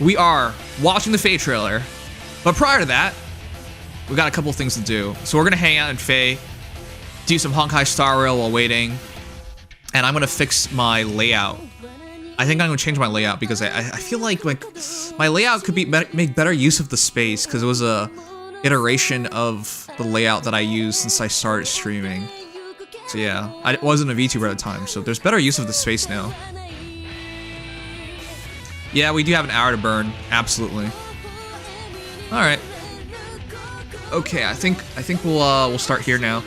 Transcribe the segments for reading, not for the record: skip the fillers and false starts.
we are watching the Faye trailer. But prior to that, we got a couple things to do. So we're gonna hang out in Faye, do some Honkai Star Rail while waiting, and I'm gonna fix my layout. I think I'm gonna change my layout because I feel like my layout could make better use of the space, because it was a iteration of the layout that I used since I started streaming. So yeah, I wasn't a VTuber at the time, so there's better use of the space now. Yeah, we do have an hour to burn, absolutely. All right. Okay, I think we'll start here now.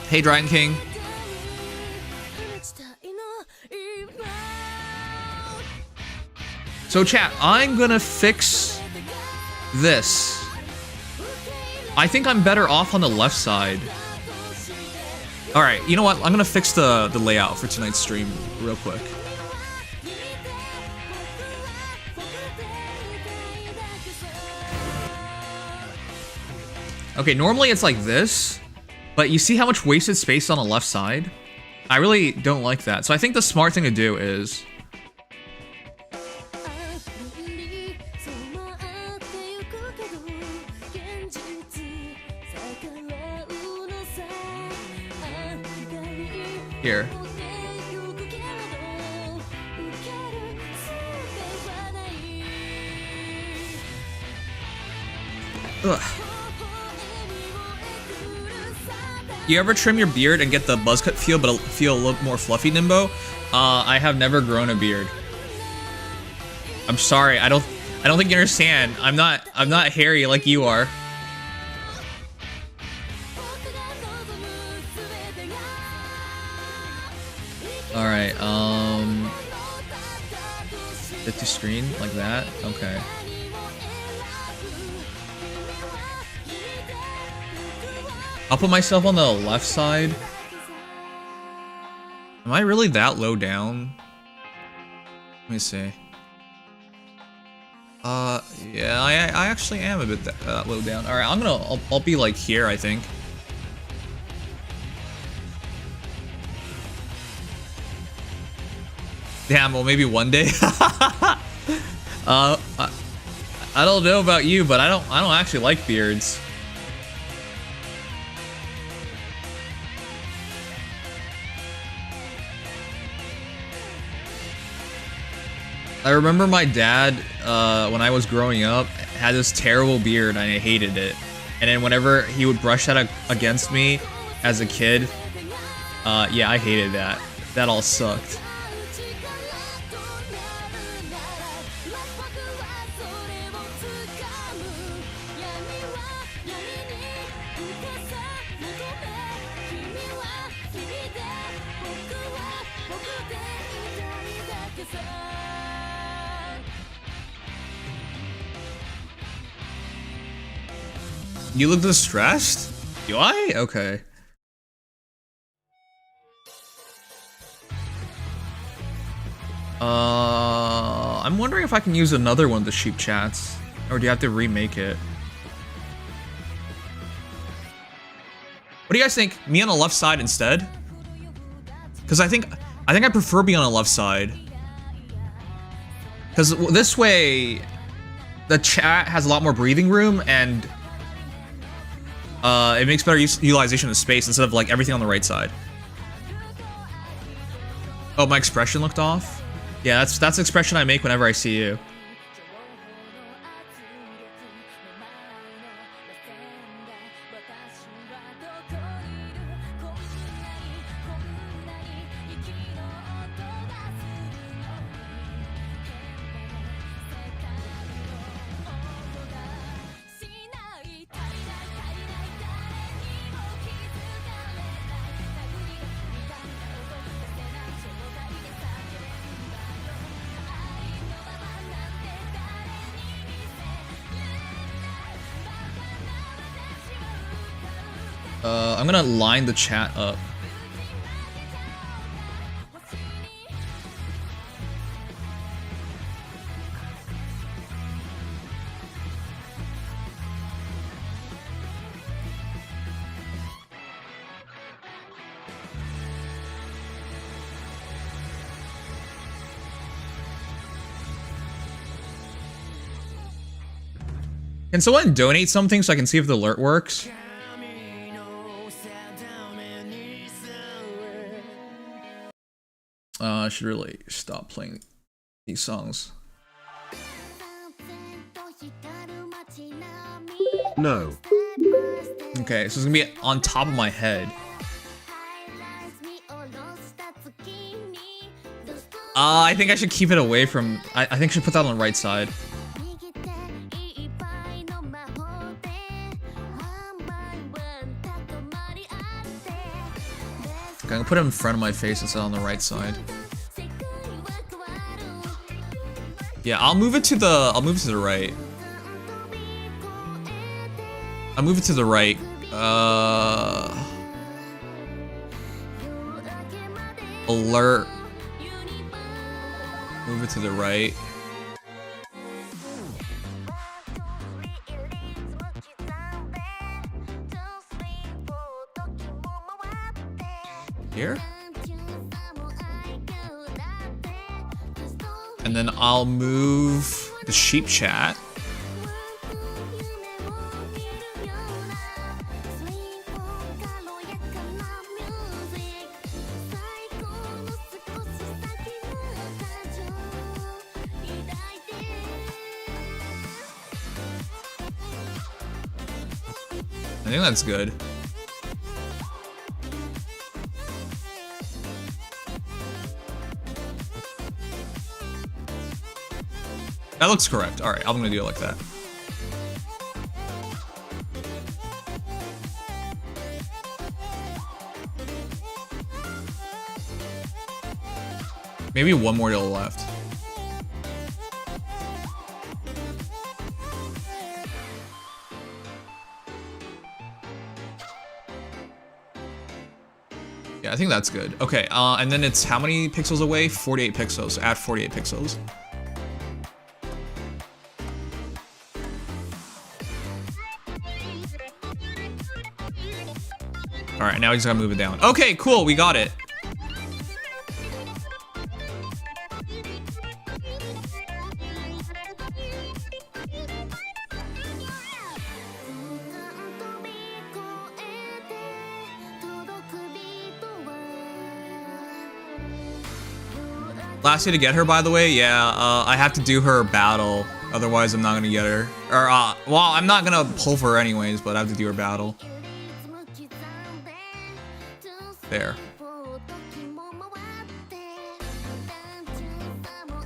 Hey, Dragon King. So chat, I'm gonna fix this. I think I'm better off on the left side. All right, you know what? I'm gonna fix the layout for tonight's stream real quick. Okay, normally it's like this, but you see how much wasted space on the left side? I really don't like that. So I think the smart thing to do is here. Ugh. You ever trim your beard and get the buzz cut feel, but feel a little more fluffy, Nimbo? I have never grown a beard. I'm sorry, I don't think you understand. I'm not hairy like you are. All right, get to screen like that. Okay. I'll put myself on the left side. Am I really that low down? Let me see. Yeah, I actually am a bit low down. All right, I'll be like here, I think. Damn, well maybe one day. I don't know about you, but I don't actually like beards. I remember my dad, when I was growing up, had this terrible beard and I hated it. And then whenever he would brush that against me as a kid, yeah, I hated that. That all sucked. You look distressed? Do I? Okay. I'm wondering if I can use another one of the sheep chats, or do you have to remake it? What do you guys think? Me on the left side instead? Because I think I prefer being on the left side. Because this way, the chat has a lot more breathing room and it makes better utilization of space instead of like everything on the right side. Oh, my expression looked off? Yeah, that's the expression I make whenever I see you. I'm gonna line the chat up. Can someone donate something so I can see if the alert works? I should really stop playing these songs. No. Okay, so it's gonna be on top of my head. I think I should keep it away from... I think I should put that on the right side. Okay, I'm gonna put it in front of my face instead on the right side. Yeah, I'll move it to the right. I'll move it to the right. Alert. Move it to the right. Here? And then I'll move the sheep chat. I think that's good. That looks correct. All right, I'm gonna do it like that. Maybe one more to the left. Yeah, I think that's good. Okay, and then it's how many pixels away? 48 pixels. Add 48 pixels. All right, now we just gotta move it down. Okay, cool, we got it. Last day to get her, by the way. Yeah, I have to do her battle. Otherwise, I'm not gonna get her. Or, well, I'm not gonna pull for her anyways, but I have to do her battle. There.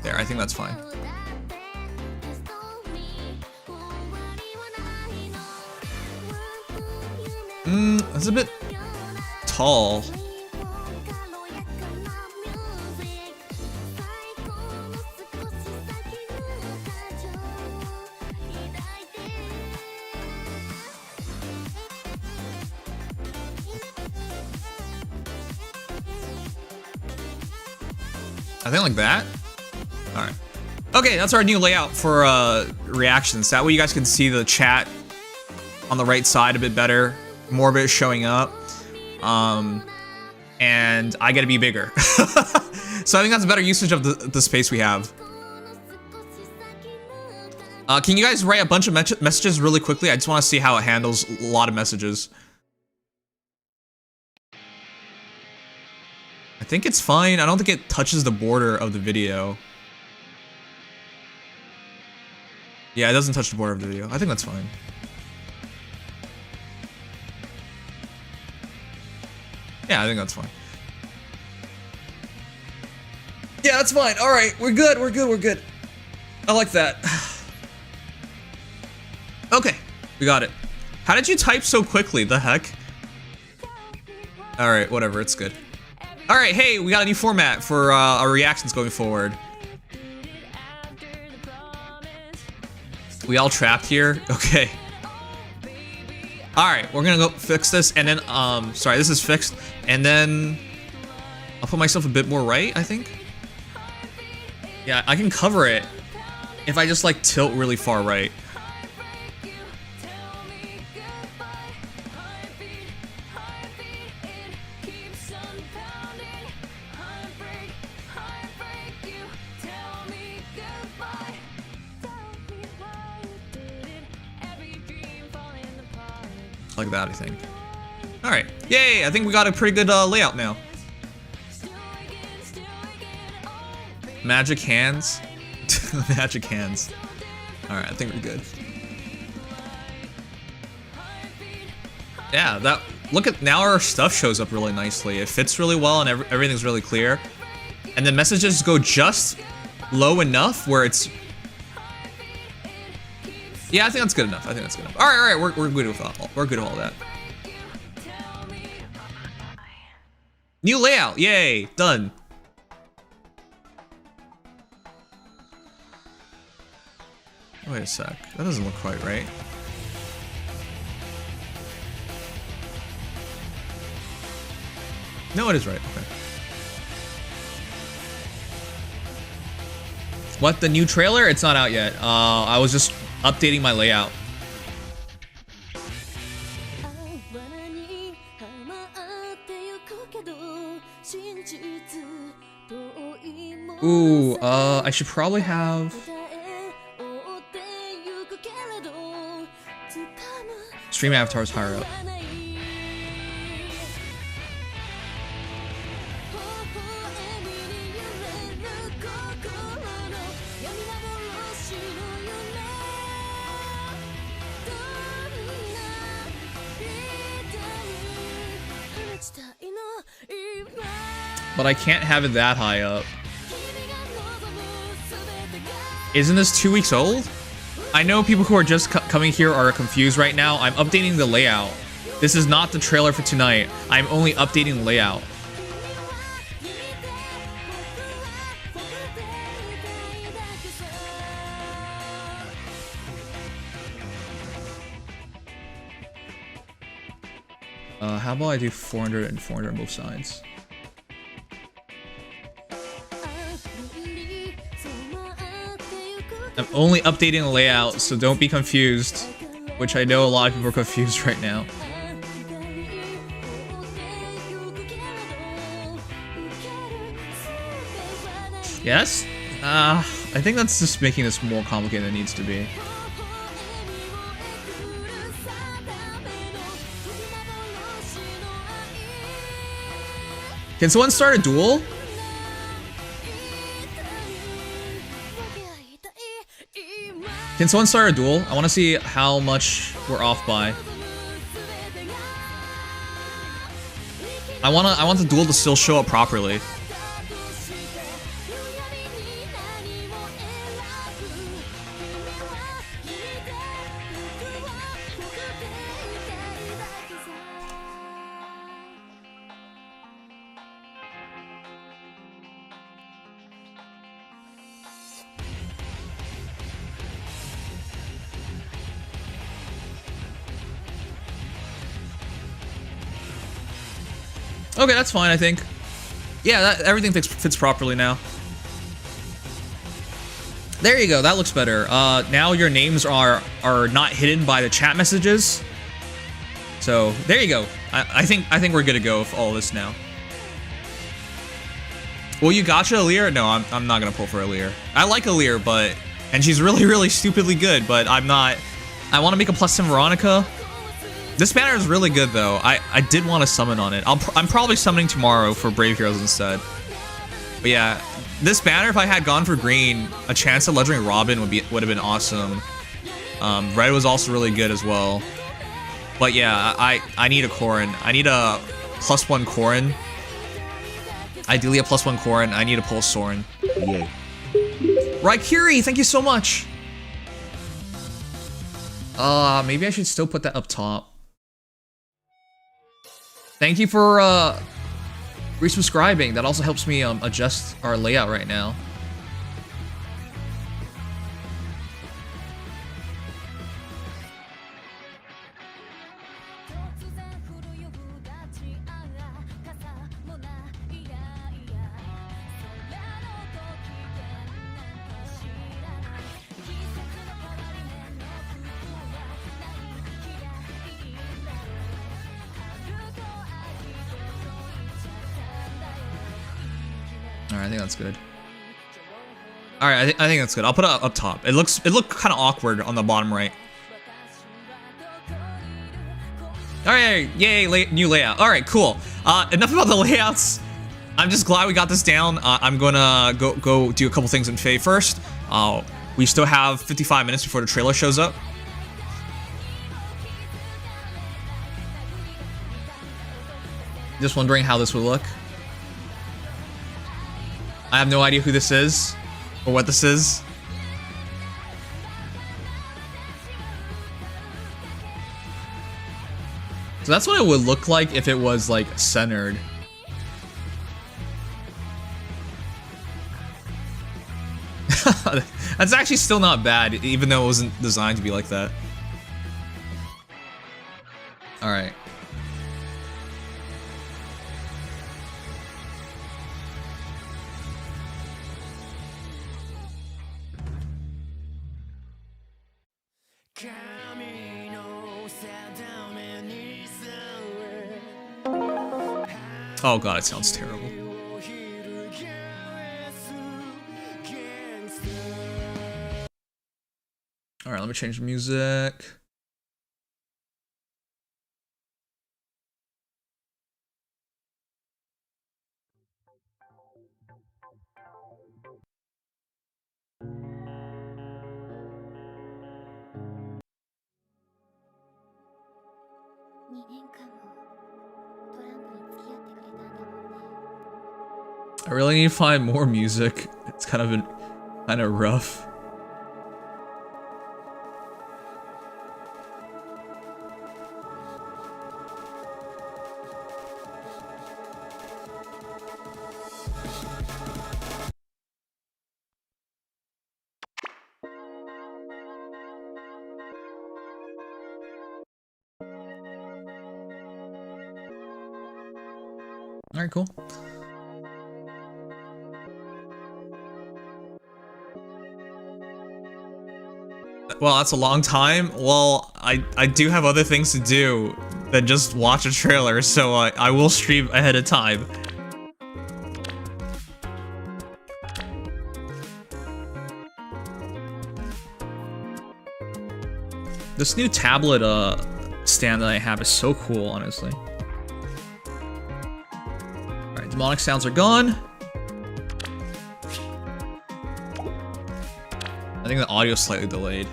There, I think that's fine. That's a bit tall. I think like that. All right. Okay, that's our new layout for reactions. That way you guys can see the chat on the right side a bit better. More of it showing up. And I get to be bigger. So I think that's a better usage of the space we have. Can you guys write a bunch of messages really quickly? I just want to see how it handles a lot of messages. I think it's fine. I don't think it touches the border of the video. Yeah, it doesn't touch the border of the video. I think that's fine. Yeah, I think that's fine. Yeah, that's fine. All right, we're good. We're good. We're good. I like that. Okay, we got it. How did you type so quickly? The heck? All right, whatever. It's good. All right, hey, we got a new format for our reactions going forward. We all trapped here? Okay. All right, we're gonna go fix this, and then, sorry, this is fixed, and then I'll put myself a bit more right, I think. Yeah, I can cover it if I just, like, tilt really far right. like that, I think. All right, yay! I think we got a pretty good layout now. Magic hands, magic hands. All right, I think we're good. Yeah, that. Look at now our stuff shows up really nicely. It fits really well and everything's really clear. And the messages go just low enough where it's. Yeah, I think that's good enough. I think that's good enough. All right, we're good with all. We're good with all that. New layout, yay, done. Wait a sec, that doesn't look quite right. No, it is right, okay. What, the new trailer? It's not out yet. I was just updating my layout. Ooh, I should probably have... Stream avatars higher up. But I can't have it that high up. Isn't this 2 weeks old? I know people who are just coming here are confused right now. I'm updating the layout. This is not the trailer for tonight. I'm only updating the layout. How about I do 400 and 400 on both sides? I'm only updating the layout, so don't be confused, which I know a lot of people are confused right now. Yes? I think that's just making this more complicated than it needs to be. Can someone start a duel? Can someone start a duel? I want to see how much we're off by. I want the duel to still show up properly. Okay, that's fine, I think. Yeah, everything fits properly now. There you go, that looks better. Now your names are not hidden by the chat messages. So, there you go. I think we're good to go with all this now. Well, you gotcha Alear? No, I'm not gonna pull for Alear. I like Alear, but... And she's really, really stupidly good, but I'm not... I want to make a +10 Veronica. This banner is really good, though. I did want to summon on it. I'm probably summoning tomorrow for Brave Heroes instead. But yeah, this banner, if I had gone for green, a chance at legendary Robin would have been awesome. Red was also really good as well. But yeah, I need a Corrin. I need a +1 Corrin. Ideally a +1 Corrin. I need a Pulse Sorin. Yeah. Raikiri, thank you so much. Maybe I should still put that up top. Thank you for resubscribing. That also helps me adjust our layout right now. Alright, I think that's good. Alright, I think that's good. I'll put it up top. It looked kind of awkward on the bottom right. All right, yay, new layout. All right, cool. Enough about the layouts. I'm just glad we got this down. I'm gonna go do a couple things in Fae first. We still have 55 minutes before the trailer shows up. Just wondering how this would look. I have no idea who this is or what this is. So that's what it would look like if it was like centered. That's actually still not bad, even though it wasn't designed to be like that. All right. Oh god, it sounds terrible. Alright, let me change the music. I really need to find more music. It's kind of rough. All right, cool. Well, that's a long time. Well, I do have other things to do than just watch a trailer, so I will stream ahead of time. This new tablet stand that I have is so cool, honestly. Alright, demonic sounds are gone. I think the audio is slightly delayed.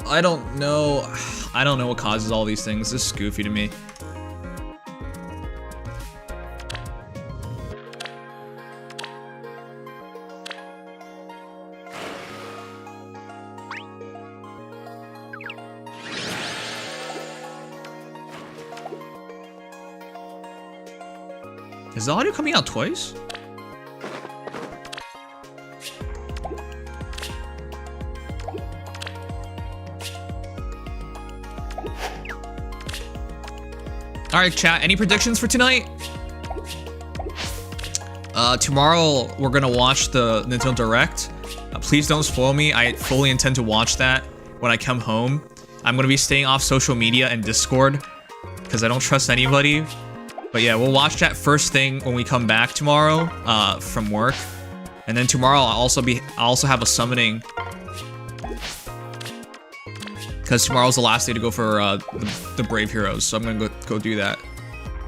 I don't know what causes all these things. This is goofy to me. Is the audio coming out twice? Alright, chat, any predictions for tonight? Tomorrow we're gonna watch the Nintendo Direct. Please don't spoil me. I fully intend to watch that when I come home. I'm gonna be staying off social media and Discord because I don't trust anybody. But yeah, we'll watch that first thing when we come back tomorrow from work. And then tomorrow I'll also have a summoning. Because tomorrow's the last day to go for the Brave Heroes, so I'm gonna go do that.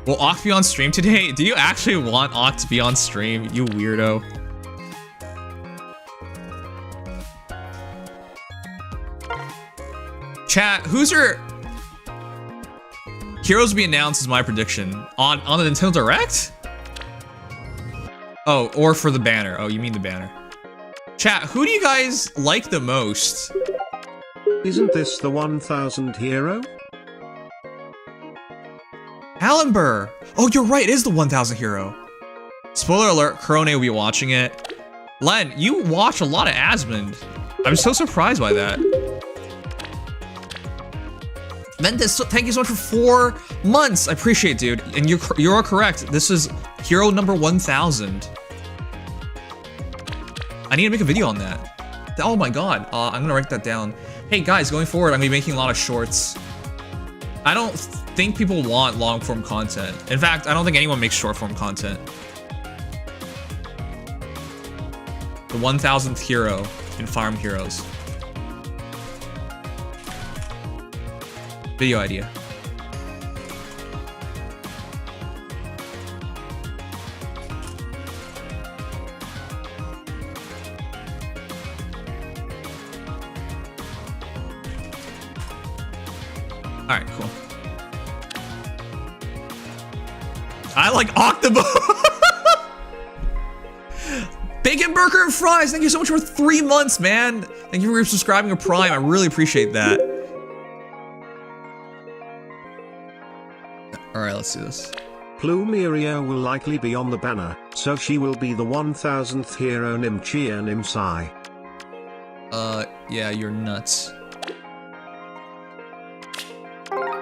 Will Oct be on stream today? Do you actually want Oct to be on stream, you weirdo? Chat, who's your Heroes to be announced is my prediction. On the Nintendo Direct? Oh, or for the banner. Oh, you mean the banner. Chat, who do you guys like the most? Isn't this the 1000 hero? Alember! Oh, you're right, it is the 1000 hero. Spoiler alert, Corone will be watching it. Len, you watch a lot of Asmund. I'm so surprised by that. Mendes, thank you so much for 4 months. I appreciate it, dude. And you are correct. This is hero number 1000. I need to make a video on that. Oh my god. I'm gonna write that down. Hey guys, going forward, I'm gonna be making a lot of shorts. I don't think people want long form content. In fact, I don't think anyone makes short form content. The 1000th hero in Farm Heroes. Video idea. Alright, cool. I like octopus. Bacon burger and fries. Thank you so much for 3 months, man. Thank you for subscribing to Prime. I really appreciate that. Alright, let's do this. Plumeria will likely be on the banner, so she will be the 1000th hero Nimchi and Nimsai. Yeah, you're nuts.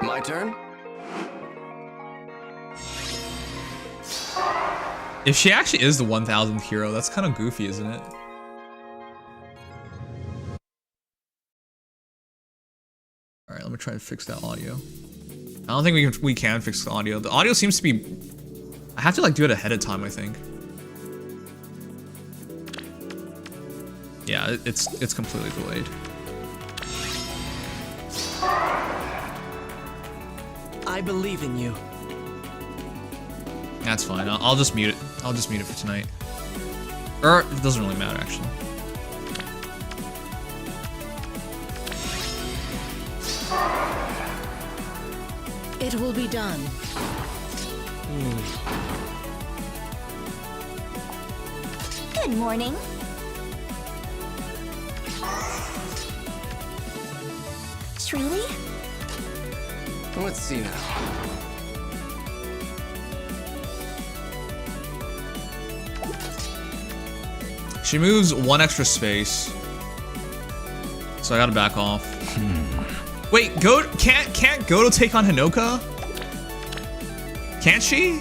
My turn? If she actually is the 1000th hero, that's kind of goofy, isn't it? Alright, let me try to fix that audio. I don't think we can fix the audio. The audio seems to be... I have to like do it ahead of time, I think. Yeah, it's completely delayed. I believe in you. That's fine. I'll just mute it. I'll just mute it for tonight. Or it doesn't really matter, actually. It will be done. Good morning. Truly? Let's see now. She moves 1 extra space. So I gotta back off. Wait, can't Goto take on Hinoka? Can't she?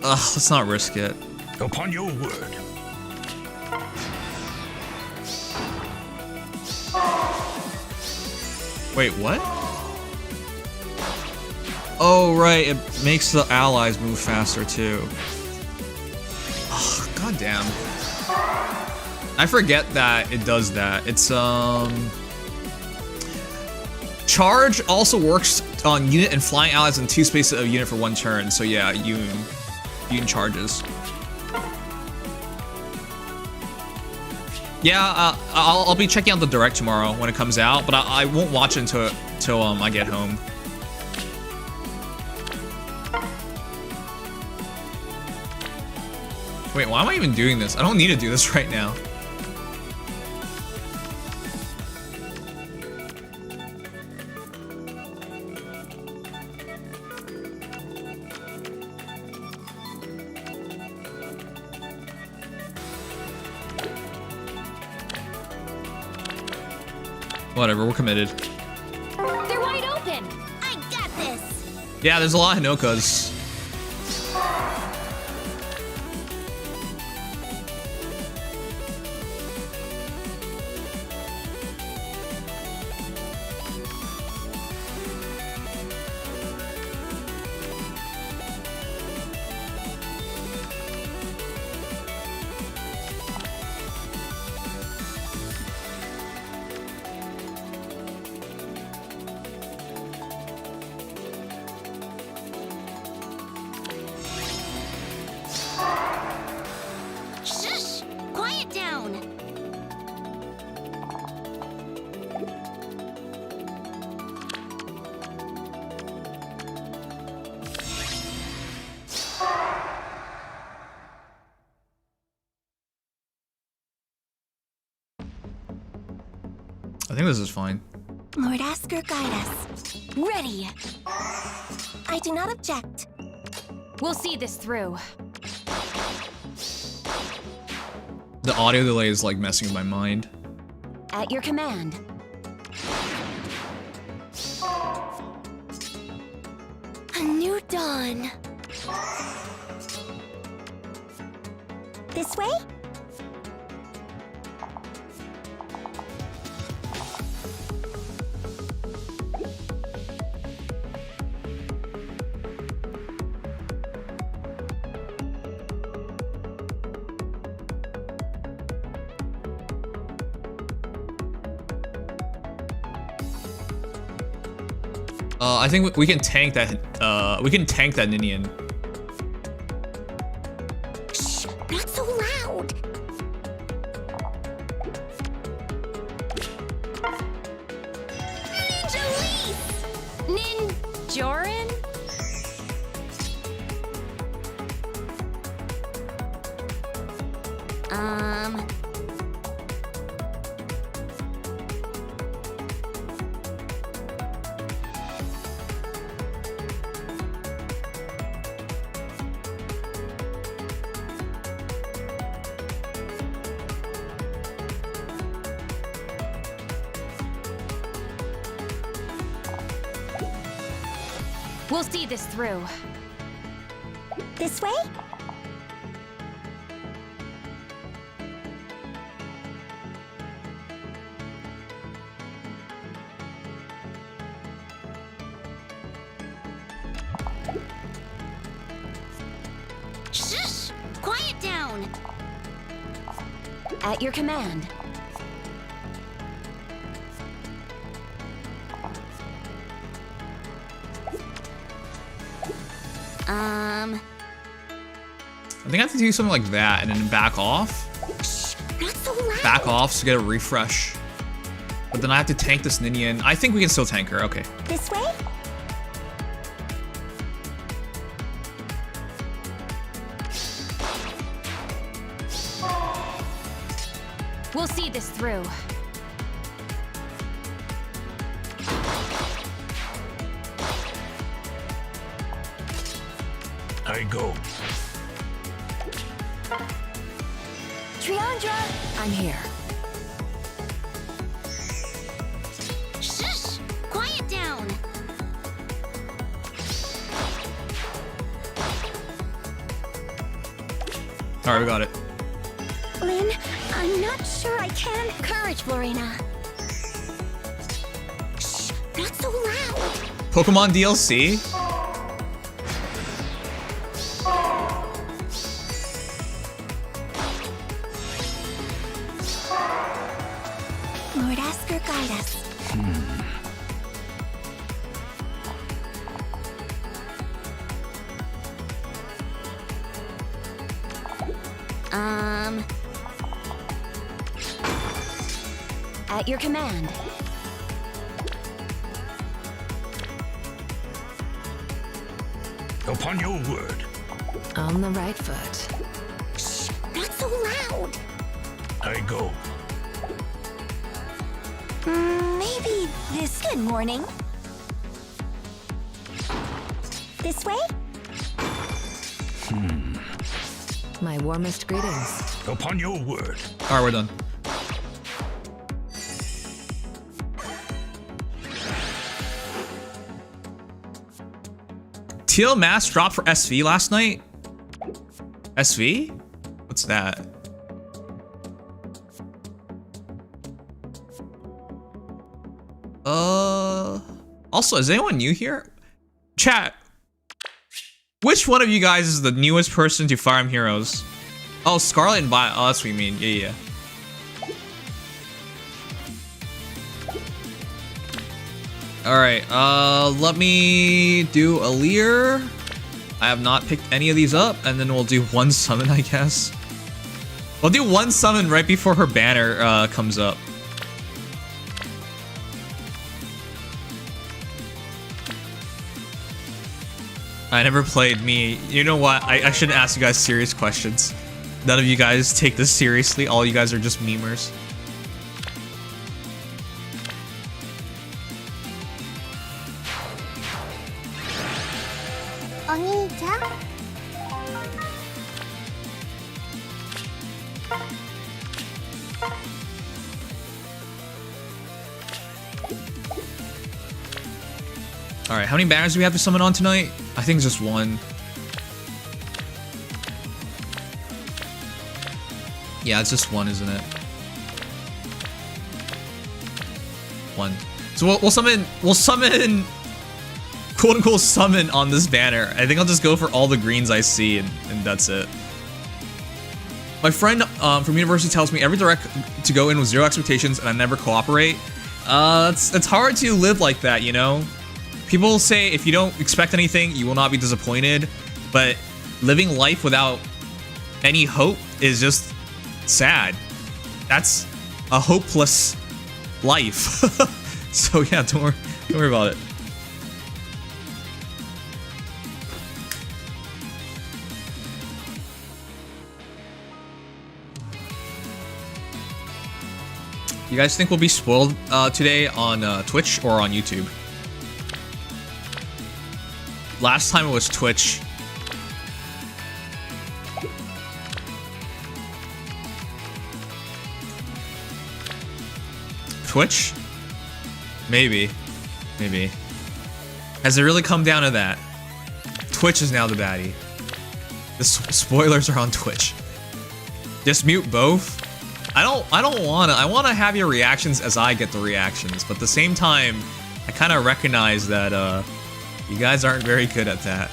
Ugh, let's not risk it. Upon your word. Wait, what? Oh, right, it makes the allies move faster too. Ugh, goddamn. I forget that it does that. It's, Charge also works on unit and flying allies in 2 spaces of unit for 1 turn. So yeah, Yoon charges. Yeah, I'll be checking out the direct tomorrow when it comes out, but I won't watch it until I get home. Wait, why am I even doing this? I don't need to do this right now. Whatever, we're committed. They're wide open. I got this. Yeah, there's a lot of Hinokas. Shush! Quiet down. I think this is fine. Lord Asker, guide us. Ready. I do not object. We'll see this through. The audio delay is like messing with my mind. At your command. A new dawn. This way? I think we can tank that. We can tank that Ninian. Shh! Not so loud. Jorin? We'll see this through. This way? Shh! Quiet down! At your command. I think I have to do something like that and then back off. Shh, not so loud. Back off to get a refresh. But then I have to tank this Ninian. I think we can still tank her. Okay. This way? We'll see this through. I go. Triandra! I'm here. Shush! Quiet down! Alright, we got it. Lynn, I'm not sure I can. Courage, Florina. Shh, not so loud. Pokemon DLC? Lord Asker, guide us. At your command. Upon your word. On the right foot. Shh, not so loud. I go. Maybe this. Good morning. This way? My warmest greetings. Upon your word. Alright, we're done. Teal mask dropped for SV last night? SV? What's that? Also, is anyone new here? Chat. Which one of you guys is the newest person to Fire Emblem Heroes? Oh, Scarlet and Violet. Oh, that's what you mean. Yeah. Alright, let me do Alear. I have not picked any of these up, and then we'll do one summon, I guess. We'll do one summon right before her banner comes up. I never played me. You know what? I shouldn't ask you guys serious questions. None of you guys take this seriously. All you guys are just memers. Alright, how many banners do we have to summon on tonight? I think just one. Yeah, it's just one, isn't it? One. So we'll summon, quote unquote summon on this banner. I think I'll just go for all the greens I see and that's it. My friend from university tells me every direct to go in with zero expectations and I never cooperate. It's hard to live like that, you know? People say if you don't expect anything, you will not be disappointed, but living life without any hope is just sad. That's a hopeless life. So yeah, don't worry about it. You guys think we'll be spoiled today on Twitch or on YouTube? Last time it was Twitch. Twitch? Maybe. Maybe. Has it really come down to that? Twitch is now the baddie. The spoilers are on Twitch. Just mute both? I don't wanna. I wanna have your reactions as I get the reactions, but at the same time, I kinda recognize that you guys aren't very good at that.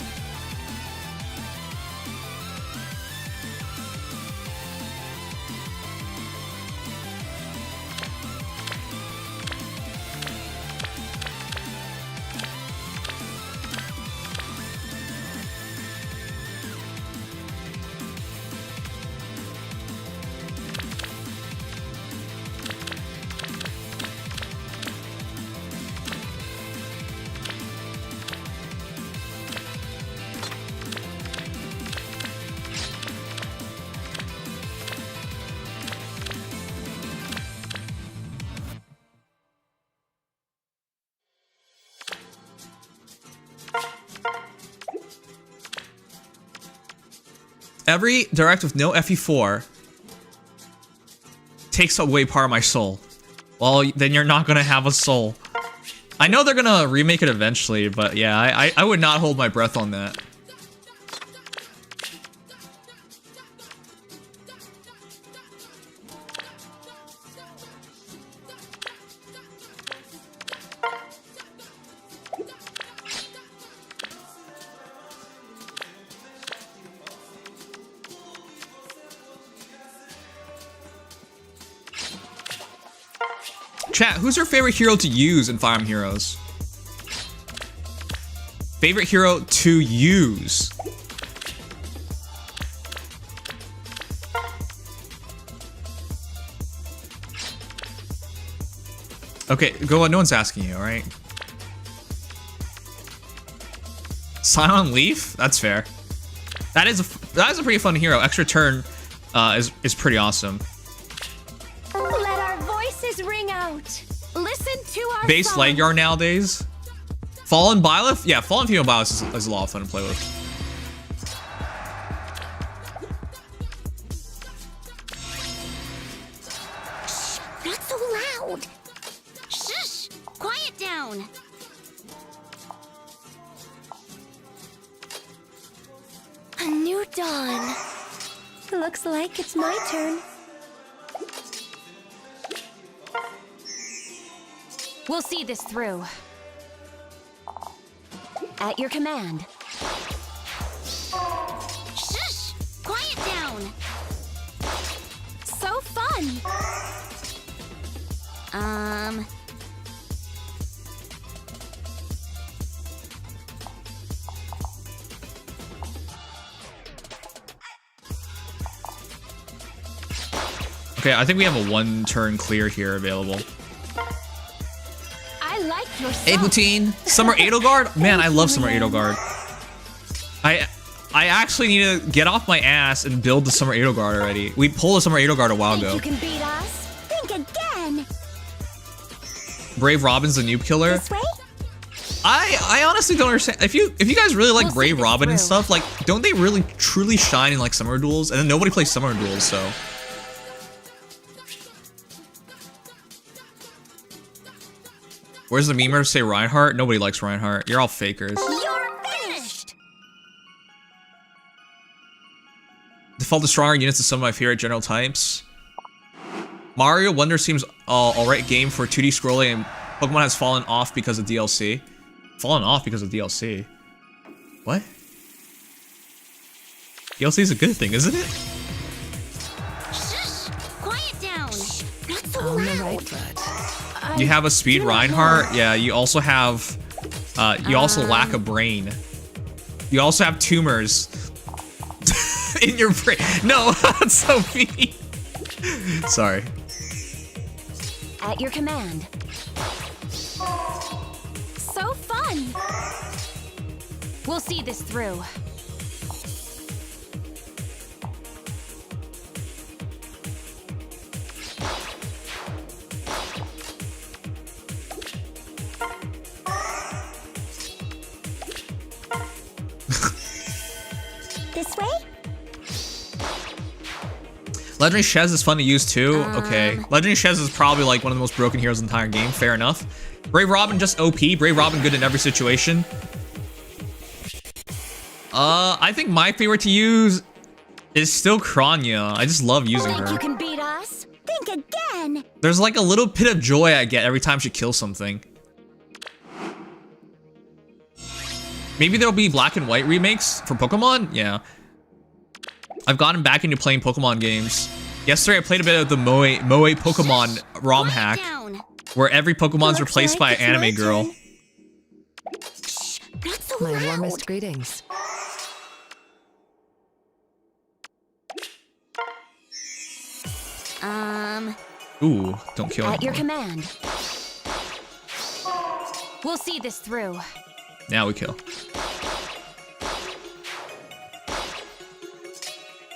Every direct with no FE4 takes away part of my soul. Well, then you're not gonna have a soul. I know they're gonna remake it eventually, but yeah, I would not hold my breath on that. Chat, who's your favorite hero to use in Fire Emblem Heroes? Favorite hero to use? Okay, go on. No one's asking you, alright? Silent Leaf? That's fair. That is a pretty fun hero. Extra turn is pretty awesome. Let our voices ring out. Listen to our Base song. Legyard nowadays. Fallen Byleth? Yeah, Fallen Female Byleth is a lot of fun to play with. Not so loud. Shush! Quiet down. A new dawn. Looks like it's my turn. We'll see this through. At your command. Shush! Quiet down. So fun. Okay, I think we have a one-turn clear here available. I like your song. Hey, Poutine! Summer Edelgard? Man, I love Summer Edelgard. I actually need to get off my ass and build the Summer Edelgard already. We pulled the Summer Edelgard a while Think ago. you can beat us? Think again. Brave Robin's the noob killer. This way? I honestly don't understand. If you guys really like We'll see Brave this Robin and through. stuff, like, don't they really truly shine in like summer duels? And then nobody plays summer duels, so. Where's the memer say Reinhardt? Nobody likes Reinhardt. You're all fakers. You're finished. Default to stronger units is some of my favorite general types. Mario Wonder seems alright game for 2D scrolling, and Pokemon has fallen off because of DLC. Fallen off because of DLC? What? DLC is a good thing, isn't it? Shush! Quiet down. Not so On the loud. right foot. You have a speed Reinhardt. Yeah, you also have. You also lack a brain. You also have tumors in your brain. No, that's so mean. Sorry. At your command. So fun. We'll see this through. This way? Legendary Shez is fun to use too. Okay. Legendary Shez is probably like one of the most broken heroes in the entire game. Fair enough. Brave Robin just OP. Brave Robin good in every situation. I think my favorite to use is still Kranya. I just love using Think you her. can beat us? Think again. There's like a little bit of joy I get every time she kills something. Maybe there'll be black and white remakes for Pokemon? Yeah. I've gotten back into playing Pokemon games. Yesterday I played a bit of the Moe Pokemon ROM hack, Down. where every Pokemon's Looks replaced by like an it's my anime girl. turn. Not so My loud. warmest greetings. Ooh, don't kill At your anyone. command. We'll see this through. Now we kill.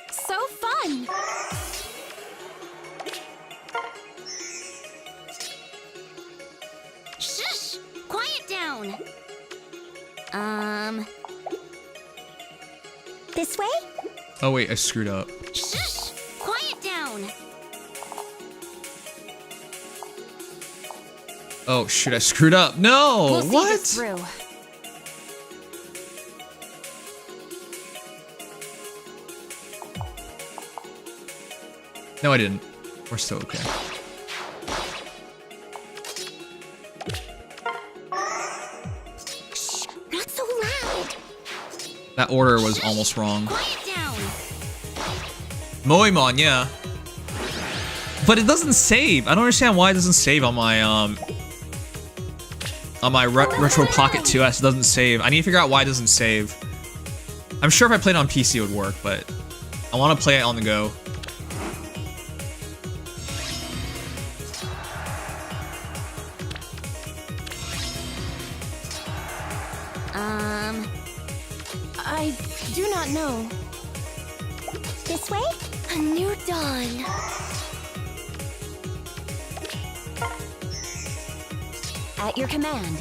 So fun. Shush! Quiet down. This way? Oh wait, I screwed up. Shush! Quiet down. Oh shoot, I screwed up. No, We'll see what? this through. No, I didn't. We're still okay. Not so loud. That order was almost wrong. Quiet down. Moemon, yeah. But it doesn't save. I don't understand why it doesn't save on my Retro Pocket 2S. It doesn't save. I need to figure out why it doesn't save. I'm sure if I played it on PC it would work, but I want to play it on the go. I do not know. This way? A new dawn. At your command.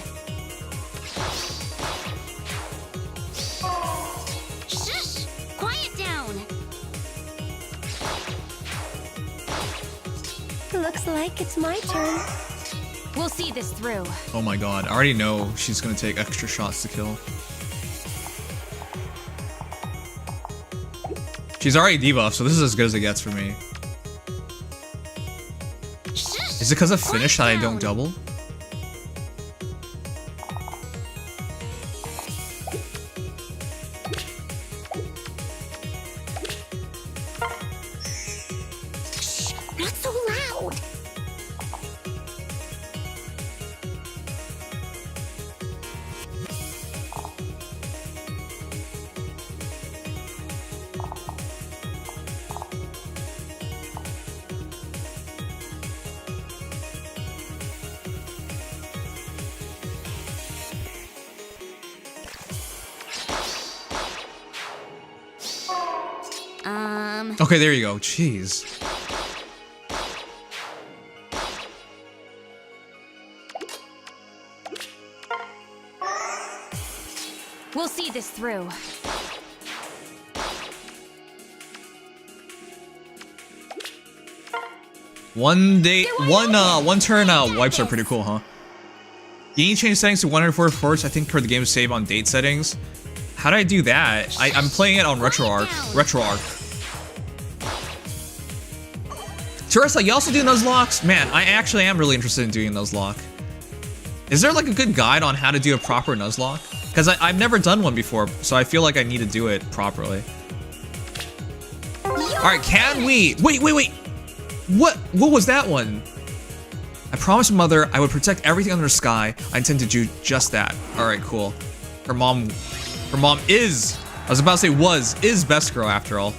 Shush! Quiet down. Looks like it's my turn. We'll see this through. Oh my god, I already know she's gonna take extra shots to kill. She's already debuffed, so this is as good as it gets for me. Shush! Is it because of finish that I Quiet don't down. double? Not so loud. Okay, there you go. Jeez. We'll see this through. One turn wipes are pretty cool, huh? You need to change settings to 104 first, I think, for the game to save on date settings. How do I do that? I'm playing it on RetroArch. Teresa, you also do Nuzlocke? Man, I actually am really interested in doing Nuzlocke. Is there like a good guide on how to do a proper Nuzlocke? Because I've never done one before, so I feel like I need to do it properly. Alright, can we... Wait! What was that one? I promised Mother I would protect everything under the sky. I intend to do just that. Alright, cool. Her mom is... I was about to say is best girl after all.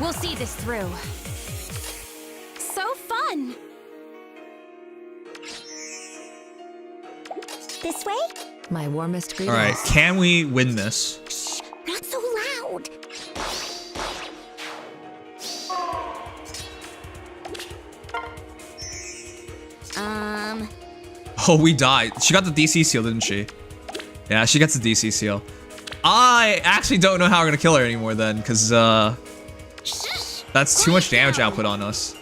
We'll see this through. So fun. This way? My warmest greetings. Alright, can we win this? Not so loud. Oh, we died. She got the DC seal, didn't she? Yeah, she gets the DC seal. I actually don't know how we're gonna kill her anymore then, because that's too much damage output on us.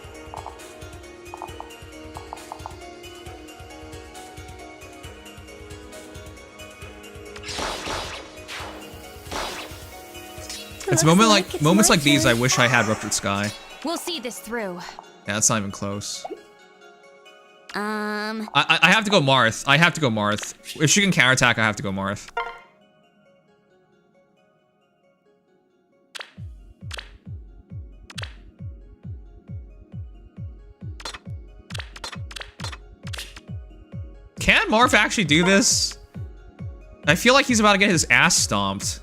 It's moments like these I wish I had Ruptured Sky. We'll see this through. Yeah, that's not even close. I have to go Marth. I have to go Marth. If she can counterattack, I have to go Marth. Can Marth actually do this? I feel like he's about to get his ass stomped.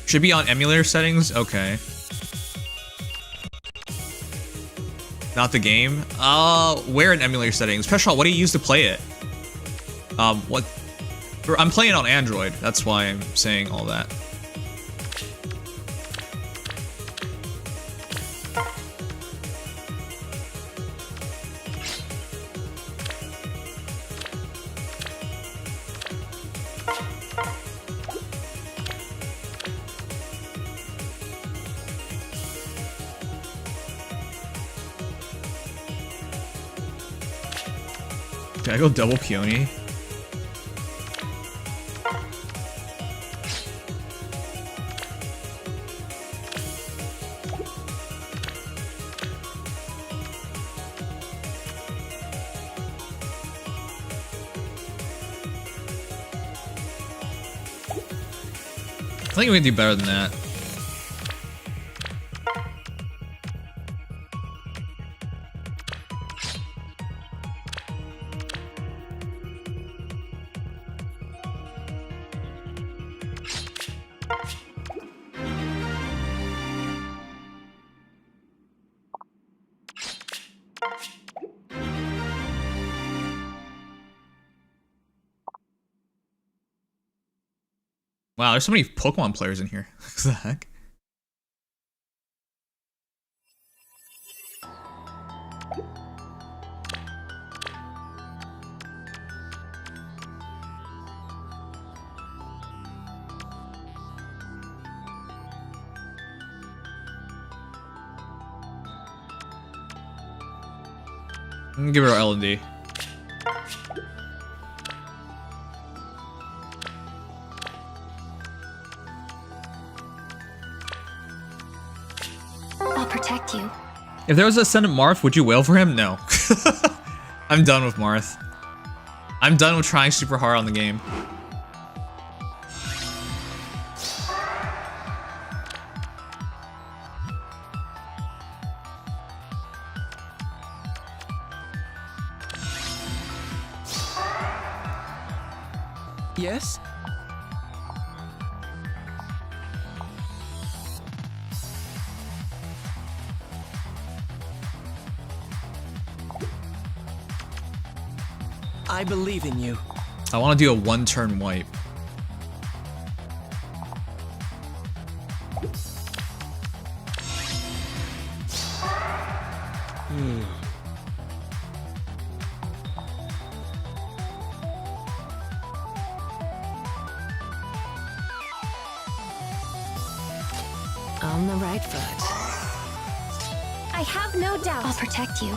Should be on emulator settings? Okay. Not the game? Where in emulator settings? Preshal, what do you use to play it? What? I'm playing on Android. That's why I'm saying all that. Can I go double Peony? I think we can do better than that. Wow, there's so many Pokemon players in here. What the heck? I'm gonna give her L&D. Protect you. If there was a Ascendant Marth, would you wail for him? No. I'm done with Marth. I'm done with trying super hard on the game. Yes? I believe in you. I want to do a one-turn wipe. On the right foot. I have no doubt. I'll protect you.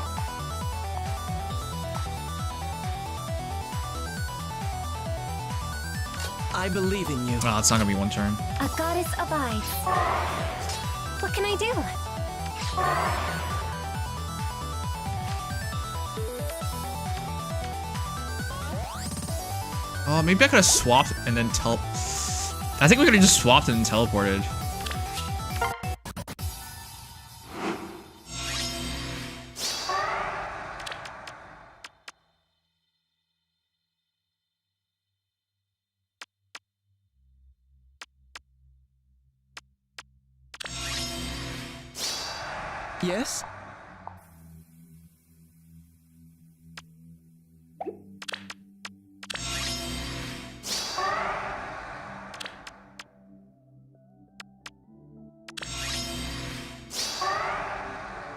I believe in you. Oh, it's not gonna be one turn. A goddess abides. What can I do? Oh, maybe I could have swapped and then I think we could have just swapped and then teleported. Yes?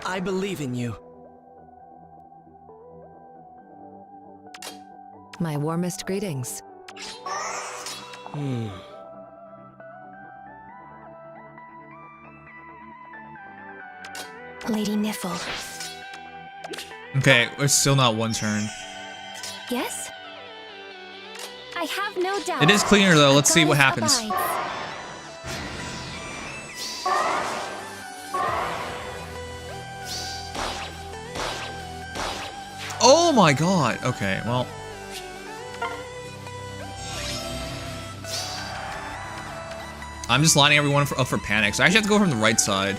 I believe in you. My warmest greetings. Lady Niffle. Okay, it's still not one turn. Yes? I have no doubt. It is cleaner though. Let's see what Goddess happens. abides. Oh my god. Okay, well. I'm just lining everyone up for panic. So I actually have to go from the right side.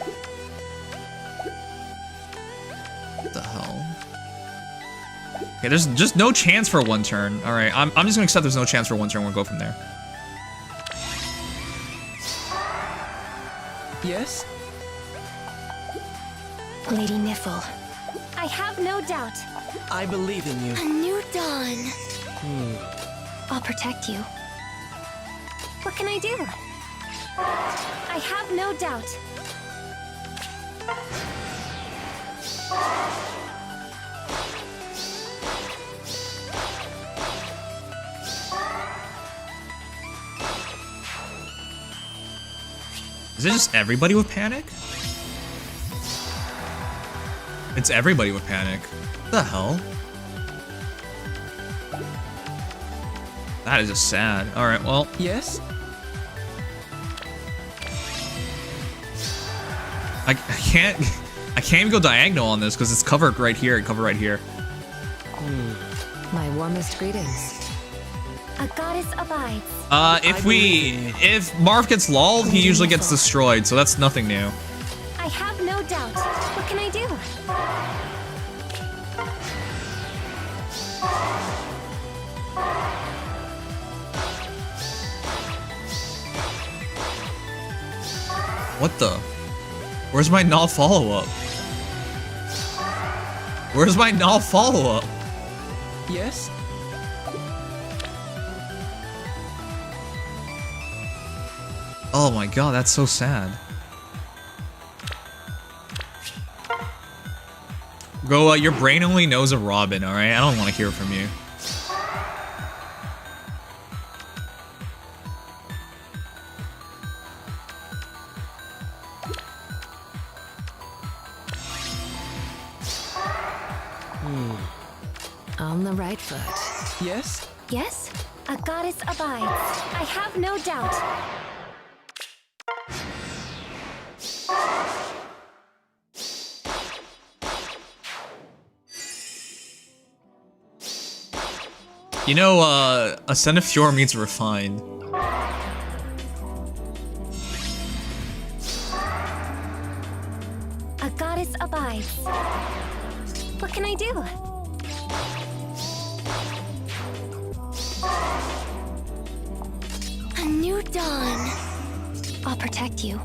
What the hell? Okay, there's just no chance for one turn. Alright, I'm just gonna accept there's no chance for one turn. We'll go from there. Yes? Lady Niffle. I have no doubt. I believe in you. A new dawn. I'll protect you. What can I do? I have no doubt. Is it just everybody with panic? It's everybody with panic. What the hell? That is just sad. Alright, well. Yes? I can't even go diagonal on this because it's covered right here and covered right here. My warmest greetings. A goddess abides. If Marv gets lulled, he usually gets destroyed, so that's nothing new. I have no doubt. What can I do? What the? Where's my null follow-up? Where's my null follow-up? Yes? Oh my god, that's so sad. Go, your brain only knows a Robin, alright? I don't want to hear from you. On the right foot. Yes? Yes? A goddess abides. I have no doubt. You know, Ascend of Fjord means refined. A goddess abides. What can I do? A new dawn. I'll protect you.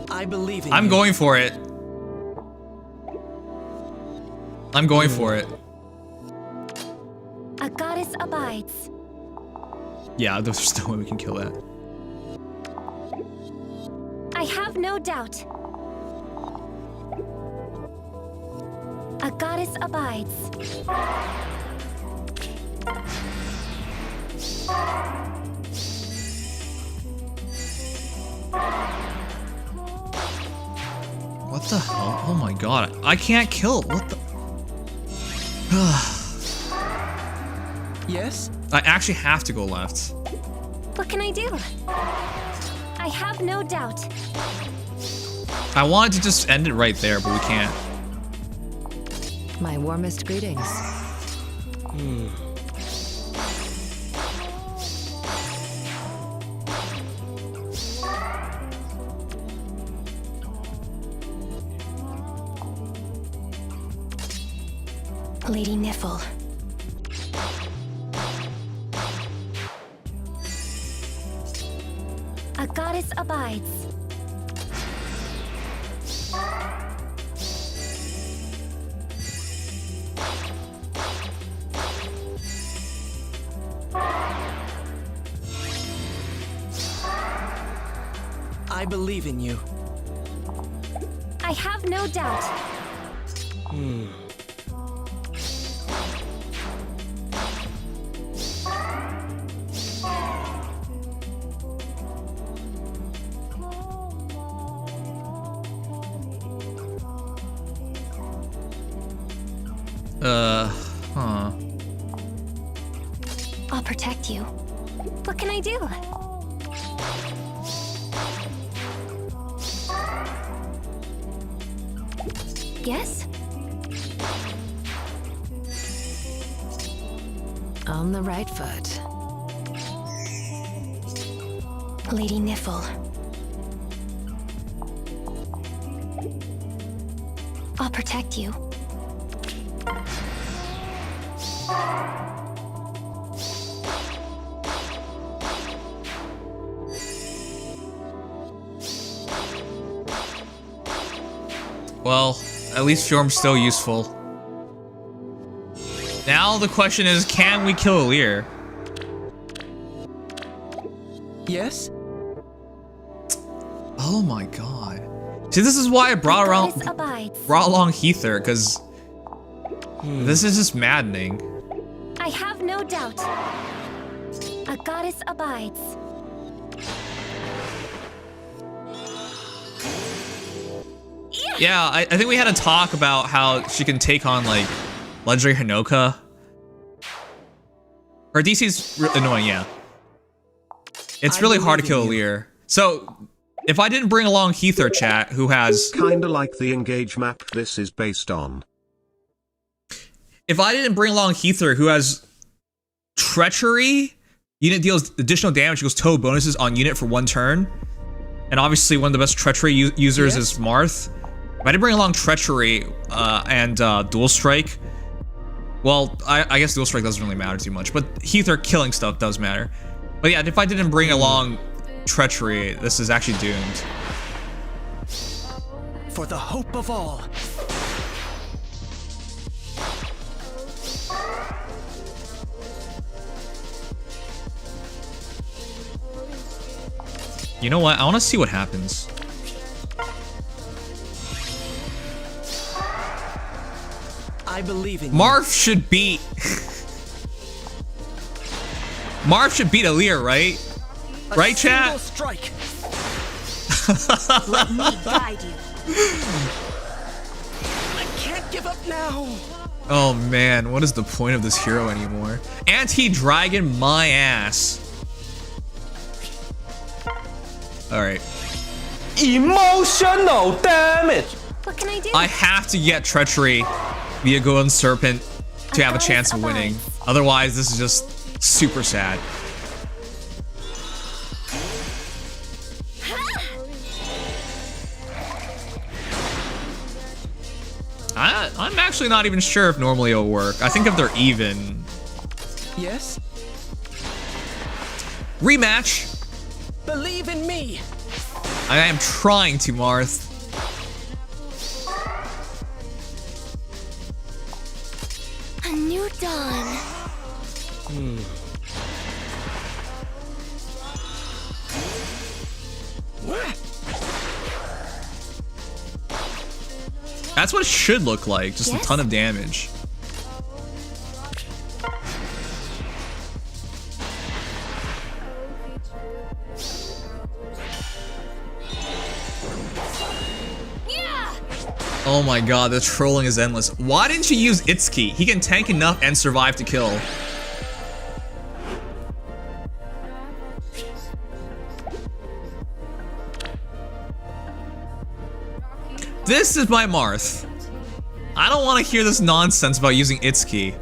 I believe in I'm you. going for it. I'm going for it. A goddess abides. Yeah, there's no way we can kill that. I have no doubt. A goddess abides. What the hell? Oh my god. I can't kill. What the? Yes? I actually have to go left. What can I do? I have no doubt. I wanted to just end it right there, but we can't. My warmest greetings. Lady Niffle. A goddess abides. I believe in you. I have no doubt. Huh. I'll protect you. What can I do? Yes? On the right foot. Lady Niffle. I'll protect you. Well, at least Fjord's still useful. Now the question is, can we kill Alear? Yes? Oh my god. See, this is why I brought Goddess abides. along Aether, because this is just maddening. I have no doubt. A goddess abides. Yeah, I think we had a talk about how she can take on, like, Legendary Hinoka. Her DC's annoying, yeah. It's really hard to kill Alear. So, if I didn't bring along Aether, chat, who has... Kinda like the engage map this is based on. If I didn't bring along Aether, who has Treachery, unit deals additional damage, equals total bonuses on unit for 1 turn, and obviously one of the best Treachery users is Marth. If I didn't bring along Treachery and Dual Strike, well, I guess Dual Strike doesn't really matter too much, but Aether killing stuff does matter. But yeah, if I didn't bring along Treachery, this is actually doomed. For the hope of all. You know what? I want to see what happens. I believe in you. Marth should beat... Marth should beat Alear, right? Right, chat? Strike. Let me guide you. I can't give up now. Oh man, what is the point of this hero anymore? Anti-dragon my ass. Alright. Emotional damage. What can I do? I have to get Treachery via Golden Serpent to have a chance of winning. Otherwise, this is just super sad. I'm actually not even sure if normally it'll work. I think if they're even. Yes? Rematch. Believe in me. I am trying to, Marth. A new dawn. That's what it should look like, just a ton of damage. Oh my god, the trolling is endless. Why didn't you use Itsuki? He can tank enough and survive to kill. This is my Marth. I don't want to hear this nonsense about using Itsuki.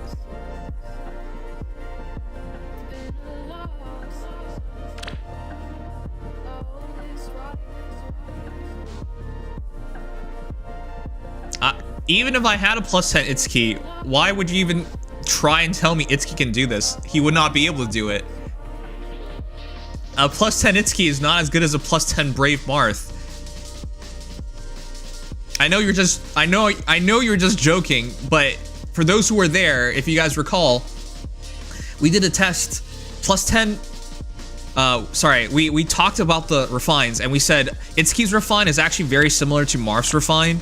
Even if I had a plus 10 Itsuki, why would you even try and tell me Itsuki can do this? He would not be able to do it. A plus 10 Itsuki is not as good as a plus 10 Brave Marth. I know you're just you're just joking, but for those who were there, if you guys recall, we did a test. Plus 10 sorry, we talked about the refines and we said Itsuki's refine is actually very similar to Marth's refine.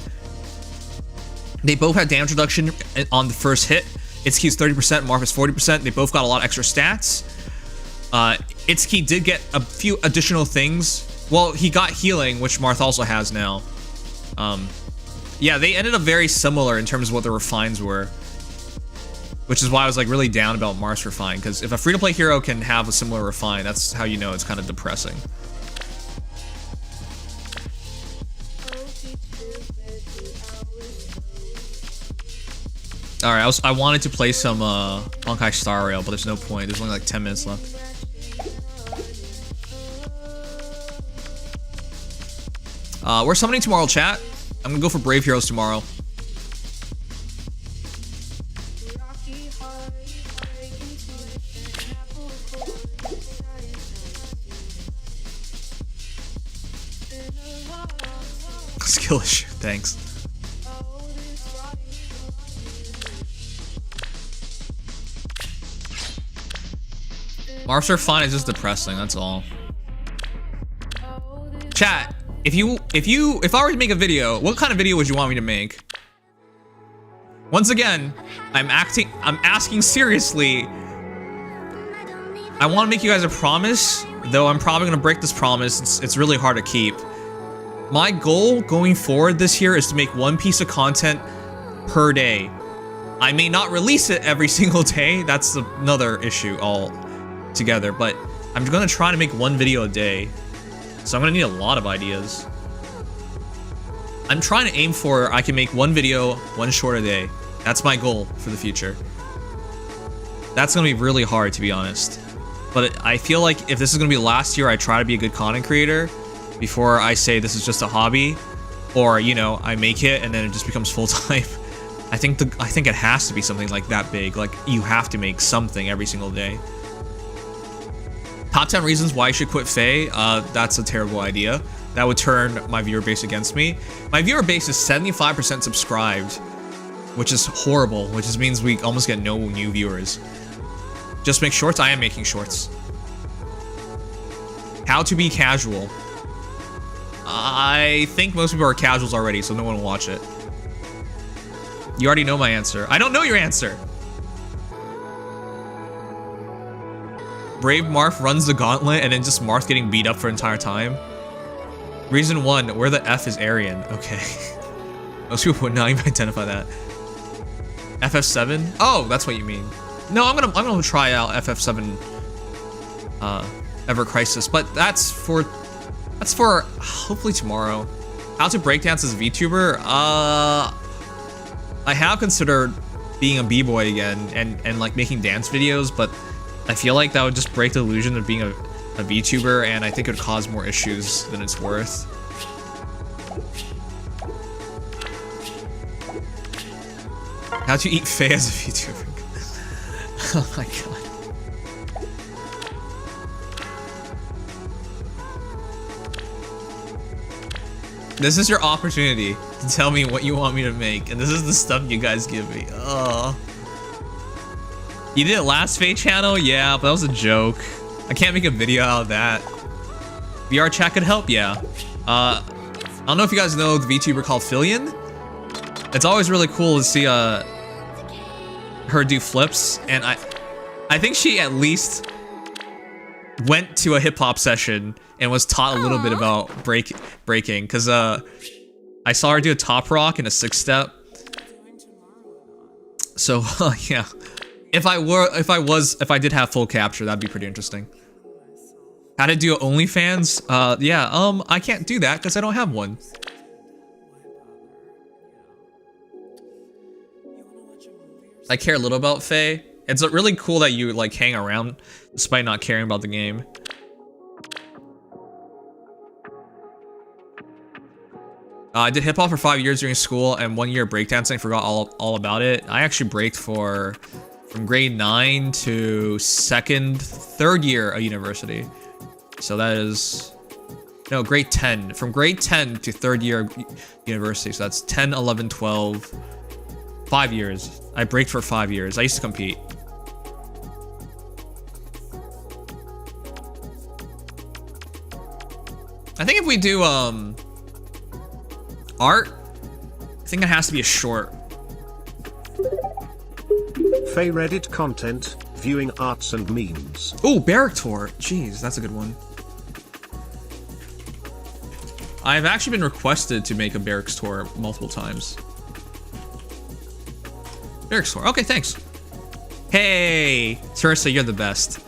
They both had damage reduction on the first hit. Itsuki's 30%, Marth is 40%. They both got a lot of extra stats. Itsuki did get a few additional things. Well, he got healing, which Marth also has now. Yeah, they ended up very similar in terms of what the refines were. Which is why I was like really down about Marth's refine, because if a free-to-play hero can have a similar refine, that's how you know it's kind of depressing. All right, I wanted to play some Honkai Star Rail, but there's no point. There's only like 10 minutes left. We're summoning tomorrow, chat. I'm gonna go for Brave Heroes tomorrow. Skill issue, thanks. Marth's refine is just depressing, that's all. Chat, if I were to make a video, what kind of video would you want me to make? Once again, I'm asking seriously. I want to make you guys a promise, though I'm probably gonna break this promise. It's really hard to keep. My goal going forward this year is to make one piece of content per day. I may not release it every single day. That's another issue altogether, but I'm gonna try to make one video a day. So I'm gonna need a lot of ideas. I'm trying to aim for I can make one video, one short a day. That's my goal for the future. That's gonna be really hard, to be honest. But I feel like if this is gonna be last year, I try to be a good content creator before I say this is just a hobby, or you know, I make it and then it just becomes full-time. I think it has to be something like that big. Like you have to make something every single day. Top 10 reasons why I should quit Fae. That's a terrible idea. That would turn my viewer base against me. My viewer base is 75% subscribed, which is horrible, which just means we almost get no new viewers. Just make shorts? I am making shorts. How to be casual. I think most people are casuals already, so no one will watch it. You already know my answer. I don't know your answer. Brave Marth runs the gauntlet and then just Marth getting beat up for the entire time. Reason 1, where the F is Aryan. Okay. Most people would not even identify that. FF7? Oh, that's what you mean. No, I'm gonna try out FF7 Ever Crisis, but that's for hopefully tomorrow. How to breakdance as a VTuber? I have considered being a b-boy again and like making dance videos, but I feel like that would just break the illusion of being a VTuber, and I think it would cause more issues than it's worth. How to eat Fae as a VTuber? Oh my god. This is your opportunity to tell me what you want me to make, and this is the stuff you guys give me. Oh. You did it last Fae channel? Yeah, but that was a joke. I can't make a video out of that. VR chat could help, yeah. I don't know if you guys know the VTuber called Fillion. It's always really cool to see her do flips, and I think she at least went to a hip-hop session and was taught a little bit about breaking, because I saw her do a top rock and a 6-step. So yeah, if I did have full capture, that'd be pretty interesting. How to do OnlyFans? Yeah, I can't do that because I don't have one. I care a little about Fae. It's really cool that you like hang around despite not caring about the game. I did hip-hop for 5 years during school, and 1 year breakdancing, forgot all about it. I actually braked from grade 9 to third year of university. So that is, no, grade 10. From grade 10 to third year of university, so that's 10, 11, 12, 5 years. I braked for 5 years. I used to compete. I think if we do art, I think it has to be a short. Faye Reddit content, viewing arts and memes. Oh, Barrack Tour. Jeez, that's a good one. I've actually been requested to make a Barracks tour multiple times. Barracks tour. Okay, thanks. Hey, Teresa, you're the best.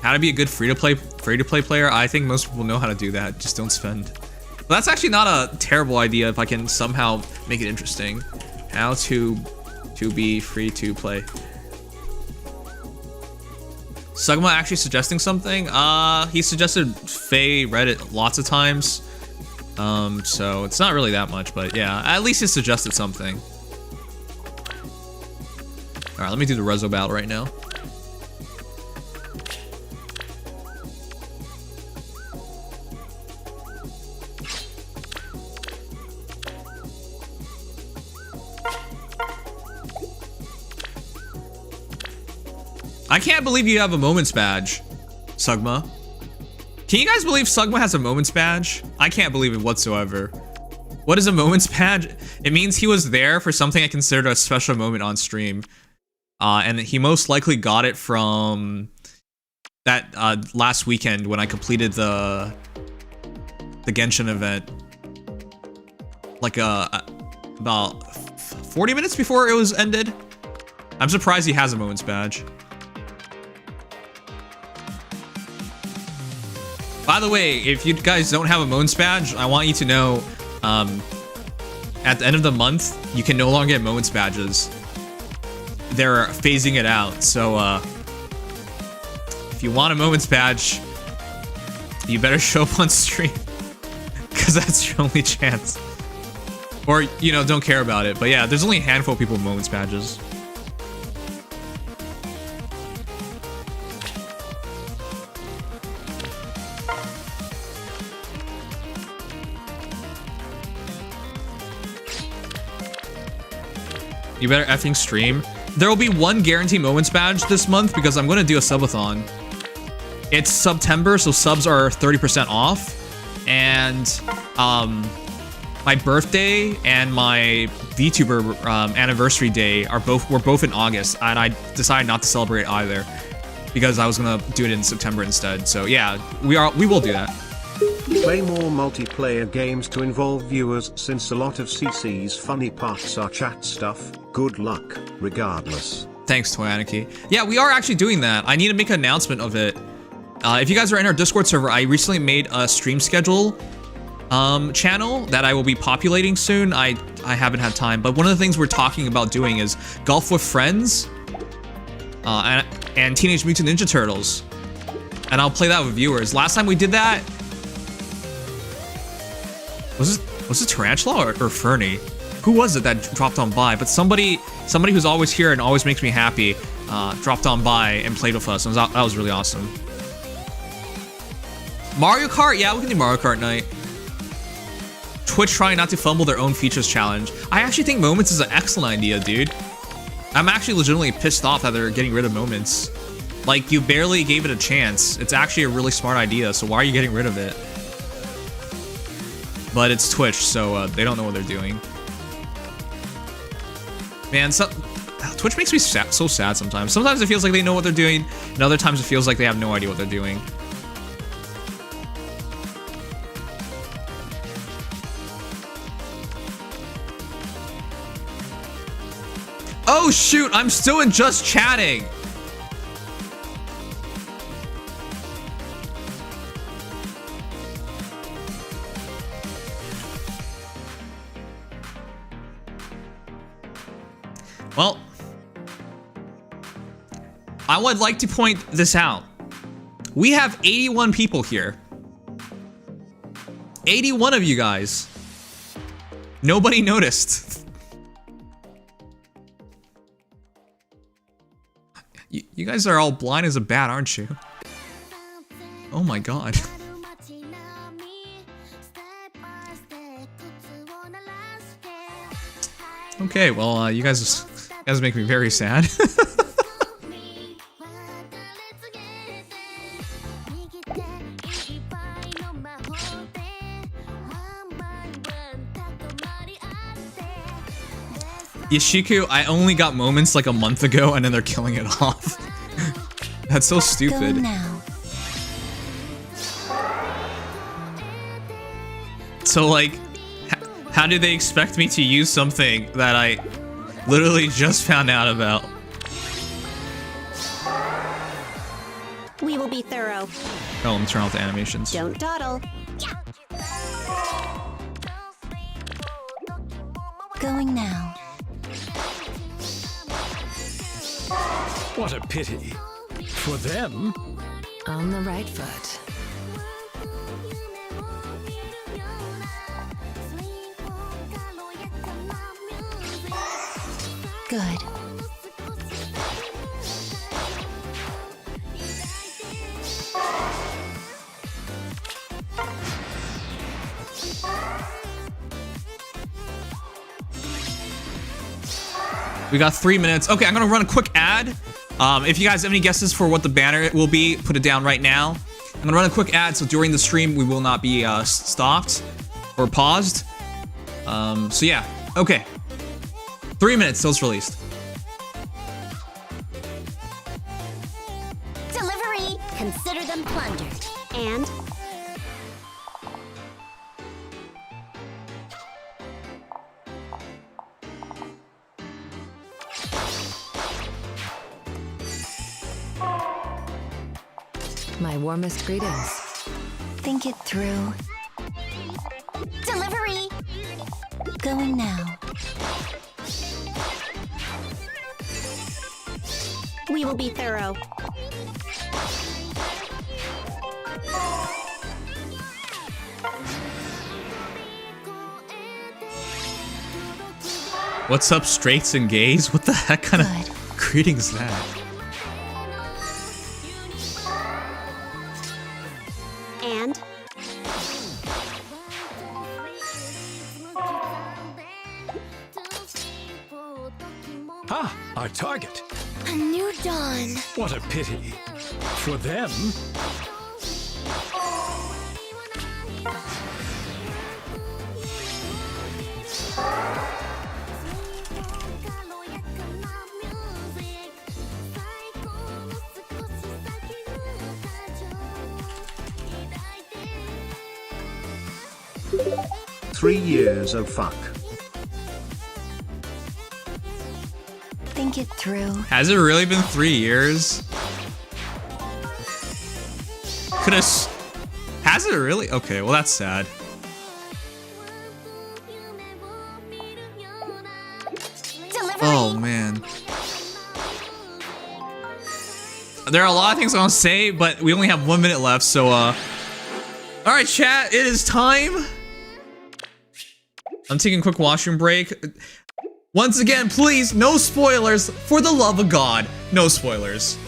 How to be a good free-to-play player? I think most people know how to do that. Just don't spend. But that's actually not a terrible idea if I can somehow make it interesting. How to be free to play. Sugma actually suggesting something? He suggested Faye Reddit lots of times. So it's not really that much, but yeah, at least he suggested something. Alright, let me do the Rezo battle right now. I can't believe you have a Moments badge, Sugma. Can you guys believe Sugma has a Moments badge? I can't believe it whatsoever. What is a Moments badge? It means he was there for something I considered a special moment on stream. And he most likely got it from that last weekend when I completed the Genshin event. Like about 40 minutes before it was ended. I'm surprised he has a Moments badge. By the way, if you guys don't have a Moments badge, I want you to know, at the end of the month, you can no longer get Moments badges. They're phasing it out, so, if you want a Moments badge, you better show up on stream, because that's your only chance. Or, you know, don't care about it, but yeah, there's only a handful of people with Moments badges. You better effing stream. There will be one guaranteed Moments badge this month because I'm going to do a subathon. It's September, so subs are 30% off. And my birthday and my VTuber anniversary day were both in August, and I decided not to celebrate either because I was going to do it in September instead. So yeah, we will do that. Play more multiplayer games to involve viewers since a lot of CC's funny parts are chat stuff. Good luck, regardless. Thanks, Toyaniki. Yeah, we are actually doing that. I need to make an announcement of it. If you guys are in our Discord server, I recently made a stream schedule channel that I will be populating soon. I haven't had time, but one of the things we're talking about doing is Golf with Friends and Teenage Mutant Ninja Turtles. And I'll play that with viewers. Last time we did that, was it Tarantula or Fernie? Who was it that dropped on by? But somebody who's always here and always makes me happy dropped on by and played with us. And that was really awesome. Mario Kart? Yeah, we can do Mario Kart night. Twitch trying not to fumble their own features challenge. I actually think Moments is an excellent idea, dude. I'm actually legitimately pissed off that they're getting rid of Moments. Like, you barely gave it a chance. It's actually a really smart idea, so why are you getting rid of it? But it's Twitch, so they don't know what they're doing. Man, Twitch makes me so sad sometimes. Sometimes it feels like they know what they're doing, and other times it feels like they have no idea what they're doing. Oh shoot, I'm still in just chatting. Well, I would like to point this out. We have 81 people here. 81 of you guys. Nobody noticed. You guys are all blind as a bat, aren't you? Oh my god. Okay, well, you guys make me very sad. Yashiku, I only got moments like a month ago, and then they're killing it off. That's so Go stupid. now. So like, how do they expect me to use something that I literally just found out about? We will be thorough. Oh, let me turn off the animations. Don't dawdle. Going now. What a pity. For them, On the right foot. Good. We got 3 minutes. Okay, I'm gonna run a quick ad. If you guys have any guesses for what the banner will be, put it down right now. I'm gonna run a quick ad, so during the stream we will not be stopped or paused. So yeah, okay. 3 minutes till it's released. Delivery. Consider them plundered. And My warmest greetings. think it through. Delivery. Going now. We will be thorough. What's up, straights and gays? What the heck kind Good. of greeting is that? And ah, our target. a new dawn. What a pity. For them, Three years of fuck. Think it through. Has it really been 3 years? Has it really? Okay, well that's sad. Delivery. Oh man. There are a lot of things I want to say, but we only have 1 minute left, so alright chat, it is time. I'm taking a quick washroom break. Once again, please, no spoilers, for the love of God. No spoilers.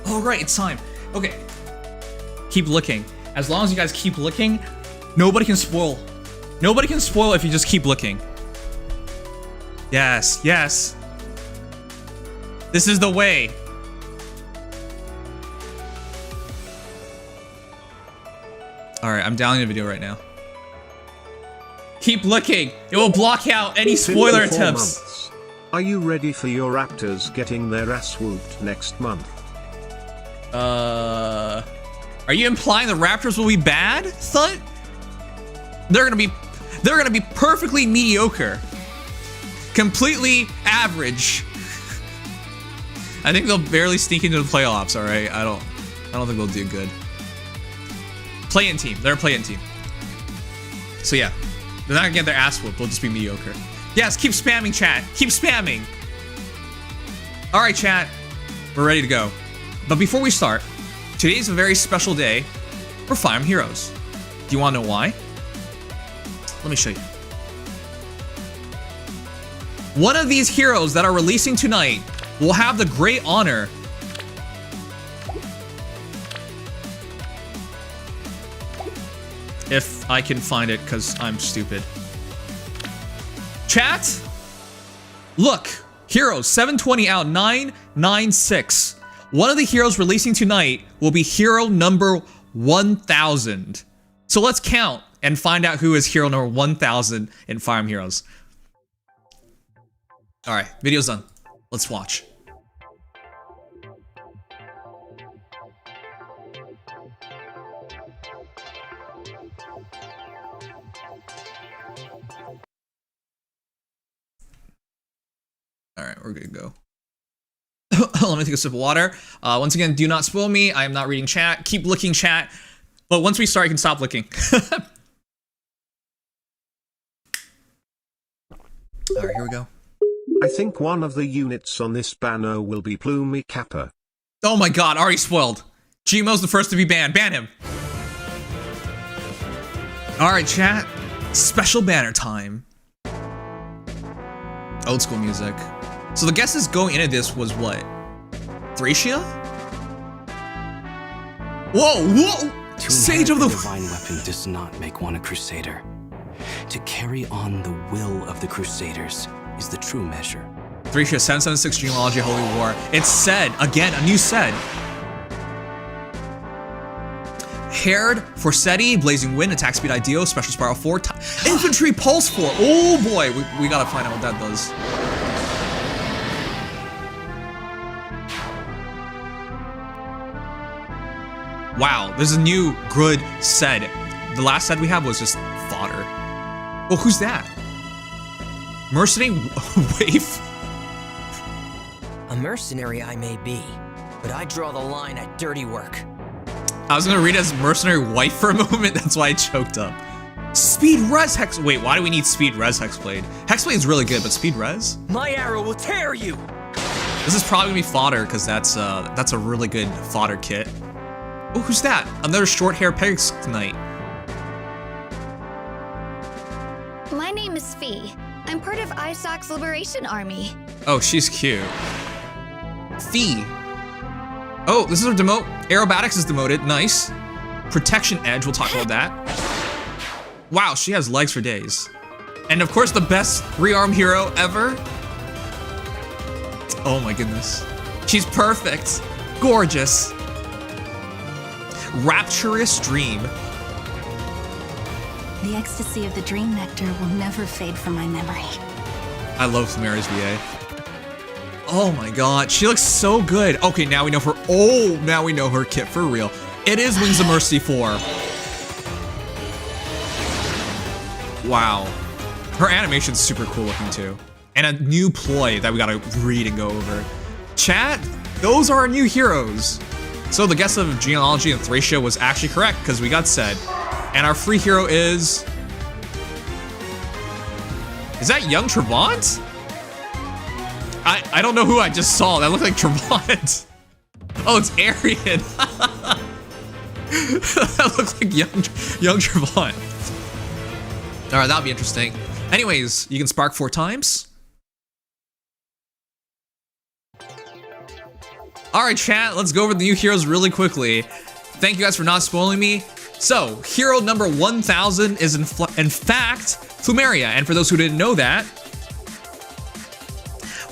All right, it's time. Okay. Keep looking. As long as you guys keep looking, nobody can spoil. Nobody can spoil if you just keep looking. Yes, yes. This is the way. All right, I'm downloading the video right now. Keep looking. It will block out any spoiler 54 attempts. months. Are you ready for your Raptors getting their ass whooped next month? Are you implying the Raptors will be bad, Thut? They're gonna be perfectly mediocre. Completely average. I think they'll barely sneak into the playoffs, alright? I don't think they'll do good. Play-in team. They're a play-in team. So yeah. They're not gonna get their ass whooped, they'll just be mediocre. Yes, keep spamming, chat. Keep spamming. Alright, chat. We're ready to go. But before we start, today's a very special day for Fire Emblem Heroes. Do you wanna know why? Let me show you. One of these heroes that are releasing tonight will have the great honor if I can find it, because I'm stupid. Chat, look, heroes 720 out 996. One of the heroes releasing tonight will be hero number 1000. So let's count and find out who is hero number 1000 in Fire Emblem Heroes. All right, video's done. Let's watch. All right, we're good to go. Let me take a sip of water. Once again, do not spoil me. I am not reading chat. Keep looking, chat. But once we start, you can stop looking. All right, here we go. I think one of the units on this banner will be Plumeria Kappa. Oh my god, already spoiled. Gmo's the first to be banned. Ban him. All right, chat. Special banner time. Old school music. So the guesses going into this was what? Thracia? Whoa, whoa! To Sage of the divine weapon does not make one a crusader. To carry on the will of the crusaders is the true measure. Thracia 776 Genealogy Holy War. It's said again, a new said. Haired, Forsetti, Blazing Wind, Attack Speed Ideal, Special Spiral 4, Infantry Pulse 4. Oh boy, we gotta find out what that does. Wow, there's a new good said. The last said we had was just fodder. Well, who's that? Mercenary Waif? A mercenary I may be, but I draw the line at dirty work. I was gonna read it as Mercenary Wife for a moment, that's why I choked up. Speed Res Hex. Wait, why do we need Speed Res Hexblade? Hexblade's really good, but Speed Res? My arrow will tear you! This is probably gonna be fodder, because that's a really good fodder kit. Oh, who's that? Another short hair Pegasus Knight. My name is Fee. I'm part of Isaac's Liberation Army. Oh, she's cute. Fee. Oh, this is her demote. Aerobatics is demoted. Nice. Protection Edge. We'll talk about that. Wow, she has legs for days. And of course, the best rearmed hero ever. Oh my goodness. She's perfect. Gorgeous. Rapturous Dream. The ecstasy of the dream nectar will never fade from my memory. I love Plumeria's VA. Oh my god, she looks so good. Okay, now we know her. Oh, now we know her kit for real. It is Wings of Mercy 4. Wow. Her animation's super cool looking too. And a new ploy that we gotta read and go over. Chat, those are our new heroes. So the guess of Genealogy and Thracia was actually correct because we got said. And our free hero is that Young Trevant? I don't know who I just saw. That looked like Trevant. Oh, it's Arian. That looks like young Trevant. All right, that'll be interesting. Anyways, you can spark 4 times. All right, chat, let's go over the new heroes really quickly. Thank you guys for not spoiling me. So, hero number 1000 is in fact Plumeria, and for those who didn't know that,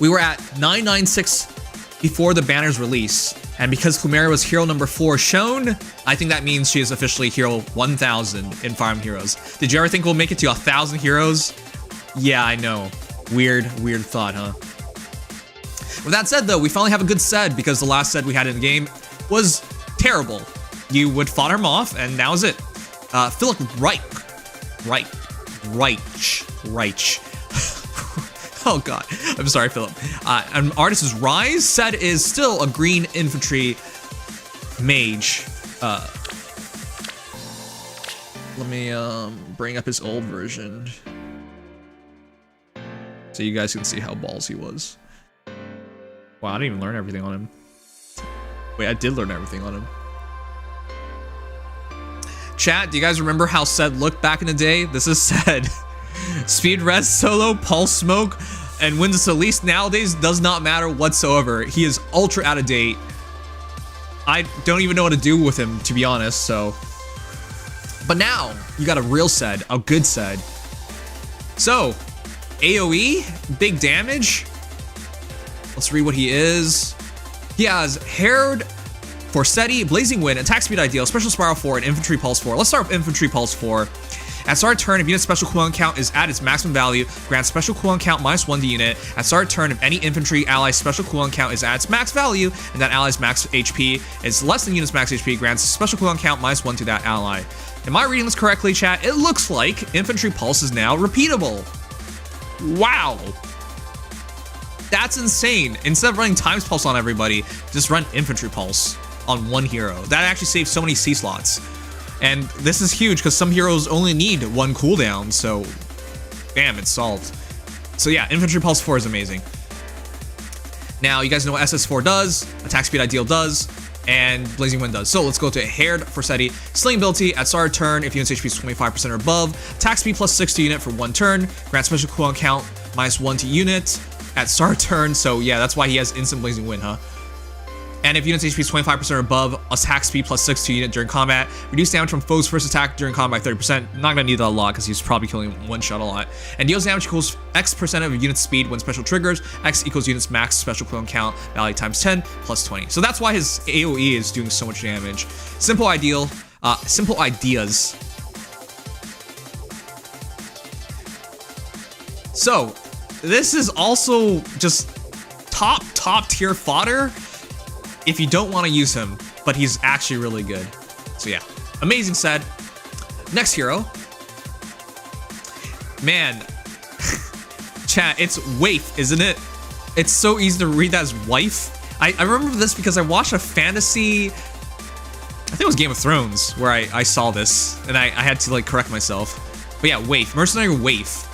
we were at 996 before the banner's release, and because Plumeria was hero number 4 shown, I think that means she is officially hero 1000 in Fire Emblem Heroes. Did you ever think we'll make it to 1000 heroes? Yeah, I know. Weird thought, huh? With that said, though, we finally have a good set because the last set we had in the game was terrible. You would fodder him off, and that was it. Philip Reich. Oh god, I'm sorry, Philip. An artist is Rise. Said is still a green infantry mage. Let me bring up his old version so you guys can see how balls he was. Wow, I didn't even learn everything on him. Wait, I did learn everything on him. Chat, do you guys remember how Sed looked back in the day? This is Sed. Speed res solo, pulse smoke, and wins the least nowadays does not matter whatsoever. He is ultra out of date. I don't even know what to do with him, to be honest, so. But now, you got a real Sed, a good Sed. So, AoE, big damage. Let's read what he is. He has Haired, Forseti, Blazing Wind, Attack Speed Ideal, Special Spiral 4, and Infantry Pulse 4. Let's start with Infantry Pulse 4. At start of turn, if unit special cooldown count is at its maximum value, grants special cooldown count -1 to unit. At start of turn, if any infantry ally's special cooldown count is at its max value, and that ally's max HP is less than unit's max HP, grants special cooldown count -1 to that ally. Am I reading this correctly, chat? It looks like Infantry Pulse is now repeatable. Wow. That's insane. Instead of running Times Pulse on everybody, just run Infantry Pulse on one hero. That actually saves so many C slots. And this is huge because some heroes only need one cooldown, so bam, it's solved. So yeah, Infantry Pulse 4 is amazing. Now, you guys know what SS4 does, Attack Speed Ideal does, and Blazing Wind does. So let's go to Haired Forseti. Slaying ability, at start of turn, if unit's HP is 25% or above, attack speed +6 to unit for 1 turn, grant special cooldown count -1 to unit at start of turn, so yeah, that's why he has instant Blazing Wind, huh? And if unit's HP is 25% or above, attack speed +6 to unit during combat. Reduce damage from foes' first attack during combat by 30%. Not gonna need that a lot because he's probably killing one shot a lot. And deals damage equals X% of a unit's speed when special triggers. X equals unit's max special cooldown count value times 10 +20. So that's why his AoE is doing so much damage. Simple ideal, simple ideas. So this is also just top tier fodder if you don't want to use him, but he's actually really good. So yeah, amazing Sed. Next hero. Man, chat, it's Waif, isn't it? It's so easy to read that as wife. I remember this because I watched a fantasy, I think it was Game of Thrones, where I saw this, and I had to like correct myself. But yeah, Waif, Mercenary Waif.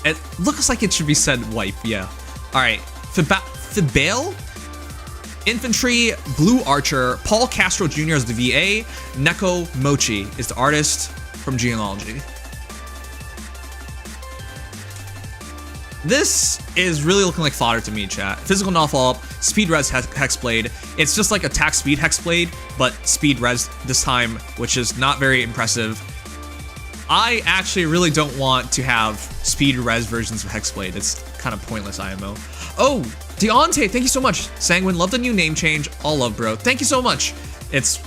It looks like it should be said wife, yeah. All right, Fibale, Infantry, Blue Archer, Paul Castro Jr. is the VA, Neko Mochi is the artist from Genealogy. This is really looking like fodder to me, chat. Physical non-follow-up, speed res Hexblade. It's just like attack speed Hexblade, but speed res this time, which is not very impressive. I actually really don't want to have speed res versions of Hexblade. It's kind of pointless IMO. Oh, Deontay, thank you so much. Sanguine, love the new name change. All love, bro. Thank you so much. It's,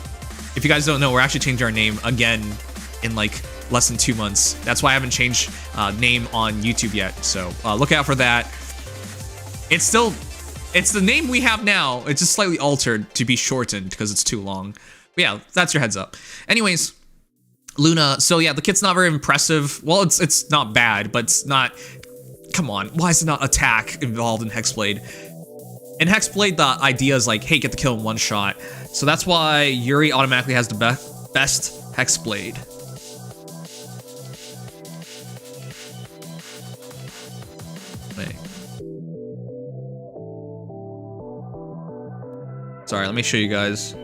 if you guys don't know, we're actually changing our name again in like less than 2 months. That's why I haven't changed name on YouTube yet. So look out for that. It's the name we have now. It's just slightly altered to be shortened because it's too long. But yeah, that's your heads up. Anyways, Luna. So yeah, the kit's not very impressive. Well, it's not bad, but it's not. Come on, why is it not attack involved in Hexblade? In Hexblade, the idea is like, hey, get the kill in one shot. So that's why Yuri automatically has the best Hexblade. Wait. Sorry, let me show you guys.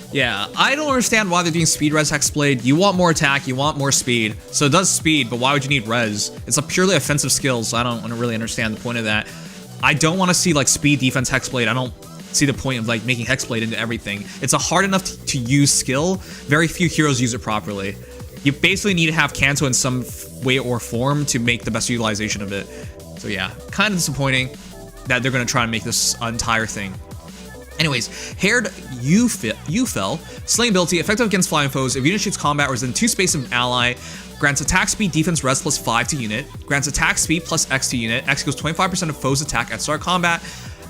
Yeah, I don't understand why they're doing speed res Hexblade. You want more attack, you want more speed. So it does speed, but why would you need res? It's a purely offensive skill, so I don't really understand the point of that. I don't want to see like speed defense Hexblade. I don't see the point of like making Hexblade into everything. It's a hard enough to use skill. Very few heroes use it properly. You basically need to have Kanto in some way or form to make the best utilization of it. So yeah, kind of disappointing that they're going to try and make this entire thing. Anyways, Haired Ufel, slaying ability, effective against flying foes. If unit shoots combat or is in 2 space of an ally, grants attack speed, defense, res plus 5 to unit. Grants attack speed plus X to unit. X equals 25% of foes' attack at start combat.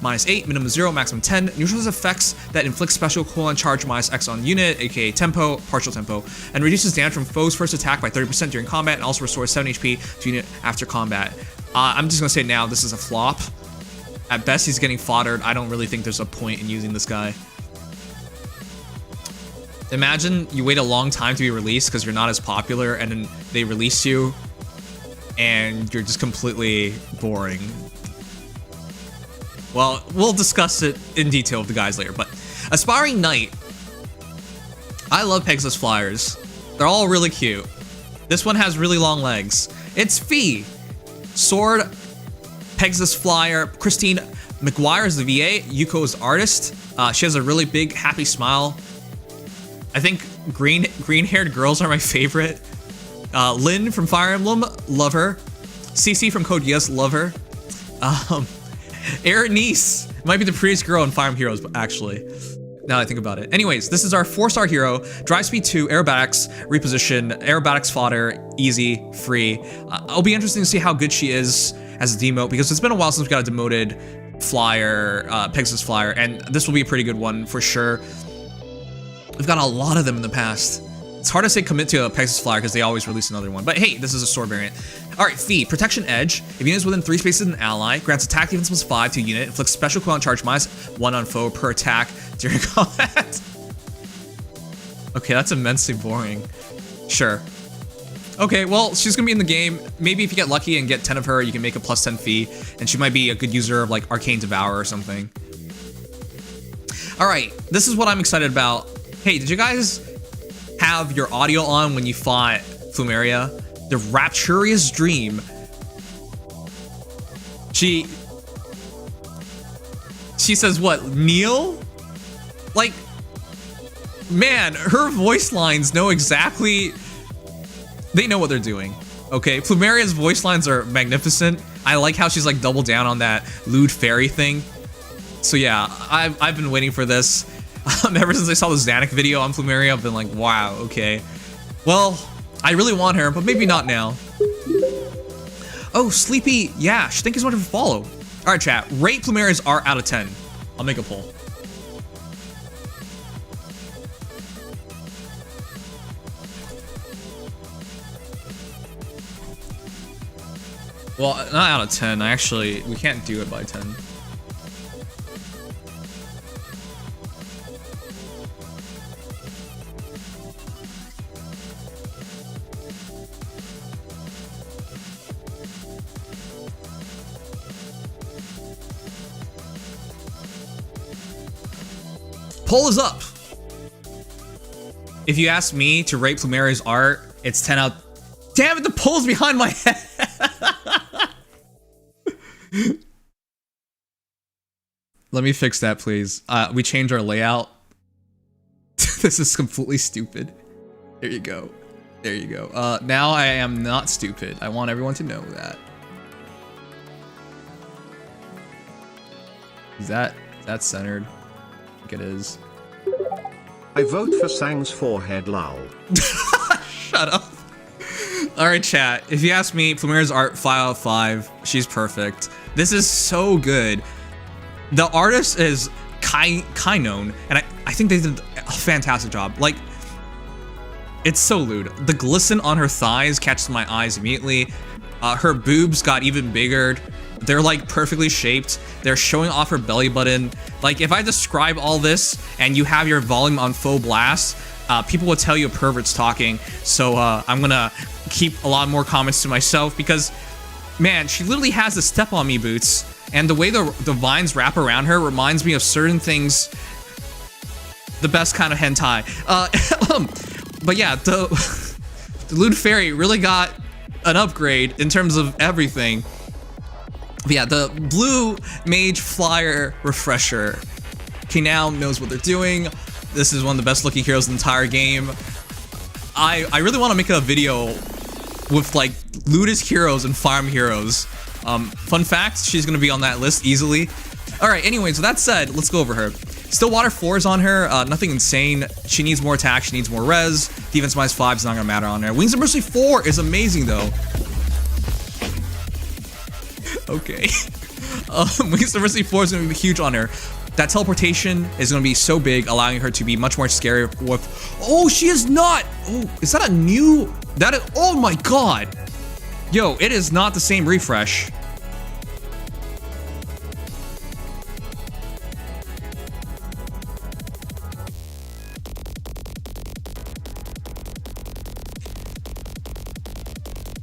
-8, minimum 0, maximum 10. Neutralizes effects that inflict special cooldown charge -X on unit, aka tempo, partial tempo, and reduces damage from foes' first attack by 30% during combat, and also restores 7 HP to unit after combat. I'm just gonna say now, this is a flop. At best, he's getting foddered. I don't really think there's a point in using this guy. Imagine you wait a long time to be released because you're not as popular, and then they release you, and you're just completely boring. Well, we'll discuss it in detail with the guys later, but Aspiring Knight. I love Pegasus Flyers. They're all really cute. This one has really long legs. It's Fee. Sword, Pegasus Flyer. Christine McGuire is the VA. Yuko is the artist. She has a really big, happy smile. I think green-haired girls are my favorite. Lynn from Fire Emblem, love her. Cece from Code Geass, love her. Erenice might be the prettiest girl in Fire Emblem Heroes, actually. Now that I think about it. Anyways, this is our 4-star hero. Drive speed 2, aerobatics, reposition, aerobatics fodder, easy, free. It'll be interesting to see how good she is as a demote, because it's been a while since we got a demoted flyer, Pegasus Flyer, and this will be a pretty good one for sure. We've got a lot of them in the past. It's hard to say commit to a Pegasus Flyer because they always release another one. But hey, this is a sword variant. All right, Fee, Protection Edge. If unit is within 3 spaces of an ally, grants attack defense plus 5 to unit, inflicts special cooldown charge -1 on foe per attack during combat. Okay, that's immensely boring. Sure. Okay, well, she's gonna be in the game. Maybe if you get lucky and get 10 of her, you can make a +10 Fee, and she might be a good user of like Arcane Devour or something. All right, this is what I'm excited about. Hey, did you guys have your audio on when you fought Plumeria? The Rapturous Dream. She says what? Kneel? Like, man, her voice lines know exactly. They know what they're doing. Okay, Plumeria's voice lines are magnificent. I like how she's like doubled down on that lewd fairy thing. So yeah, I've been waiting for this. Ever since I saw the Zanuck video on Plumeria, I've been like, wow, okay. Well, I really want her, but maybe not now. Oh, Sleepy Yash, thank you so much for follow. All right, chat, rate Plumeria's art out of 10. I'll make a poll. Well, not out of 10, actually, we can't do it by 10. Poll is up. If you ask me to rate Plumeria's art, it's 10 out. Damn it, the poll's behind my head. Let me fix that, please. We changed our layout. This is completely stupid. There you go. There you go. Now I am not stupid. I want everyone to know that. Is that centered? I think it is. I vote for Sang's forehead, lol. Shut up. Alright, chat. If you ask me, Plumeria's art 5 out of 5. She's perfect. This is so good. The artist is Kainon, and I think they did a fantastic job. Like, it's so lewd. The glisten on her thighs catches my eyes immediately. Her boobs got even bigger. They're like perfectly shaped. They're showing off her belly button. Like, if I describe all this and you have your volume on full blast, people will tell you a pervert's talking. So I'm gonna keep a lot more comments to myself because, man, she literally has the step on me boots, and the way the vines wrap around her reminds me of certain things. The best kind of hentai. But yeah, the lewd fairy really got an upgrade in terms of everything. But yeah, the blue mage flyer refresher. Okay, now knows what they're doing. This is one of the best looking heroes in the entire game. I really want to make a video with like lewdest heroes and Fire Emblem heroes. Fun fact, she's gonna be on that list easily. All right, anyways, with that said, let's go over her. Still water 4s on her, nothing insane. She needs more attack, she needs more res. Defense minus 5 is not gonna matter on her. Wings of Mercy 4 is amazing though. Okay. Wings of Mercy 4 is gonna be huge on her. That teleportation is gonna be so big, allowing her to be much more scary with, oh, she is not, oh, is that a new, that is, oh my god. Yo, it is not the same refresh.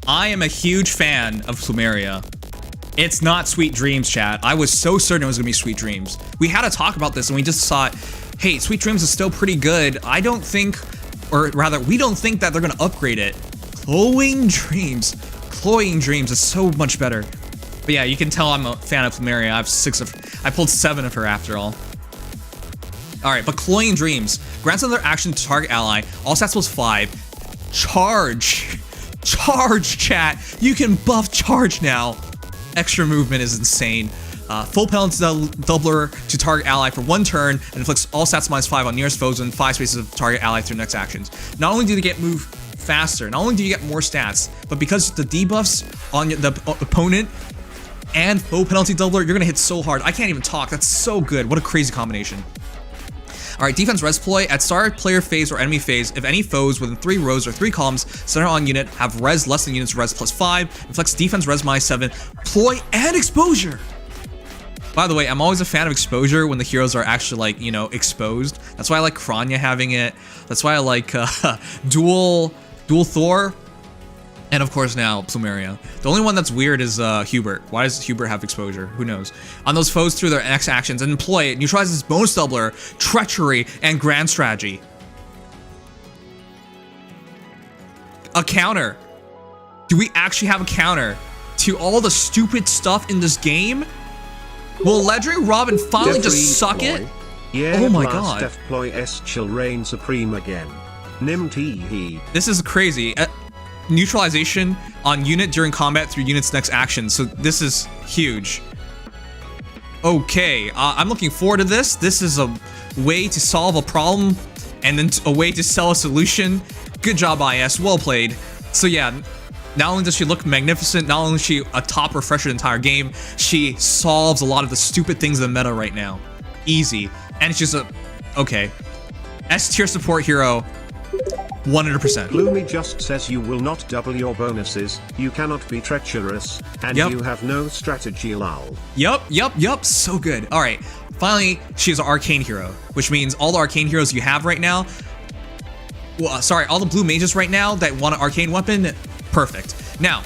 I am a huge fan of Plumeria. It's not Sweet Dreams, chat. I was so certain it was gonna be Sweet Dreams. We had to talk about this and we just thought, hey, Sweet Dreams is still pretty good. I don't think, or rather, we don't think that they're gonna upgrade it. Cloying Dreams. Cloying Dreams is so much better. But yeah, you can tell I'm a fan of Plumeria. I pulled 7 of her after all. Alright, but Cloying Dreams. Grants another action to target ally. All stats plus 5. Charge. Charge, chat. You can buff charge now. Extra movement is insane. Full penalty doubler to target ally for 1 turn and inflicts all stats minus 5 on nearest foes in 5 spaces of target ally through next actions. Not only do they get move faster, not only do you get more stats, but because the debuffs on the opponent and full penalty doubler, you're gonna hit so hard. I can't even talk. That's so good. What a crazy combination. Alright, defense res ploy. At start player phase or enemy phase, if any foes within 3 rows or 3 columns center on unit have res less than unit's res plus 5, inflicts defense res minus 7, ploy and exposure. By the way, I'm always a fan of exposure when the heroes are actually like, you know, exposed. That's why I like Kranya having it. That's why I like dual Thor. And of course now, Plumeria. The only one that's weird is Hubert. Why does Hubert have exposure? Who knows? On those foes through their next actions and employ it, neutralizes bonus doubler, treachery, and grand strategy. A counter. Do we actually have a counter to all the stupid stuff in this game? Will Legendary Robin finally just suck it? Yeah, oh my god. Def ploy S shall reign supreme again. Nim he. This is crazy. Neutralization on unit during combat through unit's next action. So this is huge. Okay, I'm looking forward to this. This is a way to solve a problem and then a way to sell a solution. Good job, IS. Well played. So yeah, not only does she look magnificent, not only is she a top refresher the entire game, she solves a lot of the stupid things in the meta right now. Easy. And it's just a, okay. S tier support hero. 100%. Gloomy just says you will not double your bonuses, you cannot be treacherous, and you have no strategy lol. Yup. So good. Alright, finally, she's an arcane hero, which means all the arcane heroes you have right now, well, sorry, all the blue mages right now that want an arcane weapon, perfect. Now,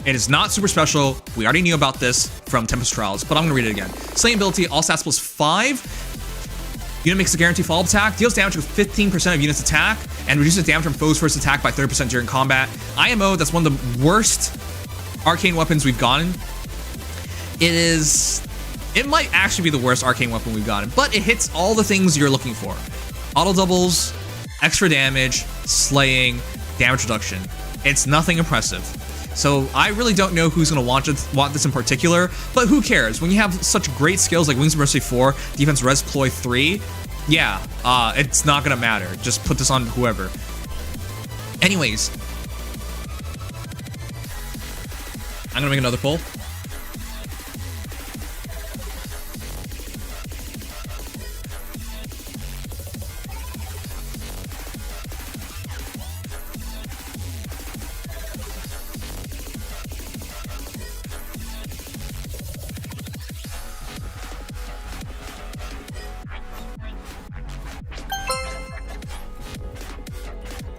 it is not super special. We already knew about this from Tempest Trials, but I'm gonna read it again. Slaying ability, all stats plus 5. Unit makes a guaranteed follow-up attack, deals damage with 15% of unit's attack, and reduces damage from foes' first attack by 30% during combat. IMO, that's one of the worst arcane weapons we've gotten. It might actually be the worst arcane weapon we've gotten, but it hits all the things you're looking for. Auto doubles, extra damage, slaying, damage reduction. It's nothing impressive. So I really don't know who's going to want this in particular, but who cares? When you have such great skills like Wings of Mercy 4, Defense Res Ploy 3, yeah, it's not going to matter. Just put this on whoever. Anyways, I'm going to make another poll.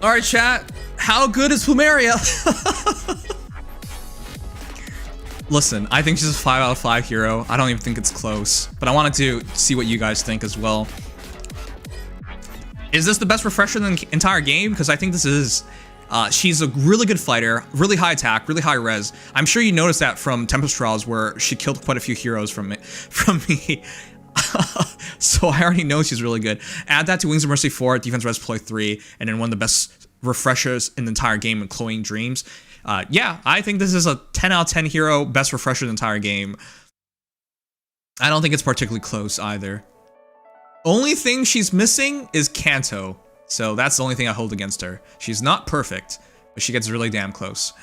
All right, chat. How good is Plumeria? Listen, I think she's a 5 out of 5 hero. I don't even think it's close, but I wanted to see what you guys think as well. Is this the best refresher in the entire game? Because I think this is. She's a really good fighter, really high attack, really high res. I'm sure you noticed that from Tempest Trials where she killed quite a few heroes from me. So I already know she's really good. Add that to Wings of Mercy 4, Defense Res Ploy 3, and then one of the best refreshers in the entire game in Cloying Dreams. Yeah, I think this is a 10 out of 10 hero, best refresher in the entire game. I don't think it's particularly close either. Only thing she's missing is Kanto. So that's the only thing I hold against her. She's not perfect, but she gets really damn close.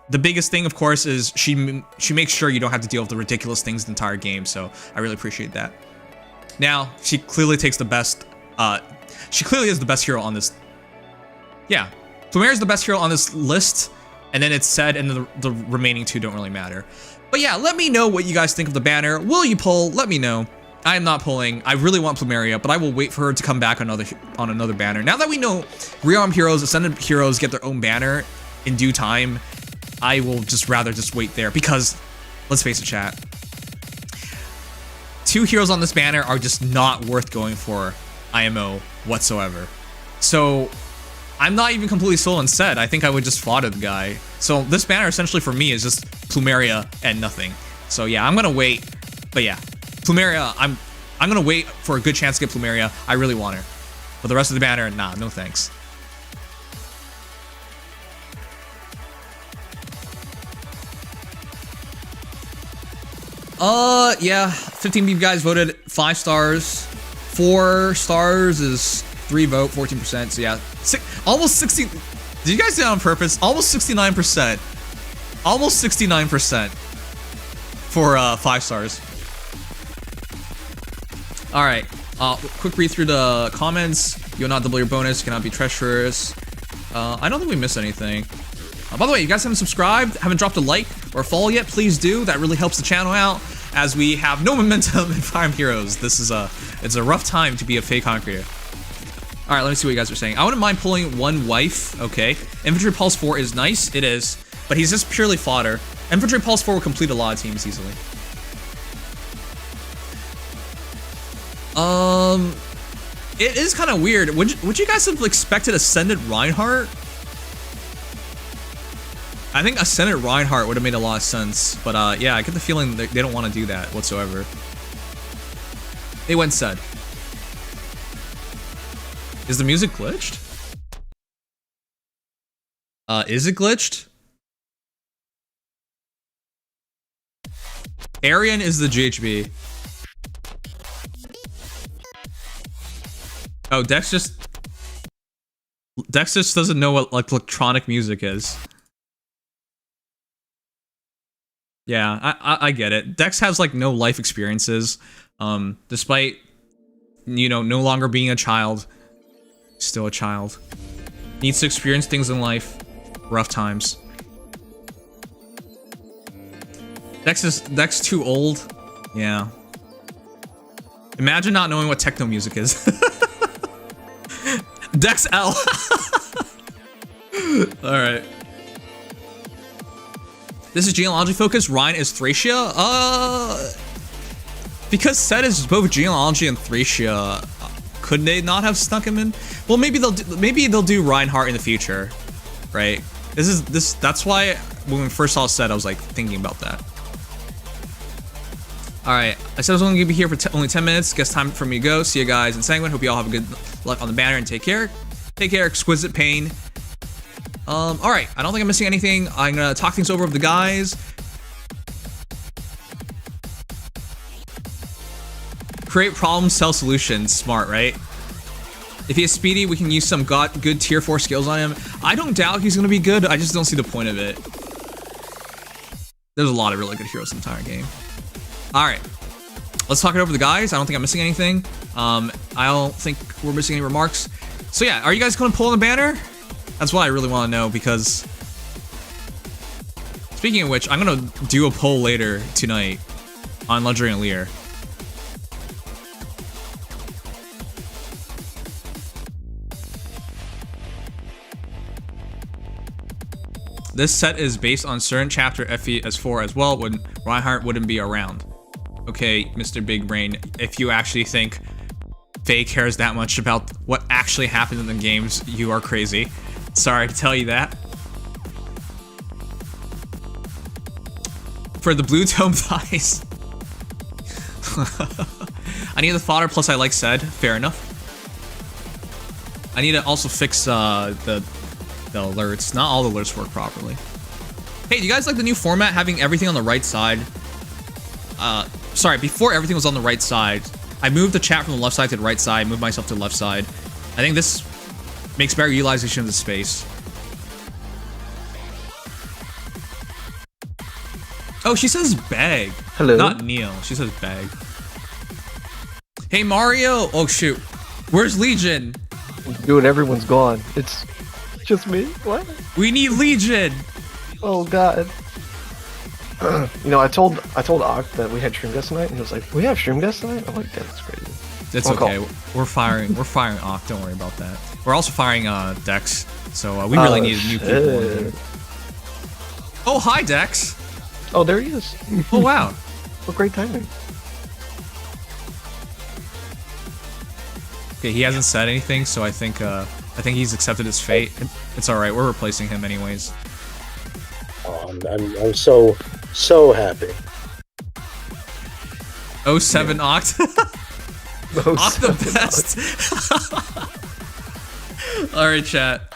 The biggest thing, of course, is she makes sure you don't have to deal with the ridiculous things the entire game, so I really appreciate that. Now, she clearly takes the best, she clearly is the best hero on this. Yeah, Plumeria is the best hero on this list, and then it's said, and the remaining two don't really matter. But yeah, let me know what you guys think of the banner. Will you pull? Let me know. I am not pulling. I really want Plumeria, but I will wait for her to come back on another banner. Now that we know Rearmed heroes, Ascended heroes get their own banner in due time, I will rather wait there because, let's face it, chat. 2 heroes on this banner are just not worth going for IMO whatsoever. So I'm not even completely sold and said. I think I would just fodder the guy. So this banner essentially for me is just Plumeria and nothing. So yeah, I'm gonna wait. But yeah, Plumeria, I'm gonna wait for a good chance to get Plumeria. I really want her. But the rest of the banner, nah, no thanks. Yeah, 15 of you guys voted 5 stars. 4 stars is 3 vote, 14%. So yeah, almost 60. Did you guys do that on purpose? Almost 69%. Almost 69% for 5 stars. All right, quick read through the comments. You'll not double your bonus. Cannot be treacherous. I don't think we missed anything. By the way, you guys haven't subscribed, haven't dropped a like or a follow yet, please do. That really helps the channel out as we have no momentum in Fire Emblem Heroes. This is it's a rough time to be a Fey Concreter. All right, let me see what you guys are saying. I wouldn't mind pulling one wife. Okay, Infantry Pulse 4 is nice. It is, but he's just purely fodder. Infantry Pulse 4 will complete a lot of teams easily. It is kind of weird. Would you guys have expected Ascended Reinhardt? I think Ascended Reinhardt would have made a lot of sense, but yeah, I get the feeling they don't want to do that whatsoever. They went said. Is the music glitched? Is it glitched? Arian is the GHB. Oh, Dex just doesn't know what like electronic music is. Yeah, I get it. Dex has like no life experiences, despite, you know, no longer being a child. Still a child. Needs to experience things in life. Rough times. Dex too old. Yeah. Imagine not knowing what techno music is. Dex L. All right. This is genealogy focused. Ryan is Thracia. Because Set is both genealogy and Thracia, could they not have snuck him in? Well, maybe they'll do Reinhardt in the future, right? That's why when we first saw Set, I was like thinking about that. All right, I said I was only gonna be here for only 10 minutes. Guess time for me to go. See you guys in Sanguine. Hope you all have a good luck on the banner and take care. Take care, Exquisite Pain. All right, I don't think I'm missing anything. I'm gonna talk things over with the guys. Create problems, sell solutions. Smart, right? If he is speedy, we can use some good tier 4 skills on him. I don't doubt he's gonna be good. I just don't see the point of it. There's a lot of really good heroes in the entire game. All right, let's talk it over with the guys. I don't think I'm missing anything. I don't think we're missing any remarks. So yeah, are you guys gonna pull on the banner? That's what I really want to know, because speaking of which, I'm gonna do a poll later tonight on Legendary and Aether. This set is based on certain chapter FES4 as well, when Reinhardt wouldn't be around. Okay, Mr. Big Brain, if you actually think Faye cares that much about what actually happened in the games, you are crazy. Sorry to tell you that. For the blue tome thighs. I need the fodder, plus I like said. Fair enough. I need to also fix the alerts. Not all the alerts work properly. Hey, do you guys like the new format, having everything on the right side? Sorry, before everything was on the right side, I moved the chat from the left side to the right side, moved myself to the left side. I think this makes better utilization of the space. Oh, she says bag. Hello. Not Neil. She says bag. Hey, Mario. Oh, shoot. Where's Legion? Dude, everyone's gone. It's just me? What? We need Legion. Oh, God. You know, I told Ock that we had stream guests tonight, and he was like, "We have stream guests tonight?" I'm like, "That's crazy." It's okay. We're firing Ock. Don't worry about that. We're also firing Dex. So we really need new people in here. Oh, hi, Dex. Oh, there he is. Oh, wow. What great timing. Okay, he hasn't said anything, so I think he's accepted his fate. It's all right. We're replacing him anyways. Oh, I'm so happy. 07 Oct. Oct the best. All right, chat.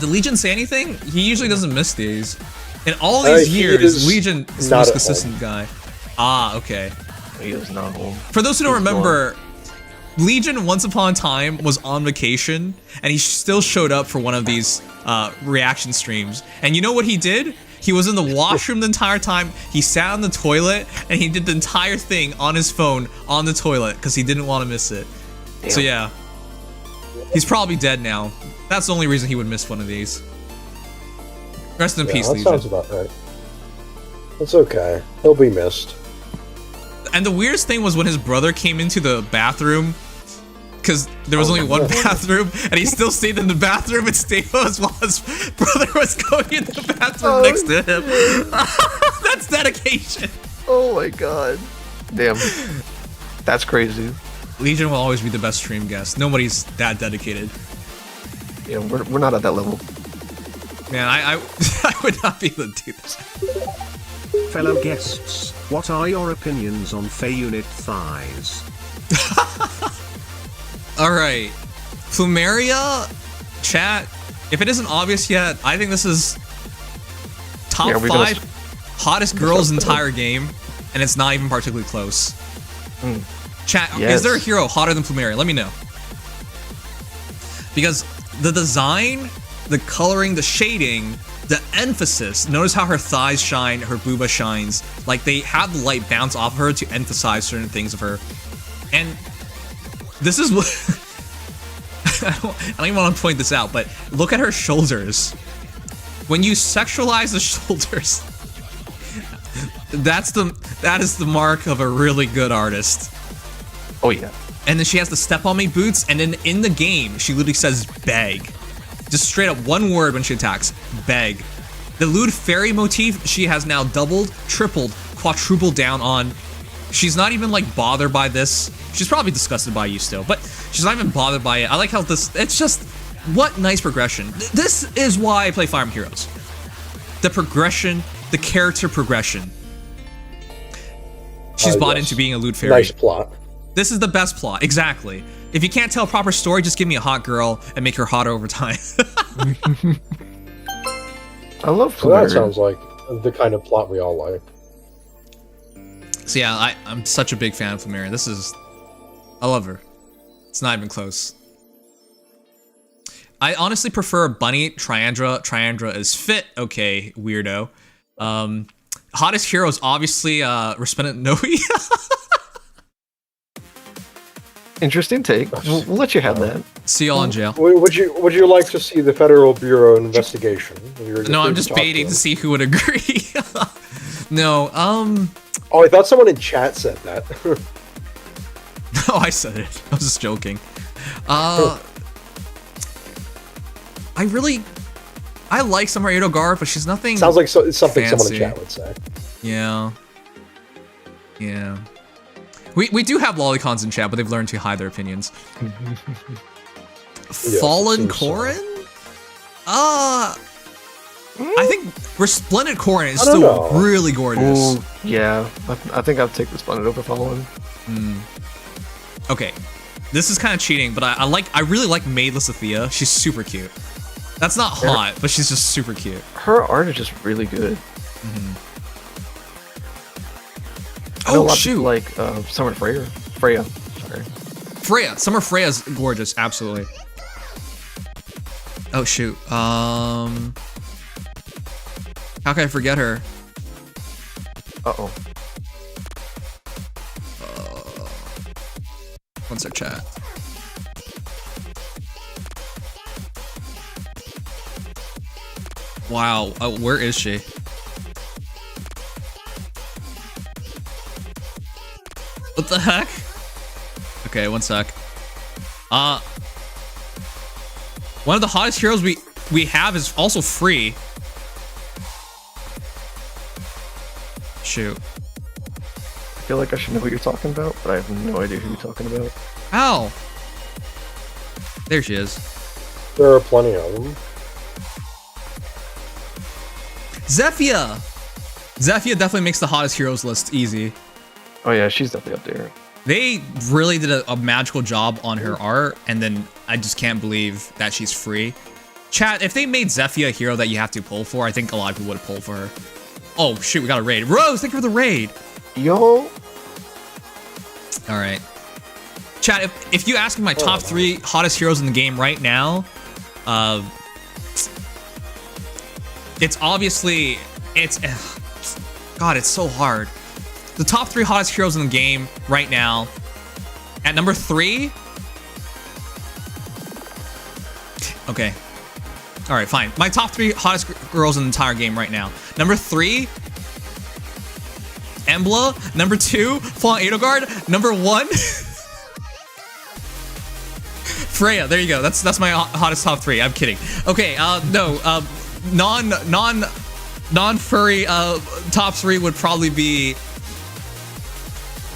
Did Legion say anything? He usually doesn't miss these. In all these years, Legion is the most consistent guy. Ah, okay. He is not home. For those who don't remember, Legion once upon a time was on vacation, and he still showed up for one of these reaction streams. And you know what he did? He was in the washroom the entire time, he sat on the toilet, and he did the entire thing on his phone on the toilet, because he didn't want to miss it. Damn. So yeah. He's probably dead now. That's the only reason he would miss one of these. Rest in peace, Legion. That sounds about right. It's okay. He'll be missed. And the weirdest thing was when his brother came into the bathroom, because there was only one bathroom, and he still stayed in the bathroom and stayed while his brother was going in the bathroom next to him. That's dedication. Oh my god. Damn. That's crazy. Legion will always be the best stream guest. Nobody's that dedicated. Yeah, we're not at that level. Man, I would not be able to do this. Fellow guests, what are your opinions on Fey Unit thighs? Alright. Plumeria, chat, if it isn't obvious yet, I think this is top 5 hottest girls entire game, and it's not even particularly close. Chat, is there a hero hotter than Plumeria? Let me know. Because the design, the coloring, the shading, the emphasis, notice how her thighs shine, her booba shines. Like, they have the light bounce off of her to emphasize certain things of her. And this is what... I don't even want to point this out, but look at her shoulders. When you sexualize the shoulders, that is the mark of a really good artist. Oh yeah. And then she has the step on me boots, and then in the game, she literally says beg. Just straight up one word when she attacks, beg. The lewd fairy motif, she has now doubled, tripled, quadrupled down on. She's not even like bothered by this. She's probably disgusted by you still, but she's not even bothered by it. I like how it's just, what nice progression. This is why I play Fire Emblem Heroes. The progression, the character progression. She's bought into being a lewd fairy. Nice plot. This is the best plot, exactly. If you can't tell a proper story, just give me a hot girl and make her hotter over time. I love Plumeria. Well, that sounds like the kind of plot we all like. So yeah, I'm such a big fan of Plumeria. I love her. It's not even close. I honestly prefer Bunny, Triandra. Triandra is fit, okay, weirdo. Hottest hero is obviously Resplendent Noe. Interesting take. We'll let you have that. See y'all in jail. Would you like to see the Federal Bureau investigation? No, I'm just baiting to see who would agree. No, Oh, I thought someone in chat said that. No, I said it. I was just joking. I like Summer Edogar, but she's nothing. Sounds like something fancy. someone in chat would say. Yeah. Yeah. We do have lolicons in chat, but they've learned to hide their opinions. Fallen Corrin? I think Resplendent Corrin is still really gorgeous. Ooh, yeah, I think I'll take Resplendent over Fallen. Okay, this is kind of cheating, but I really like Maidless Athea. She's super cute. That's not hot, but she's just super cute. Her art is just really good. I know a lot of people like Summer Freya Freya. Sorry. Freya. Summer Freya's gorgeous. Absolutely. Oh, shoot. How can I forget her? Uh-oh. One sec, chat. Wow. Where is she? What the heck? Okay, one sec. One of the hottest heroes we have is also free. Shoot. I feel like I should know what you're talking about, but I have no idea who you're talking about. Ow! There she is. There are plenty of them. Zephyr! Zephyr definitely makes the hottest heroes list easy. Oh yeah, she's definitely up there. They really did a magical job on her art, and then I just can't believe that she's free. Chat, if they made Zephyr a hero that you have to pull for, I think a lot of people would have pulled for her. Oh shoot, we got a raid. Rose, thank you for the raid! Yo! Alright. Chat, if you ask me my top 3 hottest heroes in the game right now, it's obviously, God, it's so hard. The top 3 hottest heroes in the game right now. At number 3. Okay. All right, fine. My top 3 hottest girls in the entire game right now. Number 3, Emblem. Number 2, Fallen Edelgard. Number 1, Freya. There you go. That's my hottest top 3. I'm kidding. Okay. No. Non-furry top 3 would probably be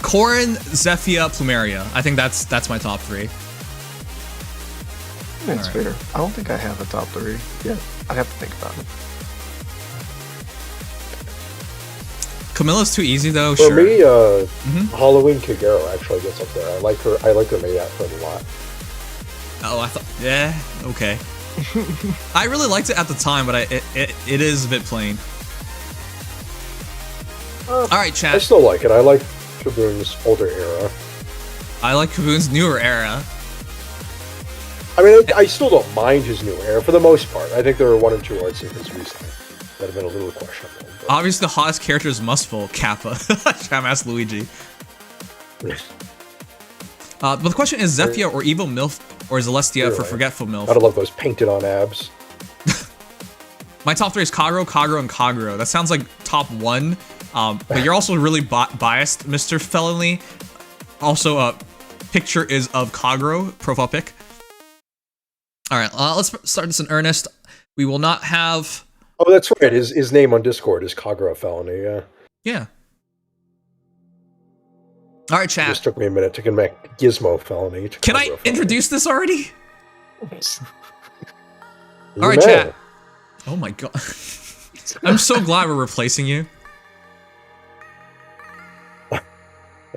Corrin, Zephyr, Plumeria. I think that's my top 3. That's fair. I don't think I have a top 3. Yeah, I'd have to think about it. Camilla's too easy though. For sure. me, Halloween Kagero actually gets up there. I like her main outfit a lot. Oh, I thought, yeah, okay. I really liked it at the time, but it is a bit plain. All right, chat. I still like it. I like Kaboom's older era. I like Kaboom's newer era. I mean, I still don't mind his new era for the most part. I think there are 1 or 2 art sequences recently that have been a little questionable. But... Obviously, the hottest character is Mustful, Kappa. I'm asked Luigi. But the question is Zephyr or Evil MILF or Celestia for Forgetful MILF? Gotta love those painted on abs. My top 3 is Kagero, Kagero, and Kagero. That sounds like top 1. But you're also really biased, Mr. Felony. Also, picture is of Kagero, profile pic. All right, let's start this in earnest. We will not have... Oh, that's right. His name on Discord is Kagero Felony, yeah. Yeah. All right, chat. It just took me a minute to connect Gizmo Felony to Can Kagero I Felony. introduce this already? You All right, may. chat. Oh my god. I'm so glad we're replacing you.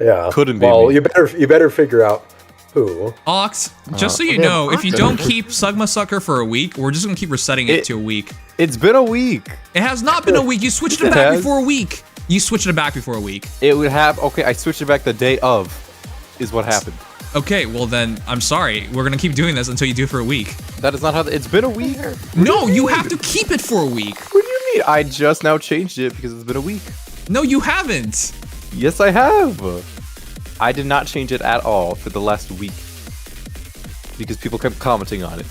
Yeah. Couldn't be Well, me. you better figure out who. Ox, just so you know, if you don't keep Sugma Sucker for a week, we're just gonna keep resetting it to a week. It's been a week. It has not been a week. You switched it It back has. before a week. You switched it back before a week. It would have. Okay, I switched it back the day of. Is what happened. Okay, well then, I'm sorry. We're gonna keep doing this until you do it for a week. That is not how. It's been a week. No, you have to keep it for a week. What do you mean? I just now changed it because it's been a week. No, you haven't. Yes, I have. I did not change it at all for the last week because people kept commenting on it.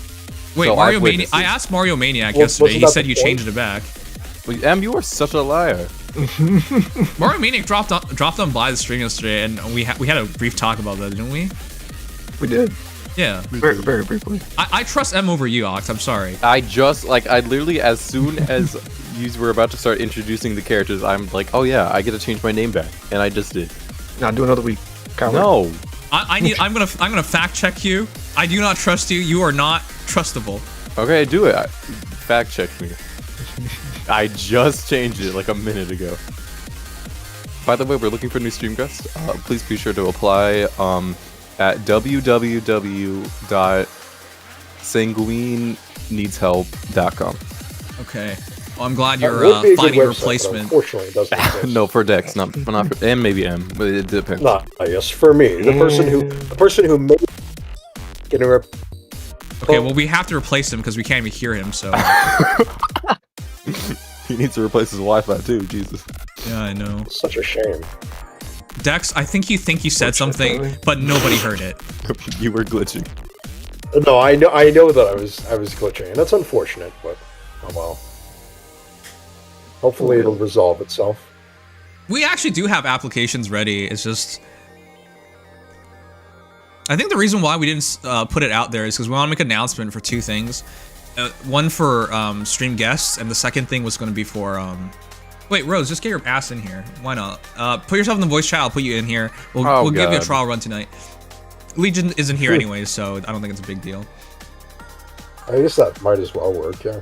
Wait, So Mario I've Maniac. witnessed I it. asked Mario Maniac Well, yesterday. wasn't He that said the you point? changed it back. Well, Em, you are such a liar. Mario Maniac dropped on by the stream yesterday, and we had a brief talk about that, didn't we? We did. Yeah. Very, very briefly. I trust M over you, Ox. I'm sorry. I literally, as soon as you were about to start introducing the characters, I'm like, oh yeah, I get to change my name back, and I just did. Now do another week. Coward. No. I'm gonna fact check you. I do not trust you. You are not trustable. Okay, do it. Fact check me. I just changed it like a minute ago. By the way, we're looking for new stream guests. Please be sure to apply at www.sanguineneedshelp.com. Okay. I'm glad That you're would be a good finding a website, but replacement. unfortunately, it doesn't exist. No, for Dex, not for, and maybe M, but it depends. Not yes, for me, the person who made Okay, well we have to replace him because we can't even hear him. So He needs to replace his Wi-Fi too. Jesus. yeah, I know. Such a shame. Dex, I think you said something, but nobody heard it. You were glitching. No, I know that I was glitching, and that's unfortunate, but oh well. Hopefully it'll resolve itself. We actually do have applications ready. It's just, I think the reason why we didn't put it out there is because we want to make an announcement for two things. One for stream guests, and the second thing was going to be for wait, Rose, just get your ass in here. Why not? Put yourself in the voice chat. I'll put you in here. We'll give you a trial run tonight. Legion isn't here anyways, so I don't think it's a big deal. I guess that might as well work, yeah.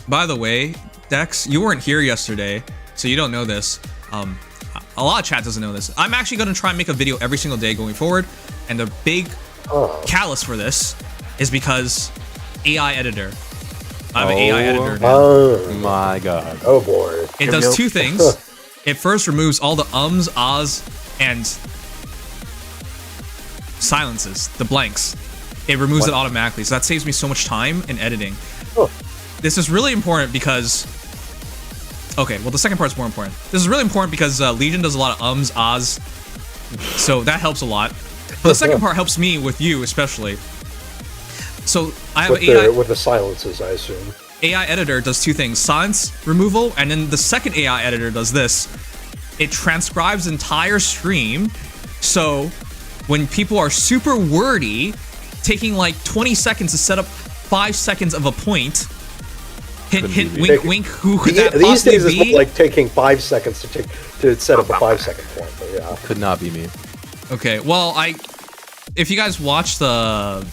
By the way, Dex, you weren't here yesterday, so you don't know this. A lot of chat doesn't know this. I'm actually going to try and make a video every single day going forward, and the big catalyst for this is because AI editor. I have an AI editor now. Oh my god. Oh boy. It does two things. It first removes all the ums, ahs, and silences, the blanks. It removes it automatically, so that saves me so much time in editing. This is really important because... Okay, well the second part's more important. This is really important because Legion does a lot of ums, ahs, so that helps a lot. But the second part helps me with you, especially. So I have AI... With the silences, I assume. AI editor does two things, silence removal, and then the second AI editor does this. It transcribes the entire stream, so when people are super wordy, taking like 20 seconds to set up 5 seconds of a point, hint, hint, wink, wink, who could that These days possibly it's be? like taking 5 seconds to set up a 5-second point, but yeah. Could not be me. Okay, well, if you guys watch the...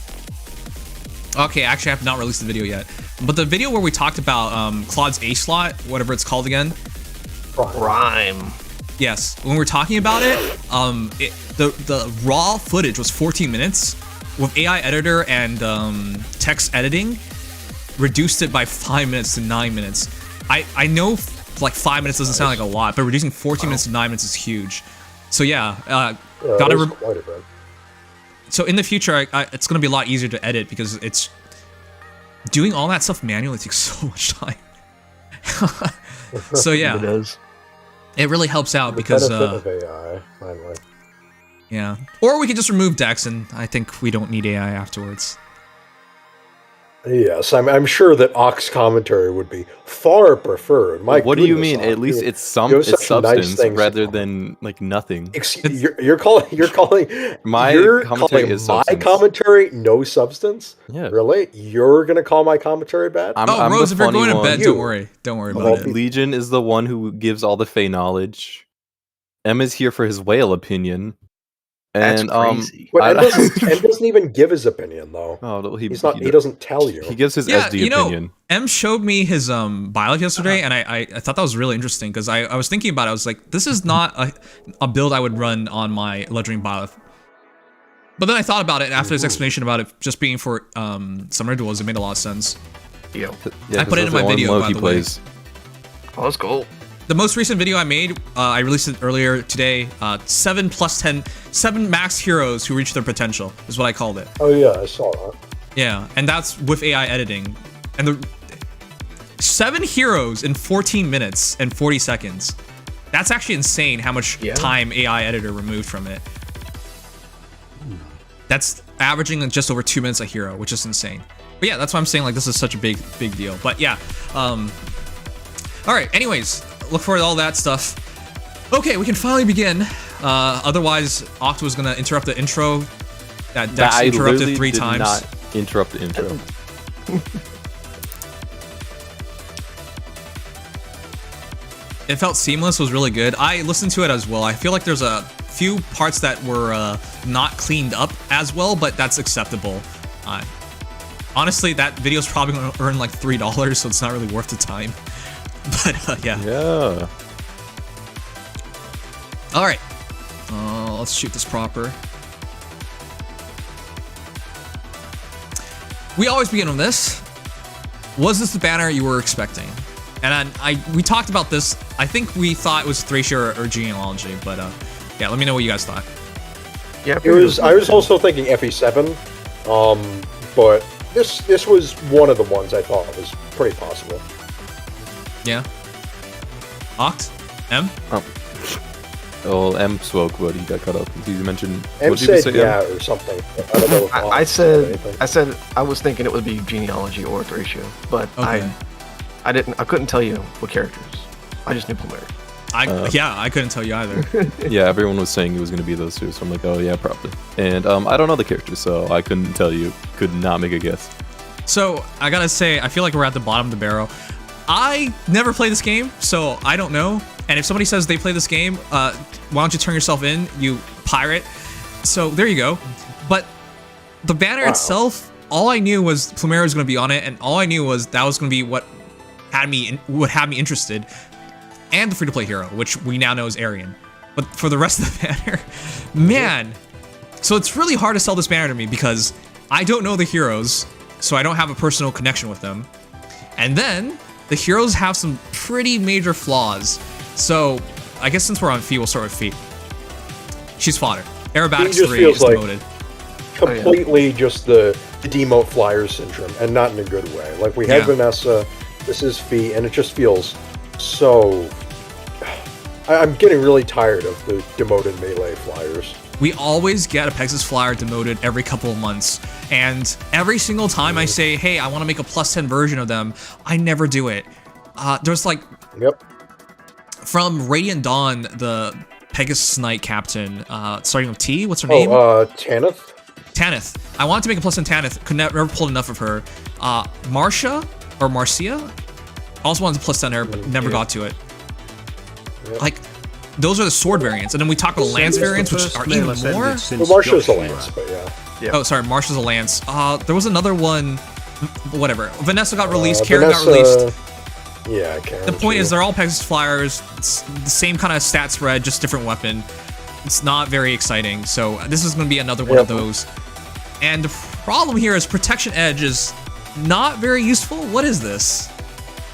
Okay, actually I have not released the video yet, but the video where we talked about Claude's A slot, whatever it's called again. Rhyme. Yes, when we're talking about it, the raw footage was 14 minutes. With AI editor and text editing, reduced it by 5 minutes to 9 minutes. I know like 5 minutes doesn't sound like a lot, but reducing 14 minutes to 9 minutes is huge. So yeah, gotta quite a bit. So in the future, it's gonna be a lot easier to edit because it's doing all that stuff manually takes so much time. So yeah, It does. It really helps out because benefit of AI, finally. Yeah, or we could just remove Dex, and I think we don't need AI afterwards. Yes, I'm sure that Ox commentary would be far preferred. What do you mean? At least it's substance rather than like nothing. You're calling my commentary is substance. Commentary no substance? Yeah. Really? You're gonna call my commentary bad? I'm Rose, the if you're funny going to one. bed, don't worry. Don't worry about it. Legion is the one who gives all the Fey knowledge. M is here for his whale opinion. And That's crazy. But Ed doesn't even give his opinion though. Oh, he doesn't tell you. He gives his SD opinion. M showed me his biolog yesterday, and I thought that was really interesting because I was thinking about it. I was like, this is not a build I would run on my Legendary biolog. But then I thought about it, and after his explanation about it just being for Summoner Duels, it made a lot of sense. Yeah, I put it in my video, by the way. Oh, that's cool. The most recent video I made, I released it earlier today. 7 max heroes who reach their potential is what I called it. Oh yeah, I saw that. Yeah, and that's with AI editing. And the 7 heroes in 14 minutes and 40 seconds. That's actually insane how much time AI editor removed from it. That's averaging just over 2 minutes a hero, which is insane. But yeah, that's why I'm saying like this is such a big deal. But yeah, all right. Anyways, look forward to all that stuff. Okay, we can finally begin. Otherwise, Oct was gonna interrupt the intro. That Dex interrupted 3 times. Not interrupt the intro. It felt seamless. Was really good. I listened to it as well. I feel like there's a few parts that were not cleaned up as well, but that's acceptable. Honestly, that video's probably gonna earn like $3, so it's not really worth the time. But yeah. Yeah. All right. Let's shoot this proper. We always begin with this. Was this the banner you were expecting? And we talked about this. I think we thought it was Thracia or genealogy, but yeah, let me know what you guys thought. Yeah, I was also thinking FE7, but this was one of the ones I thought was pretty possible. Yeah. Oct? M? Well, M spoke, but he got cut off. He mentioned. M what did you said say, yeah or something. I don't know. If I said I was thinking it would be genealogy or Thracia, but Okay. I couldn't tell you what characters. I just knew Plumeria. I couldn't tell you either. Yeah, everyone was saying it was going to be those two, so I'm like, oh yeah, probably. And I don't know the characters, so I couldn't tell you. Could not make a guess. So I gotta say, I feel like we're at the bottom of the barrel. I never played this game, so I don't know. And if somebody says they play this game, why don't you turn yourself in, you pirate? So there you go. But the banner itself, all I knew was Plumeria was going to be on it, and all I knew was that was going to be what had me interested, and the free-to-play hero, which we now know is Arian. But for the rest of the banner, man. So it's really hard to sell this banner to me because I don't know the heroes, so I don't have a personal connection with them. And then the heroes have some pretty major flaws. So I guess since we're on Fee, we'll start with Fee. She's fodder. Aerobatics 3 is demoted. Completely just the demote flyer syndrome, and not in a good way. Like we had Vanessa, this is Fee, and it just feels so. I'm getting really tired of the demoted melee flyers. We always get a Pegasus flyer demoted every couple of months, and every single time I say, hey, I want to make a +10 version of them, I never do it. There's like... From Radiant Dawn, the Pegasus Knight captain, starting with T, what's her name? Tanith? Tanith. I wanted to make a +10 Tanith, could never pull enough of her. Marcia, or Marcia? Also wanted to +10 her, but never got to it. Like, those are the sword variants, and then we talk about lance variants, which are even more. Well, Marcia's a lance, but yeah. Oh, sorry, Marcia's a lance. There was another one, whatever. Vanessa got released, Karen got released. Yeah, Karen. The point is, they're all Pegasus flyers. It's the same kind of stat spread, just different weapon. It's not very exciting, so this is going to be another one of those. And the problem here is Protection Edge is not very useful. What is this?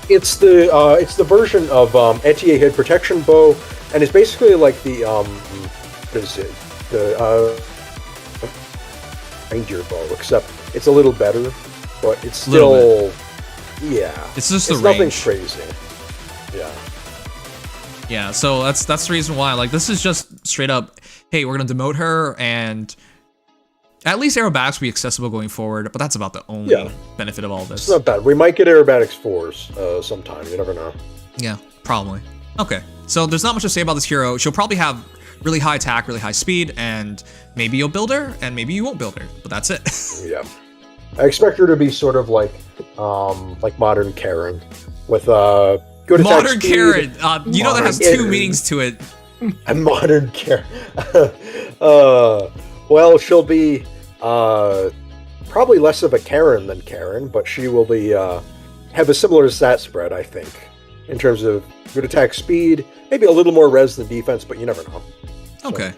It's the version of Etier Head Protection Bow, and it's basically like the what is it? The Reindeer Bow, except it's a little better, but it's still It's just the range. Nothing crazy. Yeah, so that's the reason why. Like, this is just straight up, hey, we're gonna demote her, and at least aerobatics will be accessible going forward. But that's about the only benefit of all this. It's not bad. We might get aerobatics 4s sometime. You never know. Yeah, probably. Okay, so there's not much to say about this hero. She'll probably have really high attack, really high speed, and maybe you'll build her, and maybe you won't build her. But that's it. Yeah, I expect her to be sort of like modern Karen with good attack modern speed. Karen. You know that has two meanings to it. A modern Karen. Well, she'll be probably less of a Karen than Karen, but she will be have a similar stat spread, I think, in terms of good attack speed, maybe a little more res than defense, but you never know. Okay.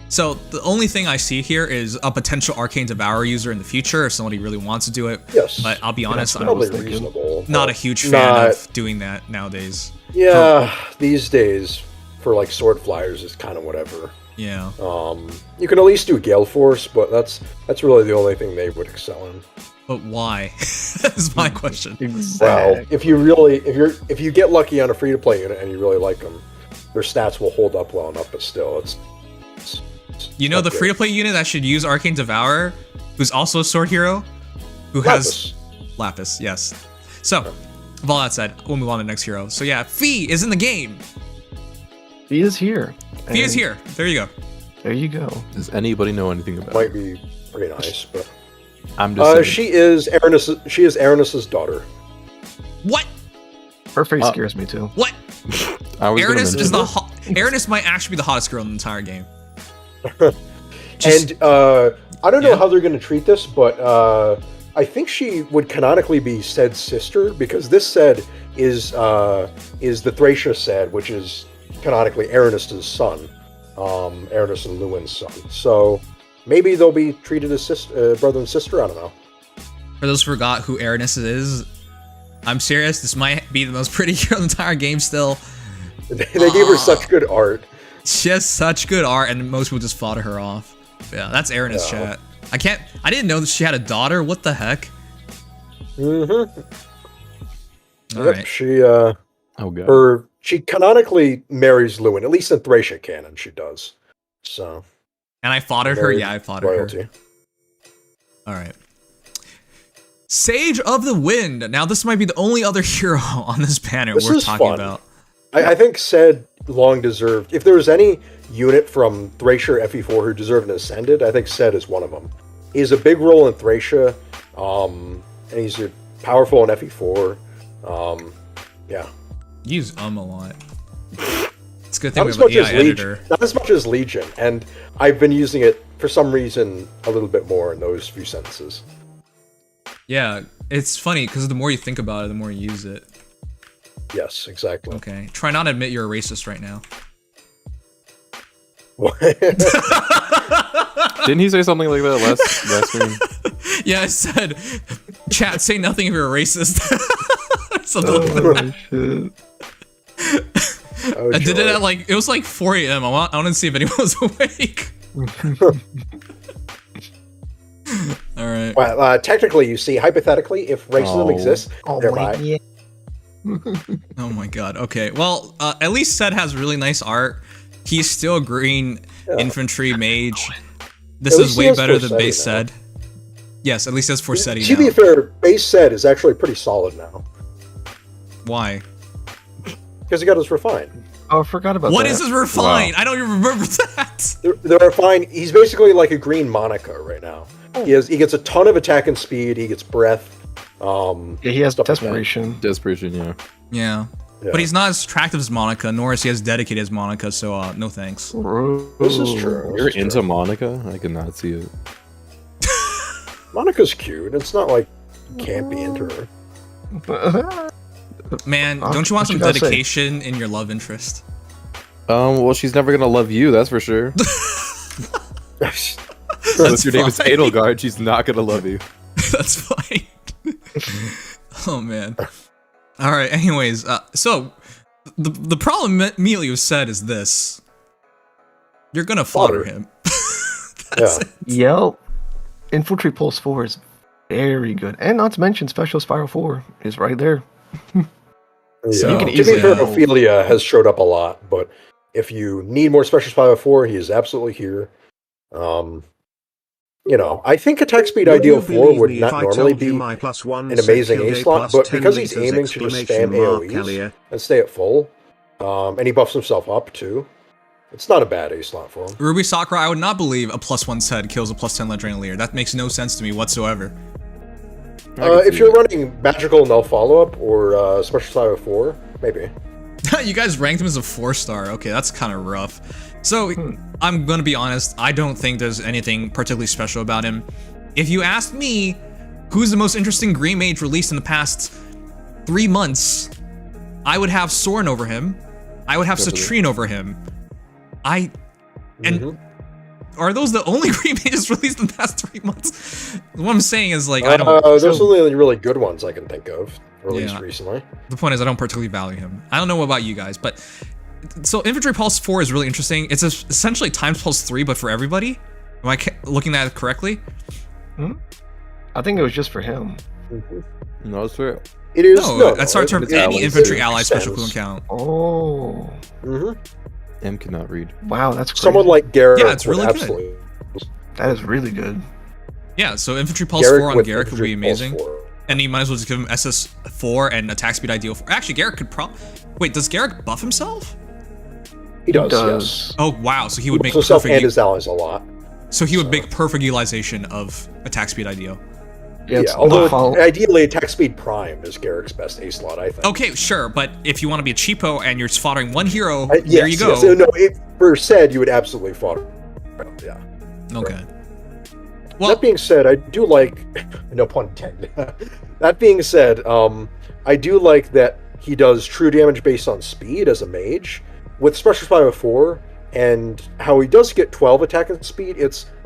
So the only thing I see here is a potential Arcane Devour user in the future if somebody really wants to do it. Yes. But I'll be honest, I'm reasonable, not a huge fan of doing that nowadays. Yeah, these days, for like sword flyers, is kind of whatever. Yeah. You can at least do Gale Force, but that's really the only thing they would excel in. But why? That's my question. Well, if you get lucky on a free-to-play unit and you really like them, their stats will hold up well enough. But still, it's you know the free-to-play unit that should use Arcane Devourer, who's also a sword hero, who has Lapis. Yes. So, with all that said, we'll move on to the next hero. So yeah, Fee is in the game. Fee is here. Fee is here. There you go. There you go. Does anybody know anything about Might be pretty nice, but I'm just she is Aranis's daughter. What? Her face scares me too. What? Aranis is Aranis might actually be the hottest girl in the entire game. And I don't know how they're going to treat this, but I think she would canonically be Ced's sister, because this Ced is the Thracia Ced, which is canonically Aranis's son, Aranis and Lewin's son. So maybe they'll be treated as brother and sister. I don't know. For those who forgot who Aranis is, I'm serious. This might be the most pretty hero in the entire game still. They gave her such good art. She has such good art, and most people just fought her off. Yeah, that's Aaron in his chat. I didn't know that she had a daughter. What the heck? Mm-hmm. All right. She, oh god. She canonically marries Lewin, at least in Thracia canon, she does. So. And I foughted her? Yeah, I foughted her. All right. Sage of the Wind. Now, this might be the only other hero on this banner we're talking about. I think Ced long deserved. If there was any unit from Thracia or FE4 who deserved an Ascended, I think Ced is one of them. He has a big role in Thracia, and he's powerful in FE4. Yeah. Use a lot. It's a good thing we have an AI editor. Not as much as Legion, and I've been using it for some reason a little bit more in those few sentences. Yeah, it's funny because the more you think about it, the more you use it. Yes, exactly. Okay, try not to admit you're a racist right now. What? Didn't he say something like that last stream? Yeah, I said, chat, say nothing if you're a racist. Something like that. I did it at it was like 4 a.m. I wanted to see if anyone was awake. All right. Well, technically, you see, hypothetically, if racism exists, thereby. Oh my god. Okay. Well, at least Ced has really nice art. He's still a green infantry mage. This is way better than base Ced. Yes, at least as for Ced. To be fair, base Ced is actually pretty solid now. Why? Because he got his refine. Oh, I forgot about that. What is his refine? Wow. I don't even remember that. The refine, he's basically like a green Monica right now. He gets a ton of attack and speed, he gets breath. Yeah, he has desperation. Desperation, yeah. Yeah. But he's not as attractive as Monica, nor is he as dedicated as Monica, so no thanks. This is true. You're into Monica? I cannot see it. Monica's cute. It's not like you can't be into her. Man, don't you want some dedication in your love interest? Well, she's never gonna love you, that's for sure. If your name is Edelgard, she's not gonna love you. That's fine. Oh man. All right. Anyways, so the problem Emilio said is this: you're gonna fodder him. That's it. Yep. Infantry Pulse 4 is very good, and not to mention Special Spiral 4 is right there. So you can easily. Ophelia has showed up a lot, but if you need more Special Spiral 4, he is absolutely here. You know, I think attack speed ideal 4 would not normally be an amazing A slot, but because he's aiming to just spam AoEs and stay at full, and he buffs himself up too, it's not a bad A slot for him. Ruby Sakura, I would not believe a +1 Ced kills a +10 Legendary Alear. That makes no sense to me whatsoever. If you're running Magical No Follow-Up or Special Spiral 4, maybe. You guys ranked him as a 4-star. Okay, that's kind of rough. So, I'm gonna be honest, I don't think there's anything particularly special about him. If you asked me, who's the most interesting Green Mage released in the past 3 months, I would have Soren over him. I would have Citrine over him. Are those the only Green Mages released in the past 3 months? What I'm saying is, like, I don't... those are the only really good ones I can think of, released recently. The point is, I don't particularly value him. I don't know about you guys, but... So, Infantry Pulse 4 is really interesting. It's essentially Times Pulse 3, but for everybody. Am I looking at it correctly? I think it was just for him. No, it's fair. It is. No, that starts from any infantry ally special cooldown count. Oh. M cannot read. Wow, that's crazy. Someone like Garrett. Yeah, it's really good. That is really good. Yeah, so Infantry Pulse 4 on Garrett would be amazing. And you might as well just give him SS4 and attack speed ideal 4. Actually, Garrett could Wait, does Garrett buff himself? He does. Yes. Oh wow, so he would make himself and his allies a lot. So he would make perfect utilization of attack speed ideal. Yeah, although ideally attack speed prime is Garrick's best A slot, I think. Okay, sure, but if you want to be a cheapo and you're foddering one hero, there you go. Yes. No, for Ced, you would absolutely fodder. Yeah. Okay. Right. Well, that being said, I do like, no pun intended. That being said, I do like that he does true damage based on speed as a mage. With Special Spiral 4, and how he does get 12 attack and speed,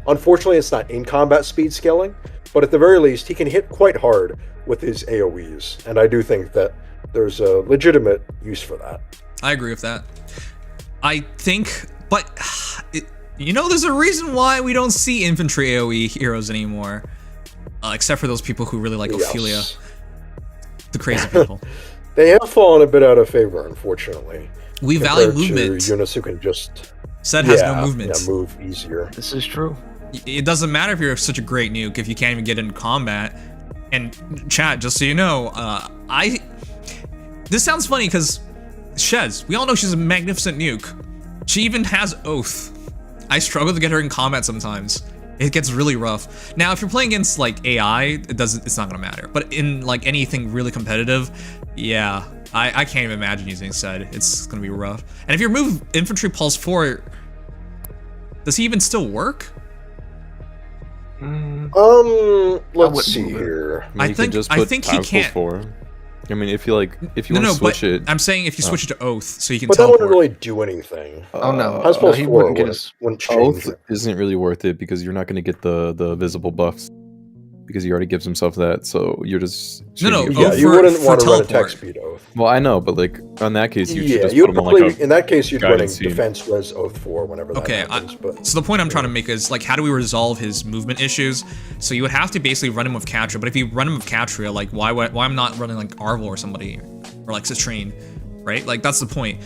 unfortunately it's not in combat speed scaling, but at the very least, he can hit quite hard with his AoEs, and I do think that there's a legitimate use for that. I agree with that. I think, but there's a reason why we don't see infantry AoE heroes anymore, except for those people who really like Ophelia, the crazy people. They have fallen a bit out of favor, unfortunately. We value movement. Eunice, who can just has no movement. Yeah, move easier. This is true. It doesn't matter if you're such a great nuke if you can't even get into combat. And chat, just so you know, this sounds funny because Shez, we all know she's a magnificent nuke. She even has Oath. I struggle to get her in combat sometimes. It gets really rough. Now, if you're playing against like AI, it's not gonna matter. But in like anything really competitive, yeah, I can't even imagine using Sed. It's gonna be rough. And if you remove Infantry Pulse 4, does he even still work? Let's see here. I think he can't. 4. I mean, if you want to switch it. I'm saying if you switch it to Oath, so you can. But teleport. that wouldn't really do anything. Oh no, I suppose he 4 wouldn't change Oath it. isn't really worth it because you're not going to get the visible buffs because he already gives himself that. So you're just no. Yeah, you wouldn't want to run attack speed Oath. Well, I know, but like on that case, you should just you put him on like in that case you'd run guidance scene. defense res Oath 4 whenever that happens. So the point I'm trying to make is like, how do we resolve his movement issues? So you would have to basically run him with Catra, but if you run him with Catria, like why I'm not running like Arvel or somebody, or like Citrine, right? Like that's the point.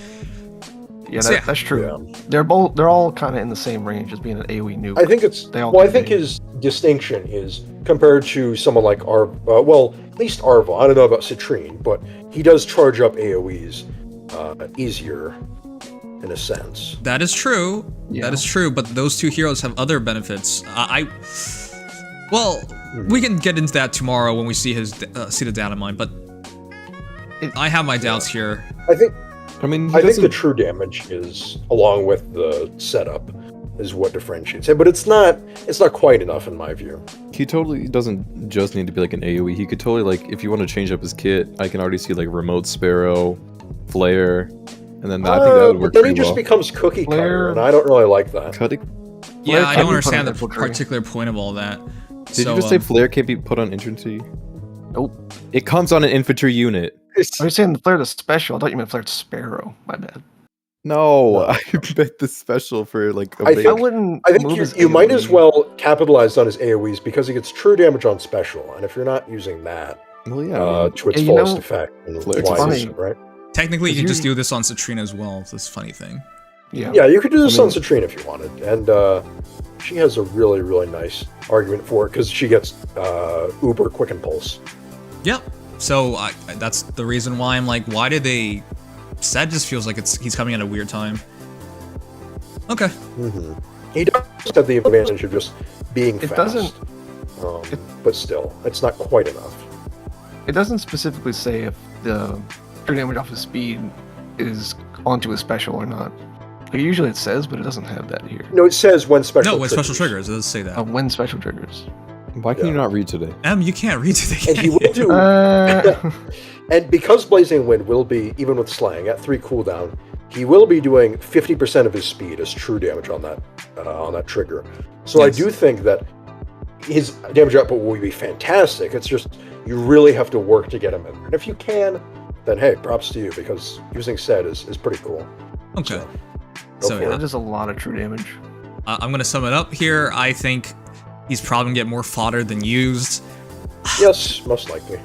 Yeah, that's true. Yeah. They're all kind of in the same range as being an AoE nuke. I think I think his distinction is compared to someone like at least Arvel. I don't know about Citrine, but he does charge up AoEs easier in a sense. That is true. Yeah. That is true. But those two heroes have other benefits. We can get into that tomorrow when we see the data mine. But I have my doubts here. I think the true damage is, along with the setup, is what differentiates him. But it's not quite enough in my view. He totally doesn't just need to be like an AoE. He could totally, like, if you want to change up his kit, I can already see like remote Sparrow, Flare, and then I think that would work. But then he just becomes cookie cutter, and I don't really like that. Yeah, I don't understand the particular point of all that. Did you just say Flare can't be put on infantry? Nope. It comes on an infantry unit. Are you saying Flare the special? I thought you meant Flare the Sparrow. My bad. No, I bet the special for like. I think you might as well capitalize on his AoEs because he gets true damage on special, and if you're not using that, to its fullest effect, it's funny, right? Technically, you can just do this on Citrine as well. This funny thing. Yeah, you could do this on Citrine if you wanted, and she has a really, really nice argument for it because she gets uber quick impulse. Yep. So that's the reason why I'm like, why did they? Sed just feels like he's coming at a weird time. Okay. Mm-hmm. He does have the advantage of just being fast. Doesn't. But still, it's not quite enough. It doesn't specifically say if the true damage off his speed is onto a special or not. Like, usually it says, but it doesn't have that here. No, it says when special. No, when special triggers. It does say that. When special triggers. Why can you not read today? You can't read today. And he will do. And because Blazing Wind will be, even with Slang, at 3 cooldown, he will be doing 50% of his speed as true damage on that trigger. So yes. I do think that his damage output will be fantastic. It's just you really have to work to get him in. And if you can, then hey, props to you because using Sed is pretty cool. Okay. So yeah, that is a lot of true damage. I'm gonna sum it up here. I think he's probably gonna get more fodder than used. Yes, most likely.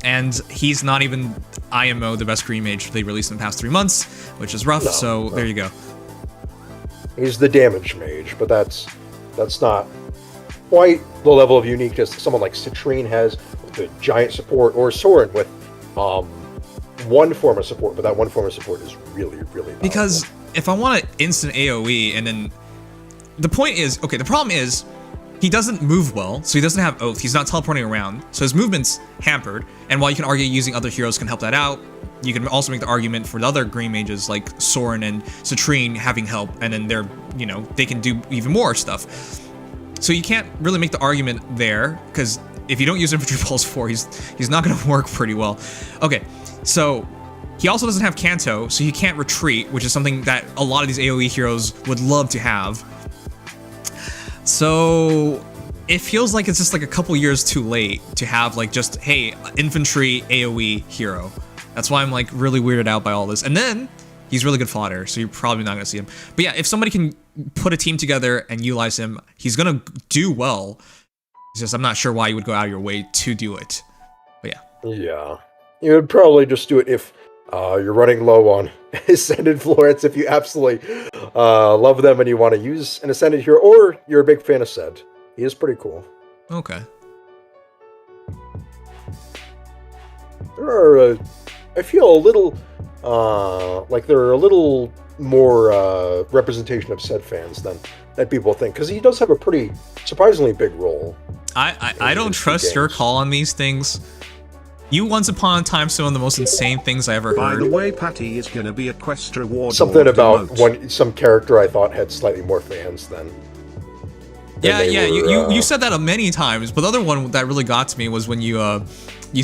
And he's not even IMO, the best green mage they released in the past 3 months, which is rough. No. There you go. He's the damage mage, but that's not quite the level of uniqueness that someone like Citrine has with the giant support, or Soren with one form of support, but that one form of support is really, really valuable. Because if I want an instant AoE, and then the point is, okay, the problem is he doesn't move well, so he doesn't have Oath. He's not teleporting around, so his movement's hampered. And while you can argue using other heroes can help that out, you can also make the argument for the other green mages like Soren and Citrine having help, and then they can do even more stuff. So you can't really make the argument there, because if you don't use Infantry Pulse 4, he's not going to work pretty well. Okay, so he also doesn't have Canto, so he can't retreat, which is something that a lot of these AoE heroes would love to have. So it feels like it's just like a couple years too late to have like just, hey, infantry AoE hero. That's why I'm like really weirded out by all this. And then he's really good fodder, so you're probably not gonna see him. But yeah, if somebody can put a team together and utilize him, he's gonna do well. It's just I'm not sure why you would go out of your way to do it. But yeah. Yeah. You would probably just do it if you're running low on Ascended Florets, if you absolutely love them and you want to use an Ascended hero, or you're a big fan of Sed. He is pretty cool. Okay. There are, I feel a little, like there are a little more representation of Sed fans than people think, because he does have a pretty surprisingly big role. I don't trust your call on these things. You once upon a time some of the most insane things I ever heard. By the way, Patty is going to be a quest reward. Something about some character I thought had slightly more fans than. Yeah, you said that many times, but the other one that really got to me was when you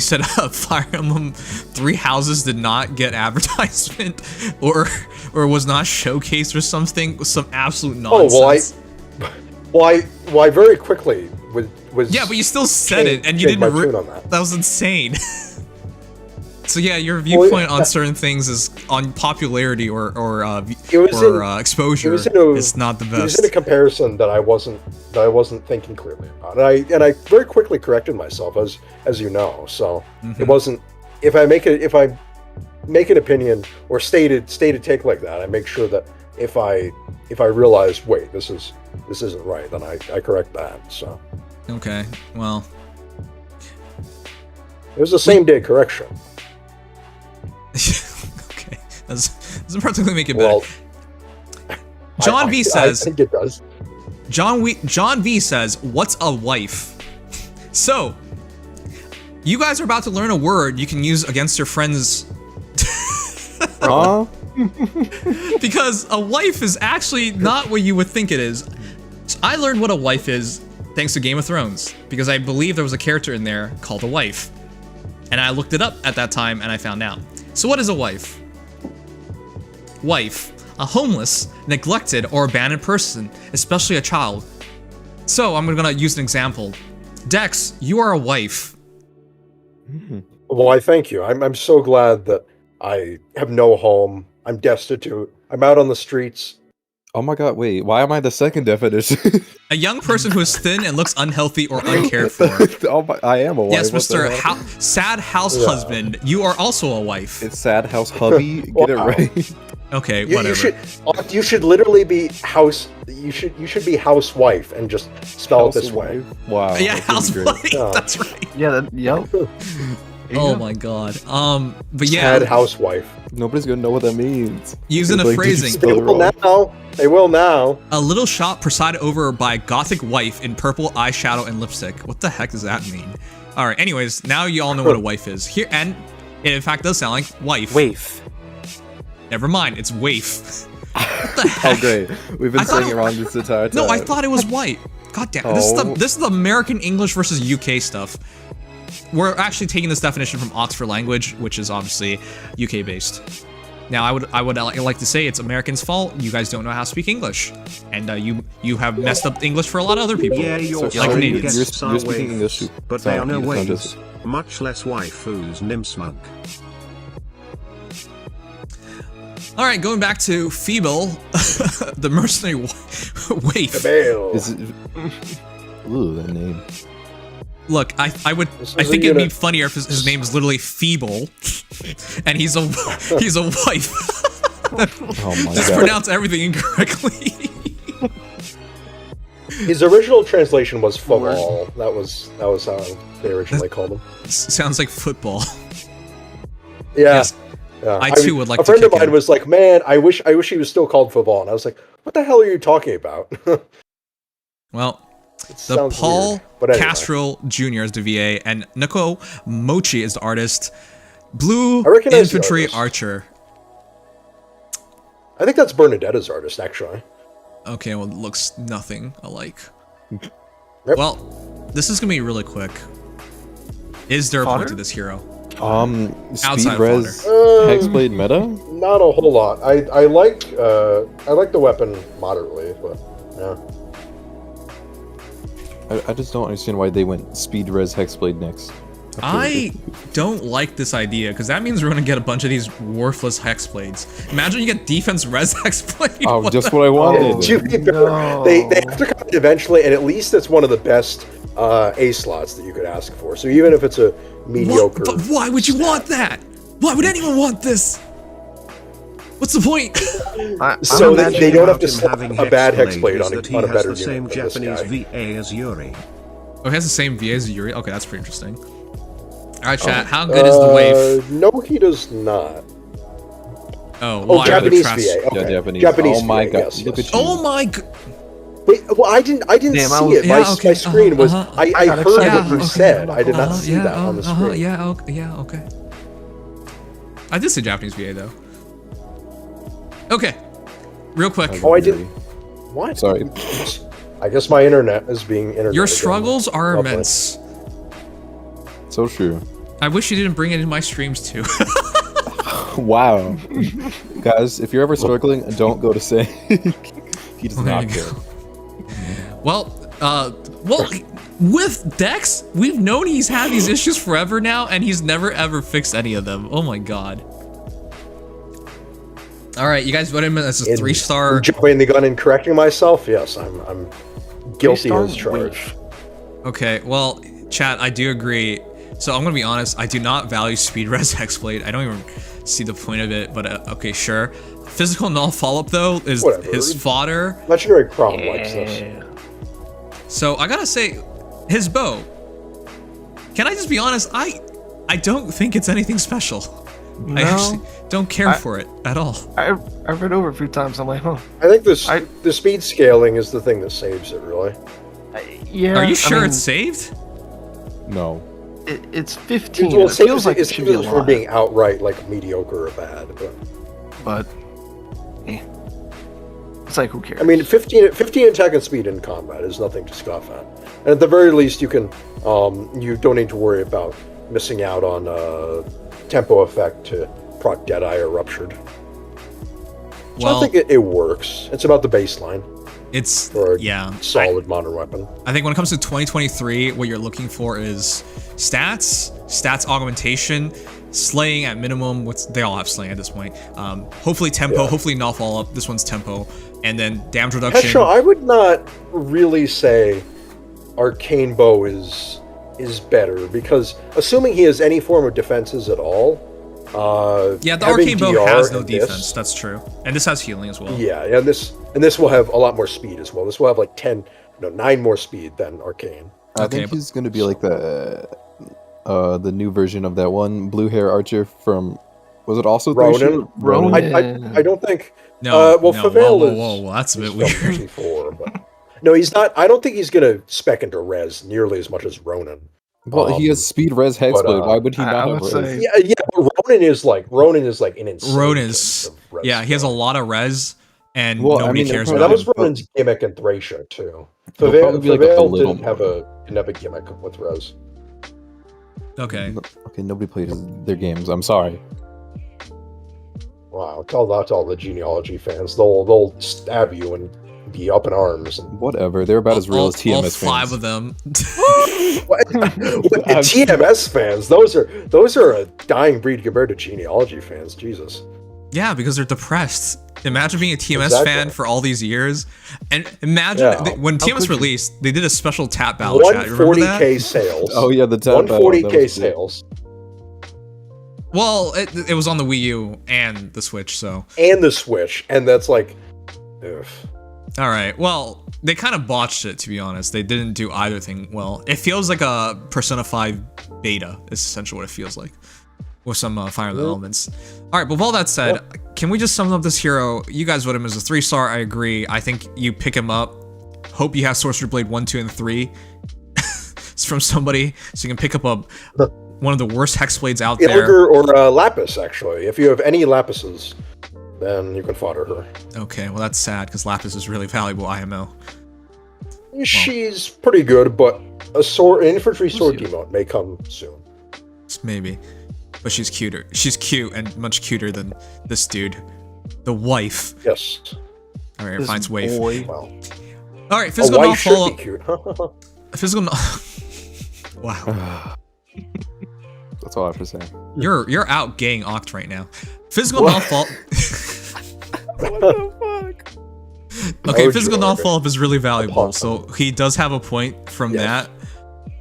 said Fire Emblem 3 Houses did not get advertisement or was not showcased or something, some absolute nonsense. Oh well, I very quickly was. Yeah, but you still said it, and you didn't. That was insane. So yeah, your viewpoint on certain things is on popularity or exposure is not the best. It was in a comparison that I wasn't thinking clearly about, and I very quickly corrected myself, as you know. So it wasn't. If I make an opinion or stated take like that, I make sure that if I realize, wait, this isn't right, then I correct that. So. Okay, well. It was a same-day correction. Okay, doesn't particularly make it better. John V says. I think it does. John V says, "What's a wife?" So, you guys are about to learn a word you can use against your friends. Because a wife is actually not what you would think it is. So I learned what a wife is thanks to Game of Thrones, because I believe there was a character in there called a wife. And I looked it up at that time and I found out. So what is a wife? Wife, a homeless, neglected, or abandoned person, especially a child. So I'm gonna use an example. Dex, you are a wife. Well, I thank you. I'm so glad that I have no home. I'm destitute. I'm out on the streets. Oh my god, wait, why am I the second definition? A young person who is thin and looks unhealthy or uncared for. I am a wife. Yes, Mr. Sad House Husband, you are also a wife. It's Sad House Hubby, get it right. Okay, whatever. You should literally be house. You should be housewife and just spell it this way. Wow. Yeah, housewife. Yeah. That's right. Yeah. Yep. Oh my god. But yeah. Sad housewife. Nobody's gonna know what that means. Using a phrasing. They will now. They will now. A little shop presided over by gothic wife in purple eyeshadow and lipstick. What the heck does that mean? All right. Anyways, now you all know what a wife is. Here, and it in fact does sound like wife. Waif. Never mind. It's waif. What the heck? Oh great. We've been saying it wrong this entire time. No, I thought it was white. God damn. This is the American English versus UK stuff. We're actually taking this definition from Oxford Language, which is obviously UK based. Now, I would like to say it's Americans' fault. You guys don't know how to speak English, and you have messed up English for a lot of other people. Yeah, you're like Canadians. You're speaking English, but they are no waves, much less waifus, Nimsmug. All right, going back to Feeble, the mercenary waif. Ooh, that name. Look, I think it'd be funnier if his name is literally Feeble, and he's a wife. Oh my Just god. pronounce everything incorrectly. His original translation was football. That was how they originally called him. Sounds like football. Yeah. Yes. Yeah. I too would like to. A friend of kick mine him. was like, "Man, I wish he was still called football." And I was like, "What the hell are you talking about?" Well, the Paul Castro Jr. is the VA, and Nico Mochi is the artist. Blue Infantry Archer. I think that's Bernadetta's artist, actually. Okay, well, it looks nothing alike. Yep. Well, this is gonna be really quick. Is there a point to this hero? Speed res Hexblade meta? Not a whole lot. I like the weapon moderately, but yeah. I just don't understand why they went speed res hexblade next. I don't like this idea because that means we're gonna get a bunch of these worthless hexblades. Imagine you get defense res hexblade. Oh, just what I wanted. To be fair, they have to come in eventually, and at least it's one of the best A slots that you could ask for. So even if it's a mediocre, But why would you want that? Why would anyone want this? What's the point? so they don't have to slap having a bad hexblade hexblade is on that he a has better the same unit than this Japanese guy. VA as Yuri. Oh, he has the same VA as Yuri? Okay, that's pretty interesting. Alright, chat, how good is the wave? No, he does not. Oh, Oh, why Japanese are VA. the Okay. Yeah, Japanese. Japanese Oh my VA, god, yes, look yes. at you. Oh my god. Wait, well, I didn't Damn, I see was- it. Yeah, My okay, screen was. I got heard excited. what you said. I did not see yeah, that on the screen. yeah, okay. I did say Japanese VA though. Okay, real quick. Oh, I didn't. What? Sorry. I guess my internet is being internet. Your again. struggles are Lovely. immense. So true. I wish you didn't bring it in my streams too. Wow. Guys, if you're ever struggling, don't go to say. He does There not you care. Well, with Dex, we've known he's had these issues forever now, and he's never ever fixed any of them. Oh my god. All right, you guys voted him as a 3-star. Jumping the gun and correcting myself. Yes, I'm guilty as charged. Okay, well, chat, I do agree. So I'm gonna be honest, I do not value speed res hexblade. I don't even see the point of it, but okay, sure. Physical null follow-up though is Whatever. his fodder. Legendary Crown likes this. So I gotta say, his bow. Can I just be honest? I don't think it's anything special. No. I actually don't care for it at all. I've read over a few times. I'm like, huh. I think the speed scaling is the thing that saves it, really. Yeah. Are you sure I mean, it's saved? No. It's 15. Well, It feels like it it's should be a for lot. being outright like mediocre or bad. But it's like, who cares? I mean, 15 attack and speed in combat is nothing to scoff at. And at the very least, you can you don't need to worry about missing out on tempo effect to proc Deadeye or Ruptured. So Well, I think it works. It's about the baseline it's for a yeah. solid modern weapon. I think when it comes to 2023, what you're looking for is stats augmentation, slaying at minimum. They all have slaying at this point. Hopefully tempo, Yeah. hopefully null follow-up. This one's tempo, and then damage reduction. Headshot, I would not really say Arcane Bow is better, because assuming he has any form of defenses at all, Yeah, the having arcane bow DR has no and defense. this- That's true, and this has healing as well. Yeah, and this will have a lot more speed as well. This will have like 9 more speed than Arcane. I think he's gonna be like the new version of that one blue hair archer from. Was it also Ronin? Ronin. I don't think. No, well, no, Favale whoa, that's a bit is weird. Before, but no, he's not. I don't think he's gonna spec into res nearly as much as Ronin. Well, he has speed res hexblade. Why would he not have res? Yeah, but Ronin is like an insane. Ronin's, yeah, he has a lot of res, and Well, nobody I mean, cares That about was him. Ronin's gimmick in Thracia too. It'll probably be like a Favale little didn't have a gimmick with res. Okay. Okay, nobody played their games. I'm sorry. Wow, tell that to all the genealogy fans. They'll stab you and be up in arms. Whatever. They're about as real as TMS all fans. 5 of them. TMS fans, those are a dying breed compared to genealogy fans. Jesus. Yeah, because they're depressed. Imagine being a TMS Exactly. fan for all these years, and imagine Yeah. when How TMS could you? released, they did a special tap battle chat. You remember that? 140k sales. Oh yeah, the tap battle, that 140k was cool. sales. Well, it was on the Wii U and the Switch, so. And the Switch, and that's like, ugh. All right. Well, they kind of botched it, to be honest. They didn't do either thing well. It feels like a Persona 5 beta. Is essentially what it feels like, with some Fire Emblem elements. All right. But with all that said, can we just sum up this hero? You guys voted him as a 3-star. I agree. I think you pick him up. Hope you have Sorcerer Blade 1, 2, and 3. It's from somebody, so you can pick up one of the worst hexblades out there. Illiger or Lapis, actually. If you have any Lapises, then you can fodder her. Okay, well that's sad because Lapis is really valuable IMO. She's pretty good, but an infantry sword demote may come soon. Maybe, but she's cuter. She's cute and much cuter than this dude, the wife. Yes. All right, finds waif. Well, All right, a physical wife null should follow. be cute. physical. Wow. That's all I have to say. You're out gaying Oct right now. Physical non-fault. What the fuck? Okay, Oh, physical Jordan. non-fault is really valuable, so he does have a point from Yes.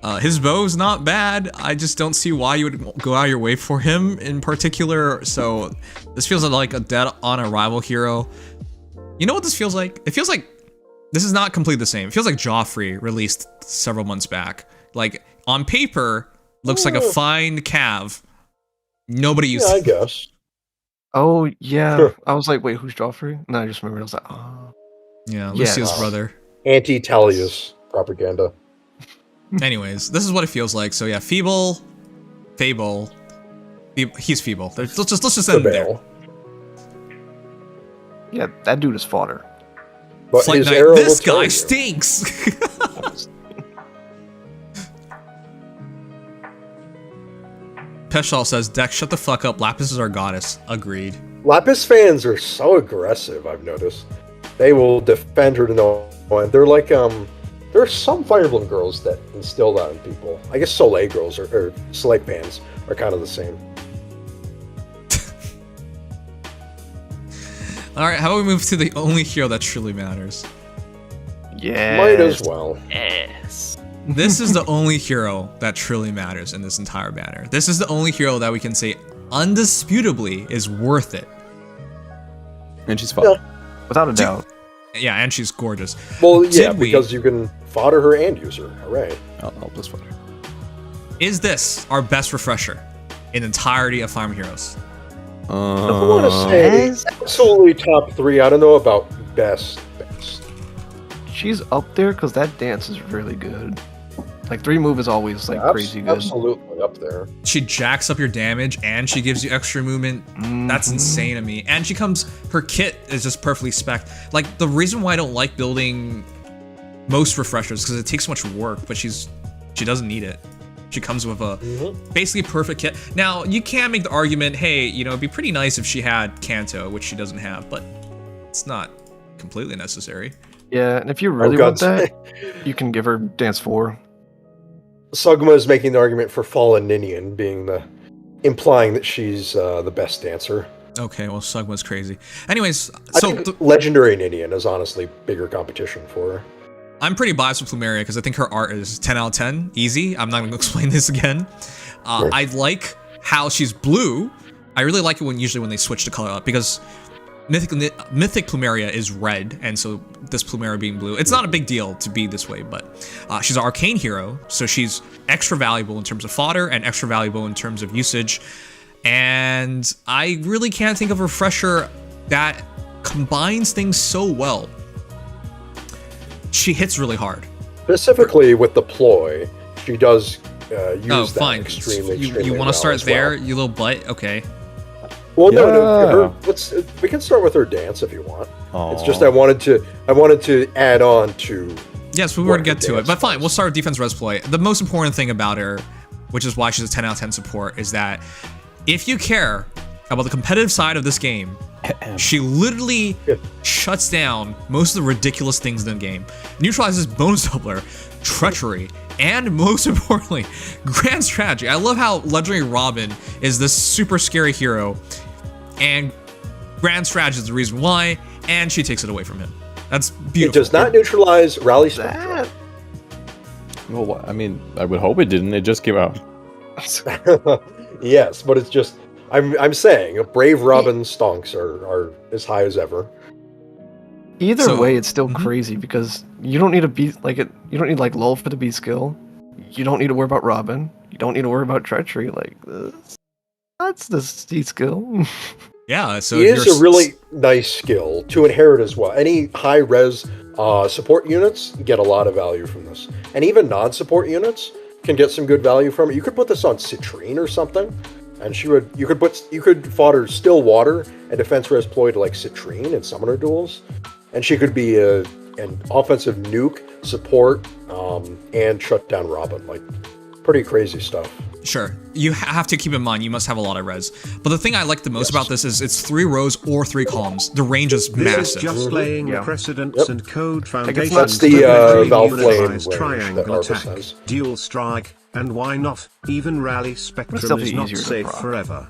that. His bow is not bad. I just don't see why you would go out of your way for him in particular. So this feels like a dead on arrival hero. You know what this feels like? It feels like this is not completely the same. It feels like Joffrey released several months back. Like on paper, looks like a fine cav. Nobody used. Yeah, I guess. Oh yeah, Sure. I was like, wait, who's Joffrey? No, I just remembered. I was like, oh. Yeah, Yes. Lucio's brother. Anti-Talius propaganda. Anyways, this is what it feels like. So yeah, Fable. He's feeble. Let's just end it there. Prevail. Yeah, that dude is fodder. But Flight his Knight, arrow this will kill guy you. stinks. Peshal says, Dex, shut the fuck up. Lapis is our goddess. Agreed. Lapis fans are so aggressive, I've noticed. They will defend her to no end. They're like, there are some Fire Emblem girls that instill that in people. I guess Soleil girls or Soleil fans are kind of the same. Alright, how about we move to the only hero that truly matters? Yeah. Might as well. Yes. This is the only hero that truly matters in this entire banner. This is the only hero that we can say undisputably is worth it. And she's fun. Yeah. Without a doubt. Yeah, and she's gorgeous. Well, yeah, Did we- because you can fodder her and use her. Hooray. I'll just fun. Is this our best refresher in entirety of Fire Emblem Heroes? I want to say absolutely top 3. I don't know about best. She's up there because that dance is really good. Like 3 move is always like crazy good. Absolutely up there. She jacks up your damage and she gives you extra movement. That's insane to me. And her kit is just perfectly spec'd. Like the reason why I don't like building most refreshers because it takes so much work, but she doesn't need it. She comes with a basically perfect kit. Now you can make the argument, hey, you know, it'd be pretty nice if she had Kanto, which she doesn't have, but it's not completely necessary. Yeah, and if you really want that, you can give her Dance 4. Sugma is making the argument for Fallen Ninian implying that she's the best dancer. Okay, well, Sugma's crazy. Anyways, I so think Legendary Ninian is honestly bigger competition for her. I'm pretty biased with Plumeria because I think her art is 10 out of 10. Easy. I'm not going to explain this again. I like how she's blue. I really like it usually when they switch the color up because Mythic Plumeria is red, and so this Plumeria being blue, it's not a big deal to be this way, but she's an arcane hero, so she's extra valuable in terms of fodder and extra valuable in terms of usage. And I really can't think of a refresher that combines things so well. She hits really hard. Specifically with the ploy, she does use that fine. extremely You want well to start as there, well. you little butt? Okay. Well, no. We can start with her dance if you want. It's just I wanted to add on to. Yes, we were to get to it, but fine. We'll start with defense res ploy. The most important thing about her, which is why she's a 10 out of 10 support, is that if you care about the competitive side of this game, she literally shuts down most of the ridiculous things in the game. Neutralizes bonus doubler, treachery, and most importantly, grand strategy. I love how Legendary Robin is this super scary hero, and grand strategy is the reason why, and she takes it away from him. That's beautiful. It does not neutralize Rally Spectra. Well, I mean, I would hope it didn't. It just came out. Yes, but it's just I'm saying Brave Robin stonks are as high as ever. Either way, it's still crazy because you don't need a beat like it. You don't need like lull for the beat skill. You don't need to worry about Robin. You don't need to worry about treachery. Like that's the beat skill. Yeah, so it is a really nice skill to inherit as well. Any high res support units get a lot of value from this, and even non-support units can get some good value from it. You could put this on Citrine or something, and you could fodder Still Water and defense res ploy to like Citrine in summoner duels, and she could be an offensive nuke support and shut down Robin. Like pretty crazy stuff. Sure. You have to keep in mind, you must have a lot of res. But the thing I like the most about this is it's 3 rows or 3 columns. The range is This massive. is just laying precedents and code foundations. That's the Valflame range triangle that Arbus attack, has. dual strike, and why not? Even rally spectrum is not safe forever.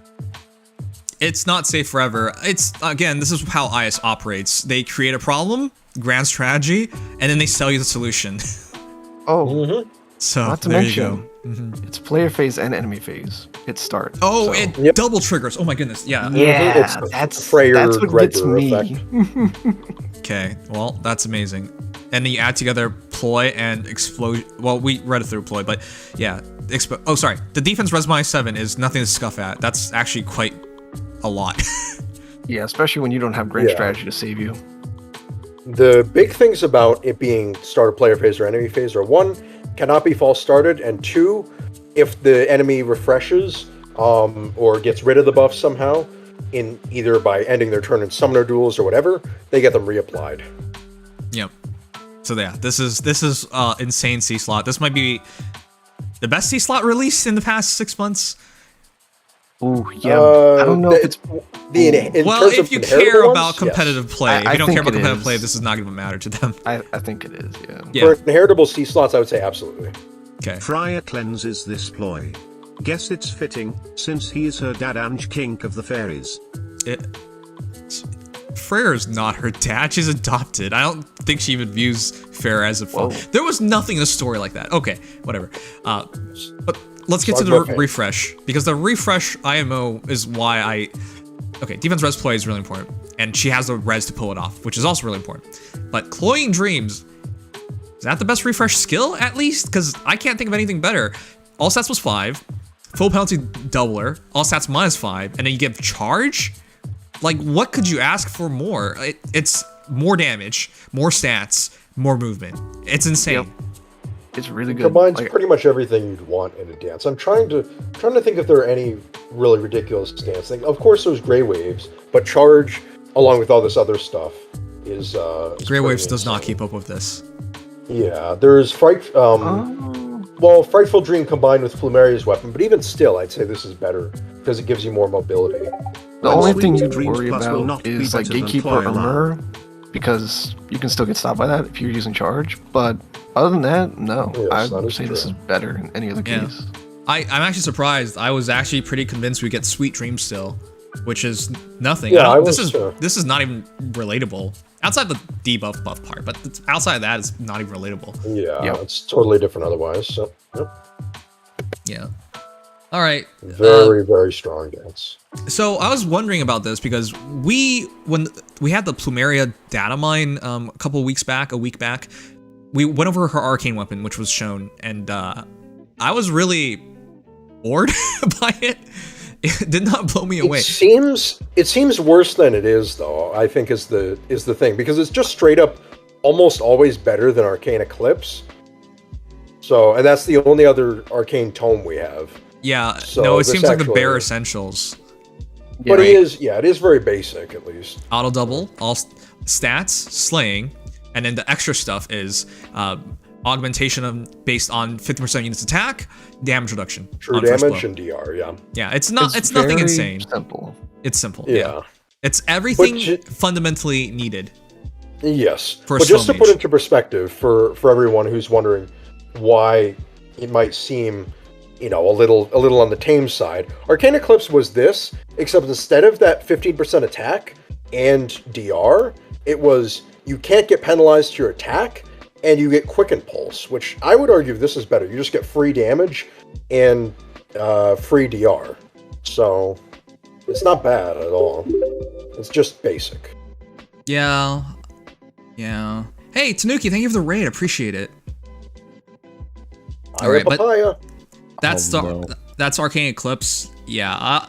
It's not safe forever. It's, again, this is how IS operates. They create a problem, grand strategy, and then they sell you the solution. Oh. So, Not to there mention, you go. it's player phase and enemy phase. It starts. Oh, so. it double triggers. Oh my goodness, yeah. Yeah, It's that's Freyer what gets regular me. effect. Okay, well, that's amazing. And then you add together ploy and explode. Well, we read it through ploy, but yeah. Oh, sorry. The defense res minus 7 is nothing to scuff at. That's actually quite a lot. Yeah, especially when you don't have grand strategy to save you. The big things about it being starter player phase or enemy phase are 1, cannot be false started, and 2, if the enemy refreshes or gets rid of the buff somehow, in either by ending their turn in summoner duels or whatever, they get them reapplied. Yep. So yeah, this is insane C slot. This might be the best C slot release in the past 6 months. Ooh, yeah. I don't know if it's well, if you care about competitive play, if you don't think care about it competitive is. play, this is not going to matter to them. I think it is, yeah. For inheritable C slots, I would say absolutely. Okay. Freya cleanses this ploy. Guess it's fitting, since he is her dad and kink of the fairies. Freyr is not her dad. She's adopted. I don't think she even views Freyr as a father. There was nothing in the story like that. Okay, whatever. But let's get to the refresh, because the refresh IMO is why I... Okay, defense res ploy is really important, and she has the res to pull it off, which is also really important. But Cloying Dreams, is that the best refresh skill, at least? Because I can't think of anything better. All stats was 5, full penalty doubler, all stats minus 5, and then you give charge? Like, what could you ask for more? It's more damage, more stats, more movement. It's insane. Yep. It's really good. Combines pretty much everything you'd want in a dance. I'm trying to think if there are any really ridiculous dance things. Of course, there's Grey Waves, but charge, along with all this other stuff, is Grey Waves does not keep up with this. Yeah, there's well, Frightful Dream combined with Plumeria's weapon, but even still, I'd say this is better because it gives you more mobility. The only thing you'd worry about is like Gatekeeper or Mirror, because you can still get stopped by that if you're using charge. But other than that, no. I would say this is better in any other case. I'm actually surprised. I was actually pretty convinced we get Sweet Dream still, which is nothing. Yeah, this is not even relatable. Outside the debuff buff part, but outside of that, it's not even relatable. Yeah, it's totally different otherwise. So, yeah. All right. Very, very strong dance. So I was wondering about this because when we had the Plumeria data mine a week back, we went over her arcane weapon, which was shown, and I was really bored by it. It did not blow me away. It seems worse than it is, though. I think is the thing, because it's just straight up almost always better than Arcane Eclipse. So, and that's the only other arcane tome we have. Yeah, so no, it seems like the bare essentials. But it is very basic, at least. Auto double, all stats, slaying, and then the extra stuff is augmentation based on 50% units attack, damage reduction. True damage and DR, yeah. Yeah, it's nothing insane. Simple. It's simple. Yeah. It's everything fundamentally needed. Yes. But just to put into perspective for everyone who's wondering why it might seem, a little on the tame side, Arcane Eclipse was this, except instead of that 15% attack and DR, it was you can't get penalized to your attack, and you get Quicken Pulse, which I would argue this is better. You just get free damage and free DR. So it's not bad at all. It's just basic. Yeah. Hey, Tanuki, thank you for the raid. Appreciate it. All right, but that's Arcane Eclipse. Yeah.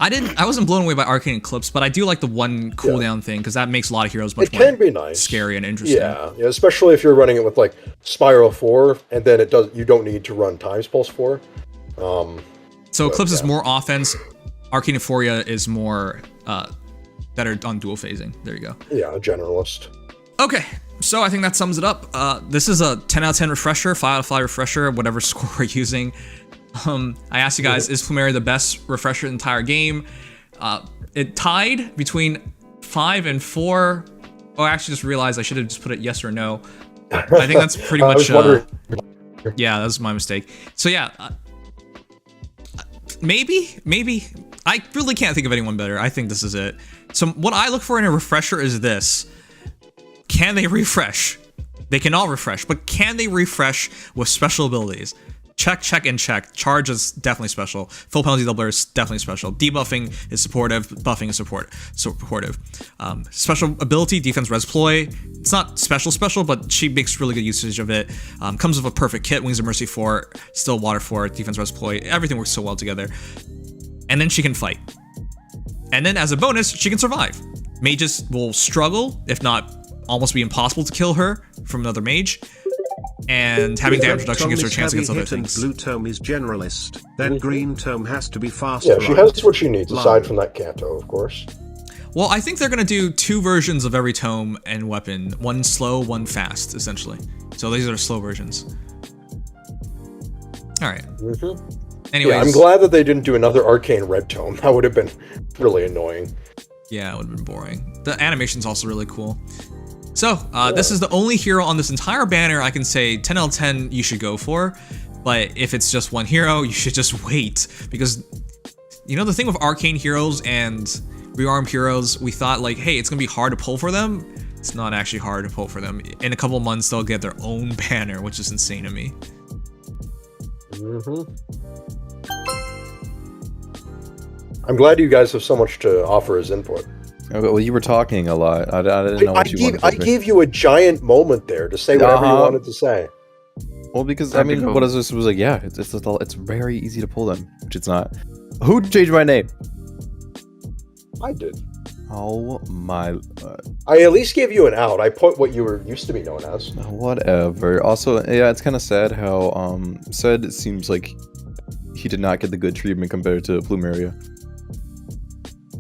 I wasn't blown away by Arcane Eclipse, but I do like the one cooldown thing, because that makes a lot of heroes much more scary and interesting. Yeah, especially if you're running it with like Spiral 4, and then you don't need to run Times Pulse 4. So Eclipse is more offense, Arcane Euphoria is more better on dual phasing. There you go. Yeah, generalist. Okay, So I think that sums it up. This is a 10 out of 10 refresher, 5 out of 5 refresher, whatever score we're using. I asked you guys, is Plumeria the best refresher in the entire game? It tied between 5 and 4. Oh, I actually just realized I should have just put it yes or no. I think that's pretty much... yeah, that was my mistake. So yeah, maybe. I really can't think of anyone better. I think this is it. So what I look for in a refresher is this. Can they refresh? They can all refresh, but can they refresh with special abilities? Check, check, and check. Charge is definitely special. Full penalty doubler is definitely special. Debuffing is supportive. Buffing is supportive. Special ability, defense res ploy. It's not special, but she makes really good usage of it. Comes with a perfect kit. Wings of Mercy 4, still water 4, defense res ploy. Everything works so well together. And then she can fight. And then as a bonus, she can survive. Mages will struggle, if not almost be impossible to kill her from another mage. And having damage reduction gives her a chance against other things. Blue tome is generalist, then green tome has to be fast. Yeah, she has what she needs, aside from that Kanto, of course. Well, I think they're going to do 2 versions of every tome and weapon. One slow, one fast, essentially. So these are slow versions. Alright. Anyways. Yeah, I'm glad that they didn't do another Arcane Red tome. That would have been really annoying. Yeah, it would have been boring. The animation's also really cool. So, this is the only hero on this entire banner I can say 10 out of 10 you should go for. But if it's just one hero, you should just wait. Because, you know, the thing with Arcane heroes and Rearmed heroes, we thought like, hey, it's going to be hard to pull for them. It's not actually hard to pull for them. In a couple months, they'll get their own banner, which is insane to me. I'm glad you guys have so much to offer as input. Okay, well, you were talking a lot. I didn't know what you wanted to I gave you a giant moment there to say whatever you wanted to say. Well, because, I mean, what is this? Was like, yeah, it's very easy to pull them, which it's not. Who changed my name? I did. Oh my... I at least gave you an out. I put what you were used to be known as. Whatever. Also, yeah, it's kind of sad how Sed seems like he did not get the good treatment compared to Plumeria.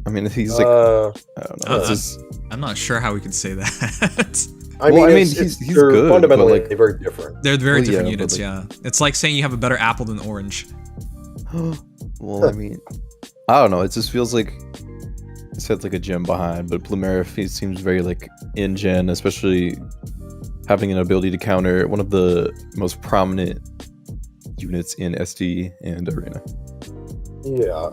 I mean, he's like... I don't know. I'm not sure how we could say that. I mean, he's good, fundamentally but, like, very different. They're very different yeah, units, like, yeah. It's like saying you have a better apple than orange. Well, I mean, I don't know. It just feels like Sed's like a gem behind, but Plumeria seems very like in-gen, especially having an ability to counter one of the most prominent units in SD and Arena. Yeah.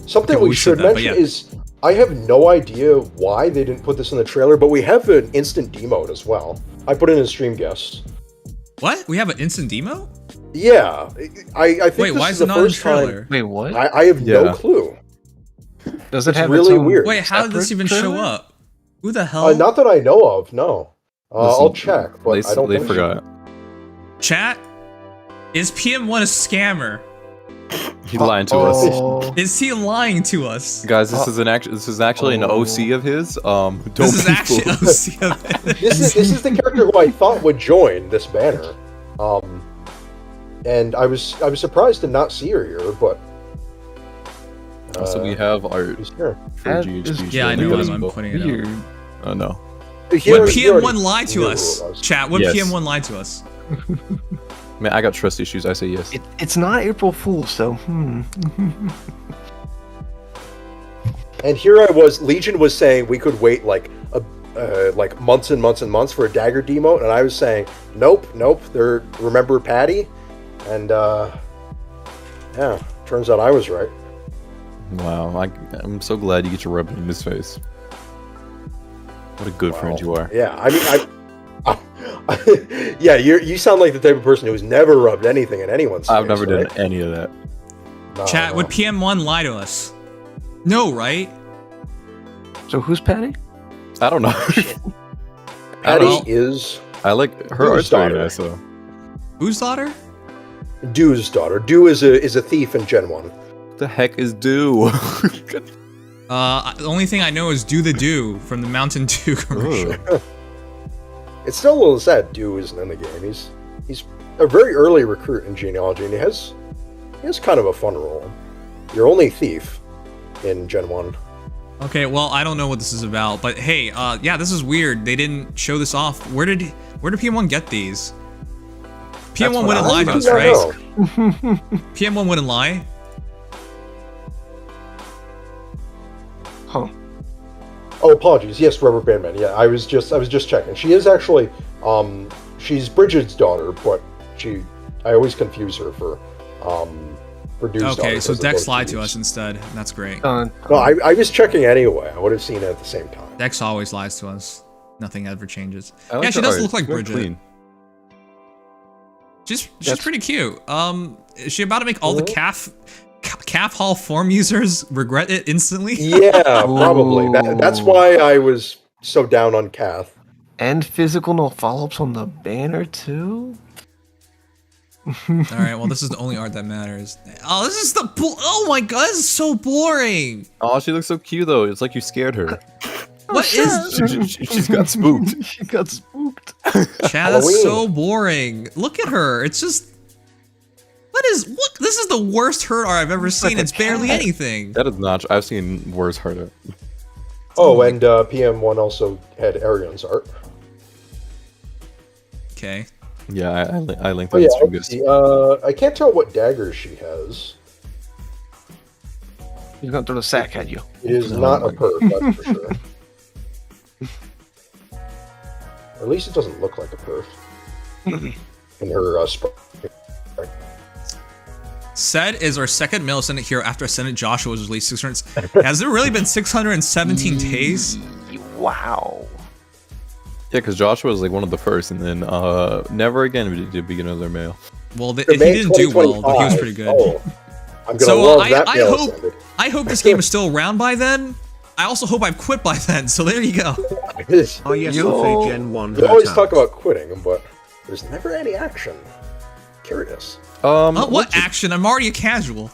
Something we should mention is I have no idea why they didn't put this in the trailer, but we have an instant demote as well. I put in a stream guest. What? We have an instant demo? Yeah. I think Wait, why is it not in the trailer? Wait, what? I have no clue. Does it have really its own weird? Wait, how did this even show up? Who the hell? Not that I know of, no. I'll check, but I don't they think forgot. Chat? Is PM1 a scammer? He lying to us. Is he lying to us? Guys, this is actually an OC of his. Don't this is actually an OC of his. This is the character who I thought would join this banner. And I was surprised to not see her here, but so we have art for GHG. Yeah, I know. I'm putting it out. Oh no. When PM1 lied to us, chat. When PM1 lied to us. Man, I got trust issues. I say yes. It's not April Fool's, so And here I was. Legion was saying we could wait like months and months and months for a dagger demote, and I was saying nope. Remember Patty, and yeah, turns out I was right. Wow, I'm so glad you get your rubbing in his face. What a good friend you are. Yeah, I mean, yeah, you sound like the type of person who's never rubbed anything in anyone's face. I've never done any of that. Chat, would PM1 lie to us? No, right? So who's Patty? I don't know. Patty is... I like her art's very nice, though. Whose daughter? Dew's daughter. Dew is a thief in Gen 1. What the heck is Dew? The only thing I know is Do the Do from the Mountain Dew commercial. It's still a little sad Dew isn't in the game. He's a very early recruit in Genealogy, and he has kind of a fun role. Your only thief in Gen 1. Okay, well, I don't know what this is about, but hey, yeah, this is weird. They didn't show this off. Where did PM1 get these? PM1 wouldn't lie to us, right? PM1 wouldn't lie. Huh. Oh, apologies. Yes, Rubber Band Man. Yeah, I was just checking. She is actually, she's Bridget's daughter, but I always confuse her for Dude's daughter. Okay, so Dex lied to us instead. That's great. No, I was checking anyway. I would have seen it at the same time. Dex always lies to us. Nothing ever changes. like Yeah, she her does art. look like Very Bridget. clean. She's pretty cute. Is she about to make all the calf hall form users regret it instantly? Yeah, probably. That's why I was so down on Kath. And physical no follow-ups on the banner too. All right, well, this is the only art that matters. Oh, this is oh my god, this is so boring. Oh, she looks so cute though. It's like you scared her. What is? She's got spooked. She got spooked. Chad, that's so boring. Look at her. It's just. What? This is the worst hurt art I've ever seen. It's barely anything. That is not. I've seen worse harder. Oh, and PM1 also had Arion's art. Okay. Yeah, I linked Oh that yeah, stream ghost. I can't tell what daggers she has. He's gonna throw the sack at you. It is not a perk, that's for sure. Or at least it doesn't look like a perk. In her sprite. Sed is our second male Ascendant hero after Ascendant Joshua was released. Has there really been 617 days? Wow. Yeah, because Joshua was like one of the first, and then never again did we get another male. Well, he didn't do well, but he was pretty good. Oh, I'm gonna love that male Ascendant. I hope this game is still around by then. I also hope I've quit by then, so there you go. Oh yes, Gen 1. We always talk about quitting, but there's never any action. Curious. What action? I'm already a casual.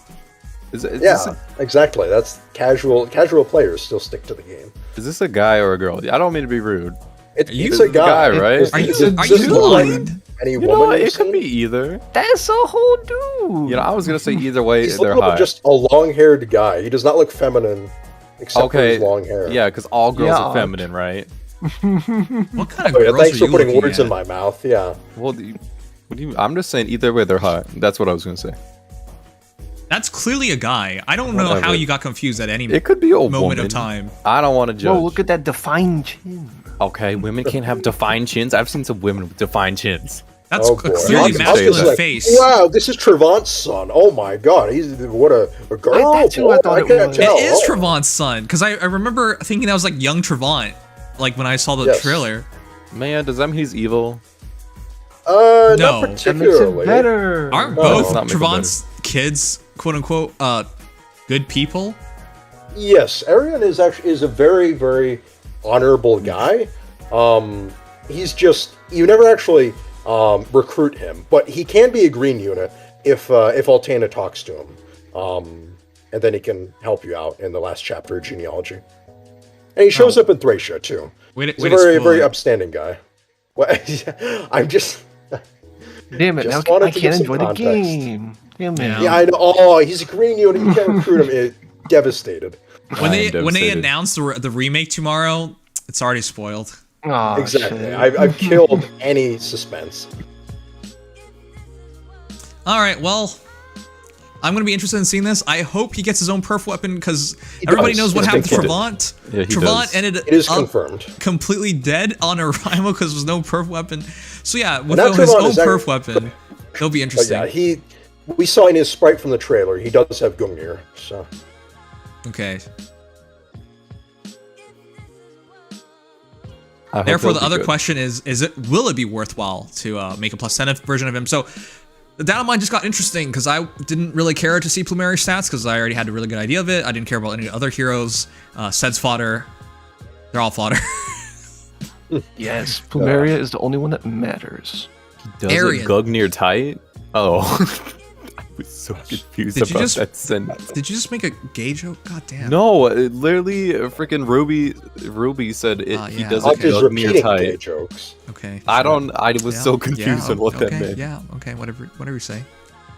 Exactly. That's casual players still stick to the game. Is this a guy or a girl? I don't mean to be rude. It's a guy, right? Are you blind? Any You woman know, you've it could seen? be either. That's a whole dude. You know, I was gonna say either way, He's they're looking like hot. just a long-haired guy. He does not look feminine, except for his long hair. Yeah, because all girls are feminine, right? What kind of Oh, yeah, girls thanks are for you putting looking words at? in my mouth. Yeah. Well, what do you? I'm just saying either way, they're hot. That's what I was gonna say. That's clearly a guy. I don't know how Whatever. you got confused at any It could be a moment woman. of time. I don't want to judge. Whoa, look at that defined chin. Okay, women can't have defined chins. I've seen some women with defined chins. That's Oh, a boy. clearly I was masculine like, face. Wow, this is Trevant's son. Oh my god, he's what a girl. That's who I thought it can't was. tell. It is Oh. Trevant's son, because I remember thinking that was like young Trevant, like when I saw the Yes. trailer. Man, does that mean he's evil? No. Not That makes particularly. it better. Aren't No, both it's not making Trevant's kids, quote unquote, good people? Yes, Arion is a very, very honorable guy. He's just you never actually recruit him, but he can be a green unit if Altana talks to him, and then he can help you out in the last chapter of genealogy. And he shows up in Thracia too. Wait, He's a very upstanding guy. Well, I'm just. Damn it! Now Just wanted I to can't give some enjoy the context. game. Damn it. Yeah. Yeah, I know. Oh, he's a green unit. You can't recruit him. Devastated. When they devastated. announce the remake tomorrow, it's already spoiled. Aw, Exactly. shit. I've killed any suspense. All right, well, I'm gonna be interested in seeing this. I hope he gets his own perf weapon because everybody does. knows what It's happened to been Trevant. Yeah, he Trevant does. ended It is up confirmed. completely dead on Arimo because there was no perf weapon. So yeah, with now his Trevant own is perf actually- weapon, it'll be But interesting. yeah, we saw in his sprite from the trailer, he does have Gungnir, so. Okay. I hope Therefore, they'll the be other good. question is will it be worthwhile to make a +10 version of him? So the down of mine just got interesting because I didn't really care to see Plumeria stats because I already had a really good idea of it. I didn't care about any other heroes. Sed's fodder. They're all fodder. Yes, Plumeria is the only one that matters. Does Arian. it Gugnir tight? Oh. I was so confused Did you about just- that sentence. Did you just make a gay joke? God damn. No, it literally, freaking Ruby said he yeah, does I'm it just Gugnir repeating gay tight. jokes. Okay. I sure. was Yeah, so confused yeah, on what that okay, meant. Yeah, okay, whatever you say.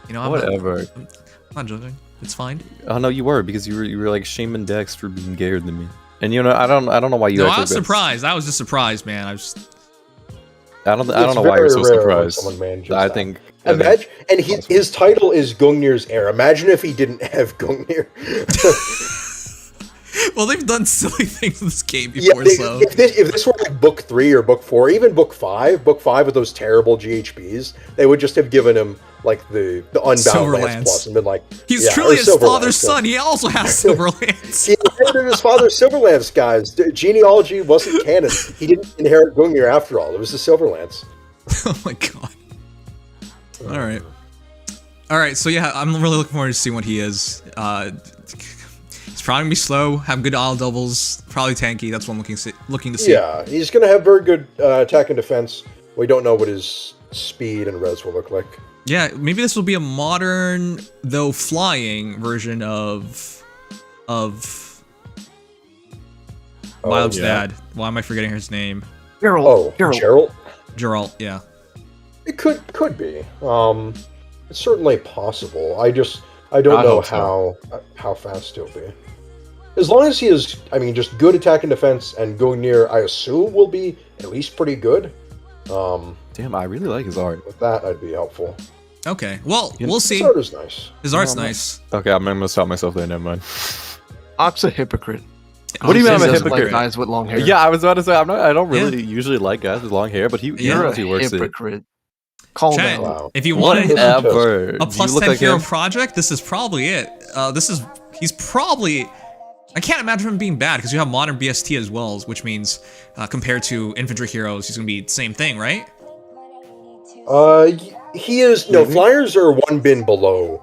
You know, I'm Whatever. I'm not joking. It's fine. Oh no, you were because you were like shaming Dex for being gayer than me. And you know, I don't know why you. No, actually I was surprised. I was just surprised, man. I don't know why you're so surprised. I that. think. Imagine, and his title is Gungnir's heir. Imagine if he didn't have Gungnir. Well, they've done silly things in this game before, so... If this were like book 3 or book 4, even book 5 with those terrible GHBs, they would just have given him like the Unbound Lance Plus and been like, he's truly his father's son. He also has Silver Lance. He inherited his father's Silver Lance, guys. Genealogy wasn't canon. He didn't inherit Gungnir after all. It was the Silver Lance. Oh my god. All right. So yeah, I'm really looking forward to seeing what he is. He's probably gonna be slow, have good aisle doubles, probably tanky. That's what I'm looking to see. Yeah, he's gonna have very good attack and defense. We don't know what his speed and res will look like. Yeah, maybe this will be a modern, though flying version of Wild's dad. Why am I forgetting his name? Geralt. Geralt, yeah. It could be. It's certainly possible. I don't know how fast he'll be. As long as he is, I mean, just good attack and defense, and Gungnir, I assume, will be at least pretty good. Damn, I really like his art. With that, I'd be helpful. Okay, well, we'll see. His art is nice. His art's nice. Okay, I'm gonna stop myself there. Never mind. Ock's a hypocrite. What do you mean I'm a Doesn't hypocrite? like guys with long hair. Yeah, I was about to say I don't really usually like guys with long hair, but You're a works hypocrite. Calm Chat, down. if you wanted Whatever. a plus 10 hero project, this is probably it. He's probably, I can't imagine him being bad because you have modern BST as well, which means compared to infantry heroes, he's gonna be the same thing, right? He is flyers are one bin below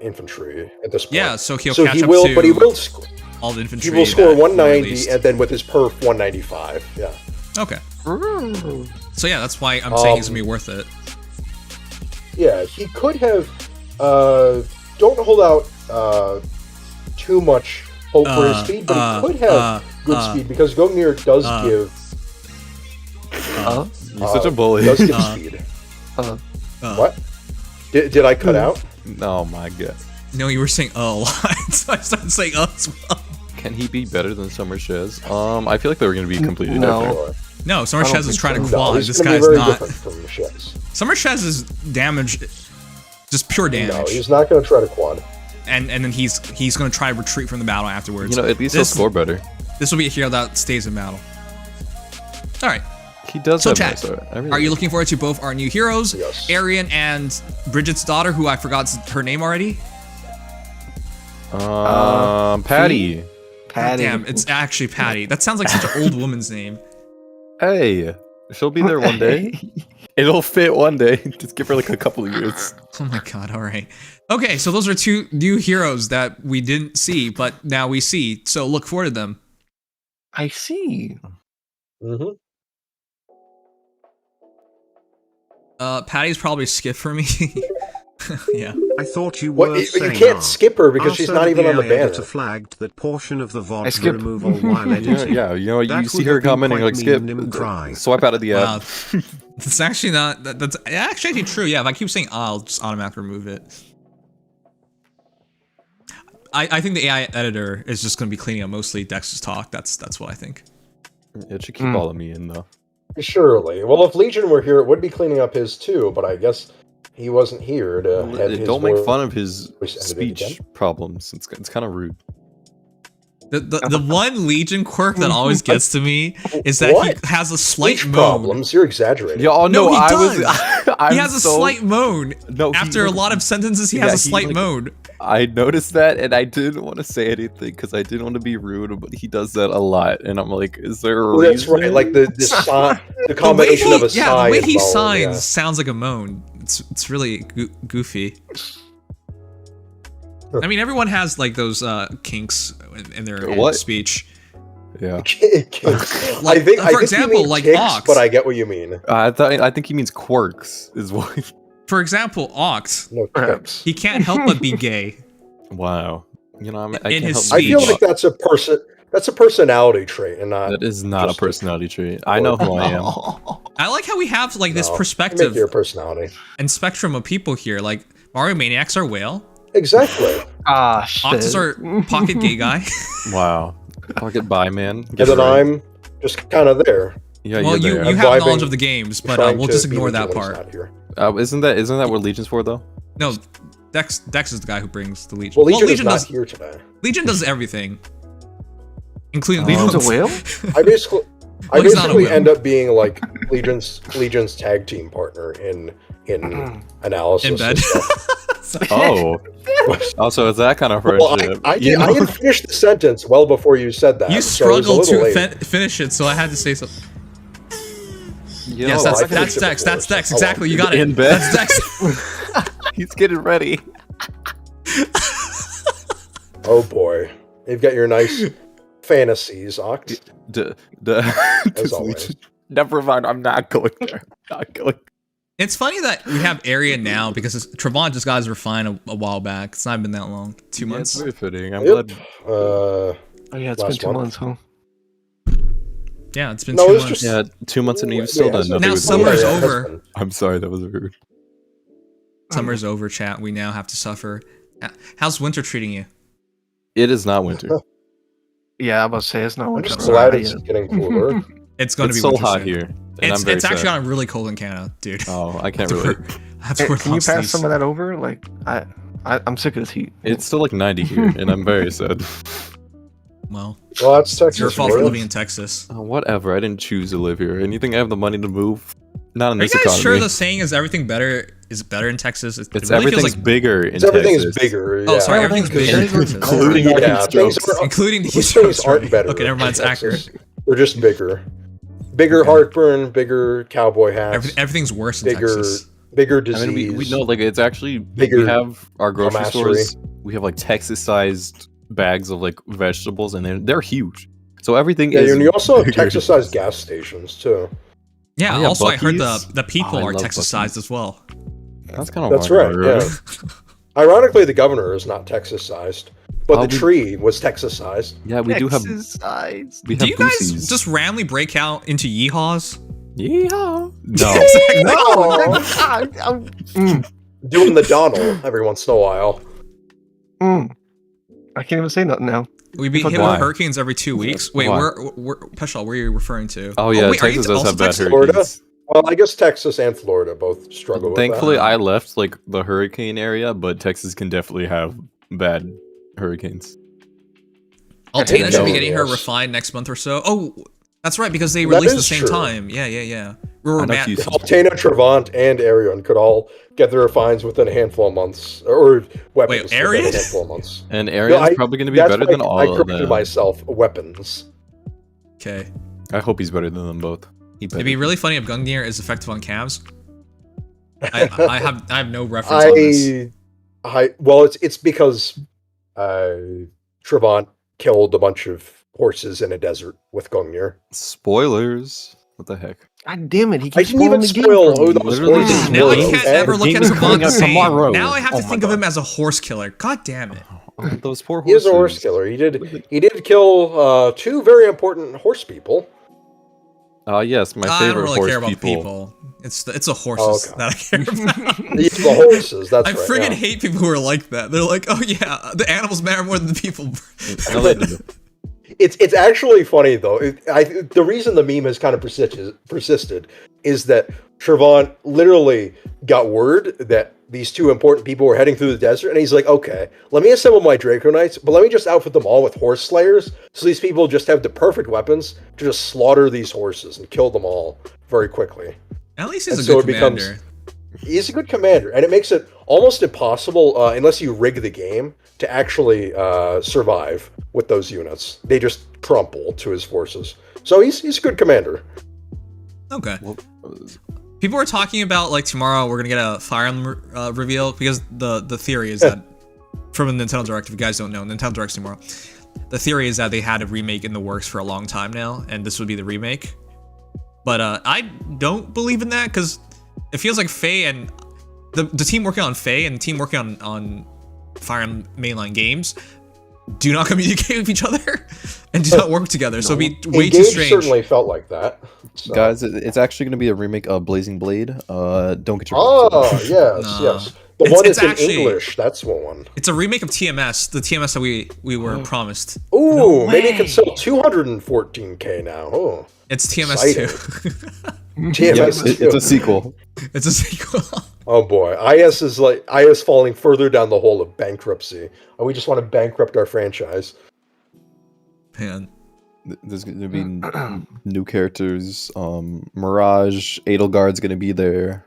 infantry at this point. Yeah, so he'll catch up to but he will score all the infantry. He will score 190 and then with his perf 195. Yeah. Okay. So yeah, that's why I'm saying he's gonna be worth it. Yeah, he could have. Don't hold out too much hope for his speed, but he could have good speed because Gungnir does give. You're such a bully. Does give speed. What? Did I cut out? Oh my god. No, you were saying a lot, so I started saying as well. Can he be better than Summer Shez? I feel like they were gonna be completely different. No, Summer Shez is trying to quad. This guy's not. Summer Shez is damage, just pure damage. No, he's not going to try to quad. And then he's going to try to retreat from the battle afterwards. You know, at least he'll score better. This will be a hero that stays in battle. All right. He does. So have chat, nice art. are you looking forward to both our new heroes, Yes. Arian and Bridget's daughter, who I forgot her name already? Patty. Patty. Damn, it's actually Patty. That sounds like such an old woman's name. Hey, she'll be there one day. It'll fit one day. Just give her like a couple of years. Oh my god, alright. Okay, so those are two new heroes that we didn't see, but now we see. So look forward to them. I see. Mm-hmm. Patty's probably skip for me. Yeah. I thought you were You saying can't skip her because she's also not even on the banner. editor flagged that portion of the VOD skipped. removal while editing. Yeah, you know, That you see would her have been commenting quite like skip, mean and cry. swipe out of the app. Wow. That's actually not. That's actually true. Yeah, if I keep saying I'll just automatically remove it. I think the AI editor is just going to be cleaning up mostly Dex's talk. That's what I think. It should keep all of me in though. Surely. Well, if Legion were here, it would be cleaning up his too, but I guess he wasn't here to have his Don't make voice fun of his edited speech again. problems. It's kind of rude. The one Legion quirk that always gets to me is that What? he has a slight Speech moan. problems? You're exaggerating. Yeah, oh, No, he I does. was. He has a slight moan. No, After a lot of sentences, he has a slight moan. I noticed that, and I didn't want to say anything because I didn't want to be rude, but he does that a lot, and I'm like, is there a reason? That's right. Like the combination of a sigh the way and he moan, signs yeah. sounds like a moan. It's really goofy. I mean, everyone has like those kinks in their speech. Yeah. I think for example, you mean like ticks, Ox. but I get what you mean. I think he means quirks, is what. For example, Oct. No tips. He can't help but be gay. Wow. You know, I In can't his help I feel speech. like that's a person. That's a personality trait, and not. That is not a just personality trait. I know who I am. I like how we have like this No, perspective make your personality. and spectrum of people here. Like Mario Maniacs are whale. Exactly. Ah, shit. Octus are pocket gay guy. Wow. Pocket buy, man. And then I'm just kind of there. Yeah, well, you're you there. have vibing, knowledge of the games, but trying we'll to just be ignore that Legion's part. not here. Isn't that what Legion's for though? No, Dex is the guy who brings the Legion. Well, Legion is not here today. Legion does everything, including Legion's a whale? I basically, he's not a whale. end up being like Legion's tag team partner in analysis. In bed. and stuff. Oh. Also, it's that kind of Well, friendship. I didn't finish the sentence well before you said that. You so it was a struggled little to late. finish it, so I had to say something. You Yes, know, that's I can Dex. finish it That's before, Dex. so- Exactly. You got it. In bed. That's Dex. He's getting ready. Oh boy, you've got your nice fantasies, Oct. As always. Never mind. I'm not going there. Not going. It's funny that we have area now because Trevon just got his refine a while back. It's not been that long. 2 Yeah, months. it's very fitting. I'm Yep. glad. Oh yeah, it's been Last 2 month. months, huh? Yeah, it's been No, 2 it's months. just- Yeah, 2 months and you've still Yeah, done so- nothing. Now with summer's it. Yeah, it has over. been. I'm sorry, that was rude. Summer's over, chat. We now have to suffer. How's winter treating you? It is not winter. Yeah, I was about to say it's not I'm winter. just Sorry, glad it's getting cooler. It's going to It's be so winter hot soon. here, and It's I'm very actually sad. gotten really cold in Canada, dude. Oh, I can't Have to relate. wear- have to Hey, wear can you long pass sleeves. some of that over? Like, I'm sick of this heat. It's still like 90 here, and I'm very sad. Well, Well, that's Texas. it's your fault for for you. living in Texas. Whatever. I didn't choose to live here. And you think I have the money to move? Not in Are you this guys economy. sure the saying is everything better is better in Texas? It It's really feels everything's like bigger in It's everything is Texas. bigger. Oh, yeah. sorry, everything's bigger in Texas. Including yeah, heat things strokes. are, Including the these heat things strokes, aren't right? better. Okay, never mind, it's in accurate. Texas. They're just bigger. Bigger Okay. heartburn, bigger cowboy hats, Everything's worse in bigger, Texas. bigger I disease. mean, we know, like, it's actually, Bigger we have our grocery mastery. stores, we have, like, Texas-sized bags of, like, vegetables, and they're huge. So everything Yeah, is and you also have bigger. Texas-sized gas stations too. Yeah, Oh, yeah, also I heard Buc-ee's? the people Oh, I are love Texas-sized as well. That's kind of That's right. Yeah. Ironically, the governor is not Texas-sized, but the tree was Texas-sized. Yeah, we do have. Texas-sized. We Do have you guys Boosies. just randomly break out into yeehaws? Yeehaw. No. Doing the Donald every once in a while. I can't even say nothing now. We be Fuck hit with why? hurricanes every 2 weeks. Wait, Why? where Peshal, where are you referring to? Oh yeah, wait, are you Texas does also have bad Texas? Florida? hurricanes. Well, I guess Texas and Florida both struggle with Thankfully, that. I left like the hurricane area, but Texas can definitely have bad hurricanes. Altana should be know, getting her yes. refined next month or so. Oh, that's right, because they That released at the is same true. time. Yeah. I We're know mad. Houston. Altana, Trevant, and Arion could all get their fines within a handful of months, or weapons within Arion? a handful of months. And Arian's I- probably going to be that's better why than all I of corrected them. myself. Weapons. Okay. I hope he's better than them both. It'd be really funny if Gungnir is effective on calves. I have no reference on this. Well, it's because Trevant killed a bunch of horses in a desert with Gungnir. Spoilers. What the heck? God damn it! He I keeps didn't even spoiling the game spoil for who me. those Literally horses Now were, you can't okay? ever look at Game is Trevant coming the out same. tomorrow. Now I have to Oh my think of God. him as a horse killer. God damn it. Oh, those poor He horses. is a horse killer. He did kill two very important horse people. Yes, my I favorite don't really horse care about people. people. It's the horses okay. that I care about. The horses. That's I right. friggin' yeah. hate people who are like that. They're like, oh yeah, the animals matter more than the people. No, they do. It's actually funny though. The reason the meme has kind of persisted is that Trevant literally got word that these two important people were heading through the desert, and he's like, okay, let me assemble my Draco Knights, but let me just outfit them all with horse slayers, so these people just have the perfect weapons to just slaughter these horses and kill them all very quickly. At least he's And a so good it becomes- commander. He's a good commander, and it makes it almost impossible, unless you rig the game, to actually survive with those units. They just crumple to his forces. So he's a good commander. Okay. Well, People are talking about like tomorrow we're gonna get a Fire Emblem reveal because the theory is that from a Nintendo Direct, if you guys don't know, Nintendo Direct's tomorrow. The theory is that they had a remake in the works for a long time now, and this would be the remake. But I don't believe in that because it feels like Faye and the team working on Faye and the team working on Fire Emblem mainline games do not communicate with each other and do not work together. So it'd be way too Engage strange. certainly felt like that. So. Guys, it's actually going to be a remake of Blazing Blade. Don't get your Oh, yes, Nah. yes. The one it's that's in actually- English. That's one. It's a remake of TMS, the TMS that we were promised. Ooh, maybe it can sell 214K now. Oh, It's TMS exciting. 2. TMS It's a sequel. It's a sequel. Oh boy, IS is falling further down the hole of bankruptcy. We just want to bankrupt our franchise. Man. There's gonna be new characters. Mirage, Edelgard's gonna be there.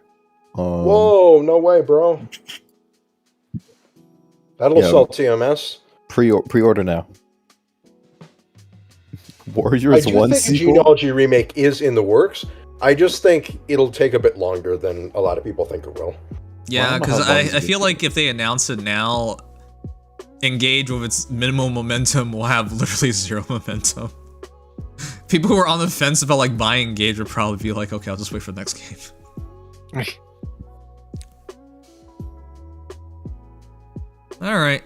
Whoa, no way, bro. That'll sell TMS. Pre-order now. Warriors I do 1 think a sequel. genealogy remake is in the works. I just think it'll take a bit longer than a lot of people think it will. Yeah, because I feel like if they announce it now, Engage with its minimal momentum will have literally 0 momentum. People who are on the fence about like buying Engage would probably be like, okay, I'll just wait for the next game. All right.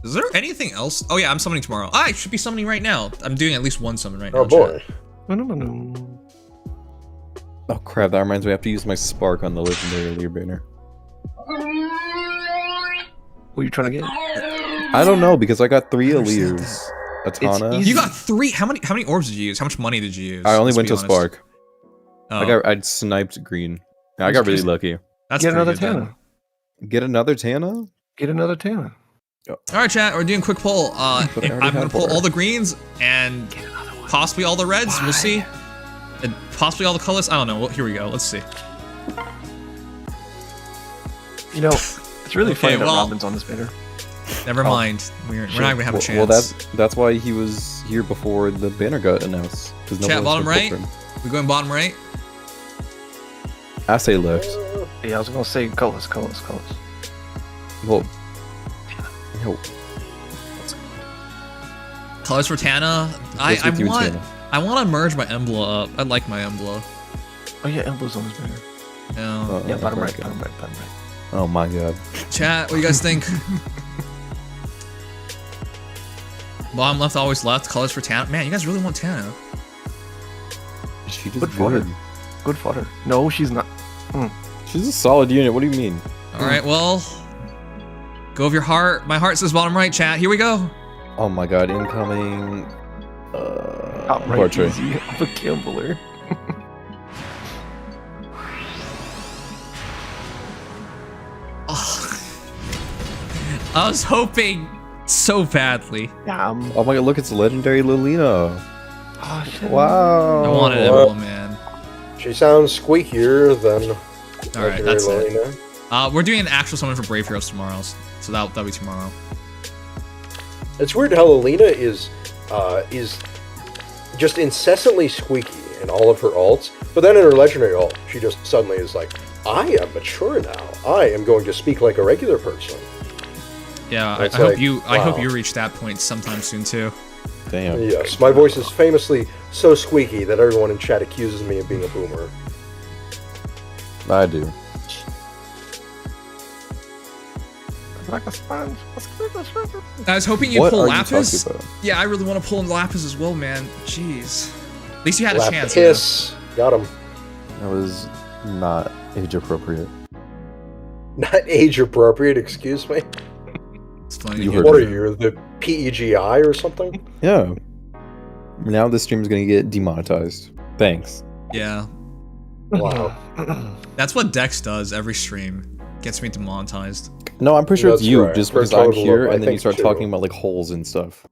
Is there anything else? Oh yeah, I'm summoning tomorrow. I should be summoning right now. I'm doing at least one summon right now. Oh boy. Oh crap, that reminds me I have to use my spark on the legendary Alear banner. What are you trying to get? I don't know, because I got 3 Alears. Atana. You got 3? How many orbs did you use? How much money did you use? I only Let's went be to honest. Spark. Oh. I sniped green. I got really lucky. That's Get pretty another good then. Tana. Get another Tana? Get another Tana. All right, chat. We're doing a quick poll. But I already I'm gonna had pull four. all the greens and possibly all the reds. We'll see. And possibly all the colors. I don't know. Well, here we go. Let's see. You know, it's really Okay, funny that well- Robin's on this banner. Never mind. We're not gonna have a chance. Well, that's why he was here before the banner got announced. Chat bottom right. We're going bottom right. I say left. Yeah, I was gonna say colors. Well, yo, Colors for Tana. I with you and want. Tana. I want to merge my Emblem up. I like my Emblem. Oh yeah, Emblem's on this banner. No. Yeah, bottom right, okay. bottom right. Oh my god. Chat. What do you guys think? Bottom left, always left. Colors for Tana. Man, you guys really want Tana. She just Good fodder. Good fodder. No, she's not. She's a solid unit. What do you mean? All right. Well, go with your heart. My heart says bottom right. Chat. Here we go. Oh my god, incoming. Top right, portrait. easy. I'm a gambler. I was hoping so badly. Yeah. Oh my god, look, it's legendary Lilina. Oh shit. Wow. I wanted Emblem, man. She sounds squeakier than. All right, that's it. We're doing an actual summon for Brave Heroes tomorrow, so that'll be tomorrow. It's weird how Alina is just incessantly squeaky in all of her alts, but then in her legendary ult, she just suddenly is like, I am mature now. I am going to speak like a regular person. Yeah, I It's hope like, you. I hope wow. you reach that point sometime soon too. Damn. Yes, my voice is famously so squeaky that everyone in chat accuses me of being a boomer. I do. Like a sponge. I was hoping you'd What pull are you Lapis. talking about? Yeah, I really want to pull Lapis as well, man. Jeez. At least you had a chance. Lapis. Got him. That was not age appropriate. Not age appropriate, excuse me. It's funny. You to heard What me. are you, the PEGI or something? Yeah. Now this stream is gonna get demonetized. Thanks. Yeah, Wow. that's what Dex does every stream. Gets me demonetized. No, I'm pretty sure it's That's you, right. just For a because I'm total here, of, I and then you think, start 2. talking about like holes and stuff.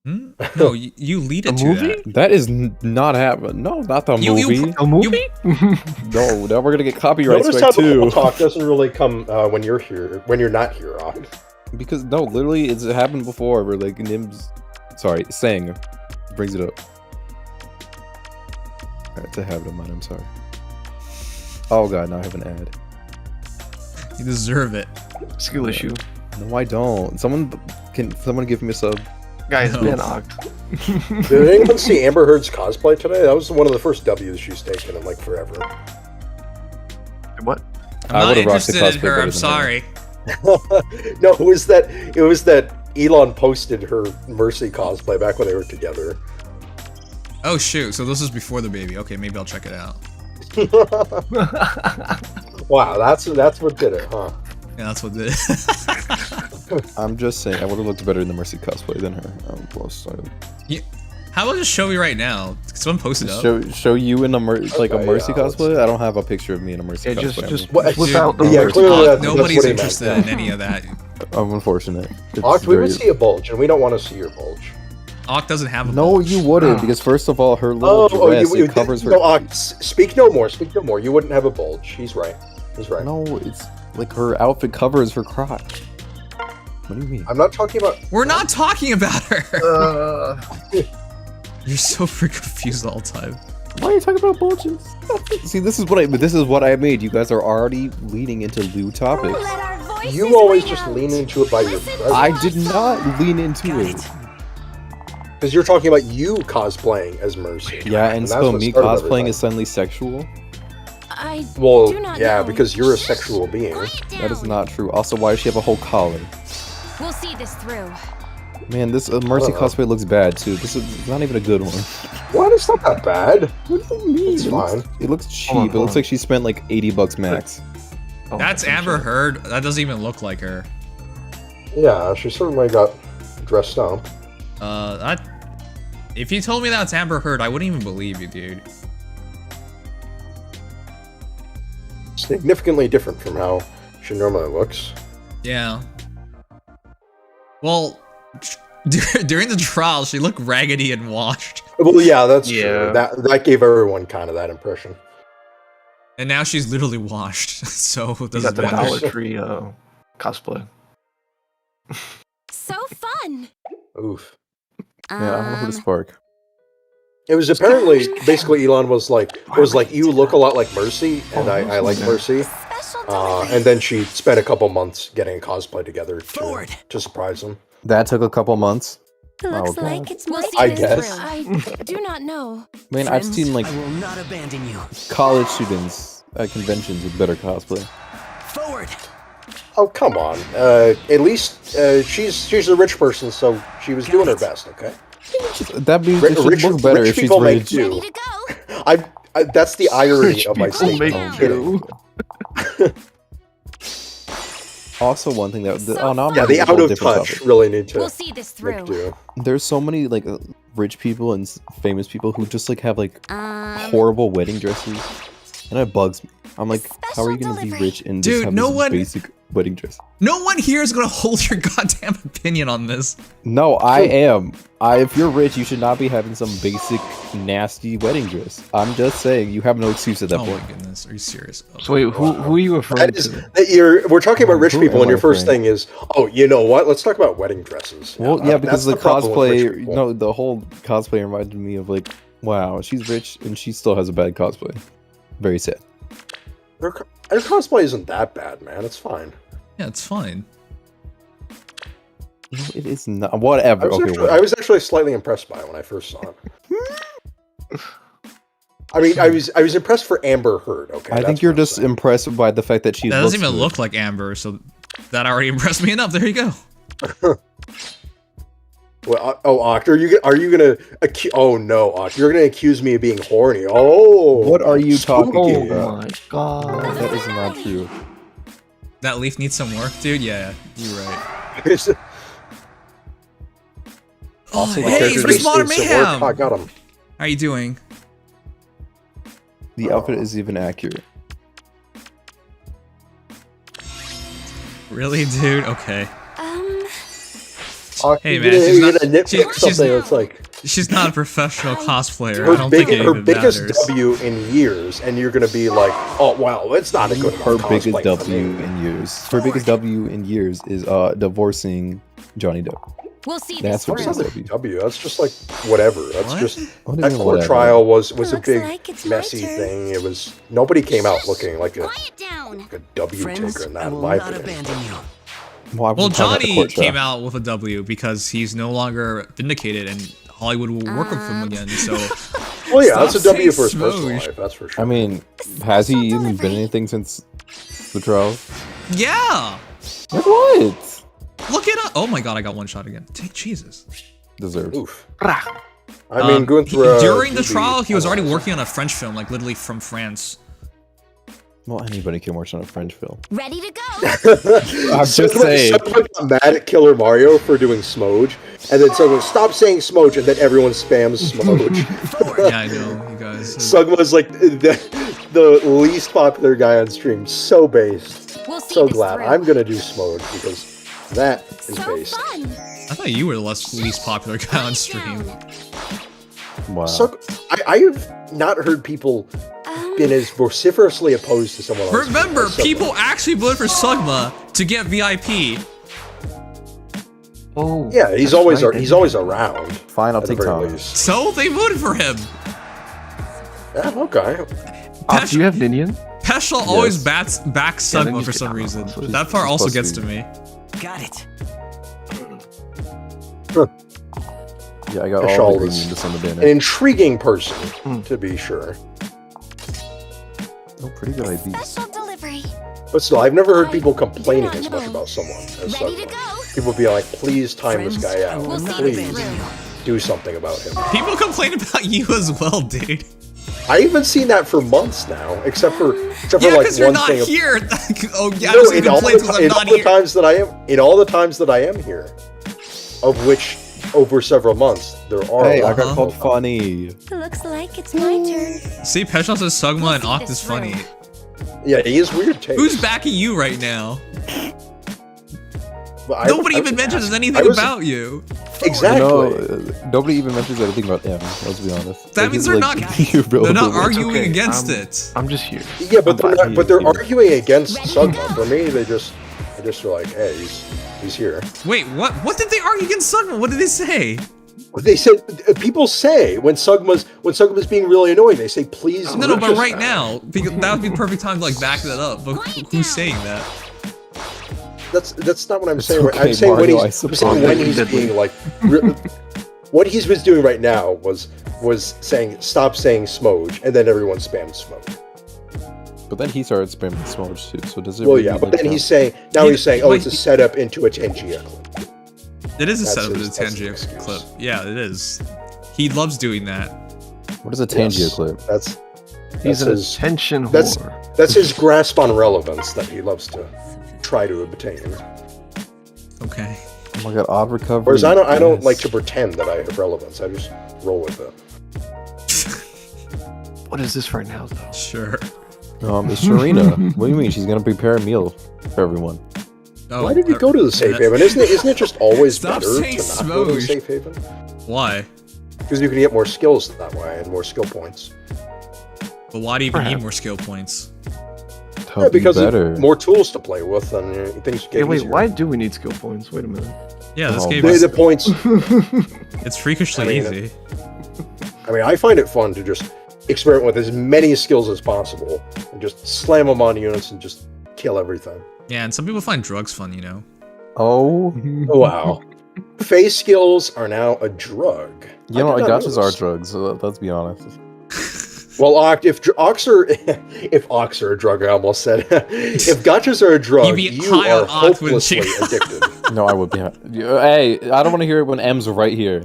Hmm? No, you lead it A to movie? that. That is not happening. No, not the You- movie. A movie? No, now we're gonna get copyright Notice strike how the too. whole talk doesn't really come when you're here, when you're not here, Rod. Because no, literally, it's happened before. Where like Sang brings it up. Alright, to have it in mind. I'm sorry. Oh god, now I have an ad. You deserve it. Skill issue. No, I don't. Someone give me a sub. Guys, No. been ogged. Did anyone see Amber Heard's cosplay today? That was one of the first W's she's taken in like forever. What? I'm I not would've rocked the interested in cosplay her. better I'm than sorry. No, it was that Elon posted her Mercy cosplay back when they were together. Oh shoot, so this is before the baby. Okay, maybe I'll check it out. Wow, that's what did it, huh? Yeah, that's what did it. I'm just saying, I would have looked better in the Mercy cosplay than her. Yeah. How about just show me right now? Someone post it up. Show you in a Mercy yeah, cosplay? I don't have a picture of me in a Mercy cosplay. Just What- without the yeah, clearly that's Nobody's what he meant, interested yeah. in any of that. I'm unfortunate. It's Oct, we would very- see a bulge, and we don't want to see your bulge. Oct doesn't have a No, bulge. you wouldn't, because first of all, her little dress, it covers her... No, Oct, speak no more, speak no more. You wouldn't have a bulge. He's right. He's right. No, it's like her outfit covers her crotch. What do you mean? I'm not talking about... We're not talking about her! You're so freaking confused the whole time. Why are you talking about bulges? See, this is what I made. You guys are already leading into lewd topics. Let our voices You always ring just out. lean into it by your presence. I did not lean into it. Because you're talking about you cosplaying as Mercy. Yeah, and that's so what me started cosplaying everything. is suddenly sexual? I Well, do not yeah, know. because you're a sexual being. That is not true. Also, why does she have a whole collar? We'll see this through. Man, this Mercy cosplay looks bad too. This is not even a good one. What? It's not that bad. What do you mean? It's fine. It looks cheap. Hold on, It looks like she spent like $80 max. Oh, That's Amber Heard. That doesn't even look like her. Yeah, she certainly got dressed up. If you told me that's Amber Heard, I wouldn't even believe you, dude. Significantly different from how she normally looks. Yeah. Well, during the trial, she looked raggedy and washed. Well, yeah, that's Yeah. true. That gave everyone kind of that impression. And now she's literally washed, so it You doesn't got the matter. Dollar Tree cosplay. So fun. Oof. Yeah, I don't know who to spark. It was apparently basically Elon was like you look a lot like Mercy, and I like Mercy. And then she spent a couple months getting a cosplay together to surprise him. That took a couple months. Looks Oh, like God. it's We'll my see I this guess. through. I do not know. Man, I've seen like I will not abandon you. college students at conventions with better cosplay. Forward. Oh, come on. At least she's a rich person, so she was doing her best. Okay. That means it should look better if she's people make rich. do. Ready to go. That's the irony Rich of my people statement. make I'm kidding. do. Also, one thing that oh, now I'm Yeah, on the a whole out of different touch topic. really need to We'll see this make through. do. There's so many like rich people and famous people who just like have like horrible wedding dresses, and it bugs me. I'm like, how are you gonna be rich and just Dude, have no this one- basic wedding dress? No one here is gonna hold your goddamn opinion on this. No, I am. If you're rich, you should not be having some basic nasty wedding dress. I'm just saying, you have no excuse at that Oh point. my goodness, are you serious? Oh. So wait, who are you referring That is to? we're talking about rich Who people, am and your I first referring? thing is, oh, you know what? Let's talk about wedding dresses. Well, yeah, because the that's problem with rich cosplay, people. no, the whole cosplay reminded me of like, wow, she's rich and she still has a bad cosplay. Very sad. Her cosplay isn't that bad, man. It's fine. Yeah, it's fine. No, it is not. Whatever. I was actually slightly impressed by it when I first saw it. I mean, I was impressed for Amber Heard. Okay, I that's think you're what I'm just saying. impressed by the fact that she That looks doesn't even good. look like Amber, so that already impressed me enough. There you go. Well, Oct, are you gonna oh no, Oct, you're gonna accuse me of being horny? Oh, What are you talking spooky. Oh about? my god. That is not true. That leaf needs some work, dude. Yeah, you're right. Also, Oh, the hey, character First Modern needs some work. Mayhem. I got him. How you doing? The outfit is even accurate. Really, dude? Okay. Oct, Hey, you're man, gonna- she's you're not- gonna nitpick she's- something that's like She's not a professional cosplayer. I don't think it her even biggest matters. W in years, and you're gonna be like, oh wow, it's not a good Her enough biggest cosplay for W me. in years. Her biggest W in years is divorcing Johnny Depp. We'll see That's this what through. biggest That's W. W. That's just like whatever. That's What? just What do you that mean, court whatever? trial was a Looks big like it's my messy turn. thing. It was nobody came out looking like a Quiet down. W Friends, taker in I that will in my not opinion. abandon you. Well, Well, I'm talking about the Johnny court trial. came out with a W because he's no longer vindicated and Hollywood will work with him again. So Well, yeah, that's a Stop W saying for his personal smooch. life. That's for sure. I mean, has he even been anything since the trial? yeah, Like what? look it up. Oh my god, I got one shot again. Jesus. Deserved. Oof. I mean, going through during the trial, he was already working on a French film, like literally from France. Well, anybody can work on a French film. Ready to go. I'm just saying. Someone got mad at Killer Mario for doing Smoge, and then someone stop saying Smoge, and then everyone spams Smoge. Yeah, I know, you guys. Sugma's like the least popular guy on stream. So based. We'll see So this glad. through. I'm gonna do Smoge because that is So based. fun. I thought you were the least popular guy on stream. Wow. I have not heard people been as vociferously opposed to someone else. Remember, people actually voted for Sugma to get VIP. Oh. Yeah, he's always around. Fine, I'll at the take very Tom. least. So they voted for him. Yeah, okay. Do you have Ninian? Peschel always backs Sugma for some reason. That part also gets to me. Got it. Yeah, I got Peschel all the is green units on the banner. an intriguing person, to be sure. Oh, pretty good idea. Special delivery. But still, I've never heard people I complaining do not as much know. about someone as Ready to Sugma. go. People be like, please time this guy out. We'll see Please this through. do something about him. People complain about you as well, dude. I haven't seen that for months now, except for Yeah, like because you're one not thing. here. Oh, yeah, I No, was in gonna all complain the, because I'm in not all the here. times that I am, in all the times that I am here, of which over several months there are. Hey, a I lot got of called them. funny. Looks like it's my turn. See, Peschel says Sugma and see Oct this is funny. Yeah, he is weird taste. Who's backing you right now? But Nobody I even was mentions asked- anything I was- about you. Exactly. Nobody even mentions anything about M. Let's be honest. That Like, means he's, they're like, not. irrelevant. They're not It's arguing okay, against it. I'm just here. Yeah, but they're not, but they're Here. arguing against Sugma. For me, they just are like, hey, he's here. Wait, what? What did they argue against Sugma? What did they say? They said people say when Sugma's being really annoying, they say please. No, but just- right now, because that would be the perfect time to like back that up. But who's saying that? That's not what I'm It's saying. okay, I'm saying Mario, I I'm suppose. saying when he's being like, what he was doing right now was saying stop saying Smoge, and then everyone spammed Smoge. But then he started spamming Smoge too. So does it? Well, really, yeah, but like, then count? he's saying oh, it's a setup into a Tangia. It is a That's setup of the his- that's the Tangia excuse. clip. Yeah, it is. He loves doing that. What is a Tangia Yes, clip? He's an his- attention That's whore. that's his grasp on relevance that he loves to try to obtain. Okay. Oh my god, odd recovery. Whereas I don't yes. like to pretend that I have relevance. I just roll with it. What is this right now, though? Sure. It's Sharina. What do you mean? She's gonna prepare a meal for everyone. Oh, Why did you go to the safe haven? Isn't it just always Stop better saying to not go to the Smoge. safe haven? Why? Because you can get more skills that way and more skill points. But why do you even need more skill points? Help Yeah, because you better. more tools to play with and things get Hey, wait, easier. why do we need skill points? Wait a minute. Yeah, this Oh, game The, is the points. it's freakishly I mean, easy. I mean, I find it fun to just experiment with as many skills as possible and just slam them on units and just kill everything. Yeah, and some people find drugs fun, you know. Oh. Wow. Phase skills are now a drug. You know, I did not gotchas know are this. drugs. So let's be honest. Well, if Ox are a drug, I almost said. If gotchas are a drug, You'd be you high are on Ox with hopelessly chick- addicted. No, I would be. Hey, I don't want to hear it when M's right here.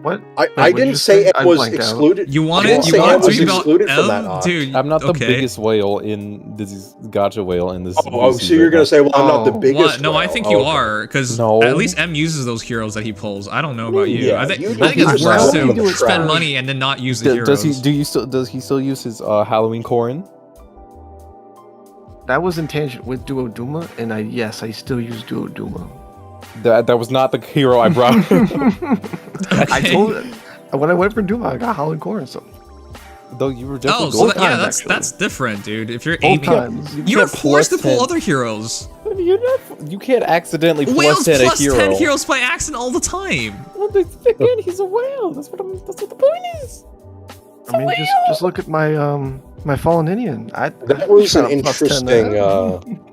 What? I what'd you didn't say say? it I was blanked out. excluded. You I want didn't it? say You it want was to talk excluded about from that, M? Ox. Dude, I'm not the okay. biggest whale in this gotcha whale in this. Oh, VC so you're right gonna now. say, well, I'm not the Oh. biggest. What? No, I whale. think you Okay. are, because No. at least M uses those heroes that he pulls. I don't know about you. Yeah, I think you I think do it's yourself worse in the to spend trash. money and then not use the Does heroes. does he still use his Halloween Corin? That was in tangent with Duoduma, and yes, I still use Duoduma. That was not the hero I brought. I told it when I went for Duma, I got Holland Core and so. Though you were Oh, definitely so gold. that, yeah, times, that's actually. different, dude. If you're Both aiming, times. you're get forced to plus pull 10. other heroes. You can't accidentally Whales plus 10 a plus hero. 10 heroes by accident all the time. Well, again, he's a whale. That's what the point is. I mean, just look at my my fallen Indian. That was an interesting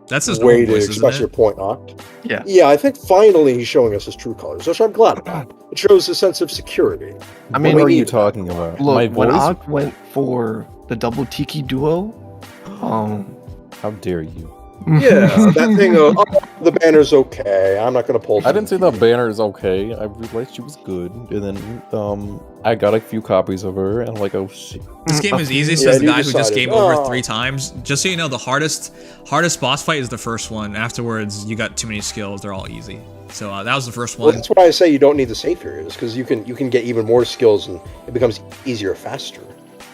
That's his way normal to voice, express isn't your it? point, Oct. Yeah. Yeah, I think finally he's showing us his true colors, which I'm glad about. It shows a sense of security. I mean, What are you needed talking about? Look, My when voice? Ock went for the double Tiki duo, How dare you? Yeah, that thing of the banner's okay. I'm not gonna pull. I didn't say the banner is okay. I realized she was good, and then I got a few copies of her, and I'm like, oh shit. This game is easy, says the guy who just game over 3 times. Just so you know, the hardest boss fight is the first one. Afterwards, you got too many skills. They're all easy. So that was the first one. Well, that's why I say you don't need the save periods, because you can get even more skills, and it becomes easier faster.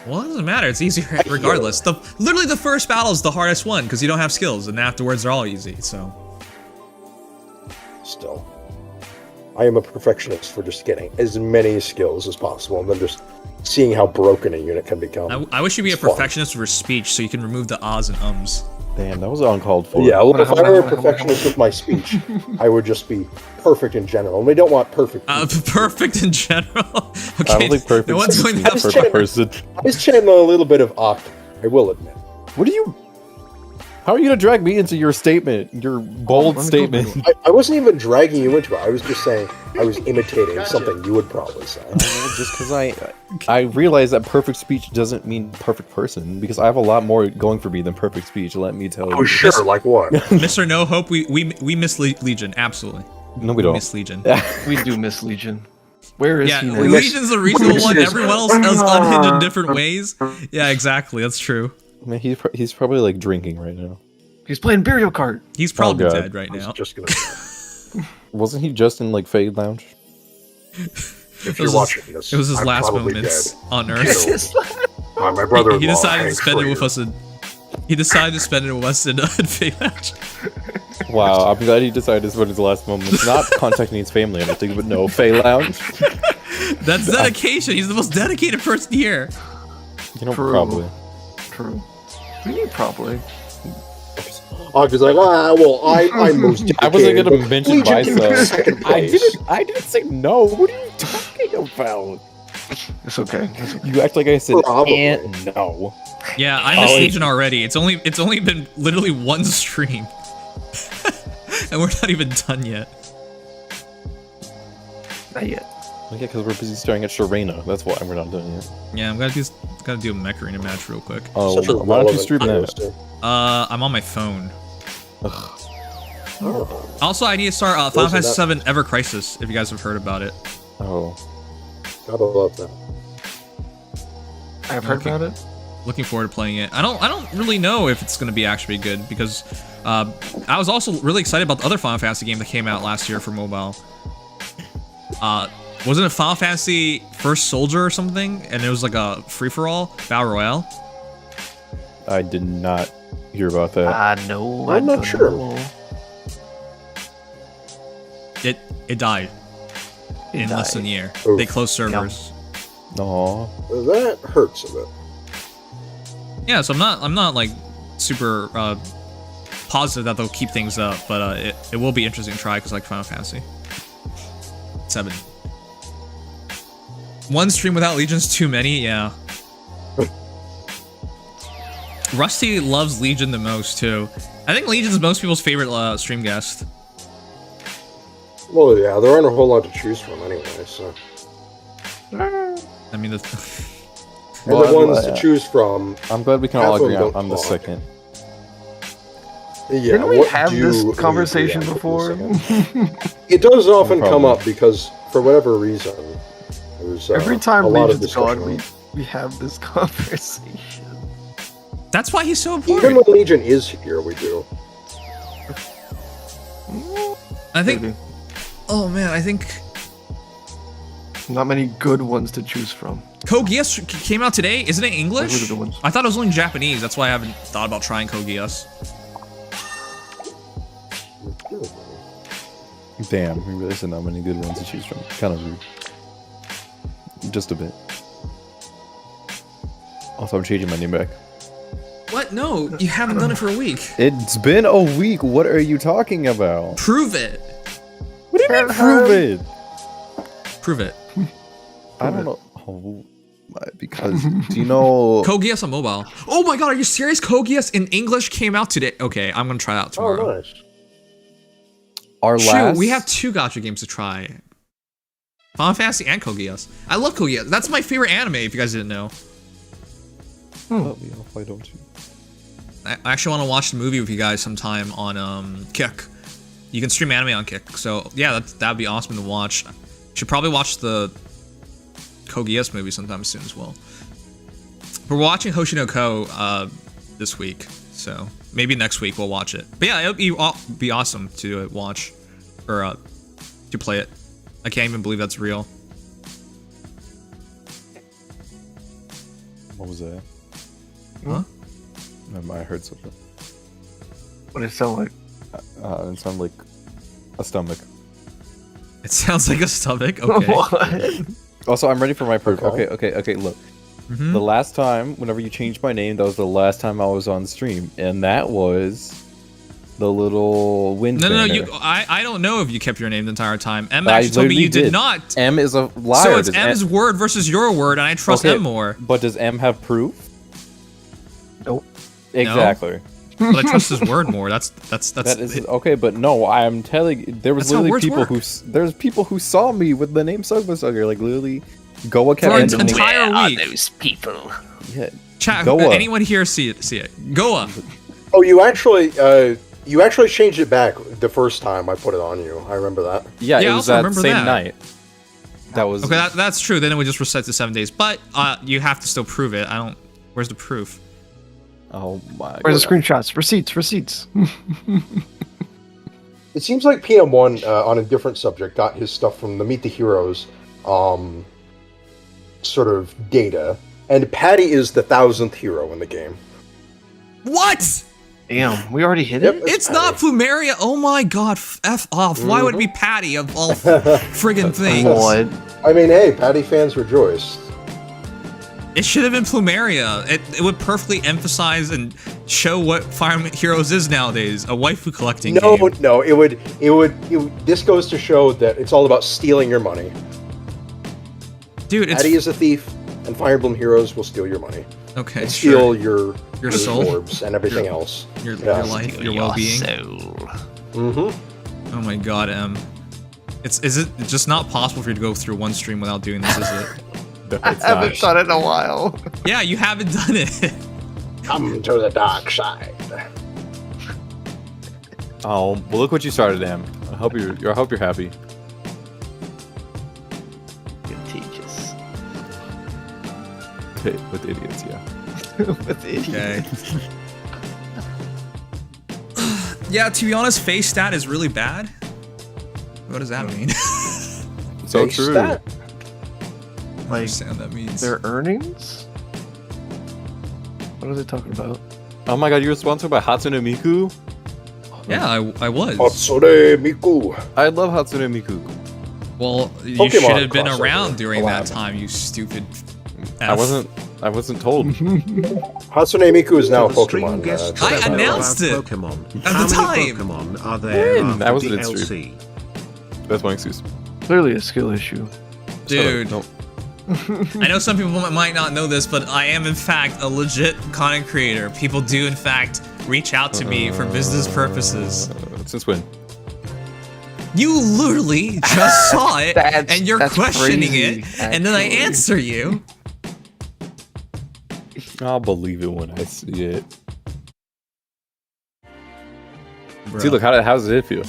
Well, it doesn't matter. It's easier regardless. Literally, the first battle is the hardest one because you don't have skills, and afterwards they're all easy. So, still, I am a perfectionist for just getting as many skills as possible, and then just seeing how broken a unit can become. I wish you'd be a perfectionist for speech, so you can remove the ahs and ums. Damn, that was uncalled for. Yeah, well, if I were a perfectionist with my speech, I would just be perfect in general. And we don't want perfect. Perfect in general. Okay, I don't think perfect. No one's going that perfect person. I was channeling a little bit of Octa, I will admit. What are you? How are you gonna drag me into your statement? Your bold statement. I wasn't even dragging you into it. I was just saying I was imitating something you would probably say. Just because I realize that perfect speech doesn't mean perfect person, because I have a lot more going for me than perfect speech. Let me tell you. Oh sure, like what? Mr. No Hope, we miss Legion, absolutely. No, we don't. Miss Legion. We do miss Legion. Where is he? Legion's a reasonable one. Everyone else is unhinged in different ways. Yeah, exactly. That's true. I mean, he's probably like drinking right now. He's playing Burial Cart. He's probably dead right now. Just gonna. Wasn't he just in like Fade Lounge? If you're watching this, it was his I'm last probably moments dead. on Earth. My brother-in-law. He decided to Hank spend it with Slater. us in. He decided to spend it with us in Fade Lounge. Wow, I'm glad he decided to spend his last moments not contacting his family or anything, but no, Fade Lounge. That's dedication. He's the most dedicated person here. You know, True. probably. True. What do you mean probably? I was like, I'm most. I wasn't gonna dedicated, mention but Legion myself. in second I place. didn't say no. What are you talking about? It's okay. You act like I said Probably. and no. Yeah, I missed Legion already. It's only been literally one stream, and we're not even done yet. Not yet. Yeah, because we're busy staring at Sharena. That's why we're not doing it. Yeah, I'm gotta do a mech arena match real quick. Oh, Such a why don't you relevant stream that? poster. I'm on my phone. Oh. Also, I need to start Final Wasn't Fantasy that- VII Ever Crisis. If you guys have heard about it. Oh. Gotta love that. I've heard about it. Looking forward to playing it. I don't really know if it's gonna be actually good because I was also really excited about the other Final Fantasy game that came out last year for mobile. Wasn't it Final Fantasy First Soldier or something? And it was like a free-for-all battle royale. I did not hear about that. No, I'm not sure. Know. It died in less than a year. Oof. They closed servers. Aw. That hurts a bit. Yeah, so I'm not like super positive that they'll keep things up, but it will be interesting to try because like Final Fantasy 7. One stream without Legion's too many, yeah. Rusty loves Legion the most too. I think Legion's most people's favorite stream guest. Well, yeah, there aren't a whole lot to choose from anyway, so. I mean, And the ones to choose from. I'm glad we can all half of agree them on don't the talk. second. Yeah, Didn't we what have do this you conversation agree on before? It does often come Probably. up because, for whatever reason, there's Every time a lot of Legion's gone, discussion. we have this conversation. that's why he's so Even important. when Legion is here, we do. I think. Maybe. Oh man, I think Not many good ones to choose from. Code Geass came out today. Isn't it English? Those are the good ones. I thought it was only Japanese. That's why I haven't thought about trying Code Geass. Damn, we really said not many good ones to choose from. Kind of rude. Just a bit. Also, I'm changing my name back. What? No, you haven't done it for a week. It's been a week. What are you talking about? Prove it. What do you mean prove it? Prove it. I don't know. Oh, because do you know? Code Geass on mobile. Oh my god, are you serious? Code Geass in English came out today. Okay, I'm gonna try that out tomorrow. Oh, nice. Our last. We have 2 gacha games to try. Final Fantasy and Code Geass. I love Code Geass. That's my favorite anime. If you guys didn't know. Oh, yeah, why don't you? I actually want to watch the movie with you guys sometime on Kick. You can stream anime on Kick, so yeah, that'd be awesome to watch. Should probably watch the Kogias movie sometime soon as well. We're watching Hoshino-ko this week, so maybe next week we'll watch it. But yeah, it'll be awesome to watch or to play it. I can't even believe that's real. What was that? Huh? I heard something. What did it sound like? It sounded like a stomach. It sounds like a stomach. Okay. What? Also, I'm ready for my proof. Okay, look. Mhm. The last time, whenever you changed my name, that was the last time I was on stream. And that was the little wind No, banner. I don't know if you kept your name the entire time. M I actually told me literally you did not. M is a liar. So it's Does M's word versus your word, and I trust Okay, M more. But does M have proof? Nope. Exactly. But I trust his word more. That's That is okay, but no, I'm telling you, there was That's how literally words people work. there's people who saw me with the name Sugma Sucker, like literally Goa kept For an randomly- entire week. Those people. Yeah. Chat. Goa. Anyone here see it? Goa. Oh, you actually changed it back the first time I put it on you. I remember that. Yeah, Yeah, I it was also that remember same that. night. That was Okay, that's true. Then it would just reset to 7 days. But you have to still prove it. Where's the proof? oh my Where's the god. screenshots? Receipts. It seems like PM1 on a different subject got his stuff from the Meet the Heroes sort of data, and Patty is the 1,000th hero in the game. What? Damn, we already hit Yep, it? It's not Plumeria. Oh my god. F off. Why would it be Patty of all friggin' things? What? I mean, hey, Patty fans rejoice. It should have been Plumeria. It would perfectly emphasize and show what Fire Emblem Heroes is nowadays, a waifu collecting game. No, it would. This goes to show that it's all about stealing your money. Dude, it's Patty is a thief, and Fire Emblem Heroes will steal your money okay. and Sure. steal your soul? orbs and everything else. Your Yeah. life, your well-being. Mm-hmm. Oh my god, is it just not possible for you to go through one stream without doing this, is it? No, I it's haven't not. done it in a while. Yeah, you haven't done it. Come to the dark side. Oh, well, look what you started, Em. I hope you're happy. Contagious. With idiots, yeah. With idiots. Okay. Yeah, to be honest, face stat is really bad. What does that mean? So Face true. stat? I understand what that means. Their earnings? What are they talking about? Oh my god, you were sponsored by Hatsune Miku? Yeah, I was. Hatsune Miku. I love Hatsune Miku. Well, you Pokemon should have been crossover. around during that Collab. time, you stupid. I wasn't told. Hatsune Miku is now a The stream Pokemon. guest I said announced about it Pokemon. at How the many time. Pokemon are there When? after That wasn't DLC? That's my excuse. Clearly a skill issue. Dude. No. I know some people might not know this, but I am in fact a legit content creator. People do in fact reach out to me for business purposes. Since when? You literally just saw it, That's- and you're that's questioning crazy, it, and then I actually. answer you. I'll believe it when I see it. Bro. See, look, how does it feel?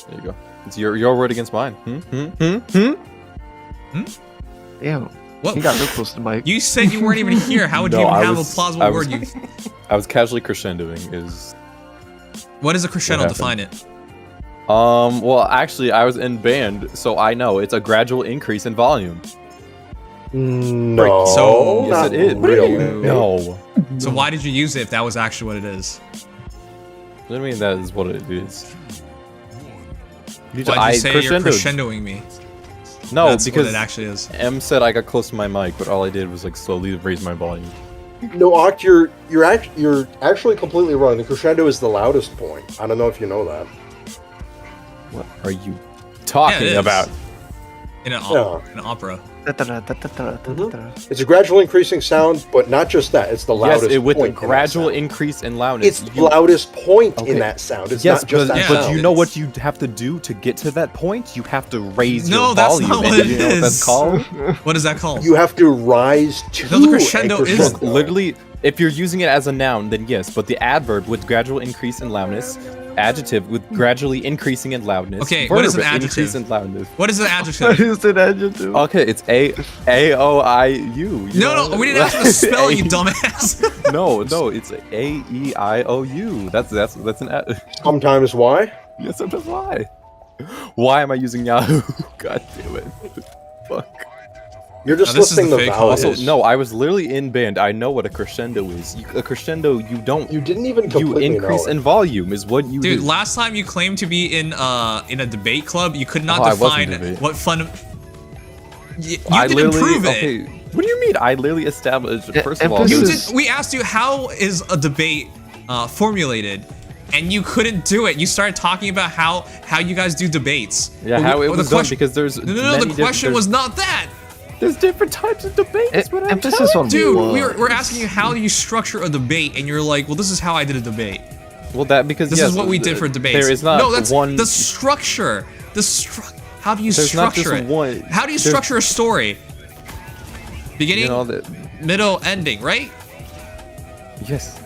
There you go. It's your word against mine. Damn. What? He got real close to the mic. You said you weren't even here. How would you No, even I have was- a plausible I was- word? I was casually crescendoing. What is a crescendo? What Define it. Well, actually, I was in band, so I know it's a gradual increase in volume. No, So- Yes, not it is. really. No. So why did you use it if that was actually what it is? I mean, that is what it is. Why'd you say you're crescendoed. crescendoing me? No, That's because what it actually is. M said I got close to my mic, but all I did was like slowly raise my volume. No, Oct, you're actually completely wrong. The crescendo is the loudest point. I don't know if you know that. What are you Yeah, it talking is. about? In an, Yeah. an opera. It's a gradual increasing sound, but not just that. It's the Yes, loudest with a point. in that gradual sound. increase in loudness. It's the loudest point Okay. in that sound. It's Yes, not just that yeah. but sound. you know what you have to do to get to that point? You have to raise No, your that's volume. not what and it you know what that's is. called? What is that called? You have to rise to No, the crescendo a is- crescendo. Literally, If you're using it as a noun, then yes, but the adverb with gradual increase in loudness, adjective with gradually increasing in loudness. Okay, verb what is an increase adjective? in loudness. What is an What adjective? is an adjective? Okay, it's A-O-I-U. No, we didn't ask you to spell it, you dumbass. No, it's A-E-I-O-U. That's an Sometimes why? Yes, sometimes why? Why am I using Yahoo? God damn it. Fuck. You're just this is listing the the fake vowels. Also, no, I was literally in band. I know what a crescendo is. A crescendo, you don't. You didn't even You completely increase know it. in volume is what you Dude, do. last time you claimed to be in a debate club, you could not Oh, I wasn't define debate. what fun. You I didn't literally, prove it. okay, what do you mean? I literally established. First of all, emphasis- We asked you how is a debate formulated, and you couldn't do it. You started talking about how you guys do debates. yeah, how it was done because there's No, the question was not that. There's different types of debates. What I'm Emphasis on Dude, was. we're asking you how you structure a debate, and you're like, well, this is how I did a debate. Well, that because This yes, is what we did for debates. There is not no, that's one. the structure. How do you There's not structure just it? one- How do you there's- structure a story? Beginning, You know that. middle, ending, right? Yes.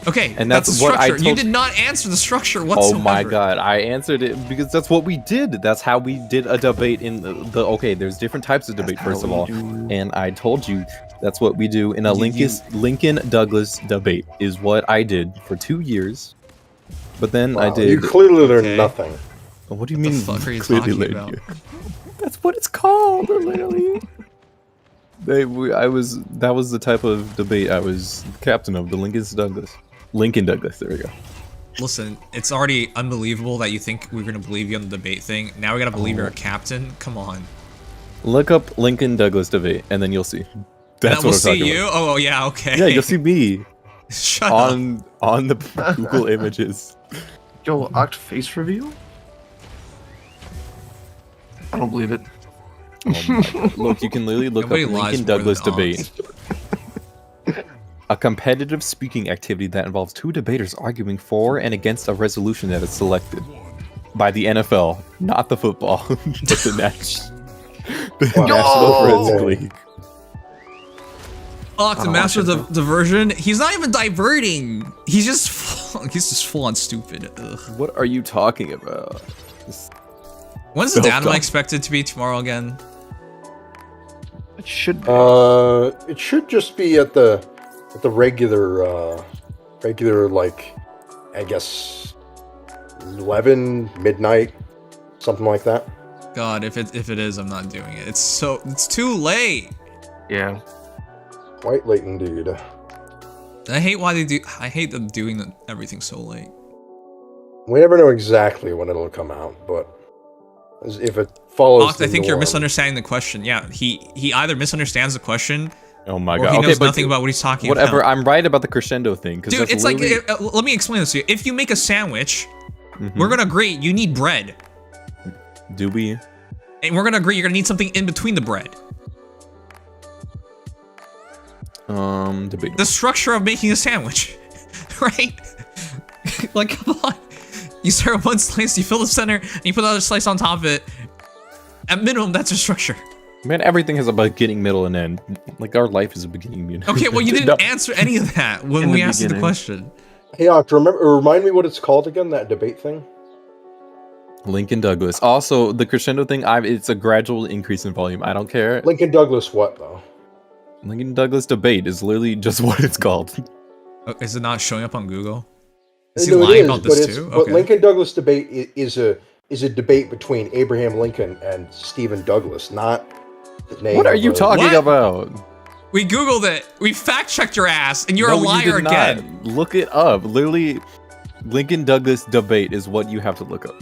Okay, And that's that's the what I structure. You told- did not answer the structure Oh whatsoever. my god, I answered it because that's what we did. That's how we did a debate in the okay, there's different types of debate first of all. And I told you that's what we do in a Lincoln Douglas debate is what I did for 2 years. But then I Wow, did You clearly learned Okay. nothing. What do you mean fuck are you clearly talking learned about? you? That's what it's called, literally. That was the type of debate I was captain of, the Lincoln Douglas, there we go. Listen, it's already unbelievable that you think we're gonna believe you on the debate thing. Now we gotta believe Oh. you're a captain. Come on. Look up Lincoln Douglas debate and then you'll see. That's we'll what I'm see talking you. about. Oh yeah, okay. Yeah, you'll see me Shut up. on the Google images. Yo, Oct face reveal? I don't believe it. Oh my God. Look, you can literally look Nobody up lies Lincoln more Douglas than debate. A competitive speaking activity that involves two debaters arguing for and against a resolution that is selected by the NFL, not the football, but the National Forensic League. Oh, the master of the diversion. He's not even diverting. He's just full on stupid. Ugh. What are you talking about? When's the Self-talk. anime expected to be tomorrow again? It should be. It should just be at the regular like, I guess 11 midnight, something like that. God, if it is, I'm not doing it. It's too late. Yeah. Quite late indeed. I hate them doing everything so late. We never know exactly when it'll come out, but if it follows, Oct, I think you're norm- misunderstanding the question. Yeah, he either misunderstands the question. Oh my Or god. he knows but nothing about what he's talking whatever, about. I'm right about the crescendo thing. Dude, it's like, let me explain this to you. If you make a sandwich, Mm-hmm. we're gonna agree you need bread. Do we? And we're gonna agree you're gonna need something in between the bread. Debate. The structure of making a sandwich, right? Like, come on. You start with one slice, you fill the center, and you put another slice on top of it. At minimum, that's a structure. Man, everything has a beginning, middle, and end. Like, our life is a beginning, you know? Okay, well, you didn't answer any of that when we asked you the beginning. question. Hey, Oct, remind me what it's called again, that debate thing? Lincoln Douglas. Also, the crescendo thing, it's a gradual increase in volume. I don't care. Lincoln Douglas what, though? Lincoln Douglas debate is literally just what it's called. Oh, is it not showing up on Google? Is he No, it lying is, about but this it's- too? But Lincoln Douglas debate is a debate between Abraham Lincoln and Stephen Douglas, not the name. What are of you a- talking What? about? We Googled it. We fact-checked your ass, and you're a No, you liar did not. again. Look it up. Literally, Lincoln Douglas debate is what you have to look up.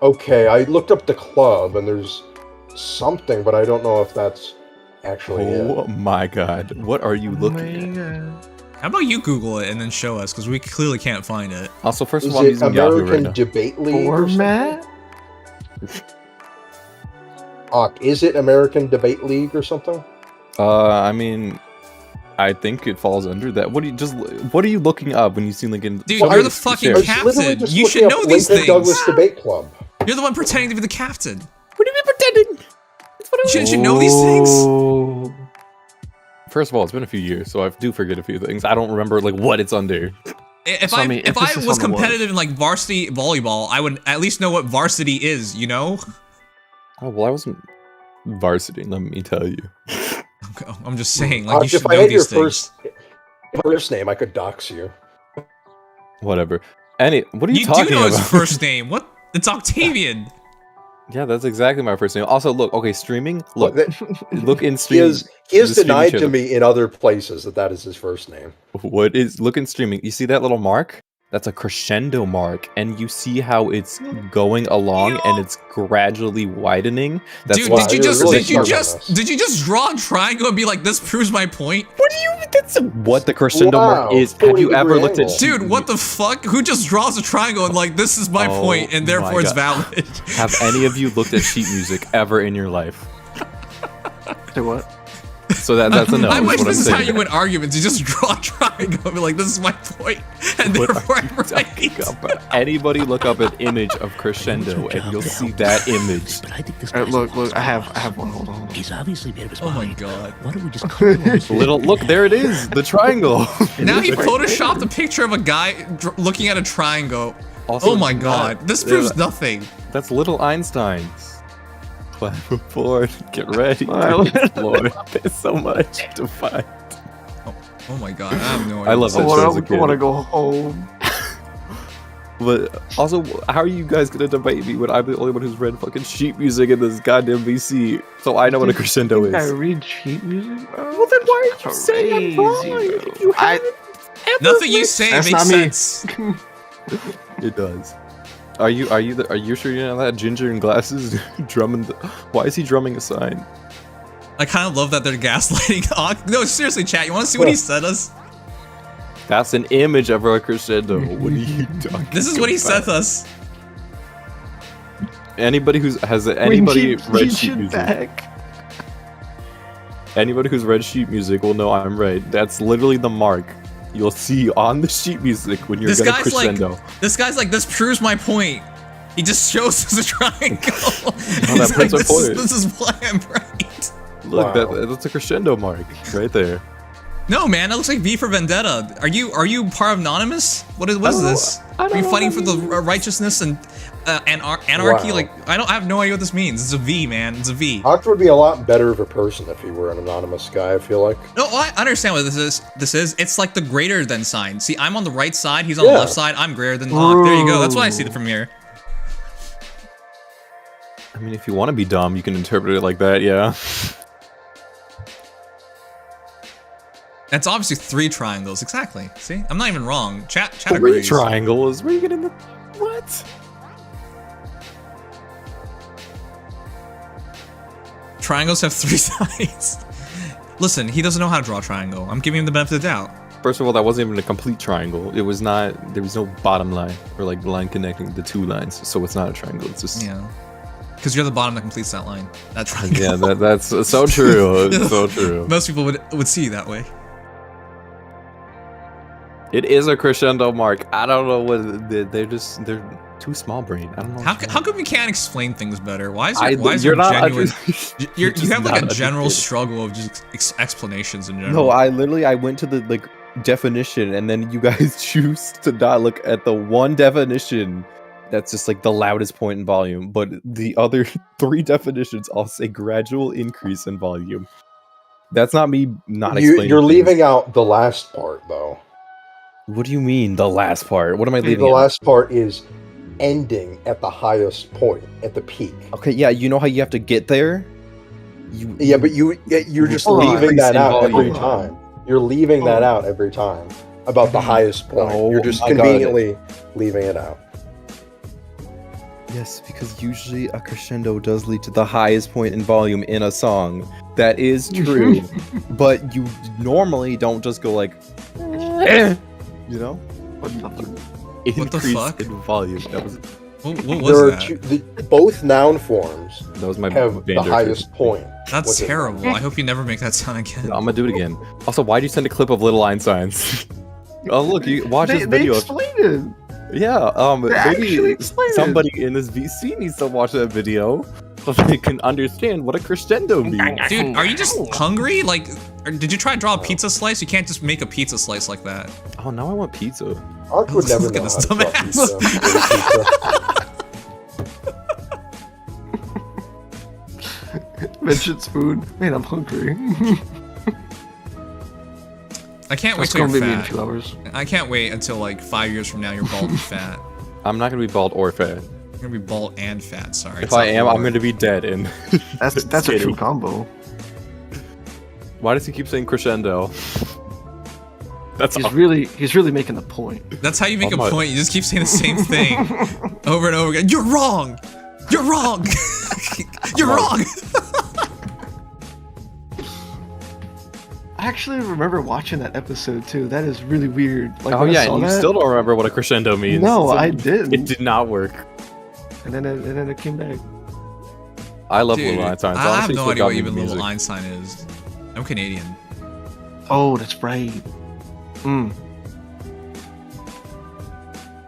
Okay, I looked up the club and there's something, but I don't know if that's actually Oh it. my god. What are you looking at? How about you Google it and then show us, because we clearly can't find it. Also, first Is of all, I'm it using Yahoo right American now. Debate League? or something? Format? Is it American Debate League or something? I mean, I think it falls under that. What are you looking up when you see Lincoln? Dude, Well, you're I- the fucking I was literally captain. just You looking should up know these Lincoln things. Douglas Debate Club. You're the one pretending to be the captain. What are you pretending? Shouldn't you know these things? Oh. First of all, it's been a few years, so I do forget a few things. I don't remember like what it's under. If So, I I mean, if I emphasis was on the competitive in like varsity volleyball, I would at least know what varsity is, you know? Oh well, I wasn't varsity. Let me tell you. I'm just saying, like you should if I know had your these things. first name, I could dox you. Whatever. What are you, You talking do know about? his first name. What? It's Octavian. Yeah, that's exactly my first name. Also, look, okay, streaming. Look, look in He streaming. is he has the streaming denied to channel. me in other places that is his first name. What is look in streaming? You see that little mark? That's a crescendo mark, and you see how it's going along and it's gradually widening. That's Dude, why- did you really did you just draw a triangle and be like, this proves my point? What do you? That's what the crescendo mark is. Have you ever looked at? Dude, what the fuck? Who just draws a triangle and like, this is my point, and therefore my it's God. valid? Have any of you looked at sheet music ever in your life? Say what? So that's a no. I is wish what this I'm is how saying. you win arguments. You just draw a triangle and be like, this is my point, and What therefore are I'm you right. talking about? Anybody look up an image of crescendo and you'll see that image. But I think this Alright, look, I have one. Hold on. He's obviously made up his Oh my mind. god. Why don't we just call him Little look, there it is, the triangle. Now he photoshopped a picture of a guy looking at a triangle. Also, Oh my god, this proves nothing. That's little Einstein's. Clap aboard, get ready. Wow. Lord, there's so much to find. Oh my god, I have no idea. I love that show as a I kid. want to go home. But also, how are you guys gonna debate me when I'm the only one who's read fucking sheet music in this goddamn VC? So I know what a crescendo I is. read sheet music, bro. Well, then why are you saying I'm wrong? Crazy, bro. If you haven't ever Nothing you read- say That's makes not me. sense. It does. Are you sure you know that ginger in glasses drumming? Why is he drumming a sign? I kind of love that they're gaslighting. No, seriously, chat. You want to see what he sent us? That's an image of a crescendo. What are you talking? This is what he about? sent us. Anybody anybody We read need sheet shit music? back. Anybody who's read sheet music will know I'm right. That's literally the mark you'll see on the sheet music when you're This gonna guy's crescendo. like, this proves my point. He just shows us a triangle. that He's like, proves our point. this is why I'm right. Look, Wow. that's a crescendo mark right there. No, man, that looks like V for Vendetta. Are you part of Anonymous? What is this? Are you fighting for the righteousness and anarchy? Wow. Like, I have no idea what this means. It's a V, man. It's a V. Octa would be a lot better of a person if he were an anonymous guy, I feel like. No, I understand what this is. It's like the greater than sign. See, I'm on the right side. He's on the left side. I'm greater than Ock. There you go. That's why I see it from here. I mean, if you want to be dumb, you can interpret it like that, yeah. That's obviously 3 triangles. Exactly. See, I'm not even wrong. Chat 3 agrees. triangles? Where are you getting the... What? Triangles have 3 sides. Listen, he doesn't know how to draw a triangle. I'm giving him the benefit of the doubt. First of all, that wasn't even a complete triangle. It was not... There was no bottom line or like line connecting the 2 lines. So it's not a triangle. It's just... Yeah. Because you're the bottom that completes that line. That triangle. Yeah, that's so true. It's so true. Most people would see it that way. It is a crescendo mark. I don't know what they're too small brain. I don't know. How come we can't explain things better? Why is you're there not genuine? you're You just have like a not general understanding. struggle of just explanations in general. No, I went to the like definition, and then you guys choose to not look at the one definition that's just like the loudest point in volume, but the other 3 definitions all say gradual increase in volume. That's not me not explaining. You're things. leaving out the last part, though. What do you mean the last part? What am I leaving? The out? last part is ending at the highest point, at the peak. Okay, yeah, you know how you have to get there. Yeah, but you're just Hold on. leaving that Increase in out every volume. time. You're leaving that out every time about the highest point. Oh You're just my God. conveniently leaving it out. Yes, because usually a crescendo does lead to the highest point in volume in a song. That is true. But you normally don't just go like, you know? What the fuck? In volume. That was What There was are that? both noun forms that was my have the Vander highest point. That's within them. terrible. I hope you never make that sound again. I'm gonna do it again. Also, why'd you send a clip of Little Einsteins? Oh look, you watch this They video. explain it. Yeah, actually maybe explain it. somebody in this VC needs to watch that video so they can understand what a crescendo means. Dude, are you just hungry? Like, did you try and draw a pizza slice? You can't just make a pizza slice like that. Oh, now I want pizza. Ark would never Look know at this how to draw dumbass. pizza. Mentions food. Man, I'm hungry. I can't wait That's till you're gonna be me in fat. 2 hours. I can't wait until like 5 years from now you're bald and fat. I'm not gonna be bald or fat. You're gonna be bald and fat. Sorry. If I am, I'm gonna be dead. And That's a true combo. Why does he keep saying crescendo? That's He's really making a point. That's how you make Oh a my- point. You just keep saying the same thing over and over again. You're wrong. You're wrong. You're wrong. I actually remember watching that episode too. That is really weird. Like, Oh when I yeah, saw and you that- still don't remember what a crescendo means. No, So I didn't. It did not work. And then it came back. I love Dude, Little Einstein. I have no idea what even Little Einstein is. I'm Canadian. Oh, that's right.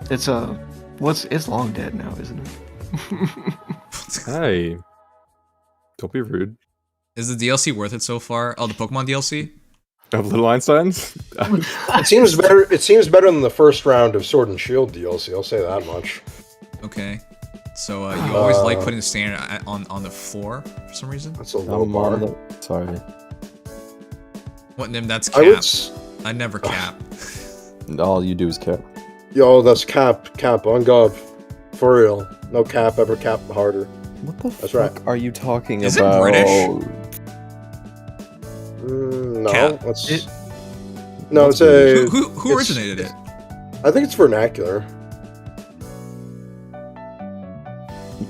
It's it's long dead now, isn't it? Hey, don't be rude. Is the DLC worth it so far? Oh, the Pokemon DLC? Of Little Einsteins? It seems better. It seems better than the first round of Sword and Shield DLC. I'll say that much. Okay. So you always like putting the standard on the floor for some reason? That's a low bar. Sorry. What, Nim? That's I cap. would. I never cap. All you do is cap. Yo, that's cap on God. For real. No cap, ever cap harder. What the That's fuck right. are you talking Is it about? British? No, Cap. it's a. Who originated it? I think it's vernacular.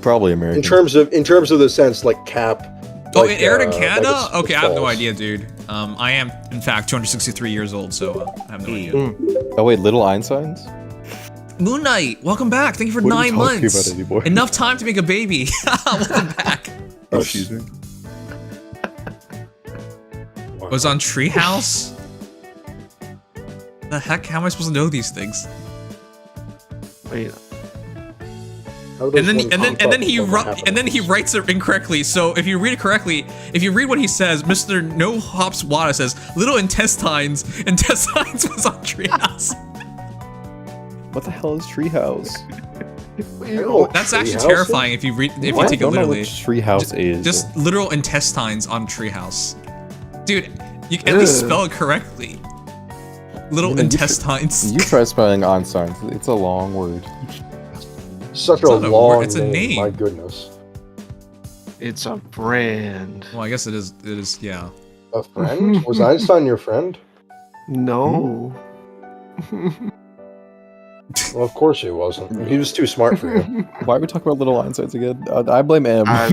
Probably American. In terms of the sense like cap. Oh, like, it aired in like Canada? it's Okay, I have no false. idea, dude. I am, in fact, 263 years old, so I have no idea. Oh wait, Little Einsteins? Moon Knight, welcome back. Thank you for What are 9 you talking months. about anymore? Enough time to make a baby. Welcome back. Oh, excuse me. Was on Treehouse? The heck? How am I supposed to know these things? Wait. And then he writes it incorrectly. So if you read it correctly, if you read what he says, Mr. No Hops Wada says little intestines was on Treehouse. What the hell is Treehouse? That's actually terrifying if you take it I don't know what literally. Treehouse is. Just literal intestines on Treehouse. Dude, you can at least spell it correctly. Little intestines. You try spelling Einstein. It's a long word. Such It's a not a long word, it's a name. My goodness. It's a brand. Well, I guess it is. It is. Yeah. A friend? Was Einstein your friend? No. Well, of course he wasn't. He was too smart for you. Why are we talking about Little Einsteins again? I blame M. I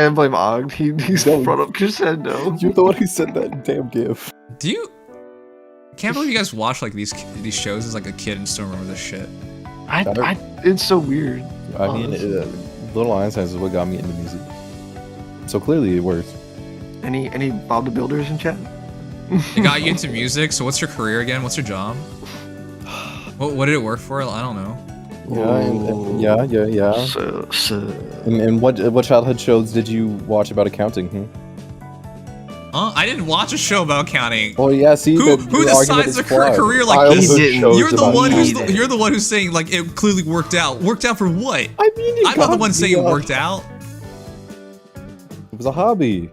blame Og. He's brought up crescendo. You're the one who said that damn gif. Do you? I can't believe you guys watch like these shows as like a kid and still remember this shit. It's so weird. I mean, Little Einsteins is what got me into music. So clearly it works. Any Bob the Builders in chat? It got you into music. So what's your career again? What's your job? What did it work for? I don't know. Yeah. And what childhood shows did you watch about accounting? I didn't watch a show about accounting. Oh yeah, see, who the argument decides is a career like flawed. this? You're the You're one who's saying like it clearly worked out. Worked out for what? I mean, I'm not the one saying it worked out. It was a hobby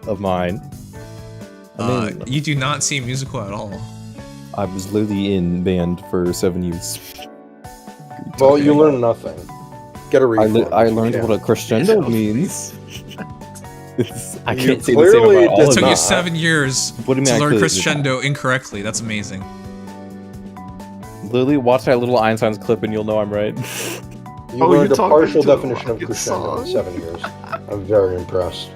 of mine. You do not seem musical at all. I was literally in band for 7 years. Well, you learn nothing. Get a refund. I learned what a crescendo means. I You can't say the same clearly about all It of took them. you 7 years What do you mean I to learn clearly did crescendo incorrectly. That's amazing. Literally, watch that little Einstein's clip and you'll know I'm right. You learned a partial definition of crescendo in 7 years. I'm very impressed.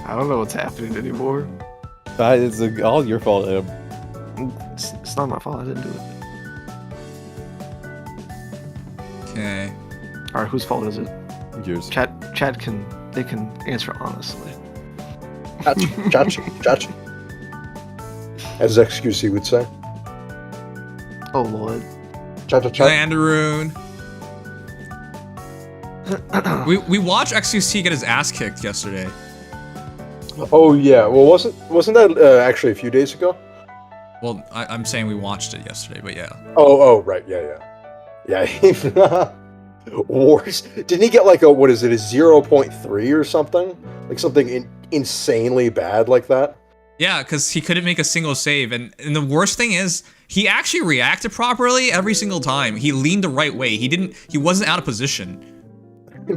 I don't know what's happening anymore. It's all your fault, Em. It's not my fault. I didn't do it. Okay. All right, whose fault is it? Yours. Chat can answer honestly. Chachi. As XQC would say. Oh lord. Landaroon. we watched XQC get his ass kicked yesterday. Oh yeah, well wasn't that actually a few days ago? Well, I'm saying we watched it yesterday, but yeah. Oh right, yeah. Wars. Didn't he get like a 0.3 or something? Like something insanely bad like that? Yeah, because he couldn't make a single save, and the worst thing is he actually reacted properly every single time. He leaned the right way. He wasn't out of position.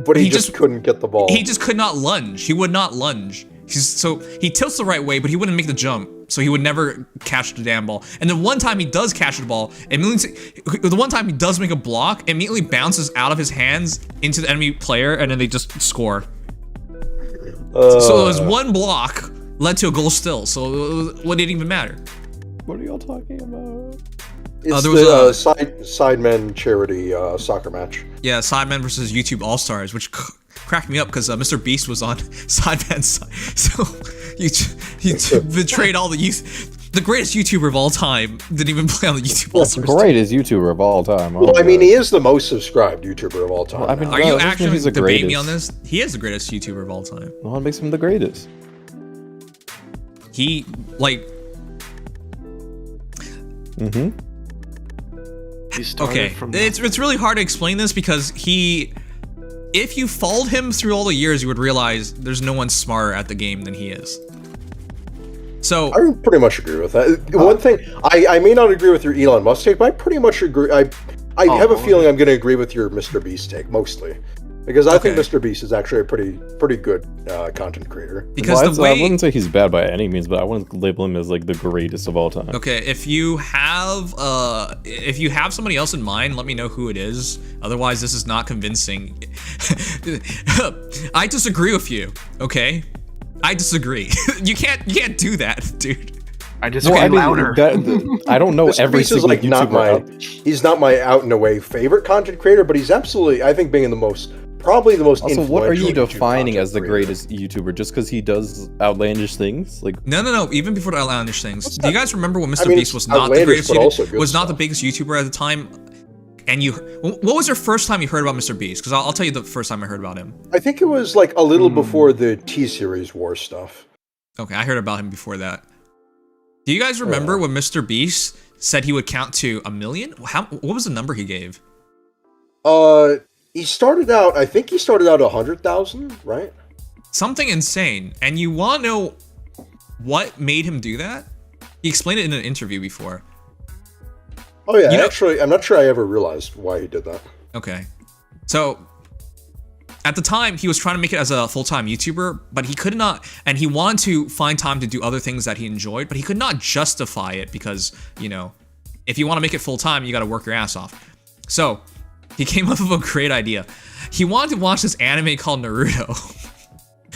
But he just couldn't get the ball. He just could not lunge. He would not lunge. So he tilts the right way, but he wouldn't make the jump. So he would never catch the damn ball. And the one time he does catch the ball, the one time he does make a block, it immediately bounces out of his hands into the enemy player, and then they just score. So it was one block led to a goal still. So what did it even matter? What are y'all talking about? It's there was the Sidemen charity soccer match. Yeah, Sidemen versus YouTube All Stars, which cracked me up because Mr. Beast was on Sidemen's side. So you betrayed all the youth. The greatest YouTuber of all time didn't even play on the YouTube All Stars. The greatest YouTuber of all time. Well, I mean, he is the most subscribed YouTuber of all time. Well, I mean, are you actually he's the debating me greatest. on this? He is the greatest YouTuber of all time. No one makes him the greatest. He, like... Mm-hmm. Okay, it's really hard to explain this because if you followed him through all the years, you would realize there's no one smarter at the game than he is. So I pretty much agree with that. One thing, I may not agree with your Elon Musk take, but I pretty much agree. I have a feeling I'm going to agree with your Mr. Beast take mostly, because I think Mr. Beast is actually a pretty good content creator. Because I wouldn't say he's bad by any means, but I wouldn't label him as like the greatest of all time. Okay, if you have somebody else in mind, let me know who it is. Otherwise, this is not convincing. I disagree with you. Okay, I disagree. You can't do that, dude. I disagree louder. I don't know every single like YouTuber. He's not my out and away favorite content creator, but he's absolutely, I think, being probably the most. Also, what are you influential defining as the creator. greatest YouTuber? Just because he does outlandish things? Like No. Even before the outlandish things, do you guys remember when Mr. I mean, Beast was not the greatest YouTuber, was not the biggest YouTuber at the time? And what was your first time you heard about Mr. Beast? Because I'll tell you the first time I heard about him. I think it was like a little before the T-Series war stuff. Okay, I heard about him before that. Do you guys remember when Mr. Beast said he would count to 1 million? What was the number he gave? He started out, I think he started out 100,000, right? Something insane. And you want to know what made him do that? He explained it in an interview before. Oh yeah, actually, I'm not sure I ever realized why he did that. Okay. So, at the time, he was trying to make it as a full-time YouTuber, but he could not, and he wanted to find time to do other things that he enjoyed, but he could not justify it because, if you want to make it full-time, you got to work your ass off. So, he came up with a great idea. He wanted to watch this anime called Naruto,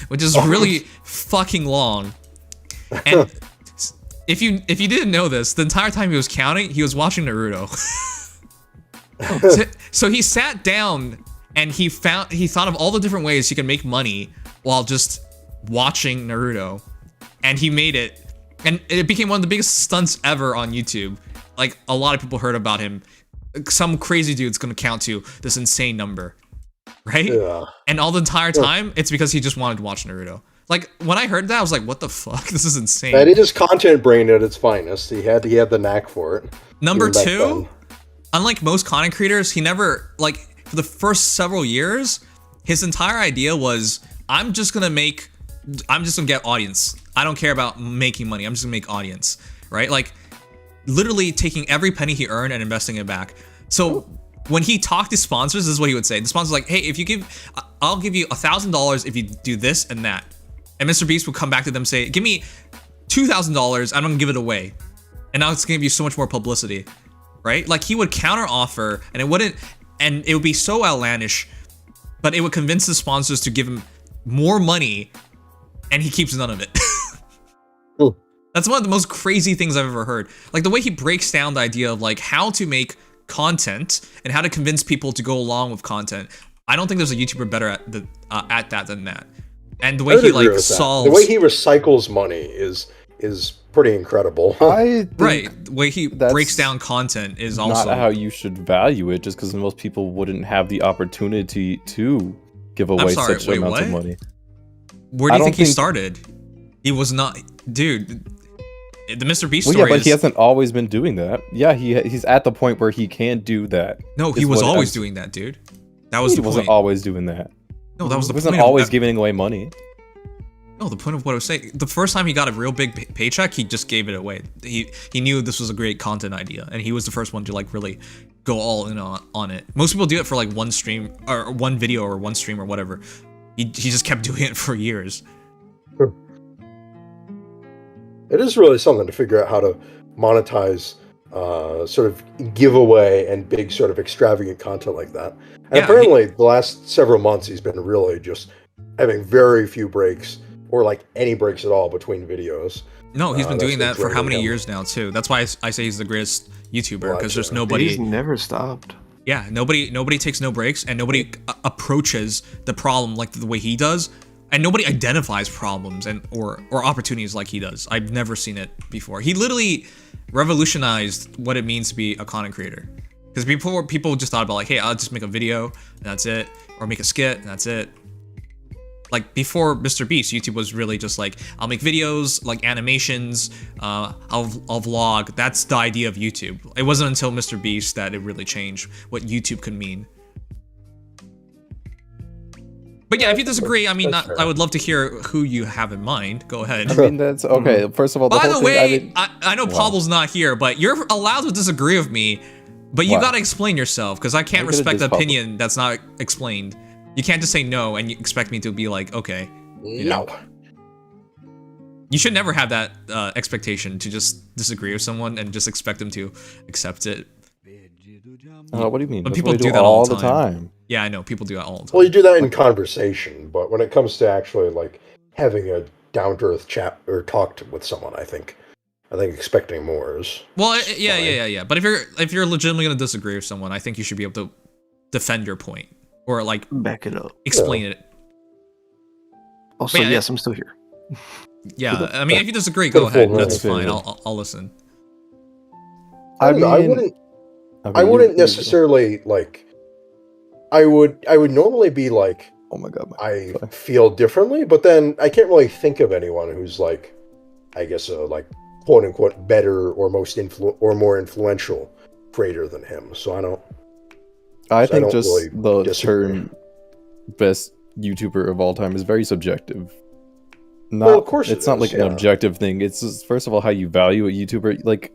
which is really fucking long. And if you didn't know this, the entire time he was counting, he was watching Naruto. So he sat down and he thought of all the different ways he could make money while just watching Naruto, and he made it, and it became one of the biggest stunts ever on YouTube. Like, a lot of people heard about him. Some crazy dude's gonna count to this insane number, right? Yeah. And all the entire time, it's because he just wanted to watch Naruto. Like, when I heard that, I was like, what the fuck? This is insane. That is content brain at its finest. He had the knack for it. Number two, unlike most content creators, he never, like, for the first several years, his entire idea was, I'm just gonna get audience. I don't care about making money. I'm just gonna make audience, right? Like, literally taking every penny he earned and investing it back. So when he talked to sponsors, this is what he would say. The sponsor's like, hey, I'll give you $1,000 if you do this and that. And Mr. Beast would come back to them and say, give me $2,000, I'm gonna give it away. And now it's gonna give you so much more publicity, right? Like, he would counter offer, and it would be so outlandish, but it would convince the sponsors to give him more money, and he keeps none of it. That's one of the most crazy things I've ever heard. Like, the way he breaks down the idea of like how to make content and how to convince people to go along with content. I don't think there's a YouTuber better at that than that. And the way he like solves, the way he recycles money is pretty incredible. Right, the way he breaks down content is also not how you should value it. Just because most people wouldn't have the opportunity to give away such amounts of money. Where do you think he started? He was not, dude. The Mr. Beast Well, story. yeah, but he hasn't always been doing that. Yeah, he's at the point where he can do that. No, he was always doing that, dude. That was the point. He wasn't always doing that. No, that was the point. He wasn't always giving away money. No, the point of what I was saying. The first time he got a real big paycheck, he just gave it away. He knew this was a great content idea, and he was the first one to like really go all in on it. Most people do it for like one stream or one video or one stream or whatever. He just kept doing it for years. It is really something to figure out how to monetize sort of giveaway and big sort of extravagant content like that. And apparently the last several months he's been really just having very few breaks or like any breaks at all between videos. No, he's been doing that for how many years now too? That's why I say he's the greatest YouTuber, because there's nobody. He's never stopped. Yeah, nobody takes no breaks, and nobody approaches the problem like the way he does, and nobody identifies problems and or opportunities like he does. I've never seen it before. He literally revolutionized what it means to be a content creator. Because before, people just thought about like, hey, I'll just make a video and that's it, or make a skit and that's it. Like before Mr. Beast, YouTube was really just like, I'll make videos, like animations, I'll vlog. That's the idea of YouTube. It wasn't until Mr. Beast that it really changed what YouTube could mean. But yeah, if you disagree, I mean, I would love to hear who you have in mind. Go ahead. I mean, that's okay. First of all, by the way, I know Pablo's not here, but you're allowed to disagree with me, but you gotta explain yourself, because I can't respect the opinion that's not explained. You can't just say no and you expect me to be like, okay. You know? You should never have that expectation to just disagree with someone and just expect them to accept it. What do you mean? But people do that all the time. Yeah, I know. People do that all the time. Well, you do that in conversation, but when it comes to actually like having a down-to-earth chat or talk with someone, I think expecting more is. Well, yeah. But if you're legitimately gonna disagree with someone, I think you should be able to defend your point or like back it up, explain it. Also, yes, I'm still here. Yeah, I mean, if you disagree, go ahead. That's fine. I'll listen. I wouldn't necessarily like. I would normally be like, oh my god, I feel differently, but then I can't really think of anyone who's like, I guess like quote unquote better or more influential creator than him. So I don't. I think just really the term best YouTuber of all time is very subjective. Well, of course it's not like an objective thing. It's just, first of all, how you value a YouTuber. Like,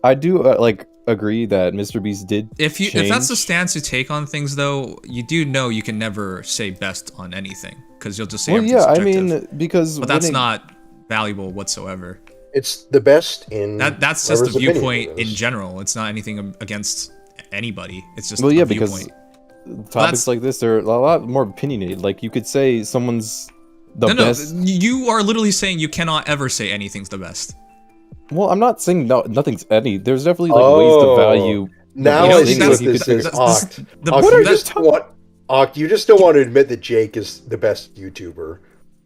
I do like agree that Mr. Beast did. If that's the stance you take on things, though, you do know you can never say best on anything, because you'll just say. Well, yeah, I mean, but that's not valuable whatsoever. It's the best in that's just the viewpoint in general. It's not anything against anybody. It's just a viewpoint. Because topics like this are a lot more opinionated. Like, you could say someone's the best. No, you are literally saying you cannot ever say anything's the best. Well, I'm not saying nothing's any. There's definitely like ways to value. Now I see what this is, Oct. Oct, you just don't want to admit that Jake is the best YouTuber.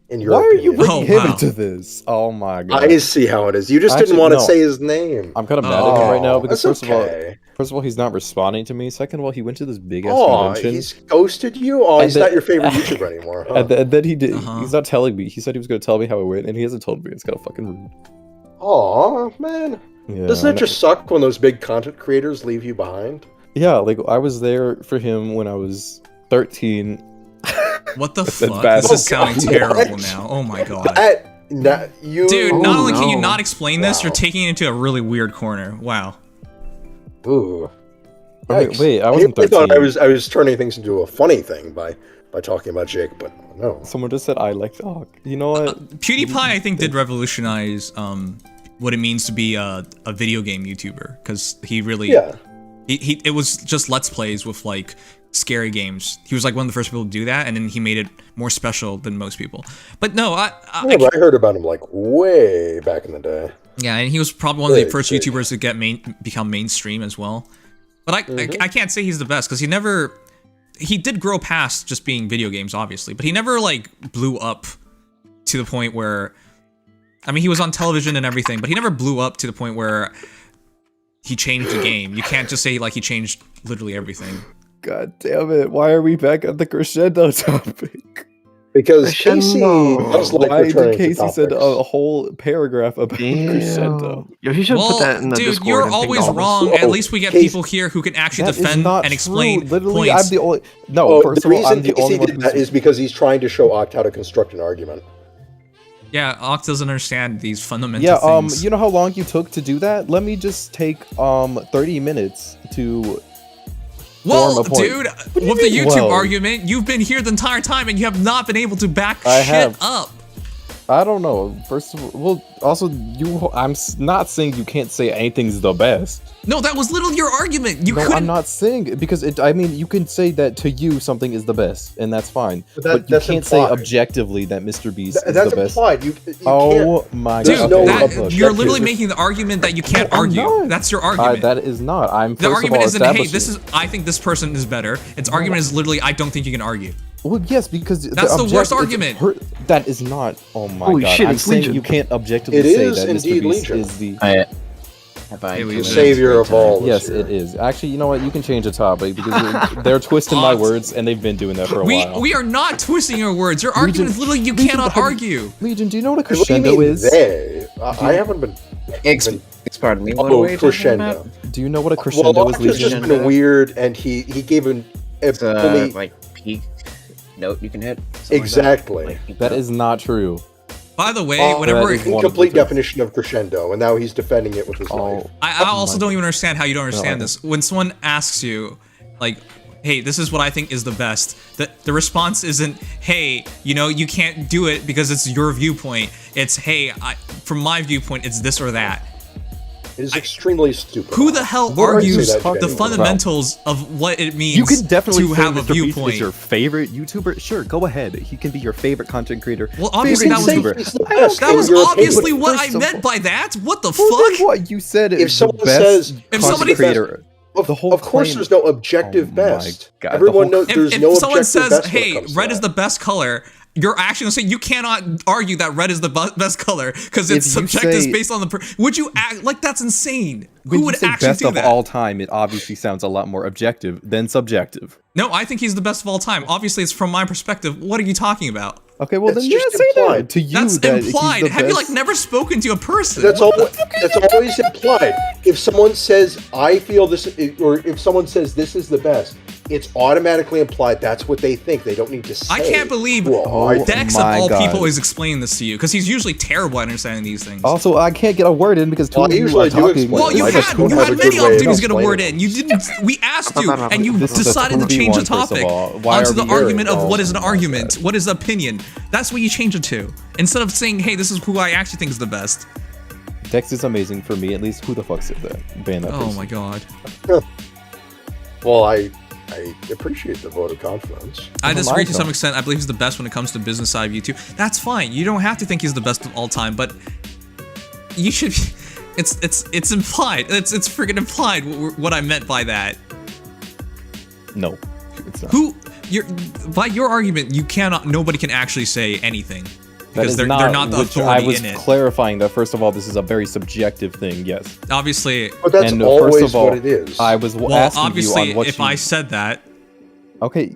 In your opinion. Are you bringing him into this? Oh my god! I see how it is. You just didn't want to say his name. I'm kind of mad at him right now because first of all, he's not responding to me. Second of all, he went to this big ass convention. He's ghosted you. Oh, he's not your favorite YouTuber anymore. Huh? And then he did. He's not telling me. He said he was going to tell me how it went, and he hasn't told me. It's kind of fucking rude. Aw, man. Yeah, doesn't it just suck when those big content creators leave you behind? Yeah, like I was there for him when I was 13. What the fuck? This is sounding terrible now. Oh my god. Dude, not only can you not explain this, you're taking it into a really weird corner. Wow. Ooh. Wait, I wasn't 13. I thought I was turning things into a funny thing by talking about Jake, but no. Someone just said I like dog. You know what? PewDiePie, I think, did revolutionize what it means to be a video game YouTuber, because he really it was just Let's Plays with like scary games. He was like one of the first people to do that, and then he made it more special than most people. But no, I heard about him like way back in the day. Yeah, and he was probably one of the first YouTubers to become mainstream as well. But I can't say he's the best, because he did grow past just being video games, obviously, but he never like blew up to the point where, I mean, he was on television and everything, but he never blew up to the point where he changed the game. You can't just say like he changed literally everything. God damn it! Why are we back at the crescendo topic? Because Casey Crescendo. does like Why returning did to Casey said topics. a whole paragraph about crescendo? Yo, you should put that Well, in the dude, Discord. you're and ping always all of us. wrong. At least we get Case- people here who can actually That is defend not and true. explain Literally, points. I'm the only. No, Oh, first the of all, reason I'm the Casey only one did that who's. is because he's trying to show Oct how to construct an argument. Yeah, Oct doesn't understand these fundamental Yeah, things. you know how long you took to do that? Let me just take 30 minutes to. Well, form a point. dude, What do you with the mean, YouTube well? argument, you've been here the entire time and you have not been able to back I shit have. up. I don't know. First of all, well, also not saying you can't say anything's the best. No, that was literally your argument. You No, couldn't. I'm not saying because I mean, you can say that to you something is the best, and that's fine. But you that's can't say implied. objectively that Mr. Beast is That's the best. implied. You Oh can't. my Dude, god! no Okay, that, look. you're objective. literally making the argument that you can't I'm argue. not. That's your argument. That is not. I'm The first argument of all isn't, hey, establishing. this is. I think this person is better. Its argument is literally, I don't think you can argue. Well, yes, because That's the worst argument. That is not. Oh my Holy god! shit, I'm it's saying Legion. you can't objectively It say is that indeed Mr. Beast Legion. is the. Have I Hey, we- included Savior of great all. time? Yes, it is. Actually, you know what? You can change the topic because they're twisting my words, and they've been doing that for a while. We are not twisting your words. Your argument is literally you cannot argue. Legion, do you know what a What do you crescendo mean is? they? I haven't been. Pardon me. What are Oh, we talking crescendo. about? Do you know what a Well, crescendo is, Oct has just Legion? been weird, and he gave an It's fully like peak note you can hit. something like exactly Like peak That note. is not true. By the way, Oh, whenever that is one of the incomplete things. definition of crescendo, and now he's defending it with his life. I also don't even understand how you don't understand No. this. When someone asks you, like, hey, this is what I think is the best, the response isn't, hey, you know, you can't do it because it's your viewpoint. It's, hey, from my viewpoint, it's this or that. It is extremely stupid. Who the hell What are you argues talking the about? fundamentals of what it means You can definitely to say have a Mr. Beast viewpoint? is your favorite YouTuber. Sure, go ahead. He can be your favorite content creator. Well, obviously favorite that was YouTuber. He's the I don't best, That in was your obviously opinion. what First I of meant all- by that. What the Well, then fuck? what you said If is someone the best says- If content somebody- creator. The whole Of course, claim- there's no objective Oh my best. God, the Everyone whole- knows there's no If someone objective says, best when it hey, comes to red that. is the best color, you're actually gonna say you cannot argue that red is the best color because it's If you subjective say- based on the. Would you act like that's insane? When Who you would say actually best do of that? all time, it obviously sounds a lot more objective than subjective. No, I think he's the best of all time. Obviously, it's from my perspective. What are you talking about? Okay, well That's then yeah, just say implied. that to you. That's that he's implied. the Have you best. like never spoken to a person? That's all. That's always implied. If someone says, "I feel this," or if someone says, "This is the best," it's automatically implied that's what they think. They don't need to say. I can't believe "Well, I Dex of my all God. people is explaining this to you because he's usually terrible at understanding these things. Also, I can't get a word in because two Well, I of you usually are do talking. explain Well, it. you I just had don't have a many good way of opportunities to get a explaining word it. in. You didn't. We asked you, and you This is a decided to 2v1, change the first of topic all. Why onto are the we argument of hearing what is an all argument, that? what is opinion. That's what you change it to. Instead of saying, "Hey, this is who I actually think is the best." Dex is amazing for me, at least. Who the fuck said that? Ban that Oh person. my god. Well, I appreciate the vote of confidence. I disagree to my some God. extent. I believe he's the best when it comes to business side of YouTube. That's fine. You don't have to think he's the best of all time, but you should. It's implied. It's freaking implied what I meant by that. No, it's not. Who by your argument, you cannot. Nobody can actually say anything That because is they're not the which authority I was in it. clarifying that first of all, this is a very subjective thing. Yes, Obviously, But that's and always first of all, what it is. I was well, asking obviously, you on what if you. I said that, Okay,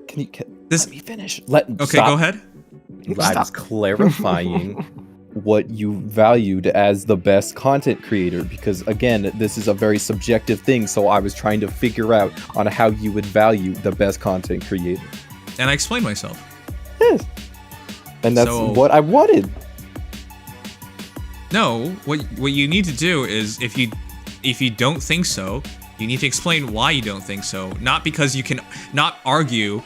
can this. let me finish? Let Okay, stop. go ahead. I was clarifying what you valued as the best content creator because again, this is a very subjective thing. So I was trying to figure out on how you would value the best content creator. And I explained myself. Yes, and that's So- what I wanted. No, what you need to do is if you don't think so, you need to explain why you don't think so. Not because you can not argue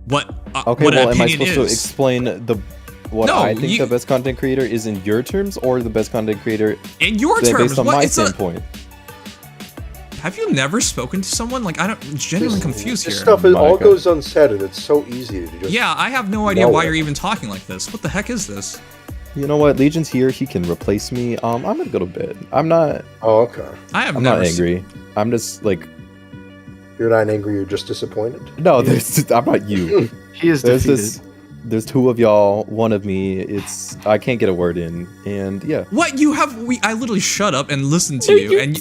what Okay, what well, an am I opinion supposed to is. explain what No, I think you- the best content creator is in your terms, or the best content creator In your based terms, on what my it's a, standpoint? have you never spoken to someone? Like I'm genuinely confused This here. stuff My all God. goes unsaid, and it's so easy to just. Yeah, I have no idea know why it. you're even talking like this. What the heck is this? You know what? Legion's here. He can replace me. I'm gonna go to bed. I'm not. Oh, okay. I'm not angry. I'm just like. You're not angry. You're just disappointed. No, I'm not you. He is There's defeated. There's two of y'all. One of me. I can't get a word in, and yeah. What you have? I literally shut up and listened to you, and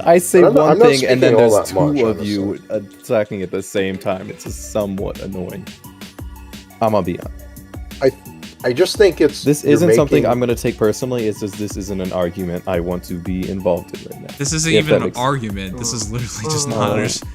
I say I'm not- one I'm not thing, and then speaking all there's that much, two of you attacking at the same time. It's just somewhat annoying. I'm gonna be honest. I just think it's This you're isn't something making- I'm gonna take personally. It's just this isn't an argument I want to be involved in right now. This isn't If even that an makes- argument. This is literally just not understanding.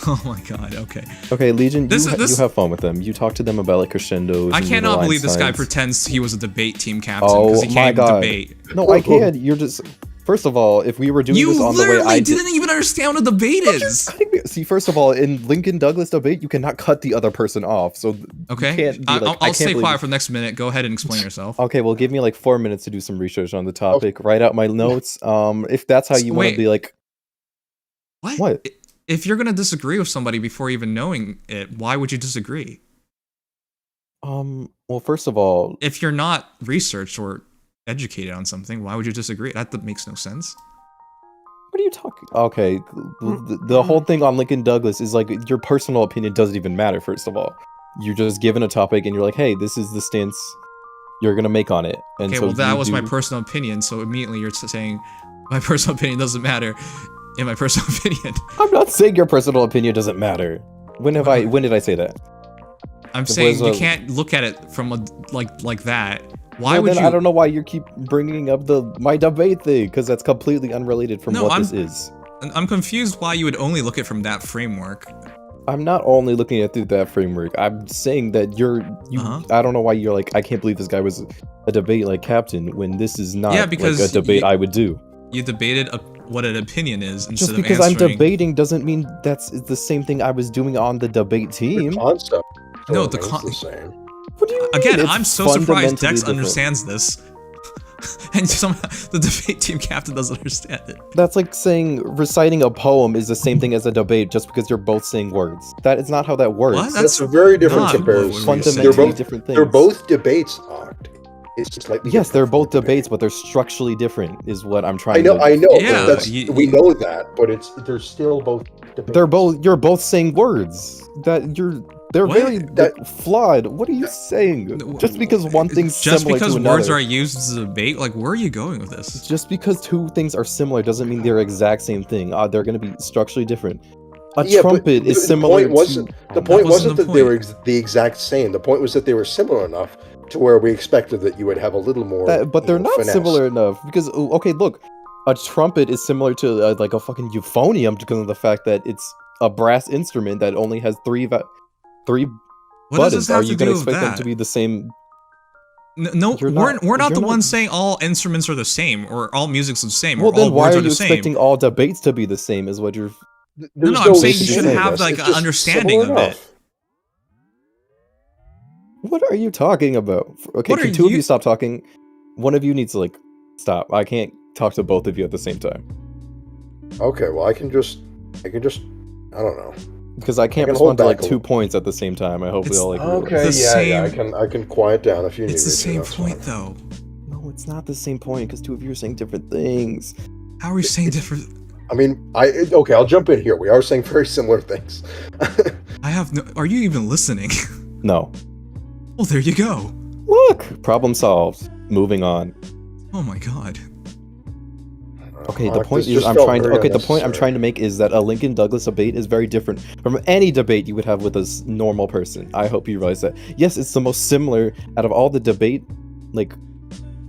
Oh my god, okay. Okay, Legion, This- you this- have fun with them. You talk to them about like crescendos. I and cannot middle believe this guy signs. pretends he was a debate team captain Oh because he my can't even god! debate. No, I can. You're just. First of all, if we were doing You this on the way literally I didn't even understand what a debate is. See, first of all, in Lincoln Douglas debate, you cannot cut the other person off. So Okay, you can't be like, I I'll can't stay believe quiet this. for the next minute. Go ahead and explain yourself. Okay, well, give me like 4 minutes to do some research on the topic. Write out my notes. If that's how you want to Wait. be like. What? If you're gonna disagree with somebody before even knowing it, why would you disagree? Well, first of all, If you're not researched or educated on something, why would you disagree? That makes no sense. what are you talking? Okay, the whole thing on Lincoln Douglas is like your personal opinion doesn't even matter. First of all, you're just given a topic and you're like, hey, this is the stance you're gonna make on it. And Okay, so well that you was my do- personal opinion, so immediately you're saying my personal opinion doesn't matter. In my personal opinion, I'm not saying your personal opinion doesn't matter. When did I say that? I'm It saying was you a- can't look at it from a like that. Why Well, would then you? I don't know why you keep bringing up my debate thing, because that's completely unrelated from No, what I'm- this is. I'm confused why you would only look at it from that framework. I'm not only looking at it through that framework. I'm saying that I don't know why you're like, I can't believe this guy was a debate like captain when this is not Yeah, because like a debate you- I would do. You debated what an opinion is instead Just of because I'm answering. debating doesn't mean that's the same thing I was doing on the debate team. The concept. No, the the same. What do you mean? Again, It's I'm so surprised fundamentally Dex different. understands this, and somehow the debate team captain doesn't understand it. That's like saying reciting a poem is the same thing as a debate just because you're both saying words. That is not how that works. What? That's a very different not comparison. what we're Fundamentally saying. different things. They're both debates, Oct. It's just slightly Yes, they're different both from debate. debates, but they're structurally different. Is what I'm trying. I know. Yeah, That's, you- we know that, but they're still both debates. They're both. You're both saying words that They're What? very flawed. What are you saying? Just because one thing's Just similar because to another. words are used as a debate, like where are you going with this? Just because two things are similar doesn't mean they're exact same thing. They're going to be structurally different. A trumpet is similar The point wasn't, to... the point wasn't the that they were point. the exact same. The point was that they were similar enough to where we expected that you would have a little more. but they're not finesse. similar enough. Because, okay, look. A trumpet is similar to like a fucking euphonium because of the fact that it's a brass instrument that only has three What does buttons. this have Are to you do going to with expect them that? to be the same? No, You're we're not- not the you're not- ones saying all instruments are the same or all music's the same Well, or all then why words are are you the same. expecting all debates to be the same? Is what you're... There's I'm saying you basis should in have this. like It's an just understanding similar of it. enough. What are you talking about? Okay, What are can two of you- you stop talking? One of you needs to like stop. I can't talk to both of you at the same time Okay, well, I can just, I don't know. because I can't can hold respond to like back a 2 little. points at the same time. I hope we It's- all like. Okay, the yeah, same- I can quiet down if you need It's me the to, same that's point fine. though. No, it's not the same point because two of you are saying different things. How are we saying different? I mean, okay, I'll jump in here. We are saying very similar things. I have no. Are you even listening? No. Well, there you go. Look, problem solved. Moving on. Oh my god. Okay, the Mark, point this is just I'm felt trying to. very Okay, the point I'm unnecessary. trying to make is that a Lincoln Douglas debate is very different from any debate you would have with a normal person. I hope you realize that. Yes, it's the most similar out of all the debate like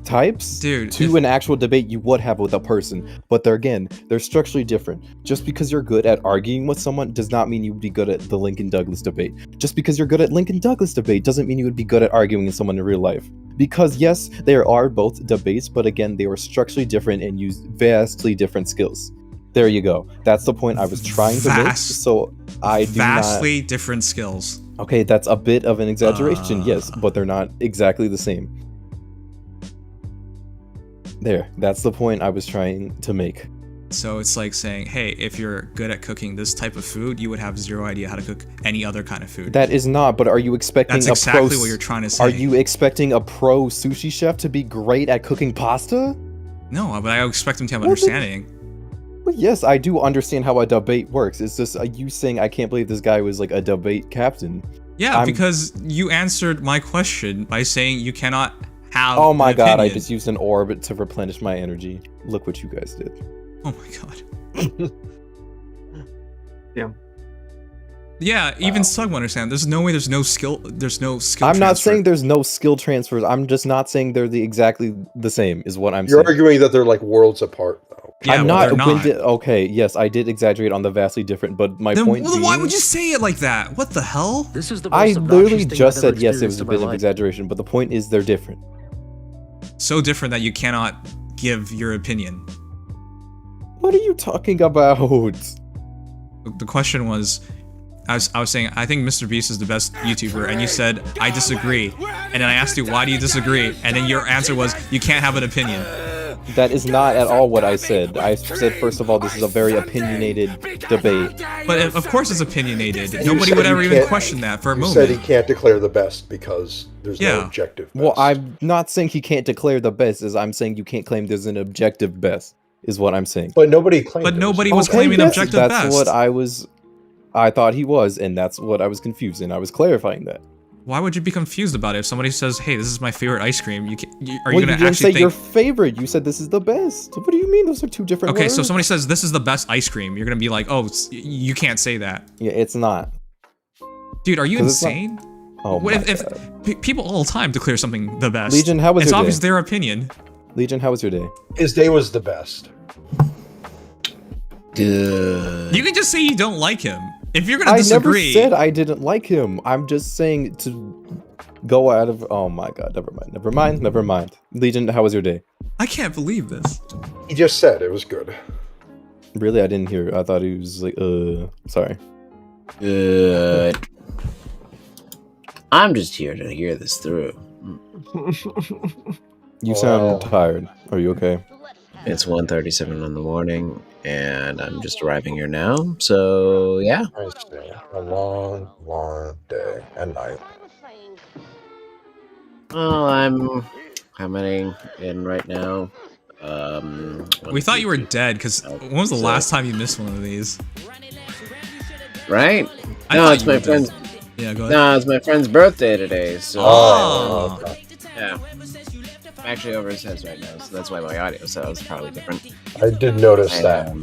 types Dude, to an actual debate you would have with a person, but they're structurally different. Just because you're good at arguing with someone does not mean you would be good at the Lincoln Douglas debate. Just because you're good at Lincoln Douglas debate doesn't mean you would be good at arguing with someone in real life. Because yes, there are both debates, but again, they were structurally different and used vastly different skills. There you go. That's the point I was trying to make. Vast- So I do Vastly different skills. not. Okay, that's a bit of an exaggeration, yes, but they're not exactly the same. There, that's the point I was trying to make. So it's like saying, hey, if you're good at cooking this type of food, you would have zero idea how to cook any other kind of food. That is not, but are you expecting That's a exactly pro... what you're trying to say. Are you expecting a pro sushi chef to be great at cooking pasta? No, but I expect him to have Well, then- understanding. Well, yes, I do understand how a debate works. It's just you saying I can't believe this guy was like a debate captain. Yeah, I'm- because you answered my question by saying you cannot have. Oh my an god, I opinion. just used an orb to replenish my energy. Look what you guys did. Oh my god. Yeah, even Sug will understand. There's no way there's no skill. There's no skill. I'm not transfer. saying there's no skill transfers. I'm just not saying they're exactly the same. Is what I'm You're saying. arguing that they're like worlds apart, though. Yeah, I'm well, not. they're not. Okay, yes, I did exaggerate on the vastly different, but my Then point well, being, why would you say it like that? What the hell? This is the I most literally obnoxious thing just I've ever said yes, it was experienced a in bit my of life. exaggeration, but the point is they're different. So different that you cannot give your opinion. What are you talking about? The question was, I was saying I think Mr. Beast is the best YouTuber, and you said I disagree, and then I asked you why do you disagree, and then your answer was you can't have an opinion. That is not at all what I said. I said first of all, this is a very opinionated debate. But of course it's opinionated. You Nobody said would you ever even can't- question that for a You moment. said he can't declare the best because there's no Yeah. objective best. Well, I'm not saying he can't declare the best. I'm saying you can't claim there's an objective best. Is what I'm saying. But nobody claimed. But it nobody was claiming yes, objective that's best. what I thought he was, and that's what I was confused, and I was clarifying that. Why would you be confused about it if somebody says, "Hey, this is my favorite ice cream"? Are you Well, gonna you didn't actually say your think? favorite. You said this is the best. What do you mean? Those are two different Okay, words. so if somebody says this is the best ice cream, you're gonna be like, "Oh, you can't say that." Yeah, it's not. Dude, are you 'Cause it's not- insane? Oh What my if God. people all the time declare something the best? Legion, how was it's your obvious day? their opinion. Legion, how was your day? His day was the best. You can just say you don't like him. If you're gonna I disagree, never said I didn't like him. I'm just saying to go out of. Oh my God! Never mind. Legion, how was your day? I can't believe this. He just said it was good. Really, I didn't hear. I thought he was like, sorry. Good. I'm just here to hear this through. You sound tired. Are you okay? It's 1:37 in the morning, and I'm just arriving here now. So yeah. I see. A long, long day and night. Well, I'm coming in right now. We thought you were dead because when was the last time you missed one of these? Right? I No, thought it's you my were dead. friend's. Yeah, go ahead. No, it's my friend's birthday today. So Oh. yeah. I'm actually over his head right now, so that's why my audio sounds probably different. I did notice And, that.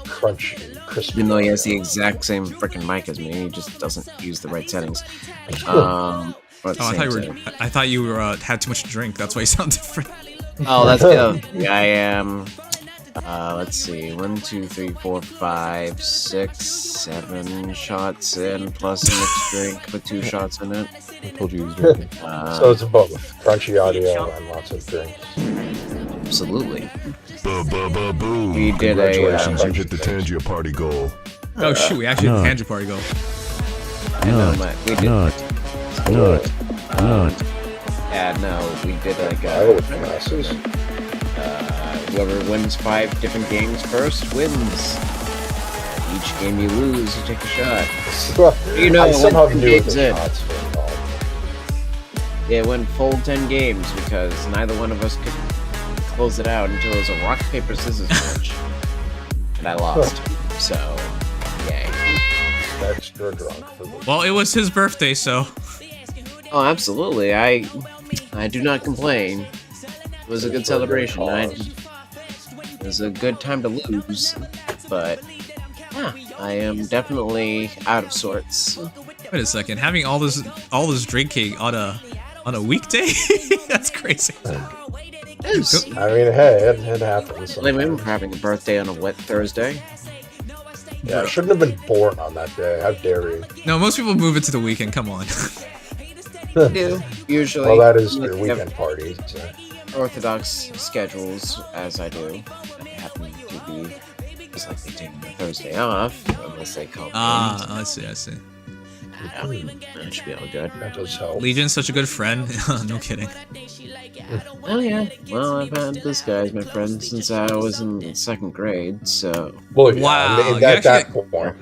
Crunchy, crispy. Even though he has the exact same freaking mic as me, he just doesn't use the right settings. Or at the Oh, I same thought you were. setting. I thought you were had too much to drink. That's why you sound different. Oh, that's good. I am. Let's see. 1, 2, 3, 4, 5, 6, 7 shots in, plus a mixed drink with 2 shots in it. I told you he was drinking. So it's both crunchy audio and lots of drinks. Absolutely. Boo. We did Congratulations, a. you hit the Tangia party goal. Oh shoot, we actually had the Tangent party go. I know, we did. Yeah, no, we did like Oh, with glasses. whoever wins 5 different games first wins. Each game you lose, you take a shot. You know, I it somehow went 10 knew games the in. shots were involved. It went full 10 games because neither one of us could close it out until it was a rock, paper, scissors match. And I lost. So, yay. Extra drunk for the. Well, it was his birthday, so. Oh, absolutely. I do not complain. It was a good celebration. It was a good time to lose, but yeah, I am definitely out of sorts. Wait a second, having all this drinking on a weekday? That's crazy. I mean, hey, it happens. Blame him for having a birthday on a wet Thursday. Yeah, I shouldn't have been born on that day. How dare you? No, most people move it to the weekend. Come on. Do usually. Well, that is your have weekend party. So. Orthodox schedules, as I do. I happen to be just like they taking a Thursday off, unless they call. I see. Yeah, that should be all good. That does help. Legion's such a good friend. No kidding. Oh yeah. Well, I've had this guy as my friend since I was in 2nd grade, so. Well, yeah, Wow, At you that actually- point.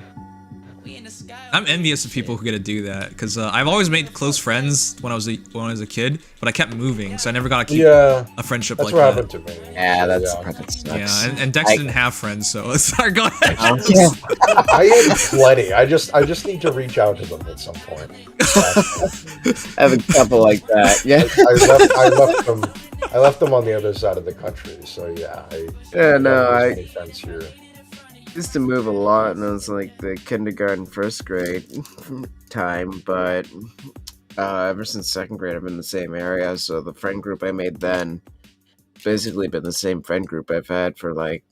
I'm envious of people who get to do that because I've always made close friends when I was a kid, but I kept moving, so I never got to keep a friendship that's like what that. happened to me. Yeah, that's Yeah. that sucks. Yeah, and Dex didn't have friends, so sorry. Go ahead. I had plenty. I just need to reach out to them at some point. I have a couple like that. Yeah. I left them on the other side of the country. So yeah. Yeah, no, don't lose any friends here. used to move a lot, and it was like the kindergarten, first grade time, but ever since second grade, I've been in the same area, so the friend group I made then basically been the same friend group I've had for like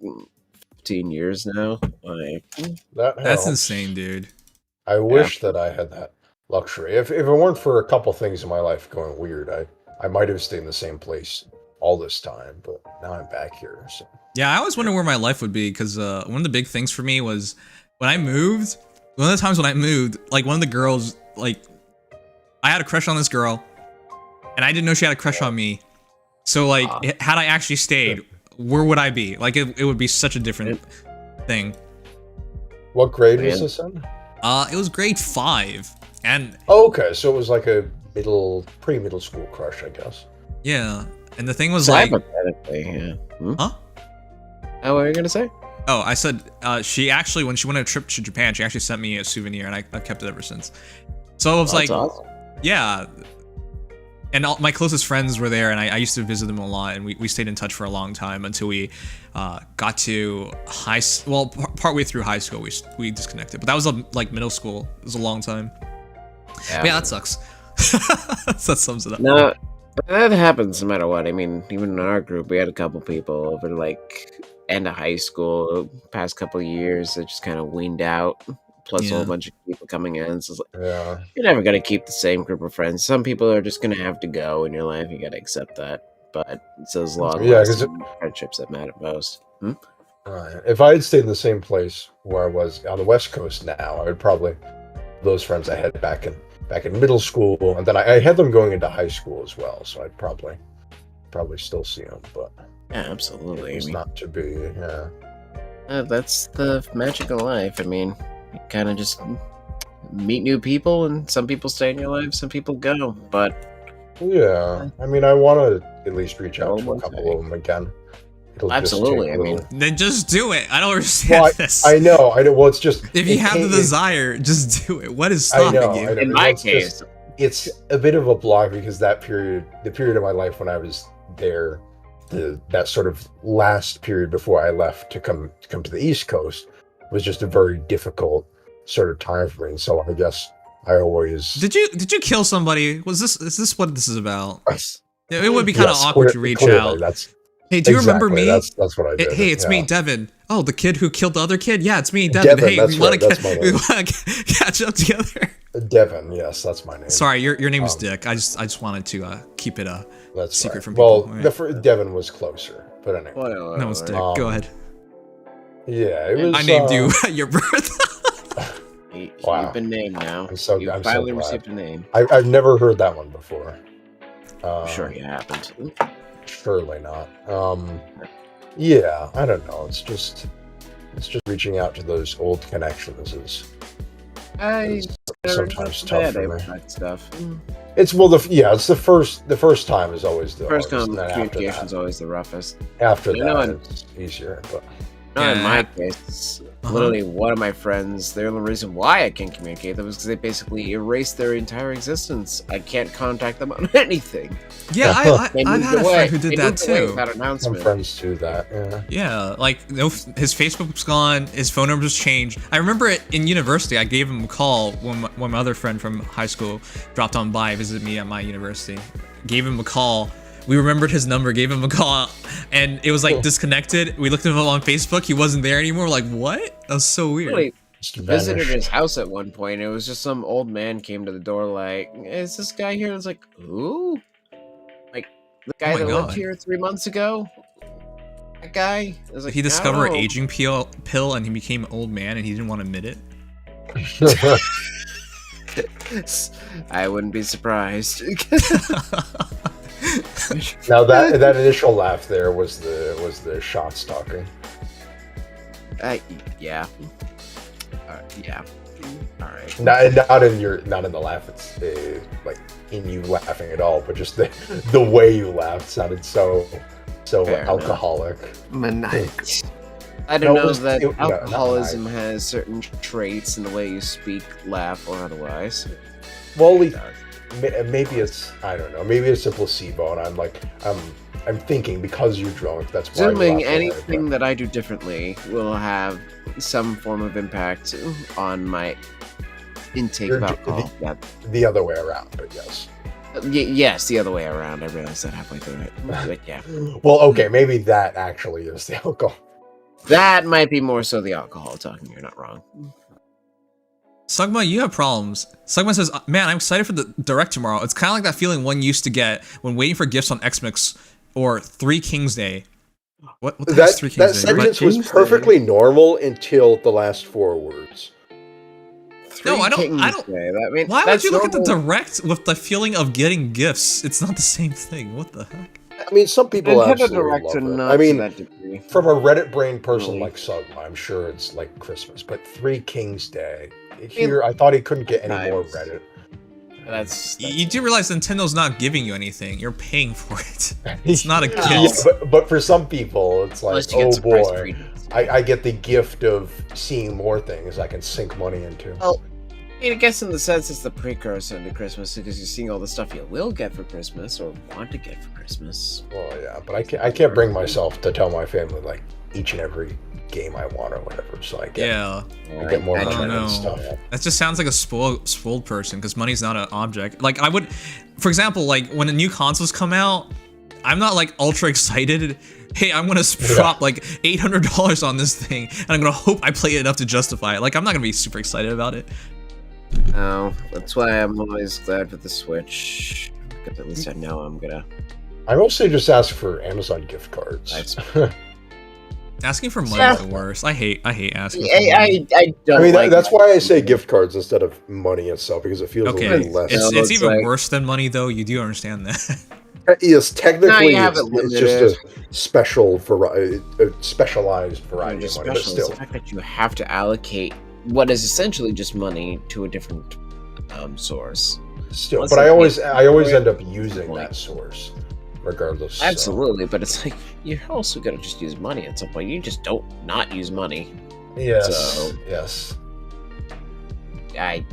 15 years now. Like, That That's helps. insane, dude. I wish that I had that luxury. If it weren't for a couple things in my life going weird, I might have stayed in the same place all this time, but now I'm back here. So. Yeah, I always wonder where my life would be, because one of the big things for me was when I moved. One of the times when I moved, like one of the girls, like I had a crush on this girl, and I didn't know she had a crush on me. So like, had I actually stayed, where would I be? Like it would be such a different thing. What grade was this in? It was grade 5, and okay, so it was like a pre-middle school crush, I guess. Yeah, and the thing was like, hypothetically, yeah. Huh? Oh, what were you gonna say? Oh, I said she actually, when she went on a trip to Japan, she actually sent me a souvenir, and I've kept it ever since. So it was like, awesome. Yeah. And all my closest friends were there, and I used to visit them a lot, and we stayed in touch for a long time until we got to partway through high school, we disconnected. But that was like middle school. It was a long time. Yeah, that sucks. That sums it up. No, that happens no matter what. I mean, even in our group, we had a couple people over like end of high school, past couple of years that just kind of weaned out. Plus a whole bunch of people coming in. So it's like, you're never going to keep the same group of friends. Some people are just going to have to go in your life. You got to accept that. But it's those long-lasting friendships that matter most. If I had stayed in the same place where I was on the West Coast now, I would probably those friends I had back in middle school, and then I had them going into high school as well. So I'd probably still see them. But yeah, absolutely. It's not to be. Yeah. That's the magic of life. I mean. You kind of just meet new people, and some people stay in your life, some people go. But yeah, I mean, I want to at least reach out to a couple of them again. Absolutely, I mean, then just do it. I don't understand this. I know. Well, it's just if you have the desire, just do it. What is stopping you? In my case, it's a bit of a block because the period of my life when I was there, that sort of last period before I left to come to the East Coast. Was just a very difficult sort of time for me. So I guess I always did you kill somebody? Is this what this is about? It would be kind of awkward to reach out. Hey, do you remember me? That's what I did. Hey, it's me, Devin. Oh, the kid who killed the other kid? Yeah, it's me, Devin. Hey, we want to catch up together. Devin, yes, that's my name. Sorry, your name was Dick. I just wanted to keep it a secret from people. Well, Devin was closer, but anyway. No, it's Dick. Go ahead. Yeah, it was. I named you at your birth. Wow. You've been named now. I'm so finally glad. received a name. I've never heard that one before. Sure you haven't. Surely not. Yeah, I don't know. It's just reaching out to those old connections is sometimes tough for me. Stuff. It's the first time is always the first hardest. Communication is always the roughest. After that, it's easier, but. No, in my case, literally one of my friends, the only reason why I can't communicate them is because they basically erased their entire existence. I can't contact them on anything. Yeah, I've had a friend who did that too. Some friends do that, yeah. Yeah, like his Facebook's gone, his phone number's changed. I remember it in university, I gave him a call when my other friend from high school dropped on by, visited me at my university. Gave him a call. We remembered his number, gave him a call, and it was like disconnected. We looked him up on Facebook. He wasn't there anymore. We're like, what? That was so weird. Really visited his house at one point. It was just some old man came to the door like, is this guy here? And it's like, who? Like, the guy that lived here 3 months ago? That guy? Like, he discovered an aging pill and he became an old man and he didn't want to admit it. I wouldn't be surprised. Now that initial laugh there was the shot stalking. Yeah. Yeah. All right. Not in the laugh. It's like in you laughing at all, but just the way you laughed sounded so fair alcoholic. Maniacal. I don't know that alcoholism has certain traits in the way you speak, laugh, or otherwise. Well, maybe it's, I don't know, maybe it's a placebo, and I'm thinking because you're drunk, that's why. Assuming anything that I do differently will have some form of impact on my intake of alcohol. The other way around, but yes. Yes, the other way around. I realized that halfway through it. But yeah. Well, okay, maybe that actually is the alcohol. That might be more so the alcohol talking. You're not wrong. Sugma, you have problems. Sugma says, man, I'm excited for the direct tomorrow. It's kind of like that feeling one used to get when waiting for gifts on Xmix or Three Kings Day. What the heck is Three Kings that Day? sentence was perfectly normal until the last 4 words. No, I don't. Day. Why would you look at the direct with the feeling of getting gifts? It's not the same thing. What the heck? I mean, some people Nintendo absolutely Directs love are it. not I to mean, that degree. from a Reddit brain person like Sugma, I'm sure it's like Christmas. But Three Kings Day, here, I thought he couldn't get any more Reddit. That's you do realize Nintendo's not giving you anything. You're paying for it. It's not a gift. Yeah, but for some people, it's like, Unless you get oh surprise boy, treatments. I get the gift of seeing more things I can sink money into. Well, I guess in the sense it's the precursor to Christmas because you're seeing all the stuff you will get for Christmas or want to get for Christmas. Well, yeah, but I can't bring myself to tell my family like each and every game I want or whatever. So I get I get more money and stuff. That just sounds like a spoiled person because money's not an object. Like I would, for example, like when the new consoles come out, I'm not like ultra excited. Hey, I'm gonna drop like $800 on this thing, and I'm gonna hope I play it enough to justify it. Like I'm not gonna be super excited about it. No, that's why I'm always glad for the Switch. Because at least I know I'm gonna. I mostly just ask for Amazon gift cards. Asking for money is the worst. I hate asking. I don't. I mean, like that's why I say gift cards instead of money itself because it feels a little less. It's even worse than money, though. You do understand that. Yes, technically, it's just a specialized variety of money, but still. The fact that you have to allocate what is essentially just money to a different source. Still, but I always end up using that source, regardless. Absolutely, but it's like you're also gonna just use money at some point. You just don't not use money. Yes. So, yes. I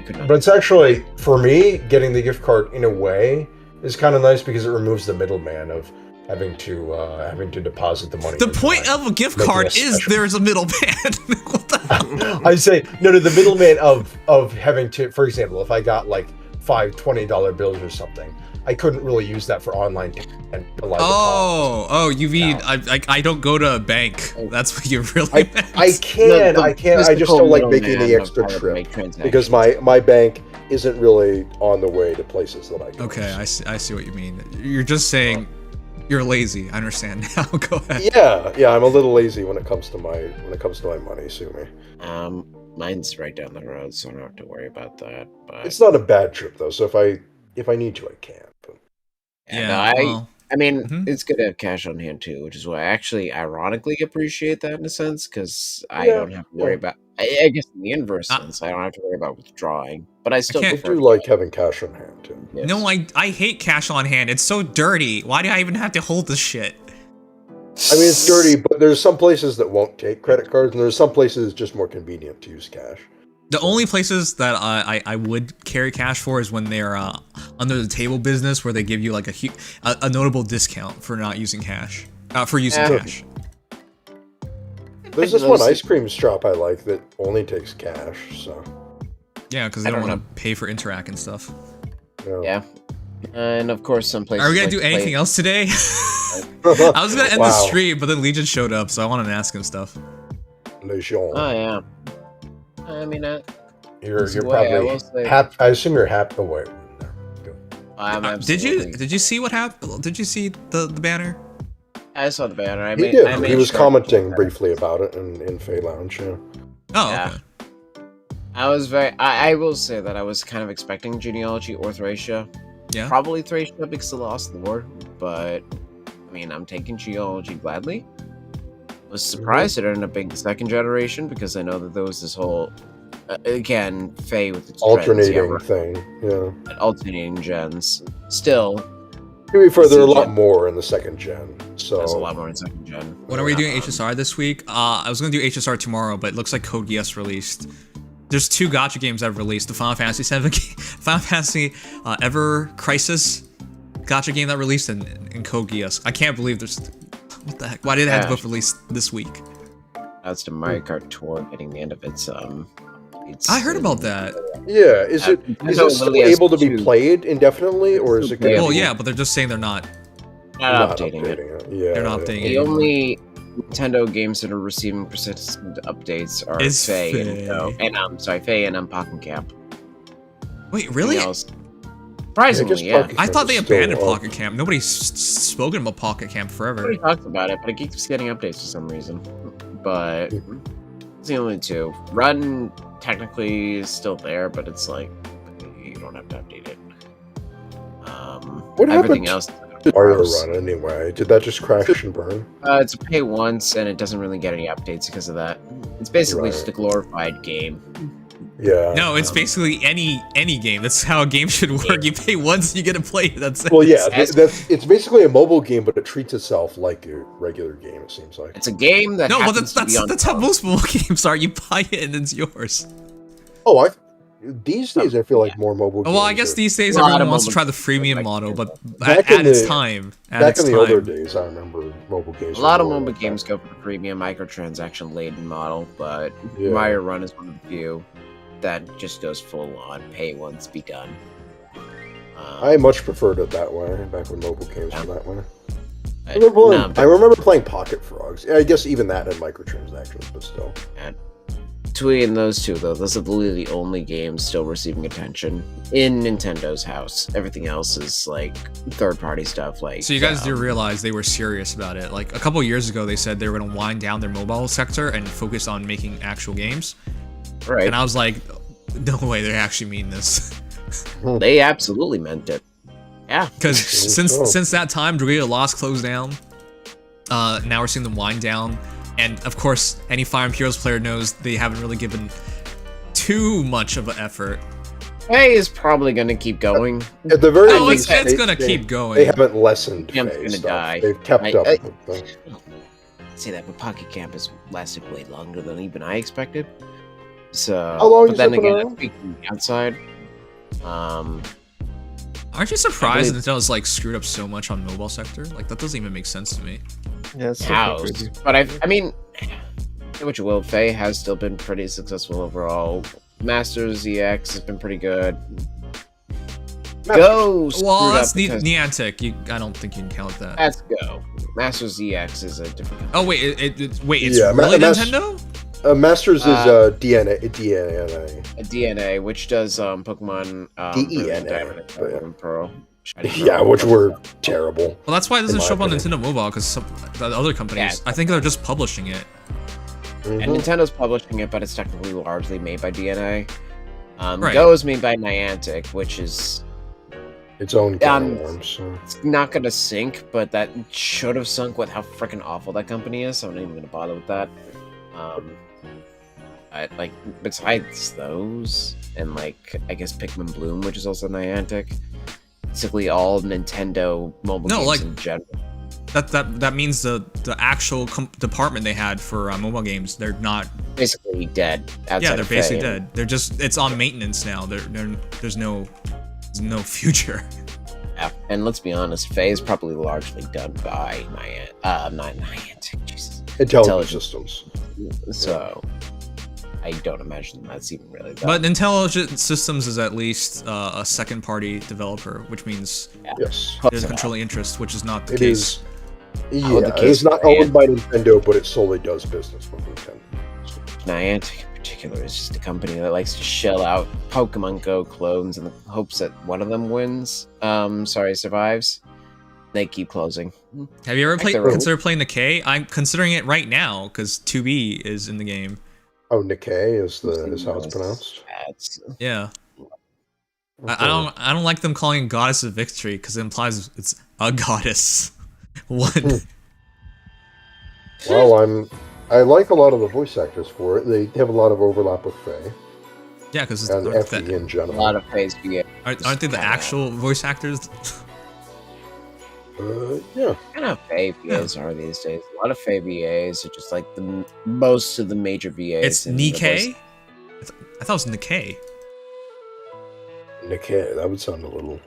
could not. But it's actually, for me, getting the gift card in a way is kind of nice because it removes the middleman of having to deposit the money. The point of a gift card is there's a middleman. What the hell? I say no to the middleman of having to, for example, if I got like $5 $20 bills or something, I couldn't really use that for online and you mean I don't go to a bank. That's what you really meant. I can. I just don't like making the extra trip because my bank isn't really on the way to places that I go. Okay, I see what you mean. You're just saying you're lazy. I understand now. Go ahead. Yeah, I'm a little lazy when it comes to my money, Sumi. Mine's right down the road, so I don't have to worry about that. But it's not a bad trip though. So if I need to, I can. But... I mean, it's good to have cash on hand too, which is why I actually ironically appreciate that in a sense, because I don't have to worry about. I guess in the inverse sense, I don't have to worry about withdrawing, but I still do like having cash on hand too. Yes. No, I hate cash on hand. It's so dirty. Why do I even have to hold this shit? I mean, it's dirty, but there's some places that won't take credit cards, and there's some places it's just more convenient to use cash. The only places that I would carry cash for is when they're under the table business, where they give you like a notable discount for not using cash, for using cash. There's this one ice cream shop I like that only takes cash, so. Yeah, because they don't want to pay for Interac and stuff. Yeah. And of course, some places. Are we gonna do anything else today? I was gonna end the stream, but then Legion showed up, so I wanted to ask him stuff. Legion. Oh yeah. I mean, you're probably happy. I assume you're happy. Oh wait. Did you see what happened? Did you see the banner? I saw the banner. He did. He was commenting briefly about it in Fey Lounge. Yeah. Oh. Yeah. Okay. I was I will say that I was kind of expecting Genealogy or Thracia. Yeah. Probably Thracia because of the Lost Lore, but I mean, I'm taking Genealogy gladly. Was surprised it ended up being the second generation because I know that there was this whole again Fey with its alternating thing, alternating gens. Still, to be fair, there are a lot more in the second gen. So there's a lot more in second gen. When are we doing HSR this week? I was gonna do HSR tomorrow, but it looks like Code Geass released. there's 2 gacha games I've released: the Final Fantasy 7, Final Fantasy Ever Crisis gacha game that released, and Code Geass. I can't believe there's. What the heck? Why did they have to both release this week? That's the Mario Kart Tour getting the end of its I heard about that. Yeah, is it still able to be played indefinitely, or is it? Well, yeah, but they're just saying they're not. Not updating it. Yeah, they're not updating The it. only Nintendo games that are receiving persistent updates are Faye and Faye and Pocket Camp. Wait, really? Surprisingly, yeah. I thought they abandoned Pocket Camp. Nobody's spoken about Pocket Camp forever. Nobody talks about it, but it keeps getting updates for some reason. But it's the only 2. Run technically is still there, but it's like you don't have to update it. What everything happened else. to Mario Run anyway? Did that just crash and burn? It's a pay once, and it doesn't really get any updates because of that. It's basically just a glorified game. Yeah. No, it's basically any game. That's how a game should work. You pay once, you get to play it. That's it. Well, yeah, it's basically a mobile game, but it treats itself like a regular game. It seems like it's a game that. No, well, that's how most mobile games are. You buy it and it's yours. Oh, these days I feel like more mobile games. Well, I guess these days everyone wants to try the freemium model, but at its time. Back in the older days, I remember mobile games. A lot of mobile games go for the premium microtransaction-laden model, but Mario Run is one of the few that just goes full on pay once, be done. I much preferred it that way, back when mobile games were that way. I remember playing Pocket Frogs. I guess even that had microtransactions, but still. Between those 2, though, those are literally the only games still receiving attention in Nintendo's house. Everything else is like third-party stuff. So you guys do realize they were serious about it. Like a couple years ago, they said they were going to wind down their mobile sector and focus on making actual games. Right. And I was like, no way, they actually mean this. They absolutely meant it. Yeah. Because since that time, Dregata Lost closed down. Now we're seeing them wind down. And of course, any Fire and Heroes player knows they haven't really given too much of an effort. Faye is probably going to keep going. At the very least, it's going to keep going. They haven't lessened. Camp's going to die. They've kept up. I'd say that, but Pocket Camp has lasted way longer than even I expected. So, how long but then again, speaking outside, aren't you surprised that Nintendo's like screwed up so much on mobile sector? Like that doesn't even make sense to me. Yeah, it's crazy. But I mean, say what you will, Faye has still been pretty successful overall. Masters EX has been pretty good. Go. Well, that's Niantic. I don't think you can count that. Let's go. Masters EX is a different. Oh wait, it's really Nintendo. Masters is DNA. A DNA, which does Pokemon Diamond and Pokemon Pearl. Yeah, which were terrible. Well, that's why it doesn't show up on Nintendo Mobile, because the other companies, I think they're just publishing it. And Nintendo's publishing it, but it's technically largely made by DNA. Right. Go is made by Niantic, which is its own worms. It's not gonna sink, but that should have sunk with how freaking awful that company is, so I'm not even gonna bother with that. Like, besides those, and like, I guess Pikmin Bloom, which is also Niantic, basically all Nintendo mobile games in general. That means the actual department they had for mobile games, they're not basically dead. Yeah, they're basically dead. They're just, it's on maintenance now. There's no future. Yeah, and let's be honest, Faye is probably largely done by not Niantic, Jesus. Intelligent Systems. So, I don't imagine that's even really done. But Intelligent Systems is at least a second-party developer, which means there's controlling interest, which is not the case. It's not owned by Nintendo, but it solely does business with Nintendo. Niantic in particular is just a company that likes to shell out Pokemon Go clones in the hopes that one of them survives. They keep closing. Have you ever considered playing the K? I'm considering it right now because 2B is in the game. Oh, Nikkei is how it's pronounced. Yeah. I don't like them calling Goddess of Victory because it implies it's a goddess. One. Well, I like a lot of the voice actors for it. They have a lot of overlap with Faye. Yeah, because and FE in general. A lot of Faye's VAs. Aren't they the actual voice actors? Yeah. I know Faye VAs are these days. A lot of Faye VAs are just like most of the major VAs. It's Nikkei? I thought it was Nikkei. Nikkei, that would sound a little...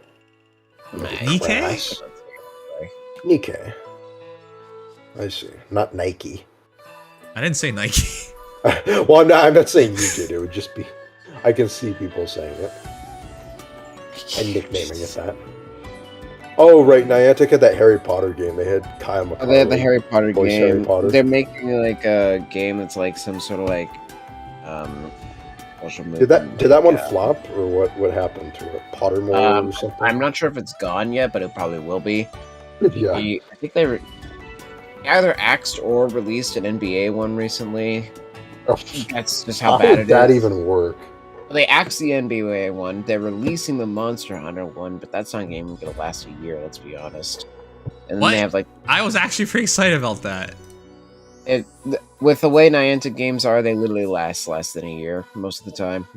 Nikkei? crass. Nikkei. I see. Not Nike. I didn't say Nike. Well, no, I'm not saying you did. It would just be... I can see people saying it. And nicknaming it that. Oh, right. Niantic had that Harry Potter game. They had Kyle McCarthy. They had the Harry Potter voice game. Harry Potter. They're making like a game that's like some sort of like social Did that one flop, or what happened to it? Pottermore or something? I'm not sure if it's gone yet, but it probably will be. Yeah. I think they either axed or released an NBA one recently. Oh, That's just how how bad would it is. that even work? They axed the NBA one. They're releasing the Monster Hunter one, but that's not even going to last a year. Let's be honest. And then What? they have like I was actually pretty excited about that. with the way Niantic games are, they literally last less than a year most of the time.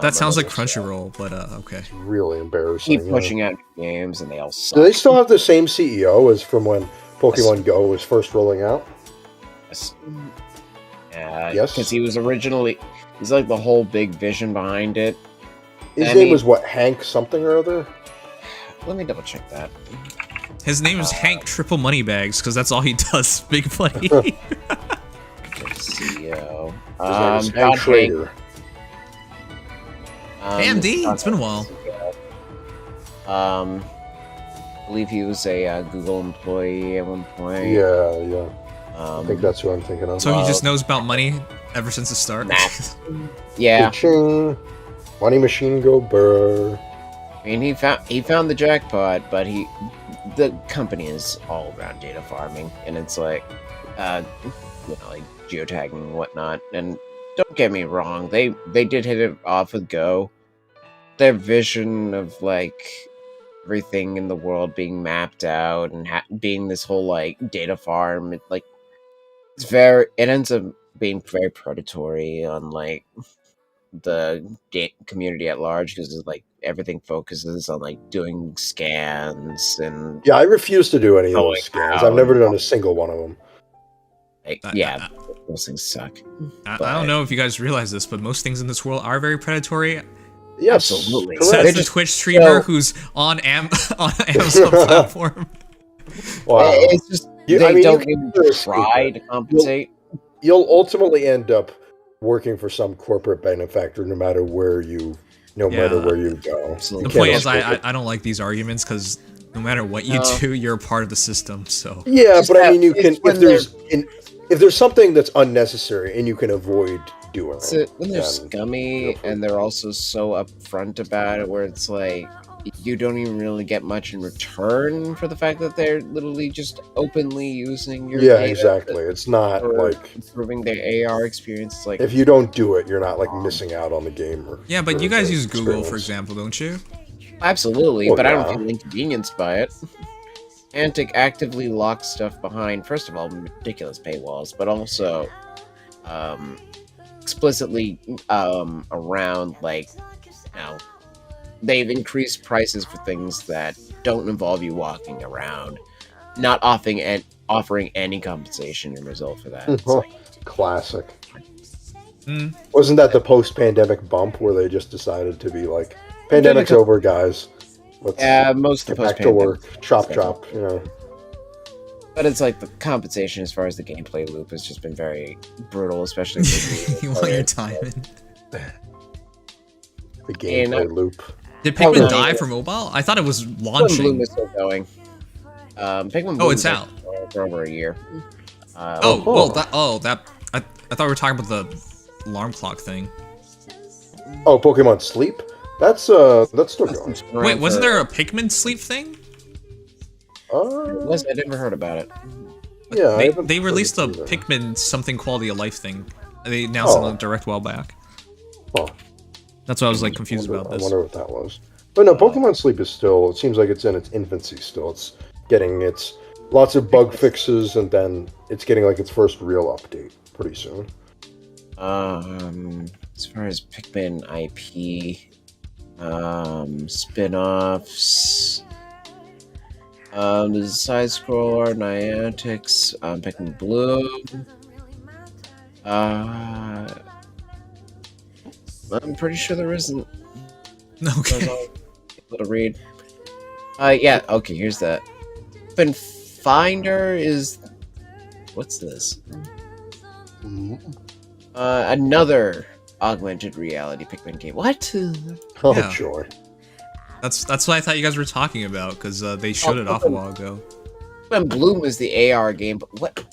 That sounds like Crunchyroll, but okay. It's really embarrassing. Keep pushing out games, and they all suck. Do they still have the same CEO as from when Pokemon Go was first rolling out? Yes, because he was originally he's like the whole big vision behind it. His name was what, Hank something or other? Let me double check that. His name is Hank Triple Moneybags because that's all he does. Big money. CEO. His name is Hank John Schrader. Damn, D, it's been a while. I believe he was a Google employee at one point. Yeah. I think that's who I'm thinking of. So he just knows about money ever since the start. Yeah. Cha-ching. Money machine go burr. I mean, he found the jackpot, but the company is all around data farming, and it's like, like geotagging and whatnot. And don't get me wrong, they did hit it off with Go. Their vision of like everything in the world being mapped out and being this whole like data farm, it ends up being very predatory on like the community at large, because like everything focuses on like doing scans and Yeah, I refuse to do any of those scans. I've never done a single one of them. Those things suck. I don't know if you guys realize this, but most things in this world are very predatory. Yes, absolutely. Says the Twitch streamer who's on Amazon platform. Wow. It's just they don't even try to compensate. You'll ultimately end up working for some corporate benefactor, no matter where you go. The point is, I don't like these arguments because no matter what you do, you're a part of the system. So yeah, but I mean, you can if there's something that's unnecessary and you can avoid doing it. When they're scummy and they're also so upfront about it, where it's like you don't even really get much in return for the fact that they're literally just openly using your data. Exactly. It's not like improving their AR experience. It's like if you don't do it, you're not like missing out on the game. Yeah, but you guys use Google, for example, don't you? Absolutely, but I don't feel inconvenienced by it. Niantic actively locks stuff behind, first of all, ridiculous paywalls, but also explicitly around like they've increased prices for things that don't involve you walking around, not offering any compensation in result for that. It's classic. Wasn't that the post-pandemic bump where they just decided to be like, pandemic's over, guys. Let's most of get back to work. Chop. But it's like the compensation as far as the gameplay loop has just been very brutal, especially for you want your time in. The gameplay loop. Did Pikmin die for mobile? I thought it was launching. Bloom is still going. Pikmin Bloom it's out for over a year. I thought we were talking about the alarm clock thing. Oh, Pokemon Sleep? That's still going. Wait, wasn't there a Pikmin Sleep thing? I never heard about it. Yeah, they released a Pikmin something quality of life thing. They announced it on a direct while back. Oh. That's why I was like confused about this. I wonder what that was. But no, Pokemon Sleep is still, it seems like it's in its infancy still. It's getting lots of bug fixes, and then it's getting like its first real update pretty soon. As far as Pikmin IP, spin-offs, there's a side-scroller, Niantic's, Pikmin Bloom, I'm pretty sure there isn't. Okay. Able to read. Yeah. Okay. Here's that. Open Finder is. What's this? Another augmented reality Pikmin game. What? Oh, Yeah. sure. That's what I thought you guys were talking about, because they showed it off a while ago. Bloom was the AR game, but what?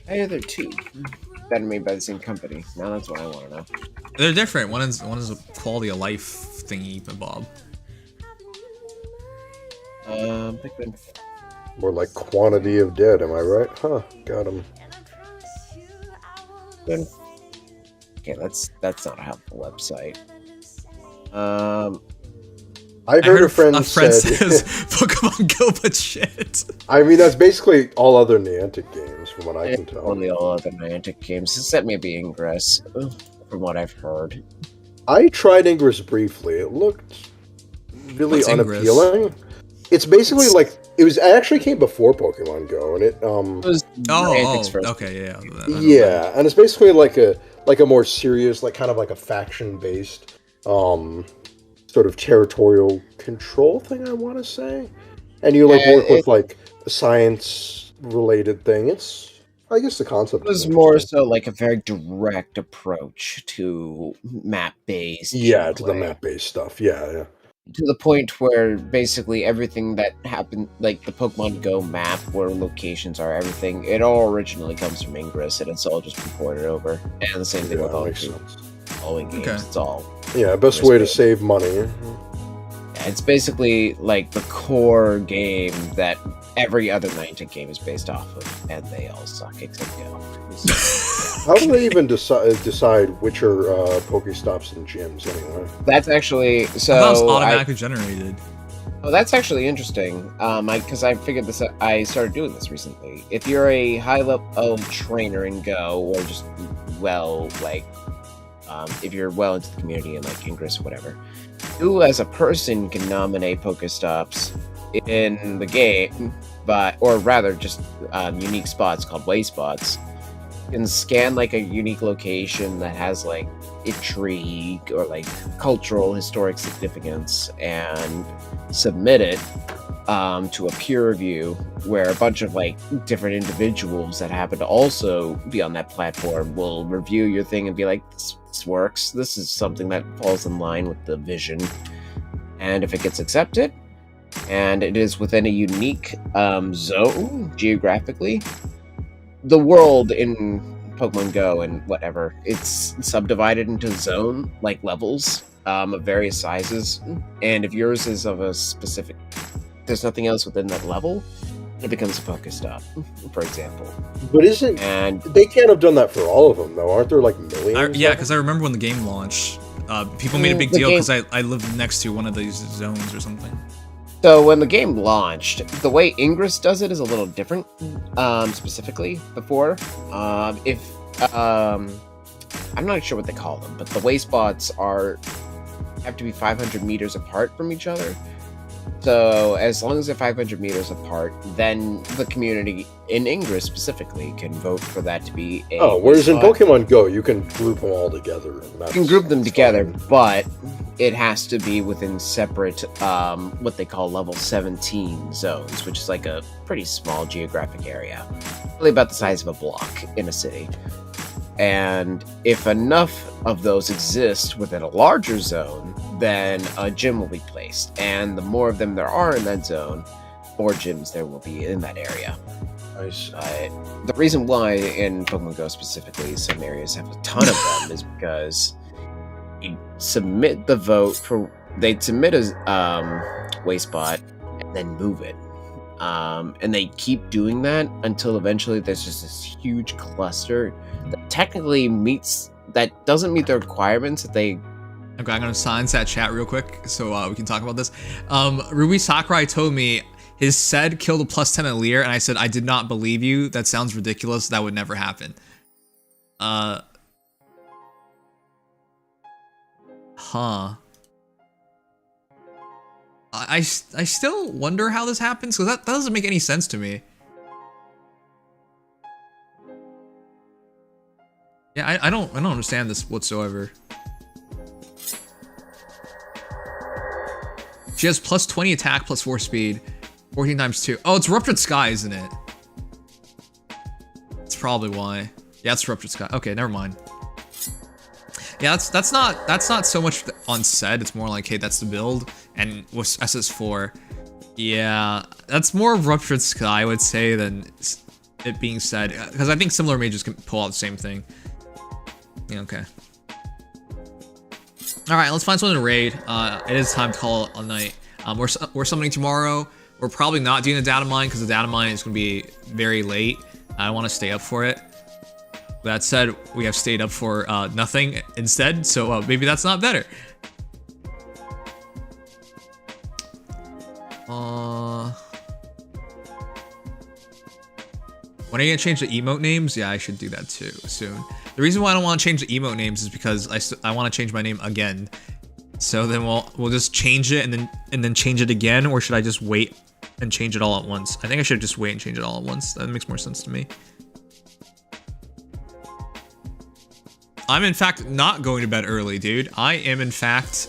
Why are there two? That are made by the same company. Now that's what I want to know. They're different. One is a quality of life thingy, Bob. Pikmin. More like quantity of dead, am I right? Huh, got him. Okay, that's not a helpful website. I heard a friend says said Pokemon Go, but shit. I mean, that's basically all other Niantic games, from what I can tell. Only all other Niantic games, except maybe Ingress, from what I've heard. I tried Ingress briefly. It looked really What's Ingress? unappealing. It's basically it actually came before Pokemon Go, and it was okay, yeah. Yeah, and it's basically like a more serious, like kind of like a faction-based, sort of territorial control thing, I want to say. And you work with like a science-related thing. I guess the concept was more so like a very direct approach to map-based. Yeah, to the map-based stuff. Yeah. To the point where basically everything that happened, like the Pokemon Go map, where locations are, everything, it all originally comes from Ingress, and it's all just been ported over. And the same thing with all following games. Okay. It's all. Yeah, best way to save money. It's basically like the core game that every other Niantic game is based off of, and they all suck except Go. How do they even decide which are Pokestops and gyms anyway? That's actually so. I thought it was automatically generated. Oh, that's actually interesting. Because I figured this. I started doing this recently. If you're a high-level trainer in Go, or just if you're well into the community in like Ingress or whatever, you as a person can nominate Pokestops in the game, or rather, just unique spots called way spots. You can scan like a unique location that has like intrigue or like cultural historic significance and submit it to a peer review where a bunch of like different individuals that happen to also be on that platform will review your thing and be like, this works, this is something that falls in line with the vision. And if it gets accepted and it is within a unique zone geographically, the world in Pokemon Go and whatever, it's subdivided into zone like levels of various sizes, and if yours is of a specific, there's nothing else within that level, it becomes a Pokestop, for example. But they can't have done that for all of them though? Aren't there like millions? Yeah, because I remember when the game launched, people made a big deal because I lived next to one of these zones or something. So when the game launched, the way Ingress does it is a little different. Specifically, before, I'm not sure what they call them, but the way spots have to be 500 meters apart from each other. So as long as they're 500 meters apart, then the community in Ingress specifically can vote for that to be a. Oh, whereas in Pokemon Go, you can group them all together. You can group them together, but it has to be within separate, what they call level 17 zones, which is like a pretty small geographic area, really about the size of a block in a city. And if enough of those exist within a larger zone, then a gym will be placed. And the more of them there are in that zone, more gyms there will be in that area. Nice. The reason why in Pokemon Go specifically some areas have a ton of them is because you submit the vote they'd submit a way spot and then move it. And they keep doing that until eventually there's just this huge cluster that technically doesn't meet the requirements that they. Okay, I'm gonna silence that chat real quick so we can talk about this. Ruby Sakurai told me his said killed a +10 Alear, and I said I did not believe you. That sounds ridiculous. That would never happen. I still wonder how this happens, because that doesn't make any sense to me. Yeah, I don't understand this whatsoever. She has plus 20 attack, plus 4 speed. 14 times 2. Oh, it's Ruptured Sky, isn't it? That's probably why. Yeah, it's Ruptured Sky. Okay, never mind. Yeah, that's not so much unsaid. It's more like, hey, that's the build. And with SS4, yeah, that's more Ruptured Sky, I would say, than it being said. Because I think similar mages can pull out the same thing. Yeah, okay. Alright, let's find someone to raid. It is time to call it a night. We're summoning tomorrow. We're probably not doing the data mine because the data mine is going to be very late. I want to stay up for it. That said, we have stayed up for nothing instead, so maybe that's not better. When are you gonna change the emote names? Yeah, I should do that too soon. The reason why I don't want to change the emote names is because I want to change my name again. So then we'll just change it and then change it again, or should I just wait and change it all at once? I think I should just wait and change it all at once. That makes more sense to me. I'm in fact not going to bed early, dude. I am in fact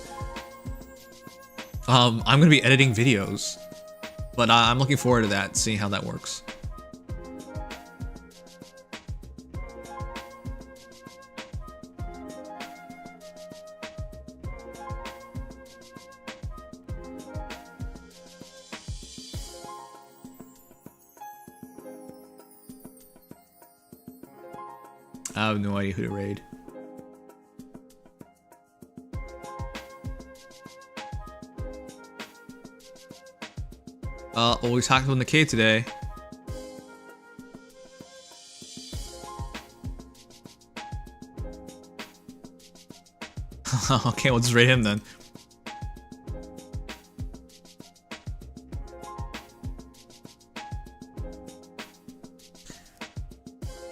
I'm gonna be editing videos, but I'm looking forward to that, seeing how that works. I have no idea who to raid. Well, we talked about the K today. Okay, we'll just raid him then.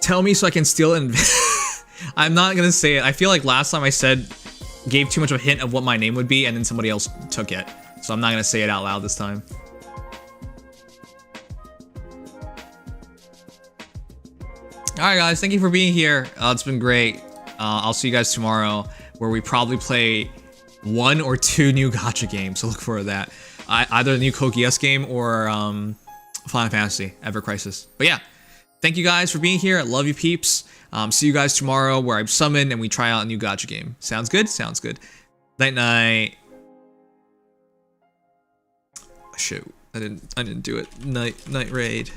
Tell me so I can steal it. I'm not gonna say it. I feel like last time I gave too much of a hint of what my name would be, and then somebody else took it. So I'm not gonna say it out loud this time. Alright guys, thank you for being here. It's been great. I'll see you guys tomorrow, where we probably play 1 or 2 new gacha games, so look forward to that. Either the new Kokies game or Final Fantasy, Ever Crisis. But yeah, thank you guys for being here. I love you peeps. See you guys tomorrow, where I summon and we try out a new gacha game. Sounds good? Sounds good. Night night. Shoot, I didn't do it. Night raid.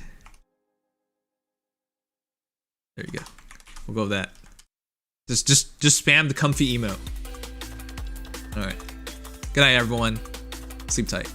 There you go. We'll go with that. Just spam the comfy emote. All right. Good night, everyone. Sleep tight.